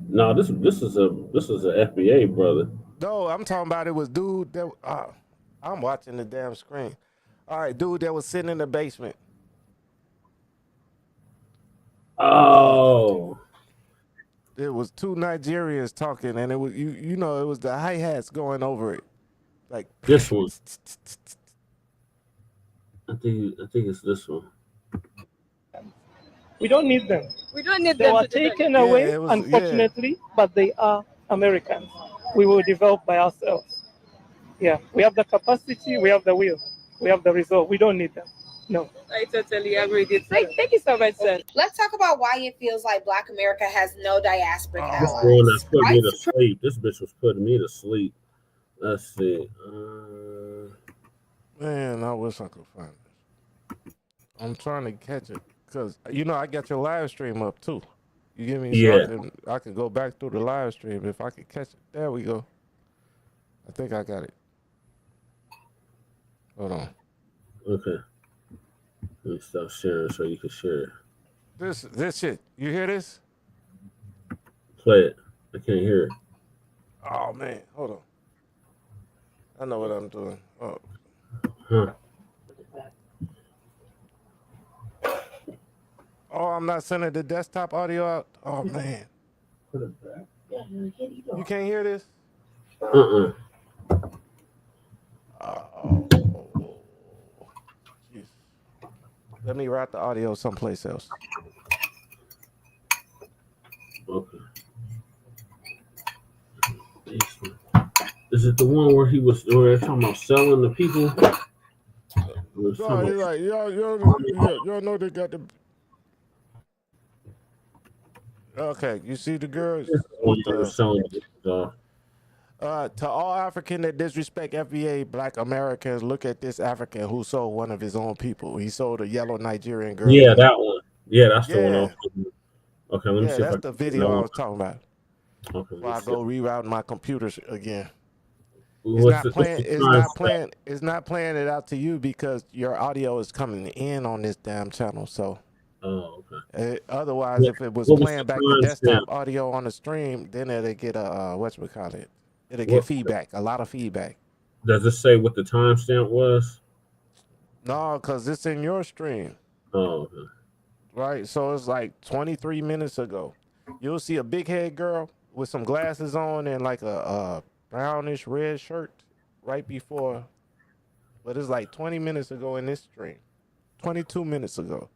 No, this is a FBA brother. No, I'm talking about it was dude that. I'm watching the damn screen. All right, dude that was sitting in the basement. Oh. It was two Nigerians talking, and it was you know it was the hi hats going over it, like this one. I think it's this one. We don't need them. We don't need They them were to develop. taken away, it was- unfortunately, but they are Americans. We will develop by ourselves. Yeah, we have the capacity, we have the will, we have the resolve. We don't need them. No. I totally agree with you. Thank you so much, sir. Let's talk about why it feels like Black America has no diasporic This one that allies. put me White to sleep. This bitch was putting me to sleep. Let's see. Man, I wish I could find this. I'm trying to catch it because you know I got your live stream up too. You give me Yeah. so I can go back through the live stream if I could catch it. There we go. I think I got it. Hold on. Okay. Let me stop sharing so you can share it. This shit. You hear this? Play it. I can't hear it. Oh man, hold on. I know what I'm doing. Oh. Huh. Oh, I'm not sending the desktop audio out. Oh man. Put it back. You can't hear this? Uh-uh. Oh. Jeez. Let me route the audio someplace else. Okay. Is it the one where they're talking about selling the people? No, he's like, y'all know they got the. Okay, you see the girls with the. To all African that disrespect FBA Black Americans, look at this African who sold one of his own people. He sold a yellow Nigerian girl. Yeah, that one. Yeah, that's the one. Yeah. Okay, let me see if I that's the video I was talking about. Okay, While I go reroute my computers again. What's It's not playing it out to you because your audio is coming in on this damn channel. So, otherwise, if it was playing back the desktop audio on the stream, then it'll get a whatchamacallit. It'll get feedback, a lot of feedback. Does it say what the timestamp was? No, because it's in your stream. Oh, okay. Right, so it's like 23 minutes ago. You'll see a big head girl with some glasses on and like a brownish red shirt right before, but it's like 20 minutes ago in this stream. 22 minutes ago.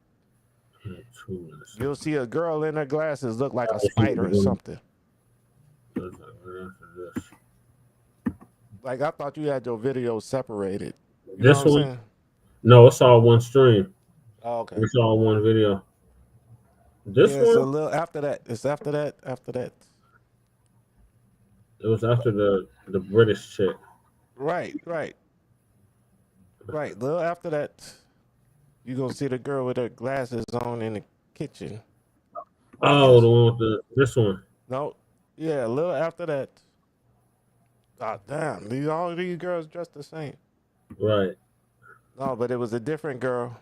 You'll see a girl in her glasses look like a spider or something. Like I thought you had your video separated. You This know what I'm one? saying? No, it's all one stream. Oh, okay. It's all one video. This yeah, one? It's a little after that. It's after that. After that. It was after the British chick. Right. A little after that, you gonna see the girl with her glasses on in the kitchen. Oh, the one with this one. No. Yeah, a little after that. God damn, all these girls dressed the same. Right. No, but it was a different girl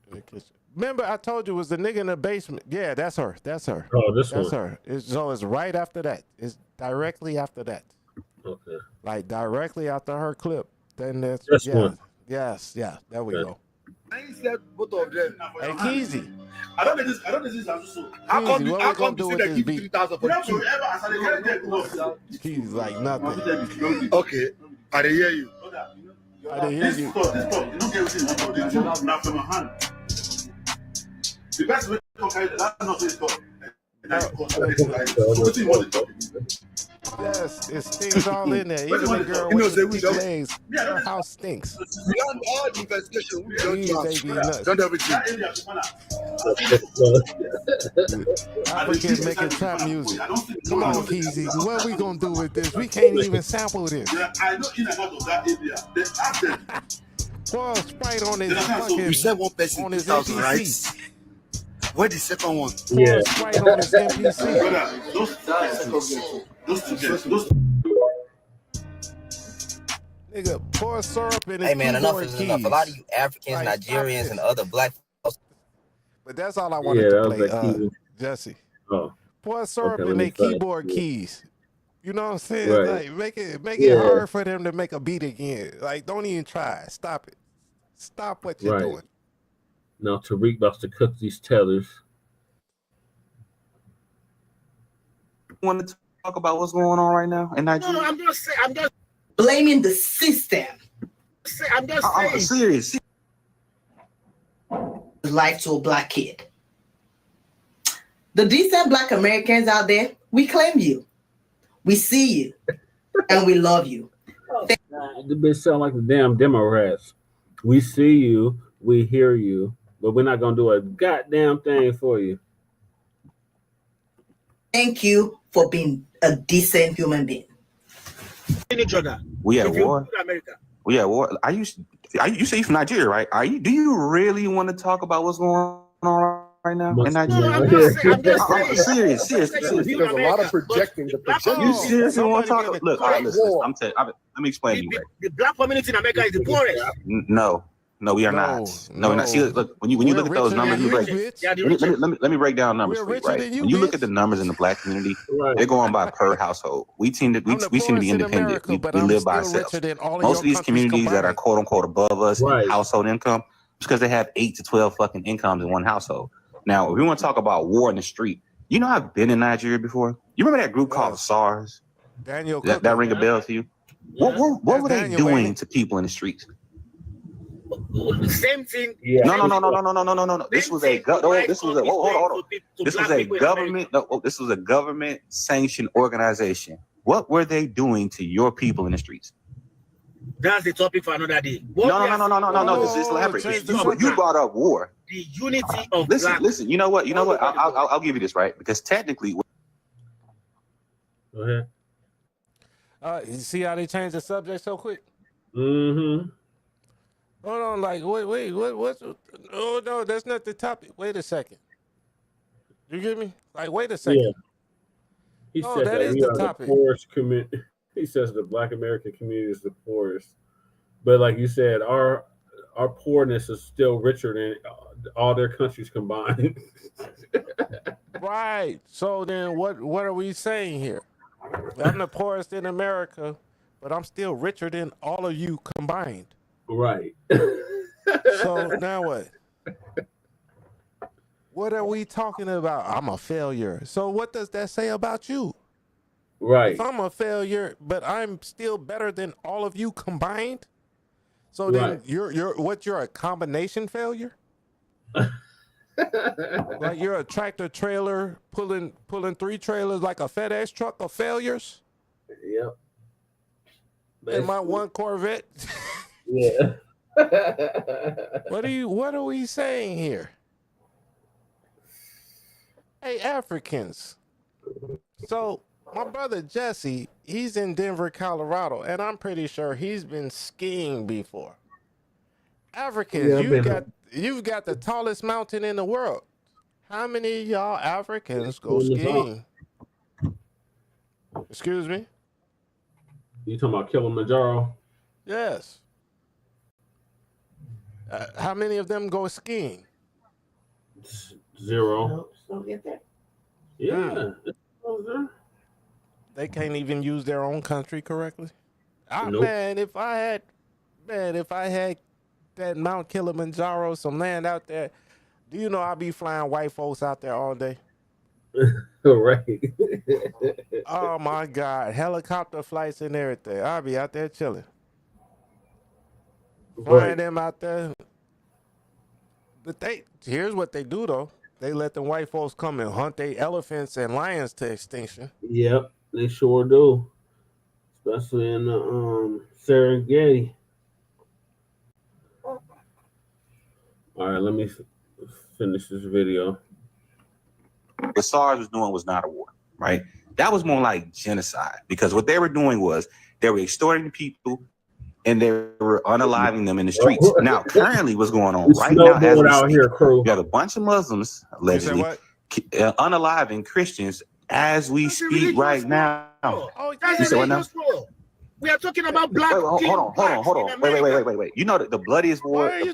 in the kitchen. Remember, I told you it was the nigga in the basement. Yeah, that's her. That's her. Oh, this That's one. her. So it's right after that. It's directly after that. Okay. Like directly after her clip. Then that's This yeah. one. Yes, yeah. There we go. I ain't said both of them. Hey, Keezy. I don't know this. I don't know this. How come? Keezy, what How we come gonna do you say with they this give beat? 3,000 for the two? Keys like nothing. Okay, I didn't hear you. I didn't hear you. This stuff, you don't get what you want. Now from my hand. The best way to carry that, that's not this stuff. Yes, it stinks all in there. Even the girl with the thick legs, her house stinks. Beyond all the investigation, we don't These they be nuts. Don't everything. Africans making trap music. Come on, Keezy. What we gonna do with this? We can't even sample this. Yeah, I know in and out of that area. They ask them. Pour Sprite on his fucking. You said one person on his 2,000, right? NPC. Where the second one? Pour Sprite on his NPC. Those Nigga, pour syrup in his Hey man, enough keyboard is keys. enough. A lot of you Africans, Like, Nigerians, and other black folks. But that's all I wanted Yeah, to that was play, that key. Jesse. Oh. Pour syrup Okay, in let their me try it. keyboard Yeah. keys. You know what I'm saying? Right. Like make Yeah. it hard for them to make a beat again. Like don't even try. Stop it. Stop what you're Right. doing. Now Tariq about to cook these tellers. Want to talk about what's going on right now in Nigeria? No, I'm just saying. I'm just Blaming the system. I'm just I'm saying. serious. Life to a black kid. The decent black Americans out there, we claim you. We see you. And we love you. The bitch sound like the damn Democrats. We see you, we hear you, but we're not gonna do a goddamn thing for you. Thank you for being a decent human being. Each other. We at If you war. go to America. We at war. You say you from Nigeria, right? Do you really want to talk about what's going on right now in Nigeria? I'm just saying. Serious. There's a lot of projecting. You seriously want to talk? Look, all right, listen. Let me explain to you. Right? The black community in America is the poorest. No, we are not. No, we're not. See, look, when you look at those numbers, let me break down numbers for you, right? When you look at the numbers in the black community, they're going by per household. We seem to be independent. We live by ourselves. Most of these communities that are quote unquote above us in household income, it's because they have 8 to 12 fucking incomes in one household. Now, if we want to talk about war in the street, you know I've been in Nigeria before. You remember that group called SARS? Daniel, that ring a bell to you? What were they doing to people in the streets? Same thing. Yeah. No. This was a government sanctioned organization. What were they doing to your people in the streets? That's the topic for another day. No. This is elaborate. You brought up war. The unity of Listen. You know what? I'll give you this, right? Because technically. Go ahead. You see how they changed the subject so quick? Mm-hmm. Hold on, like, wait, what's... Oh, no, that's not the topic. Wait a second. You get me? Like, wait a second. Yeah. He said that is we the are topic. The poorest community. He says the Black American community is the poorest. But like you said, our poorness is still richer than all their countries combined. Right. So then what are we saying here? I'm the poorest in America, but I'm still richer than all of you combined. Right. So now what? What are we talking about? I'm a failure. So what does that say about you? Right. If I'm a failure, but I'm still better than all of you combined. So then you're a combination failure? Like you're a tractor trailer pulling 3 trailers like a FedEx truck of failures? Yep. And my one Corvette? Yeah. What are we saying here? Hey, Africans. So my brother Jesse, he's in Denver, Colorado, and I'm pretty sure he's been skiing before. Africans, you've got the tallest mountain in the world. How many of y'all Africans go skiing? Excuse me? You talking about Kilimanjaro? Yes. How many of them go skiing? 0. So get that. Yeah. They can't even use their own country correctly. Nope. Man, if I had that Mount Kilimanjaro, some land out there, do you know I'd be flying white folks out there all day? Right. Oh my God, helicopter flights and everything. I'll be out there chilling, flying them out there. But here's what they do though. They let the white folks come and hunt their elephants and lions to extinction. Yep, they sure do. Especially in the Serengeti. All right, let me finish this video. What SARS was doing was not a war, right? That was more like genocide, because what they were doing was they were extorting people and they were unaliving them in the streets. Now, currently, what's going on right now as we speak, you have a bunch of Muslims allegedly unaliving Christians as we speak right now. You said what now? We are talking about black. Hold on. Wait. You know that the bloodiest war in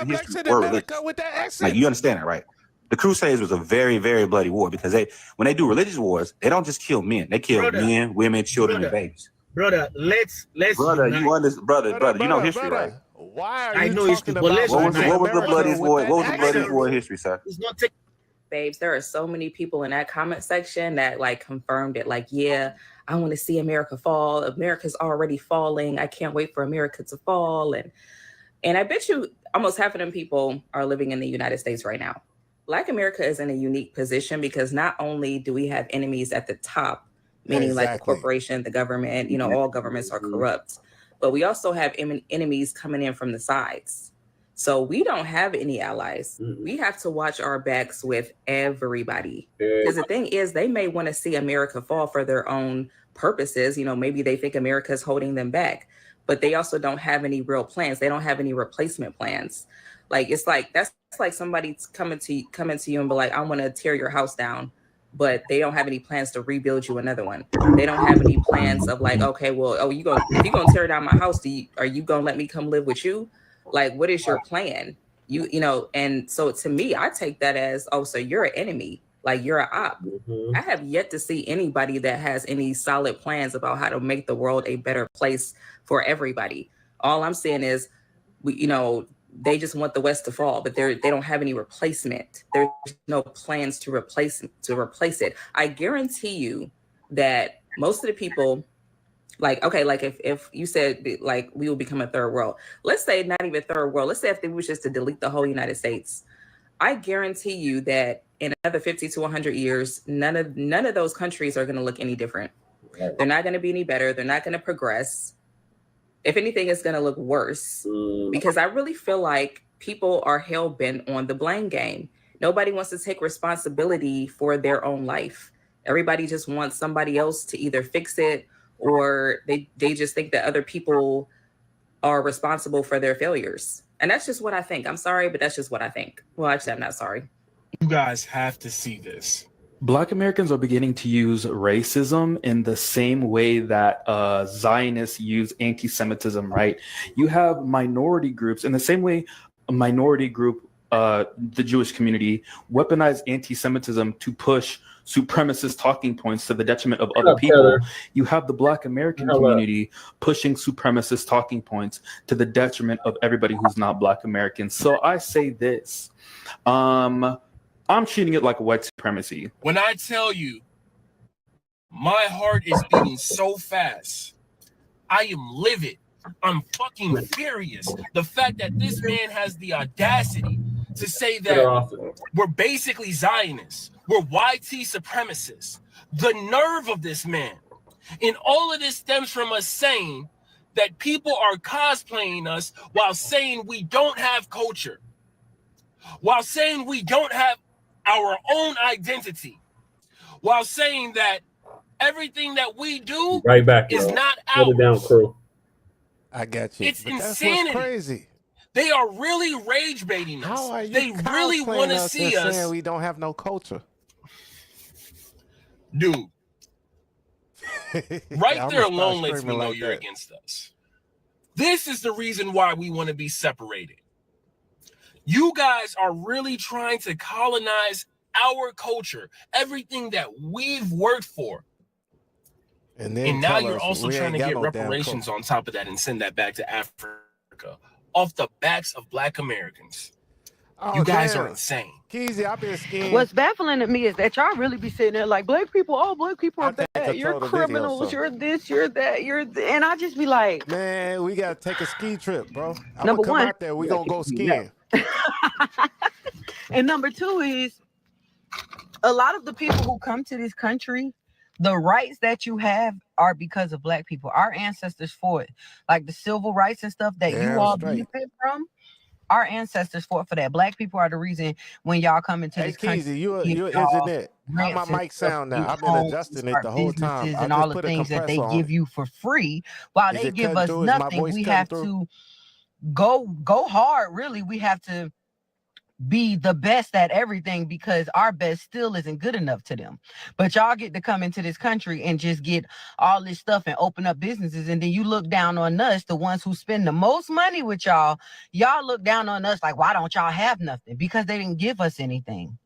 history were religious. Like, you understand that, right? The Crusades was a very, very bloody war, because when they do religious wars, they don't just kill men; they kill men, women, children, and babies. Brother, let's. Brother, you know history, right? Why are I you know talking history, about what was the bloodiest war? What was the bloodiest war in history, sir? It's not Babes, there are so many people in that comment section that like confirmed it. Like, yeah, I want to see America fall. America's already falling. I can't wait for America to fall. And I bet you almost half of them people are living in the United States right now. Black America is in a unique position because not only do we have enemies at the top, meaning like the corporation, the government, all governments are corrupt, but we also have enemies coming in from the sides. So we don't have any allies. We have to watch our backs with everybody. Because the thing is, they may want to see America fall for their own purposes. Maybe they think America is holding them back, but they also don't have any real plans. They don't have any replacement plans. Like, it's like, that's like somebody coming to you and be like, I want to tear your house down, but they don't have any plans to rebuild you another one. They don't have any plans of like, okay, well, if you're going to tear down my house, are you going to let me come live with you? Like, what is your plan? And so to me, I take that as, so you're an enemy. Like, you're an op. I have yet to see anybody that has any solid plans about how to make the world a better place for everybody. All I'm saying is, they just want the West to fall, but they don't have any replacement. There's no plans to replace it. I guarantee you that most of the people, if you said like we will become a third world, let's say not even third world, let's say if they was just to delete the whole United States, I guarantee you that in another 50 to 100 years, none of those countries are going to look any different. They're not going to be any better. They're not going to progress. If anything, it's going to look worse, because I really feel like people are hell-bent on the blame game. Nobody wants to take responsibility for their own life. Everybody just wants somebody else to either fix it, or they just think that other people are responsible for their failures. And that's just what I think. I'm sorry, but that's just what I think. Well, actually, I'm not sorry. You guys have to see this. Black Americans are beginning to use racism in the same way that Zionists use anti-Semitism, right? You have minority groups in the same way a minority group, the Jewish community, weaponize anti-Semitism to push supremacist talking points to the detriment of other people. You have the Black American community pushing supremacist talking points to the detriment of everybody who's not Black American. So I say this. I'm treating it like white supremacy. When I tell you, my heart is beating so fast, I am livid. I'm fucking furious. The fact that this man has the audacity to say that we're basically Zionists, we're YT supremacists. The nerve of this man. And all of this stems from us saying that people are cosplaying us while saying we don't have culture, while saying we don't have our own identity, while saying that everything that we do is not ours. Put it down, crew. I got you. It's but insanity. That's what's crazy. They are really rage baiting us. How are you they really want to see us saying we don't have no culture, dude. Right there alone lets me know you're against us. This is the reason why we want to be separated. You guys are really trying to colonize our culture, everything that we've worked for. And now you're also trying to get reparations on top of that and send that back to Africa off the backs of Black Americans. Oh, you guys are insane. Keezy, I've been skiing. What's baffling to me is that y'all really be sitting there like, black people are bad. You're criminals. You're this, you're that, and I just be like, man, we gotta take a ski trip, bro. I'm number gonna come one, out there. We gonna go skiing. And number two is a lot of the people who come to this country, the rights that you have are because of Black people. Our ancestors fought, like the civil rights and stuff that you all benefit from. Our ancestors fought for that. Black people are the reason when y'all come into this country. Keezy, you're internet. How my mic sound now? I've been adjusting it the whole time. And all the things that they give you for free, while they give us nothing, we have to go hard. Really, we have to be the best at everything because our best still isn't good enough to them. But y'all get to come into this country and just get all this stuff and open up businesses, and then you look down on us, the ones who spend the most money with y'all. Y'all look down on us like, why don't y'all have nothing? Because they didn't give us anything.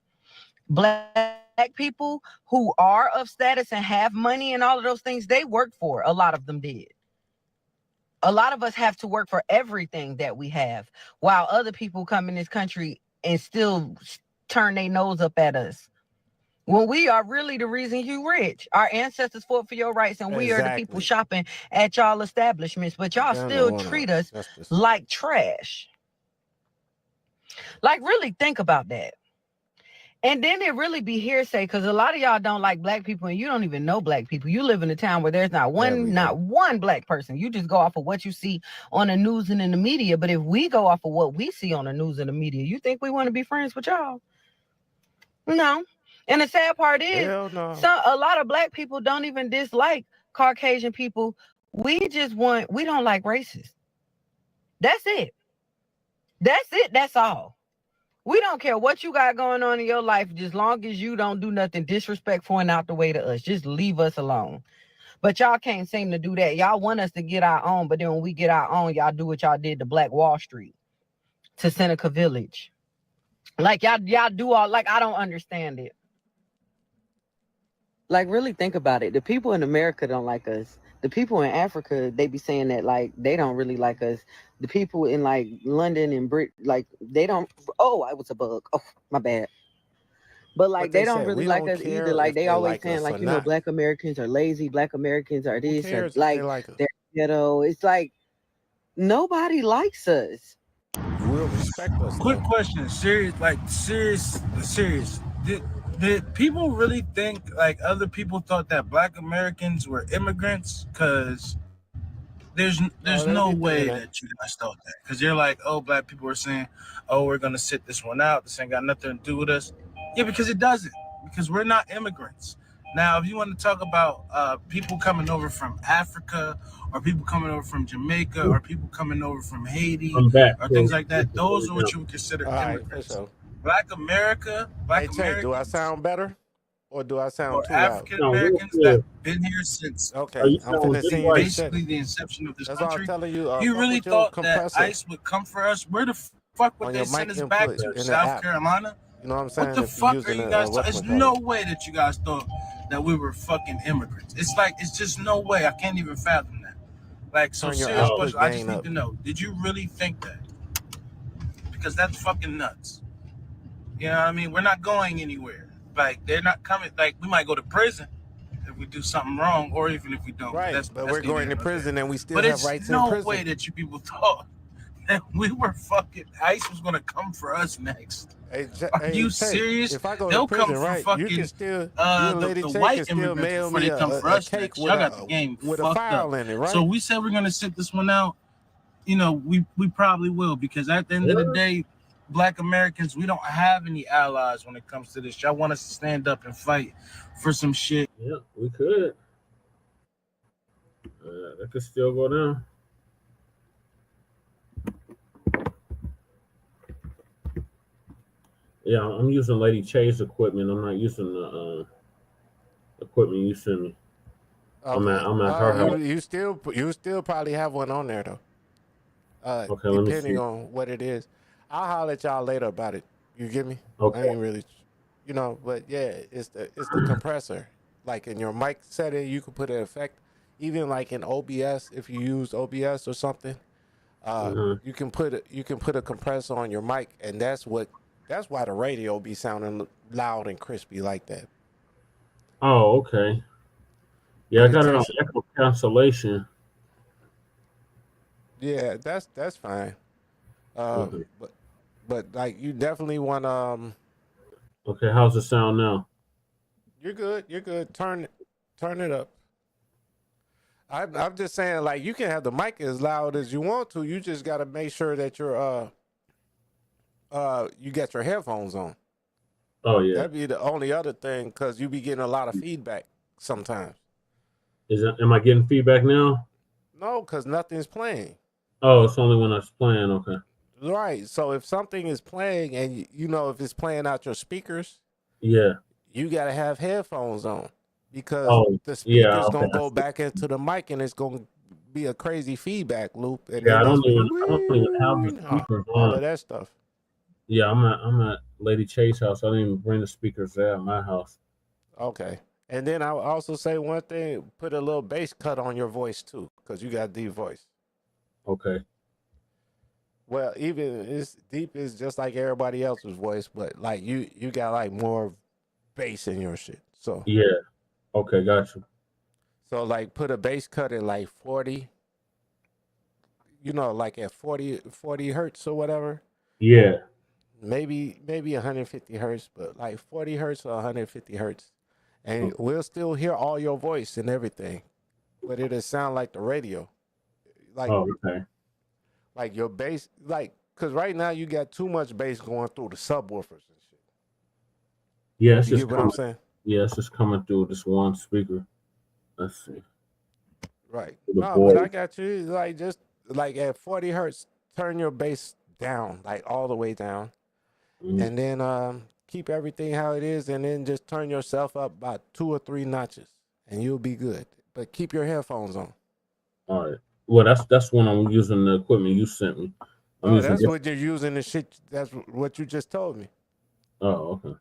Black people who are of status and have money and all of those things, they worked for. A lot of them did. A lot of us have to work for everything that we have, while other people come in this country and still turn their nose up at us. When we are really the reason you rich. Our ancestors fought for your rights, and we are the people shopping at y'all establishments, but y'all still treat us like trash. Like, really think about that. And then it really be hearsay, because a lot of y'all don't like Black people, and you don't even know Black people. You live in a town where there's not one Black person. You just go off of what you see on the news and in the media. But if we go off of what we see on the news and the media, you think we want to be friends with y'all? No. And the sad part is, a lot of Black people don't even dislike Caucasian people. We don't like racists. That's it. That's all. We don't care what you got going on in your life, just long as you don't do nothing disrespectful and out the way to us. Just leave us alone. But y'all can't seem to do that. Y'all want us to get our own, but then when we get our own, y'all do what y'all did to Black Wall Street, to Seneca Village. Like y'all do all, like, I don't understand it. Like, really think about it. The people in America don't like us. The people in Africa, they be saying that, like, they don't really like us. The people in, like, London and like, they don't. Oh, I was a bug. Oh, my bad. But, like, they don't really like us either. Like, they always saying, like, you know, Black Americans are lazy. Black Americans are this. Or, like, they're ghetto. It's like, nobody likes us. You will respect us. Quick question. Serious. Did people really think, like, other people thought that Black Americans were immigrants? Because there's no way that you guys thought that. Because you're like, oh, Black people are saying, oh, we're going to sit this one out. This ain't got nothing to do with us. Yeah, because it doesn't. Because we're not immigrants. Now, if you want to talk about people coming over from Africa, or people coming over from Jamaica, or people coming over from Haiti, or things like that, those are what you would consider immigrants. Black Americans. Do I sound better, or do I sound too African loud? Americans that been here since basically the inception of this country. That's all I'm telling you. You really thought that ICE would come for us? Where the fuck would they send us back to? South Carolina? You know what I'm saying? What the fuck are you guys talking? There's no way that you guys thought that we were fucking immigrants. It's just no way. I can't even fathom that. Like, so serious question. I just need to know, did you really think that? Because that's fucking nuts. You know what I mean? We're not going anywhere. Like, they're not coming. Like, we might go to prison if we do something wrong, or even if we don't. Right, but we're going to prison and we still have rights in prison. But it's no way that you people thought that we were fucking, ICE was going to come for us next. Are you serious? If I go They'll to prison, come for fucking you can still, the white immigrants before they come for us next. Y'all got the game with fucked a file up. in it, right? So we said we're going to sit this one out. You know, we probably will, because at the end of the day, Black Americans, we don't have any allies when it comes to this. Y'all want us to stand up and fight for some shit. Yeah, we could. That could still go down. Yeah, I'm using Lady Chase equipment. I'm not using the equipment you sent me. Okay. I'm at her house. You still probably have one on there though. Okay, let me see. Depending on what it is. I'll holler at y'all later about it. You get me? Okay. I ain't really, but yeah, it's the compressor. Like in your mic setting, you can put an effect. Even like in OBS, if you use OBS or something, you can put a compressor on your mic, and that's why the radio be sounding loud and crispy like that. Oh, okay. Yeah, I got it on echo cancellation. Yeah, that's fine. But like you definitely want Okay, how's the sound now? You're good. Turn it up. I'm just saying, like, you can have the mic as loud as you want to. You just got to make sure that you're you got your headphones on. Oh yeah. That'd be the only other thing, because you be getting a lot of feedback sometimes. Am I getting feedback now? No, because nothing's playing. Oh, it's only when it's playing. Okay. Right. So if something is playing, and if it's playing out your speakers, yeah, you got to have headphones on, because the speaker's gonna go back into the mic, and it's gonna be a crazy feedback loop. And I don't even have the speakers on. All of that stuff. Yeah, I'm at Lady Chase's house. I didn't even bring the speakers there at my house. Okay. And then I'll also say one thing: put a little bass cut on your voice too, because you got deep voice. Okay. Well, even it's deep is just like everybody else's voice, but like you got like more bass in your shit. So yeah. Okay, gotcha. So like put a bass cut at like 40, like at 40 hertz or whatever. Yeah. Maybe 150 hertz, but like 40 hertz or 150 hertz. And we'll still hear all your voice and everything, but it'll sound like the radio. Like, okay. Like your bass, because right now you got too much bass going through the subwoofers and shit. Yeah, it's you just get what I'm saying? Yeah, it's just coming through this one speaker. Let's see. Right. No, but I got you. Like, just like at 40 hertz, turn your bass down, like all the way down. And then keep everything how it is, and then just turn yourself up about 2 or 3 notches, and you'll be good. But keep your headphones on. All right. Well, that's when I'm using the equipment you sent me. That's what you're using the shit. That's what you just told me. Oh, okay.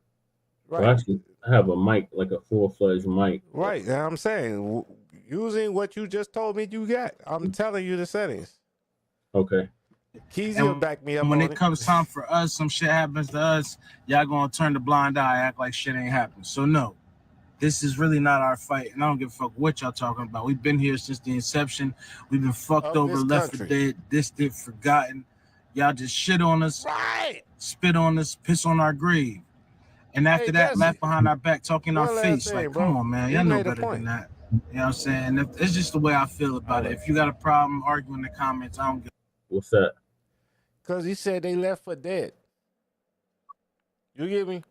Right. Well, actually, I have a mic, like a full-fledged mic. Right. Now I'm saying, using what you just told me you got. I'm telling you the settings. Okay. Keezy will back me up. When it comes time for us, some shit happens to us, y'all gonna turn the blind eye, act like shit ain't happened. So no, this is really not our fight, and I don't give a fuck what y'all talking about. We've been here since the inception. We've been fucked over, left for dead, distant, forgotten. Y'all just shit on us, spit on us, piss on our grave, and after that, laugh behind our back, talk in our face. Like, come on, man, y'all know better than that. You know what I'm saying? It's just the way I feel about it. If you got a problem, argue in the comments. I don't give. What's that? Because he said they left for dead. You get me?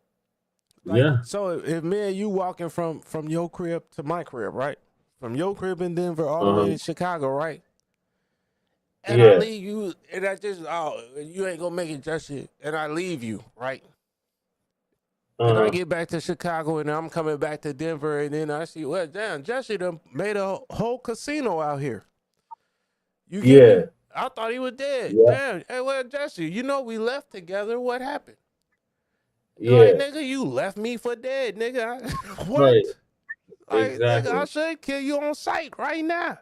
Yeah. So if me and you walking from your crib to my crib, right? From your crib in Denver all the way to Chicago, right? And I leave you, and I just, you ain't gonna make it just yet. And I leave you, right? And I get back to Chicago, and I'm coming back to Denver, and then I see, well, damn, Jesse done made a whole casino out here. You get me? I thought he was dead. Yeah. Damn. Hey, well, Jesse, we left together. What happened? Yeah. Like, nigga, you left me for dead, nigga. What? Right. Like, Exactly. nigga, I should kill you on sight right now.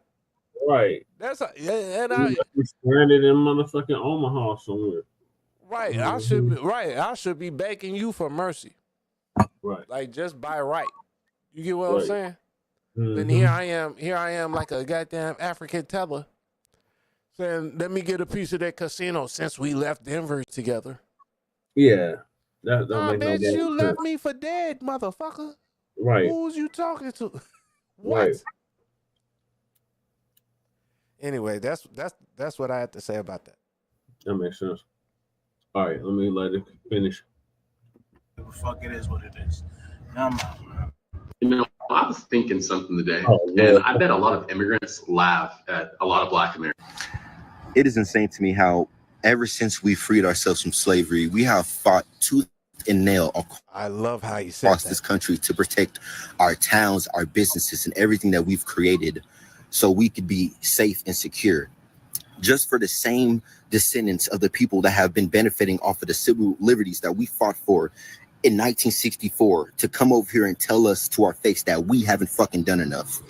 Right. That's and I stranded in motherfucking Omaha somewhere. Right. I should be begging you for mercy. Right. Like, just by right. You get what I'm saying? Mm-hmm. Then here I am like a goddamn African teller saying, let me get a piece of that casino since we left Denver together. Yeah. That don't make bitch, no you sense. left me for dead, motherfucker. Right. Who's you talking to? What? Right. Anyway, that's what I had to say about that. That makes sense. All right, let me let it finish. Fuck, it is what it is. I'm out. I was thinking something today, and I bet a lot of immigrants laugh at a lot of Black Americans. It is insane to me how ever since we freed ourselves from slavery, we have fought tooth and nail I love how you said across this country to protect our towns, our businesses, and everything that we've created so we could be safe and secure. just for the same descendants of the people that have been benefiting off of the civil liberties that we fought for in 1964 to come over here and tell us to our face that we haven't fucking done enough.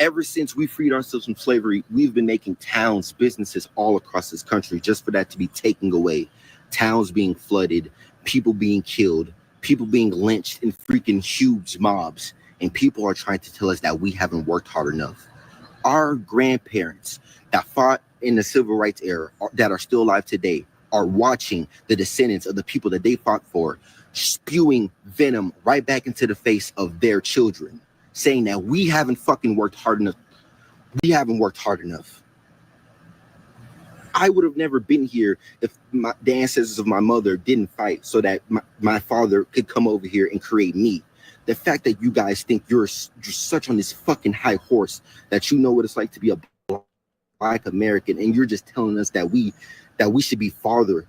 Ever since we freed ourselves from slavery, we've been making towns, businesses all across this country just for that to be taken away. Towns being flooded, people being killed, people being lynched in freaking huge mobs. And people are trying to tell us that we haven't worked hard enough. Our grandparents that fought in the civil rights era that are still alive today are watching the descendants of the people that they fought for spewing venom right back into the face of their children, saying that we haven't fucking worked hard enough. We haven't worked hard enough. I would have never been here if the ancestors of my mother didn't fight so that my father could come over here and create me. The fact that you guys think you're such on this fucking high horse that you know what it's like to be a Black American, and you're just telling us that we should be farther.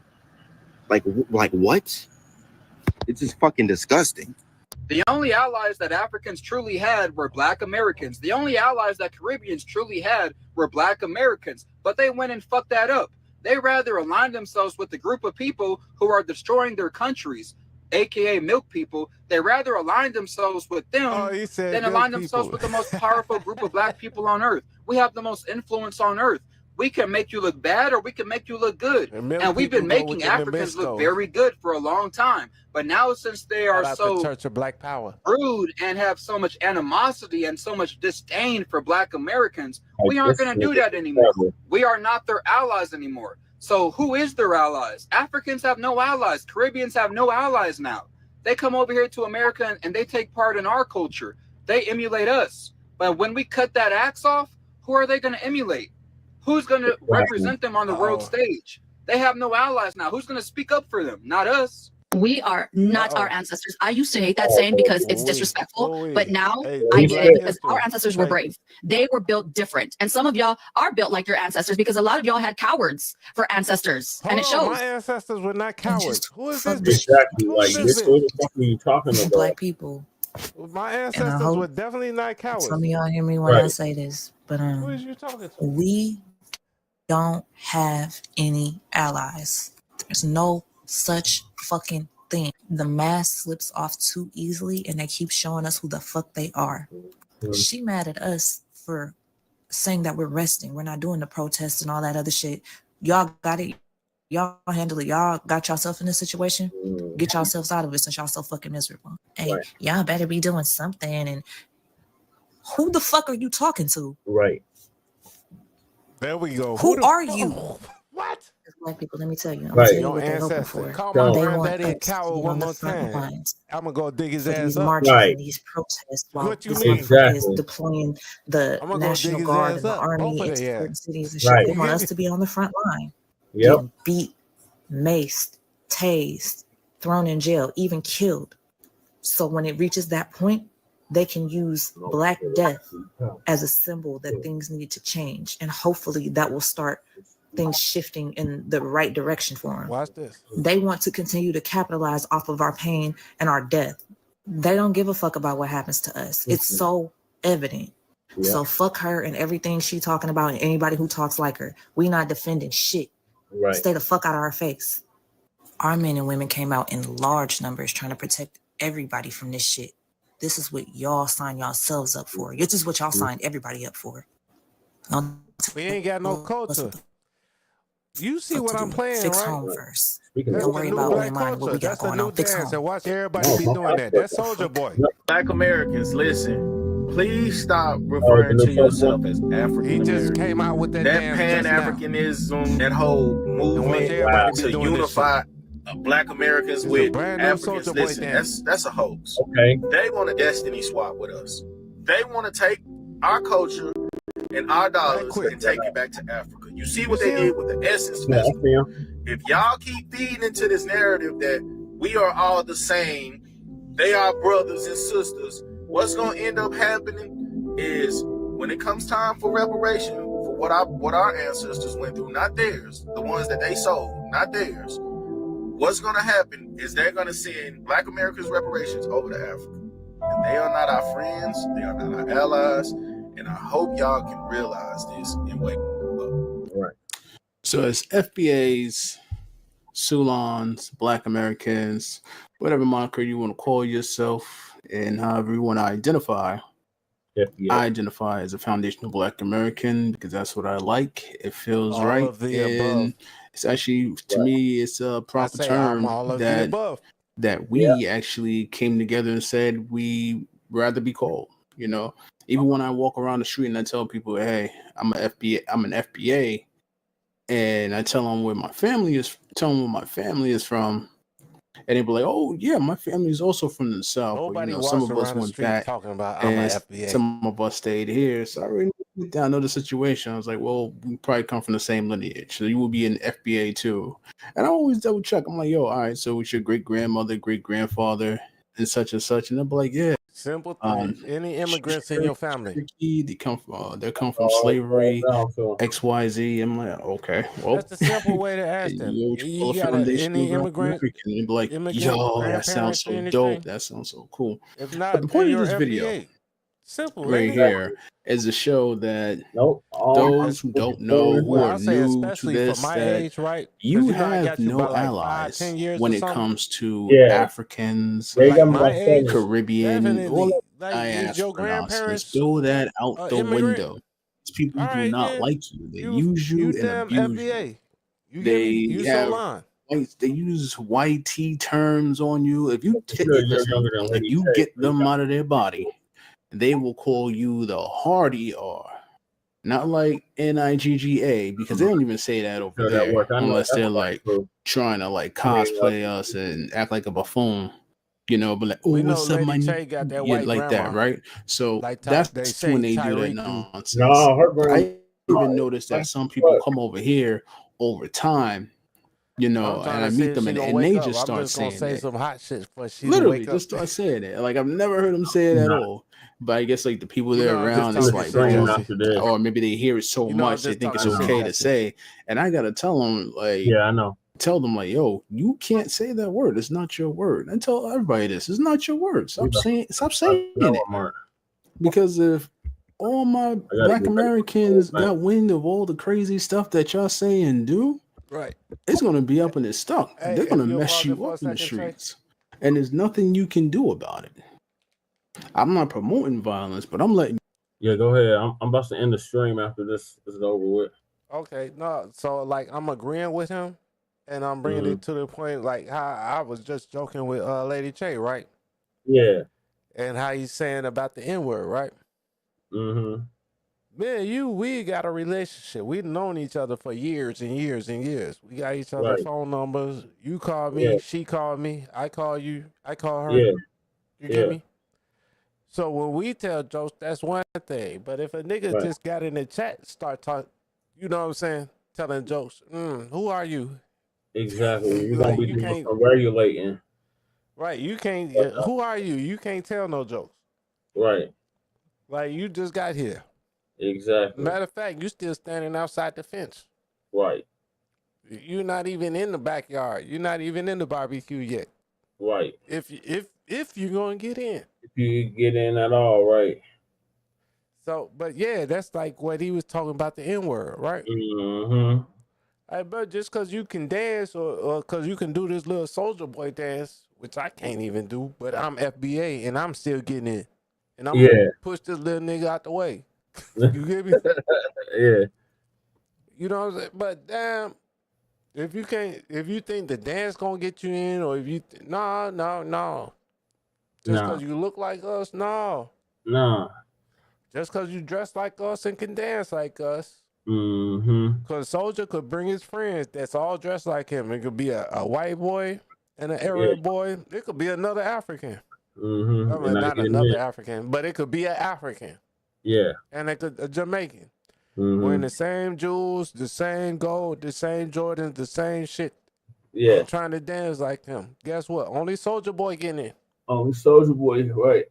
Like what? It's just fucking disgusting. The only allies that Africans truly had were Black Americans. The only allies that Caribbeans truly had were Black Americans. But they went and fucked that up. They rather align themselves with the group of people who are destroying their countries, aka milk people. They rather align themselves with them than align themselves with the most powerful group of Black people on earth. We have the most influence on earth. We can make you look bad or we can make you look good. And we've been making Africans look very good for a long time. But now since they are so Church of Black Power rude and have so much animosity and so much disdain for Black Americans, we aren't going to do that anymore. We are not their allies anymore. So who is their allies? Africans have no allies. Caribbeans have no allies now. They come over here to America and they take part in our culture. They emulate us. But when we cut that axe off, who are they going to emulate? Who's going to represent them on the world stage? They have no allies now. Who's going to speak up for them? Not us. We are not our ancestors. I used to hate that saying because it's disrespectful, but now I get it because our ancestors were brave. They were built different. And some of y'all are built like your ancestors because a lot of y'all had cowards for ancestors. And it shows. My ancestors were not cowards. Who is this? Exactly. Like, this what the fuck are you talking about? Black people. My ancestors were definitely not cowards. Some of y'all hear me when I say this, but who is you talking to? We don't have any allies. There's no such fucking thing. The mask slips off too easily and they keep showing us who the fuck they are. She mad at us for saying that we're resting. We're not doing the protests and all that other shit. Y'all got it. Y'all handle it. Y'all got yourself in this situation. Get yourselves out of it since y'all so fucking miserable. Hey, y'all better be doing something. And who the fuck are you talking to? Right. There we go. Who are you? What? Black people, let me tell you. I'm Right. tell you what they're hoping for. Call my They granddaddy want a us coward to be one on the more front time. lines I'm gonna go dig his for ass these up. marches and these protests while What you this mean? motherfucker is deploying the I'm gonna go National dig his Guard ass and the up. Army Both of into their certain ass. cities and shit. Right. They want us to be on the front line. Yep. Getting beat, maced, tased, thrown in jail, even killed. So when it reaches that point, they can use Black Death as a symbol that things need to change. And hopefully that will start things shifting in the right direction for them. Watch this. They want to continue to capitalize off of our pain and our death. They don't give a fuck about what happens to us. It's so evident. Yeah. So fuck her and everything she talking about and anybody who talks like her. We not defending shit. Right. Stay the fuck out of our face. Our men and women came out in large numbers trying to protect everybody from this shit. This is what y'all signed yourselves up for. This is what y'all signed everybody up for. We ain't got no culture. You see what I'm playing, Fix right? home first. That's Don't worry the new about Black your mind, what we got That's the going new on. Fix dance, home. and watch everybody be doing that. That's Soldier Boy. Black Americans, listen. Please stop referring to yourself as African American. He just came out with that dance Pan-Africanism, that whole movement to unify Black Americans with Africans. Listen, that's a hoax. Okay. They want a destiny swap with us. They want to take our culture and our dollars and take it back to Africa. You see what they did with the Essence Festival. If y'all keep feeding into this narrative that we are all the same, they are brothers and sisters, what's going to end up happening is when it comes time for reparation for what our ancestors went through, not theirs, the ones that they sold, not theirs, what's going to happen is they're going to send Black Americans reparations over to Africa. And they are not our friends. They are not our allies. And I hope y'all can realize this and wake up. So it's FBAs, Sulans, Black Americans, whatever moniker you want to call yourself, and however you want to identify. I identify as a foundational Black American because that's what I like. It feels All right, of the and above. it's actually to me, it's a proper I'm term all of the above. that we actually came together and said we rather be called. You know, even when I walk around the street and I tell people, "Hey, I'm an FBA," and I tell them where my family is, from. And they be like, "Oh yeah, my family is also from the South." Nobody But, some walks of us around the went street back, talking about I'm an and FBA. some of us stayed here. So I know the situation. I was like, "Well, we probably come from the same lineage, so you will be an FBA too." And I always double check. I'm like, "Yo, all right, so it's your great grandmother, great grandfather, and such," and they'll be like, "Yeah." Simple thing. Any immigrants in your family? They come from slavery, XYZ. I'm like, okay, well, That's the simple way to ask them. you You got any immigrant? You'd be like, yo, that sounds so dope. That sounds so cool. If But not, the point then of this you're video, FBA. Simple, right ain't it? here, is to show that those who don't know, who are new to this, for my that age, right? you I have got you no by like allies 5-10 years when or it something. comes to Yeah. Africans, They got me my like age, Caribbean, all definitely. that Like, is your diaspora nonsense. grandparents Throw that out the immigrant? window. These people All do right, not then. like you. They use you and damn abuse you. FBA. You get me? You They have Zohran. they use YT terms on you. If you You're younger than if Lady you K. get them out of their body, they will call you the hard ER. Not like NIGGA, because they don't even say that over Sure that there work. I know unless that's they're not like true. trying to like cosplay us and act like a buffoon. You know, but like, oh, We know what's up, Lady my Che got that yeah, white like grandma. that, right? So Like that's they say when they do that Tyreek. nonsense. No, her grandma. I even noticed that some people come over here over time, you know, I'm trying and I to see meet if them she and, gonna and wake they up. just I'm start just gonna saying say that. some hot shit for she to Literally, wake up. just start saying it. Like I've never heard them say it at all. But I guess like the people that are I'm just around, it's talking like, shit, oh, Jesse. or maybe they hear it so I'm much they just think it's talking shit, okay to Jesse. say. And I gotta tell them, like, Yeah, I know. tell them like, yo, you can't say that word. It's not your word. And tell everybody this. It's not your word. Stop saying it. Because if all my Black Americans got wind of all the crazy stuff that y'all say and do, Right. it's gonna be up in its stuff. Hey, They're gonna if you'll mess pause you it for a up in the second, Trey. streets. And there's nothing you can do about it. I'm not promoting violence, but I'm letting. Yeah, go ahead. I'm about to end the stream after this is over with. Okay, no, so like I'm agreeing with him, and I'm bringing it to the point like how I was just joking with Lady Che, right? Yeah. And how he's saying about the N-word, right? Mm-hmm. Man, we got a relationship. We've known each other for years and years and years. We got each other's phone numbers. You call me, she called me, I call you, I call her. Yeah. You get me? So when we tell jokes, that's one thing. But if a nigga just got in the chat, start talking, you know what I'm saying? Telling jokes. Who are you? Exactly. You're Like, gonna be you can't- regulating. Right. You can't. Who are you? You can't tell no jokes. Right. Like, you just got here. Exactly. Matter of fact, you still standing outside the fence. Right. You're not even in the backyard. You're not even in the barbecue yet. Right. If you're gonna get in. If you get in at all, right. So, but yeah, that's like what he was talking about, the N-word, right? Mm-hmm. But just because you can dance or because you can do this little soldier boy dance, which I can't even do, but I'm FBA and I'm still getting in. And I'm gonna push this little nigga out the way. You get me? Yeah. You know what I'm saying? But damn, if you think the dance gonna get you in, or if you no. Just because you look like us, no. Nah. Just because you dress like us and can dance like us. Mm-hmm. Because Soldier could bring his friends that's all dressed like him. It could be a white boy and an Arab boy. It could be another African. Mm-hmm. I mean, not another African, but it could be an African. Yeah. And a Jamaican. Mm-hmm. Wearing the same jewels, the same gold, the same Jordans, the same shit. Yeah. Trying to dance like him. Guess what? Only Soldier Boy getting in. Only Soldier Boy, right.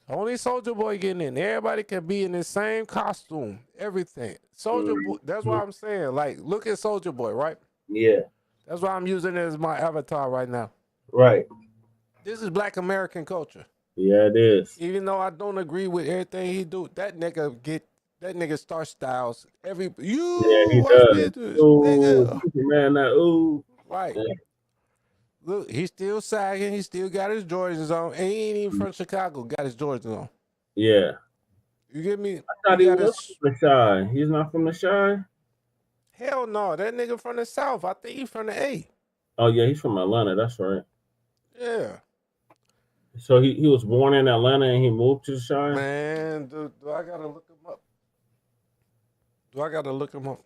Only Soldier Boy getting in. Everybody can be in the same costume. Everything. Soldier Boy. That's what I'm saying. Like, look at Soldier Boy, right? Yeah. That's why I'm using it as my avatar right now. Right. This is Black American culture. Yeah, it is. Even though I don't agree with everything he do, that nigga get That nigga Star Styles. Yeah, he does. Ooh, man, that ooh. Right. Yeah. Look, he's still sagging. He still got his Jordans on. And he ain't even from Chicago. Got his Jordans on. Yeah. You get me? I thought he was from the Shy. He's not from the Shy? Hell no. That nigga from the South. I think he's from the A. Oh, yeah, he's from Atlanta. That's right. Yeah. So he was born in Atlanta and he moved to the Shy? Man, do I got to look him up?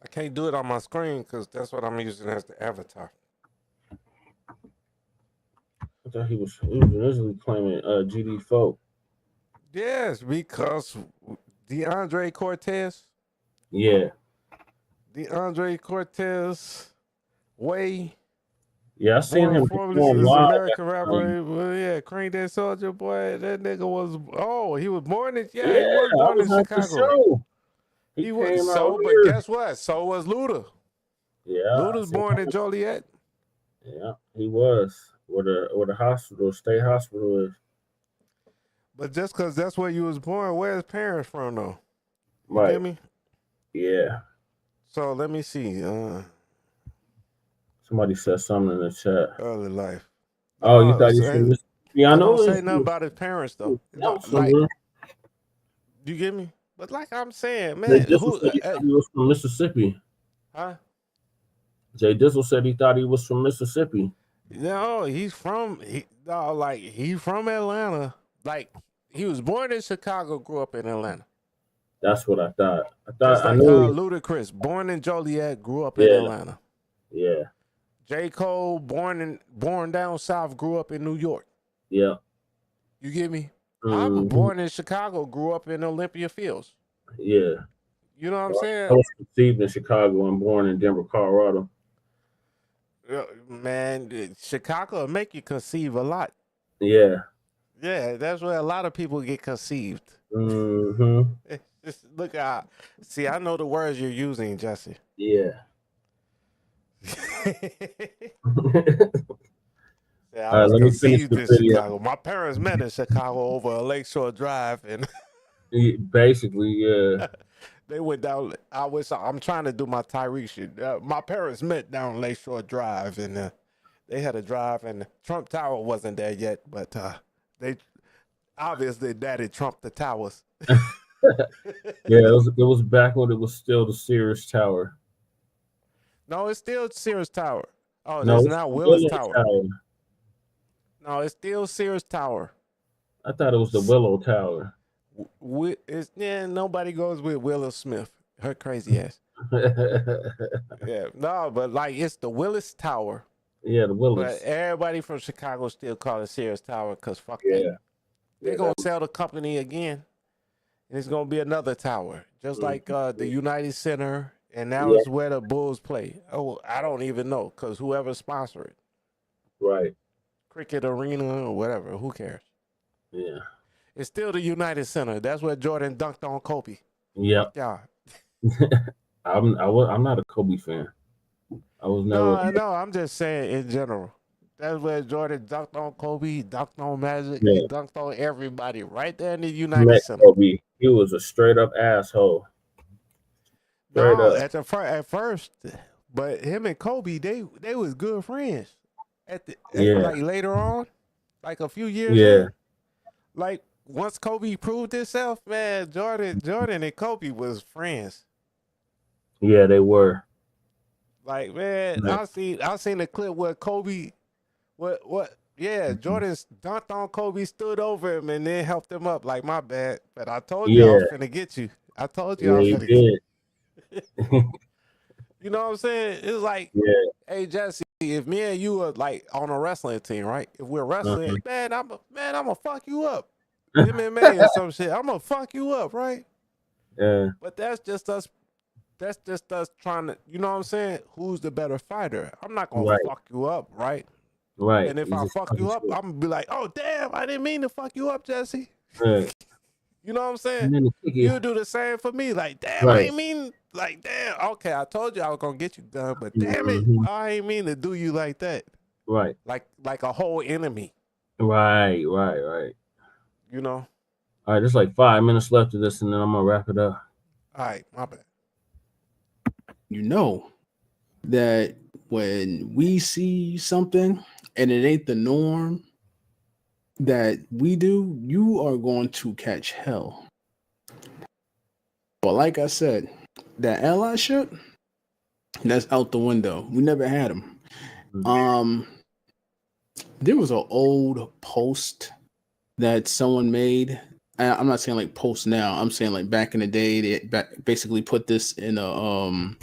I can't do it on my screen because that's what I'm using as the avatar. I thought he was originally claiming GD Folk. Yes, because DeAndre Cortez. Yeah. DeAndre Cortez Way. Yeah, I seen him perform this live. American rapper. Well, yeah, Cream That Soldier boy. That nigga was he was born in he was born in Chicago. He was but guess what? So was Luda. Yeah. Luda's born in Joliet. Yeah, he was. Where the hospital, state hospital is. But just because that's where you was born, where his parents from though? You Right. get me? Yeah. So let me see. Somebody said something in the chat. Early life. Oh, you thought you from Mississippi? Yeah, I know. Don't say nothing about his parents though. Like, you get me? But like I'm saying, man, Jay Dizzle said he thought he was from Mississippi. Huh? Jay Dizzle said he thought he was from Mississippi. No, he's from Atlanta. Like he was born in Chicago, grew up in Atlanta. That's what I thought. Just I like knew. Ludacris, born in Joliet, grew up in Atlanta. Yeah. J. Cole, born down south, grew up in New York. Yeah. You get me? I'm born in Chicago, grew up in Olympia Fields. Yeah. You know what I'm saying? I was conceived in Chicago and born in Denver, Colorado. Man, Chicago will make you conceive a lot. Yeah. Yeah, that's where a lot of people get conceived. Mm-hmm. Just look out. See, I know the words you're using, Jesse. Yeah. Yeah, I was conceived in Chicago. My parents met in Chicago over a Lakeshore Drive, and basically, yeah. They went down. I'm trying to do my Tyreek shit. My parents met down Lakeshore Drive, and they had a drive, and Trump Tower wasn't there yet, but they obviously Daddy trumped the towers. Yeah, it was back when it was still the Sears Tower. No, it's still Sears Tower. Oh, No, it's not Willis Tower. No, it's still Sears Tower. I thought it was the Willow Tower. Nobody goes with Willow Smith. Her crazy ass. Yeah, no, but like it's the Willis Tower. Yeah, the Willis. But everybody from Chicago still call it Sears Tower because fuck that. They're gonna sell the company again, and it's gonna be another tower, just like the United Center, and now it's where the Bulls play. Oh, I don't even know because whoever sponsored it, right? Cricket Arena or whatever. Who cares? Yeah. It's still the United Center. That's where Jordan dunked on Kobe. Yeah. I'm not a Kobe fan. I was never. No, I'm just saying in general. That's where Jordan dunked on Kobe. He dunked on Magic. He dunked on everybody right there in the United Center. Kobe. He was a straight up asshole. Straight up. At first, but him and Kobe, they was good friends. Like later on, like a few years. Yeah. Like once Kobe proved himself, man, Jordan and Kobe was friends. Yeah, they were. Like, man, I seen the clip where Kobe, Jordan dunked on Kobe, stood over him, and then helped him up. Like, my bad, but I told you I was finna get you. I told you I was finna get you. You know what I'm saying? It's like, hey Jesse, if me and you are like on a wrestling team, right? If we're wrestling, man, I'm gonna fuck you up. MMA or some shit, I'm gonna fuck you up, right? Yeah. But that's just us trying to, you know what I'm saying? Who's the better fighter? I'm not gonna fuck you up, right? Right. And if I fuck you up, I'm gonna be like, oh damn, I didn't mean to fuck you up, Jesse. Right. You know what I'm saying? You do the same for me. Like, damn, I ain't mean, like, damn, okay, I told you I was gonna get you done, but damn it, I ain't mean to do you like that. Right. Like a whole enemy. Right. You know? All right, there's like 5 minutes left of this, and then I'm gonna wrap it up. All right, my bad. You know that when we see something and it ain't the norm that we do, you are going to catch hell. But like I said, that allyship, that's out the window. We never had them. There was an old post that someone made. I'm not saying like post now. I'm saying like back in the day, they basically put this in a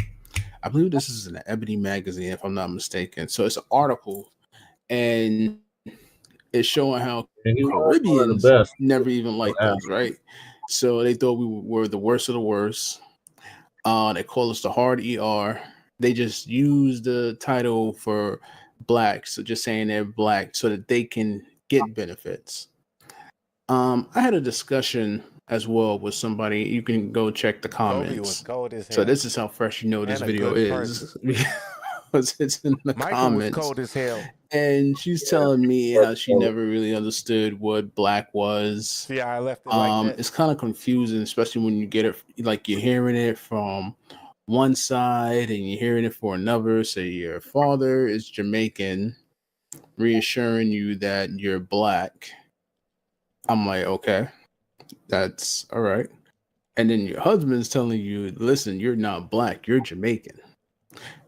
I believe this is an Ebony magazine, if I'm not mistaken. So it's an article, and it's showing how Caribbeans never even liked us, right? So they thought we were the worst of the worst. They call us the hard ER. They just use the title for Black, so just saying they're Black so that they can get benefits. I had a discussion as well with somebody. You can go check the comments. So this is how fresh you know this video is. Because it's in the comments. Was cold as hell. And she's telling me how she never really understood what Black was. See how I left it like that? It's kind of confusing, especially when you get it, like you're hearing it from one side and you're hearing it for another. So your father is Jamaican, reassuring you that you're Black. I'm like, okay, that's all right. And then your husband's telling you, listen, you're not Black, you're Jamaican.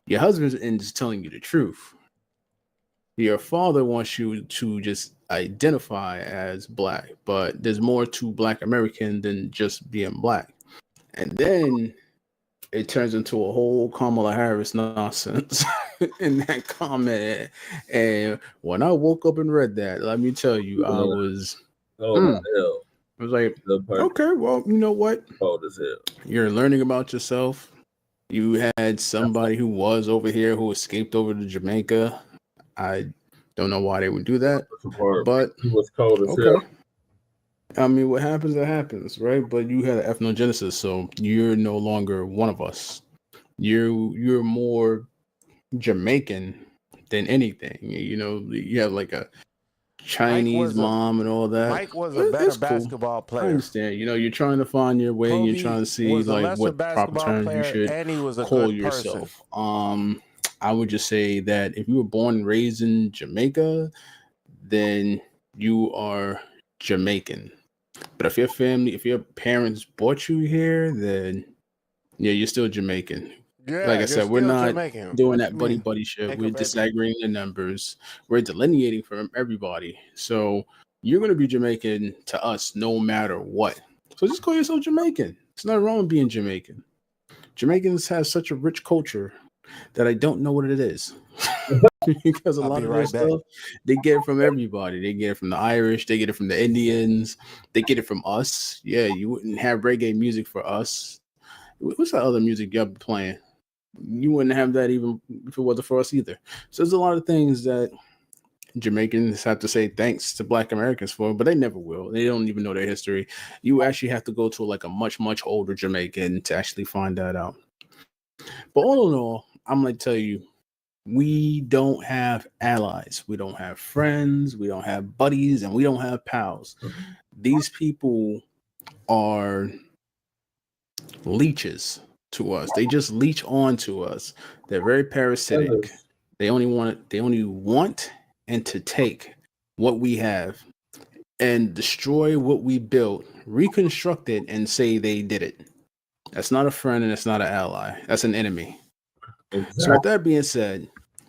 Your husband's just telling you the truth. Your father wants you to just identify as Black, but there's more to Black American than just being Black. And then it turns into a whole Kamala Harris nonsense in that comment. And when I woke up and read that, let me tell you, I was... hell. I was like, okay, well, you know what? Cold as hell. You're learning about yourself. You had somebody who was over here who escaped over to Jamaica. I don't know why they would do that, but he was cold as hell. I mean, what happens, that happens, right? But you had an ethnogenesis, so you're no longer one of us. You're more Jamaican than anything. You know, you have like a Chinese mom and all that. Mike was a better basketball player. I understand. You know, you're trying to find your way and you're trying to see like what proper terms you should and he was a call good yourself. I would just say that if you were born and raised in Jamaica, then you are Jamaican. But if your parents brought you here, then yeah, you're still Jamaican. Yeah, like I said, we're not Jamaican. doing that buddy shit. We're disaggregating the numbers. We're delineating from everybody. So you're going to be Jamaican to us no matter what. So just call yourself Jamaican. It's not wrong with being Jamaican. Jamaicans have such a rich culture that I don't know what it is. Because a lot of their stuff, they get it from everybody. They get it from the Irish. They get it from the Indians. They get it from us. Yeah, you wouldn't have reggae music for us. What's that other music y'all be playing? You wouldn't have that even if it wasn't for us either. So there's a lot of things that Jamaicans have to say thanks to Black Americans for, but they never will. They don't even know their history. You actually have to go to like a much, much older Jamaican to actually find that out. But all in all, I'm going to tell you, we don't have allies. We don't have friends. We don't have buddies, and we don't have pals. These people are leeches to us. They just leech on to us. They're very parasitic. They only want and to take what we have and destroy what we built, reconstruct it, and say they did it. That's not a friend and it's not an ally. That's an enemy. Exactly. So with that being said,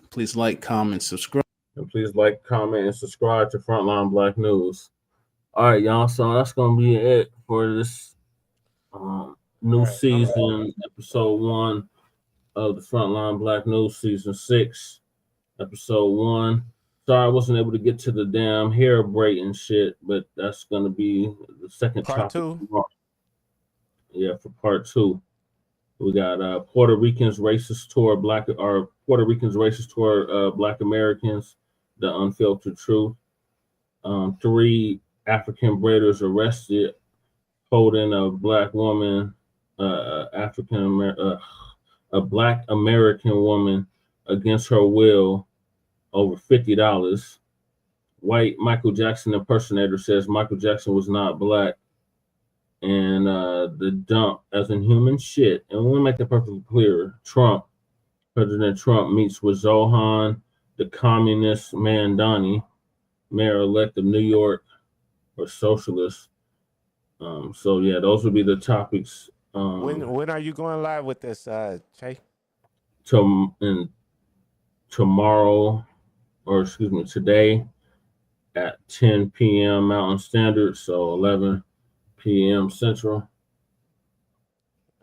please like, comment, subscribe. And please like, comment, and subscribe to Frontline Black News. All right, y'all. So that's gonna be it for this new season, episode 1 of the Frontline Black News, season 6, episode 1. Sorry I wasn't able to get to the damn hair braiding shit, but that's gonna be the second part topic. 2. Yeah, for part 2. We got Puerto Ricans racist toward Black Americans, the unfiltered truth. 3 African Braiders arrested holding a Black woman, a Black American woman against her will over $50. White Michael Jackson impersonator says Michael Jackson was not Black. And the dump as in human shit. And we'll make it perfectly clear. President Trump meets with Zohran, the communist Mamdani, mayor-elect of New York, or socialist. So yeah, those would be the topics. When are you going live with this, Che? Tomorrow, or excuse me, today at 10 p.m. Mountain Standard, so 11 p.m. Central.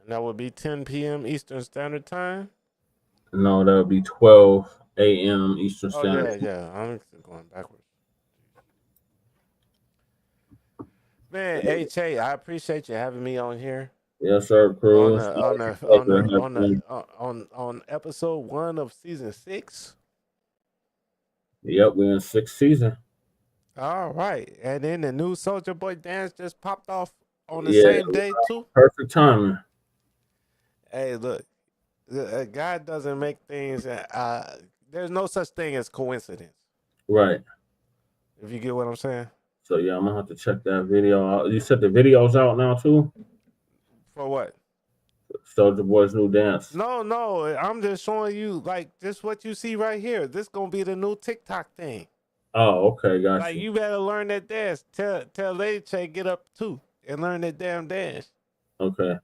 And that would be 10 p.m. Eastern Standard Time? No, that would be 12 a.m. Eastern Standard Time. Yeah. I'm going backwards. Man, hey, Che, I appreciate you having me on here. Yes, sir, Cruz. On episode 1 of season 6. Yep, we're in 6th season. All right, and then the new Soulja Boy dance just popped off on the same day too. Perfect timing. Hey, look, God doesn't make things. There's no such thing as coincidence. Right. If you get what I'm saying. So yeah, I'm gonna have to check that video out. You said the video's out now too? For what? Soulja Boy's new dance. No, I'm just showing you like just what you see right here. This gonna be the new TikTok thing. Oh, okay, gotcha. Like you better learn that dance. Tell Lady Che get up too and learn that damn dance. Okay.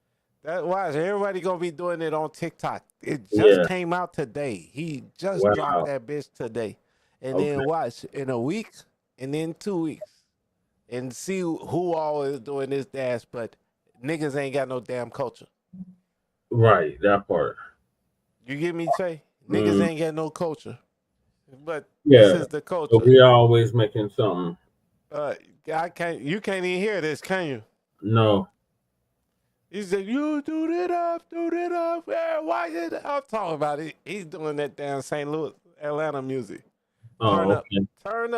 That watch everybody gonna be doing it on TikTok. It just came out today. He just dropped that bitch today, and then watch in a week and then 2 weeks, and see who all is doing this dance. But niggas ain't got no damn culture. Right, that part. You get me, Che? Niggas ain't got no culture. But yeah, this is the culture. So we always making something. You can't even hear this, can you? No. He said, you do that up. Yeah, why is it? I'm talking about it. He's doing that damn St. Louis, Atlanta music. Turn up. On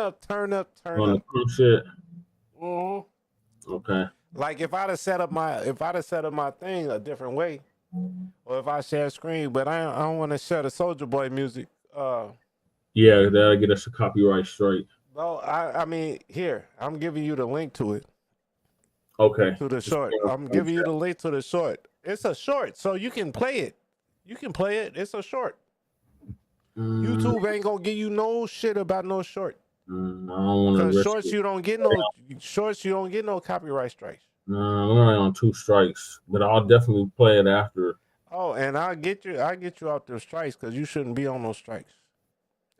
the cool shit. Mm-hmm. Okay. Like if I'd have set up my thing a different way, or if I share screen, but I don't want to share the Soulja Boy music. Yeah, that'll get us a copyright straight. No, I mean, here, I'm giving you the link to it. Okay. To the short. I'm giving you the link to the short. It's a short, so you can play it. It's a short. YouTube ain't gonna give you no shit about no short. I don't want to risk shorts, it. you don't get no copyright strikes. No, we're only on 2 strikes, but I'll definitely play it after. Oh, and I'll get you out them strikes because you shouldn't be on those strikes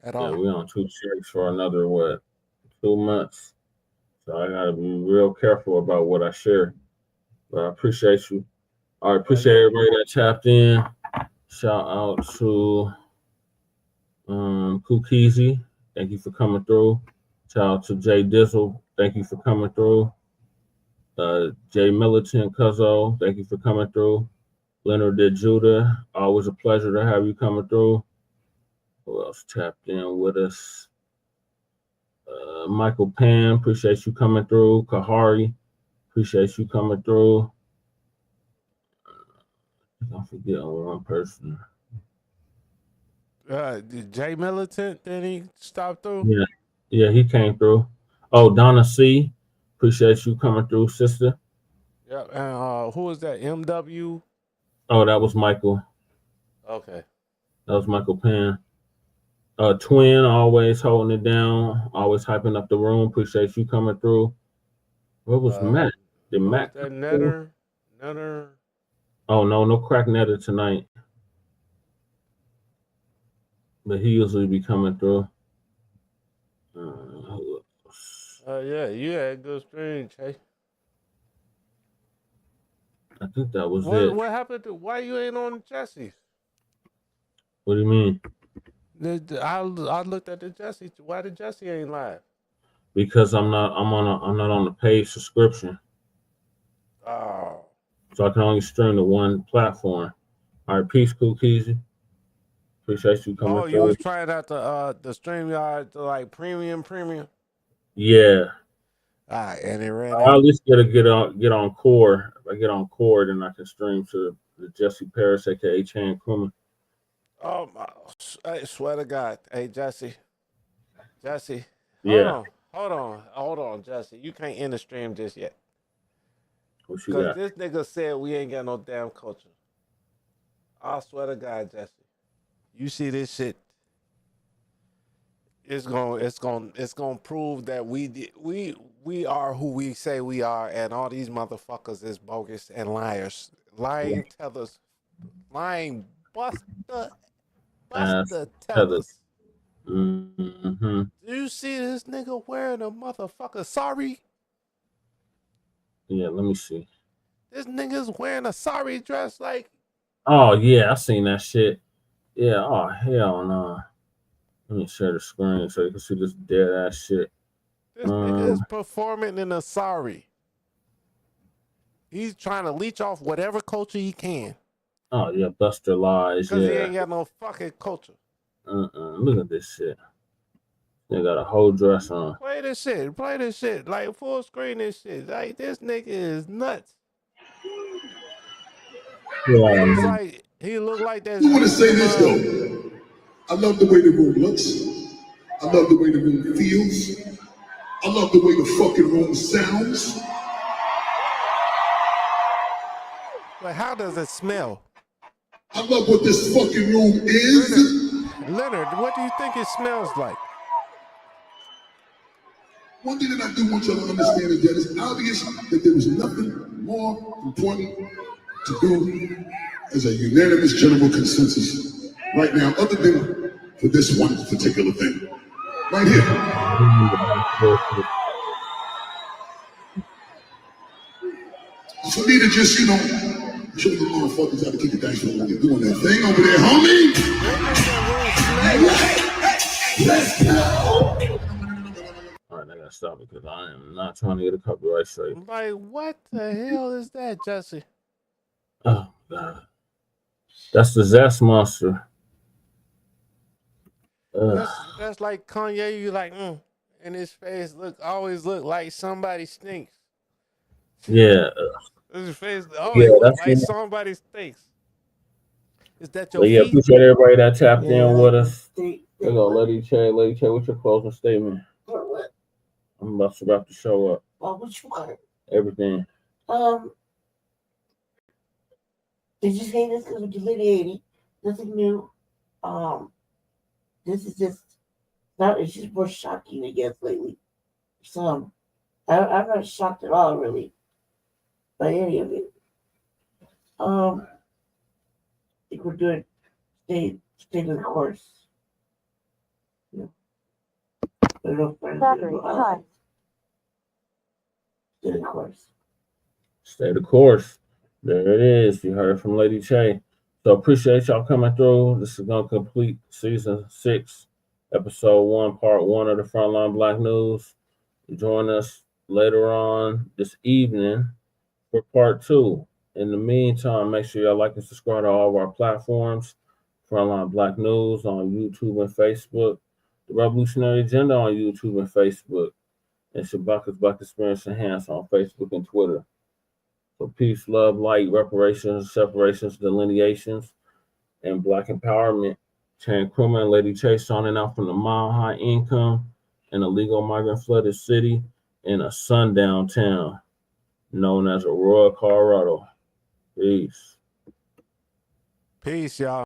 at all. Yeah, we're on 2 strikes for another 2 months. So I gotta be real careful about what I share. But I appreciate you. I appreciate everybody that tapped in. Shout out to Kukizi. Thank you for coming through. Shout out to Jay Dizzle. Thank you for coming through. Jay Militant Cuzzo. Thank you for coming through. Leonard De Judah. Always a pleasure to have you coming through. Who else tapped in with us? Michael Pan, appreciate you coming through. Kahari, appreciate you coming through. I'm forgetting one person. Jay Militant, then he stopped through? Yeah, he came through. Oh, Donna C, appreciate you coming through, sister. Yeah, and who was that? MW? Oh, that was Michael. Okay. That was Michael Pan. Twin, always holding it down, always hyping up the room. Appreciate you coming through. What was Matt? Did Matt? That Netter. Oh no crack Netter tonight. But he usually be coming through. Yeah, you had a good stream, Chase. I think that was it. What happened to why you ain't on Jesse's? What do you mean? I looked at the Jesse. Why the Jesse ain't live? Because I'm not on the paid subscription. Oh. So I can only stream to one platform. All right, peace, Cookies. Appreciate you coming. Oh, you was trying out the StreamYard to like premium. Yeah. All right, and it ran. I at least gotta get on Core. If I get on Core, then I can stream to the Jesse Paris, aka Chan Krumah. Oh my! I swear to God, hey Jesse. Yeah. Hold on, Jesse. You can't end the stream just yet. Because this nigga said we ain't got no damn culture. I swear to God, Jesse. You see this shit. It's gonna prove that we are who we say we are, and all these motherfuckers is bogus and liars, lying tellers, lying buster tellers. Mm-hmm. Do you see this nigga wearing a motherfucker sari? Yeah, let me see. This nigga's wearing a sari dress like. Oh yeah, I seen that shit. Yeah. Oh hell no. Let me share the screen so you can see this dead ass shit. This nigga is performing in a sari. He's trying to leech off whatever culture he can. Oh yeah, Buster Lies. Because he yeah. ain't got no fucking culture. Look at this shit. They got a whole dress on. Play this shit. Like full screen this shit. Like this nigga is nuts. Yeah, he look like that. I want to say this though. I love the way the room looks. I love the way the room feels. I love the way the fucking room sounds. But how does it smell? I love what this fucking room is. Leonard, what do you think it smells like? One thing that I do want y'all to understand is that it's obvious that there is nothing more important to do as a unanimous general consensus right now, other than for this one particular thing. Right here. For me to just, show the motherfuckers how to kick it down when you're doing that thing over there, homie. Let's go. Alright, I gotta stop it because I am not trying to get a copyright straight. Like, what the hell is that, Jesse? Oh god. That's the Zest Monster. That's like Kanye, you like, and his face always look like somebody stinks. Yeah. His face always look like somebody stinks. Is that your feet? Appreciate everybody that tapped in with us. There go Lady Che. Lady Che, what's your closing statement? I'm about to wrap the show up. What you want? Everything. Did you say this because we're delineating? Nothing new. This is just it's just more shocking, I guess, lately. So I'm not shocked at all, really, by any of it. I think we're doing stay to the course. Yeah. Stay the course. Stay the course. There it is. You heard from Lady Che. So appreciate y'all coming through. This is gonna complete season 6, episode 1, part 1 of the Frontline Black News. Join us later on this evening for part 2. In the meantime, make sure y'all like and subscribe to all of our platforms. Frontline Black News on YouTube and Facebook. The Revolutionary Agenda on YouTube and Facebook. And Shabaka's Black Experience Enhanced on Facebook and Twitter. So peace, love, light, reparations, separations, delineations, and Black empowerment. Chan Krumah and Lady Chase signing out from the Mile High Income and illegal migrant flooded city in a sundown town known as Aurora, Colorado. Peace. Peace, y'all.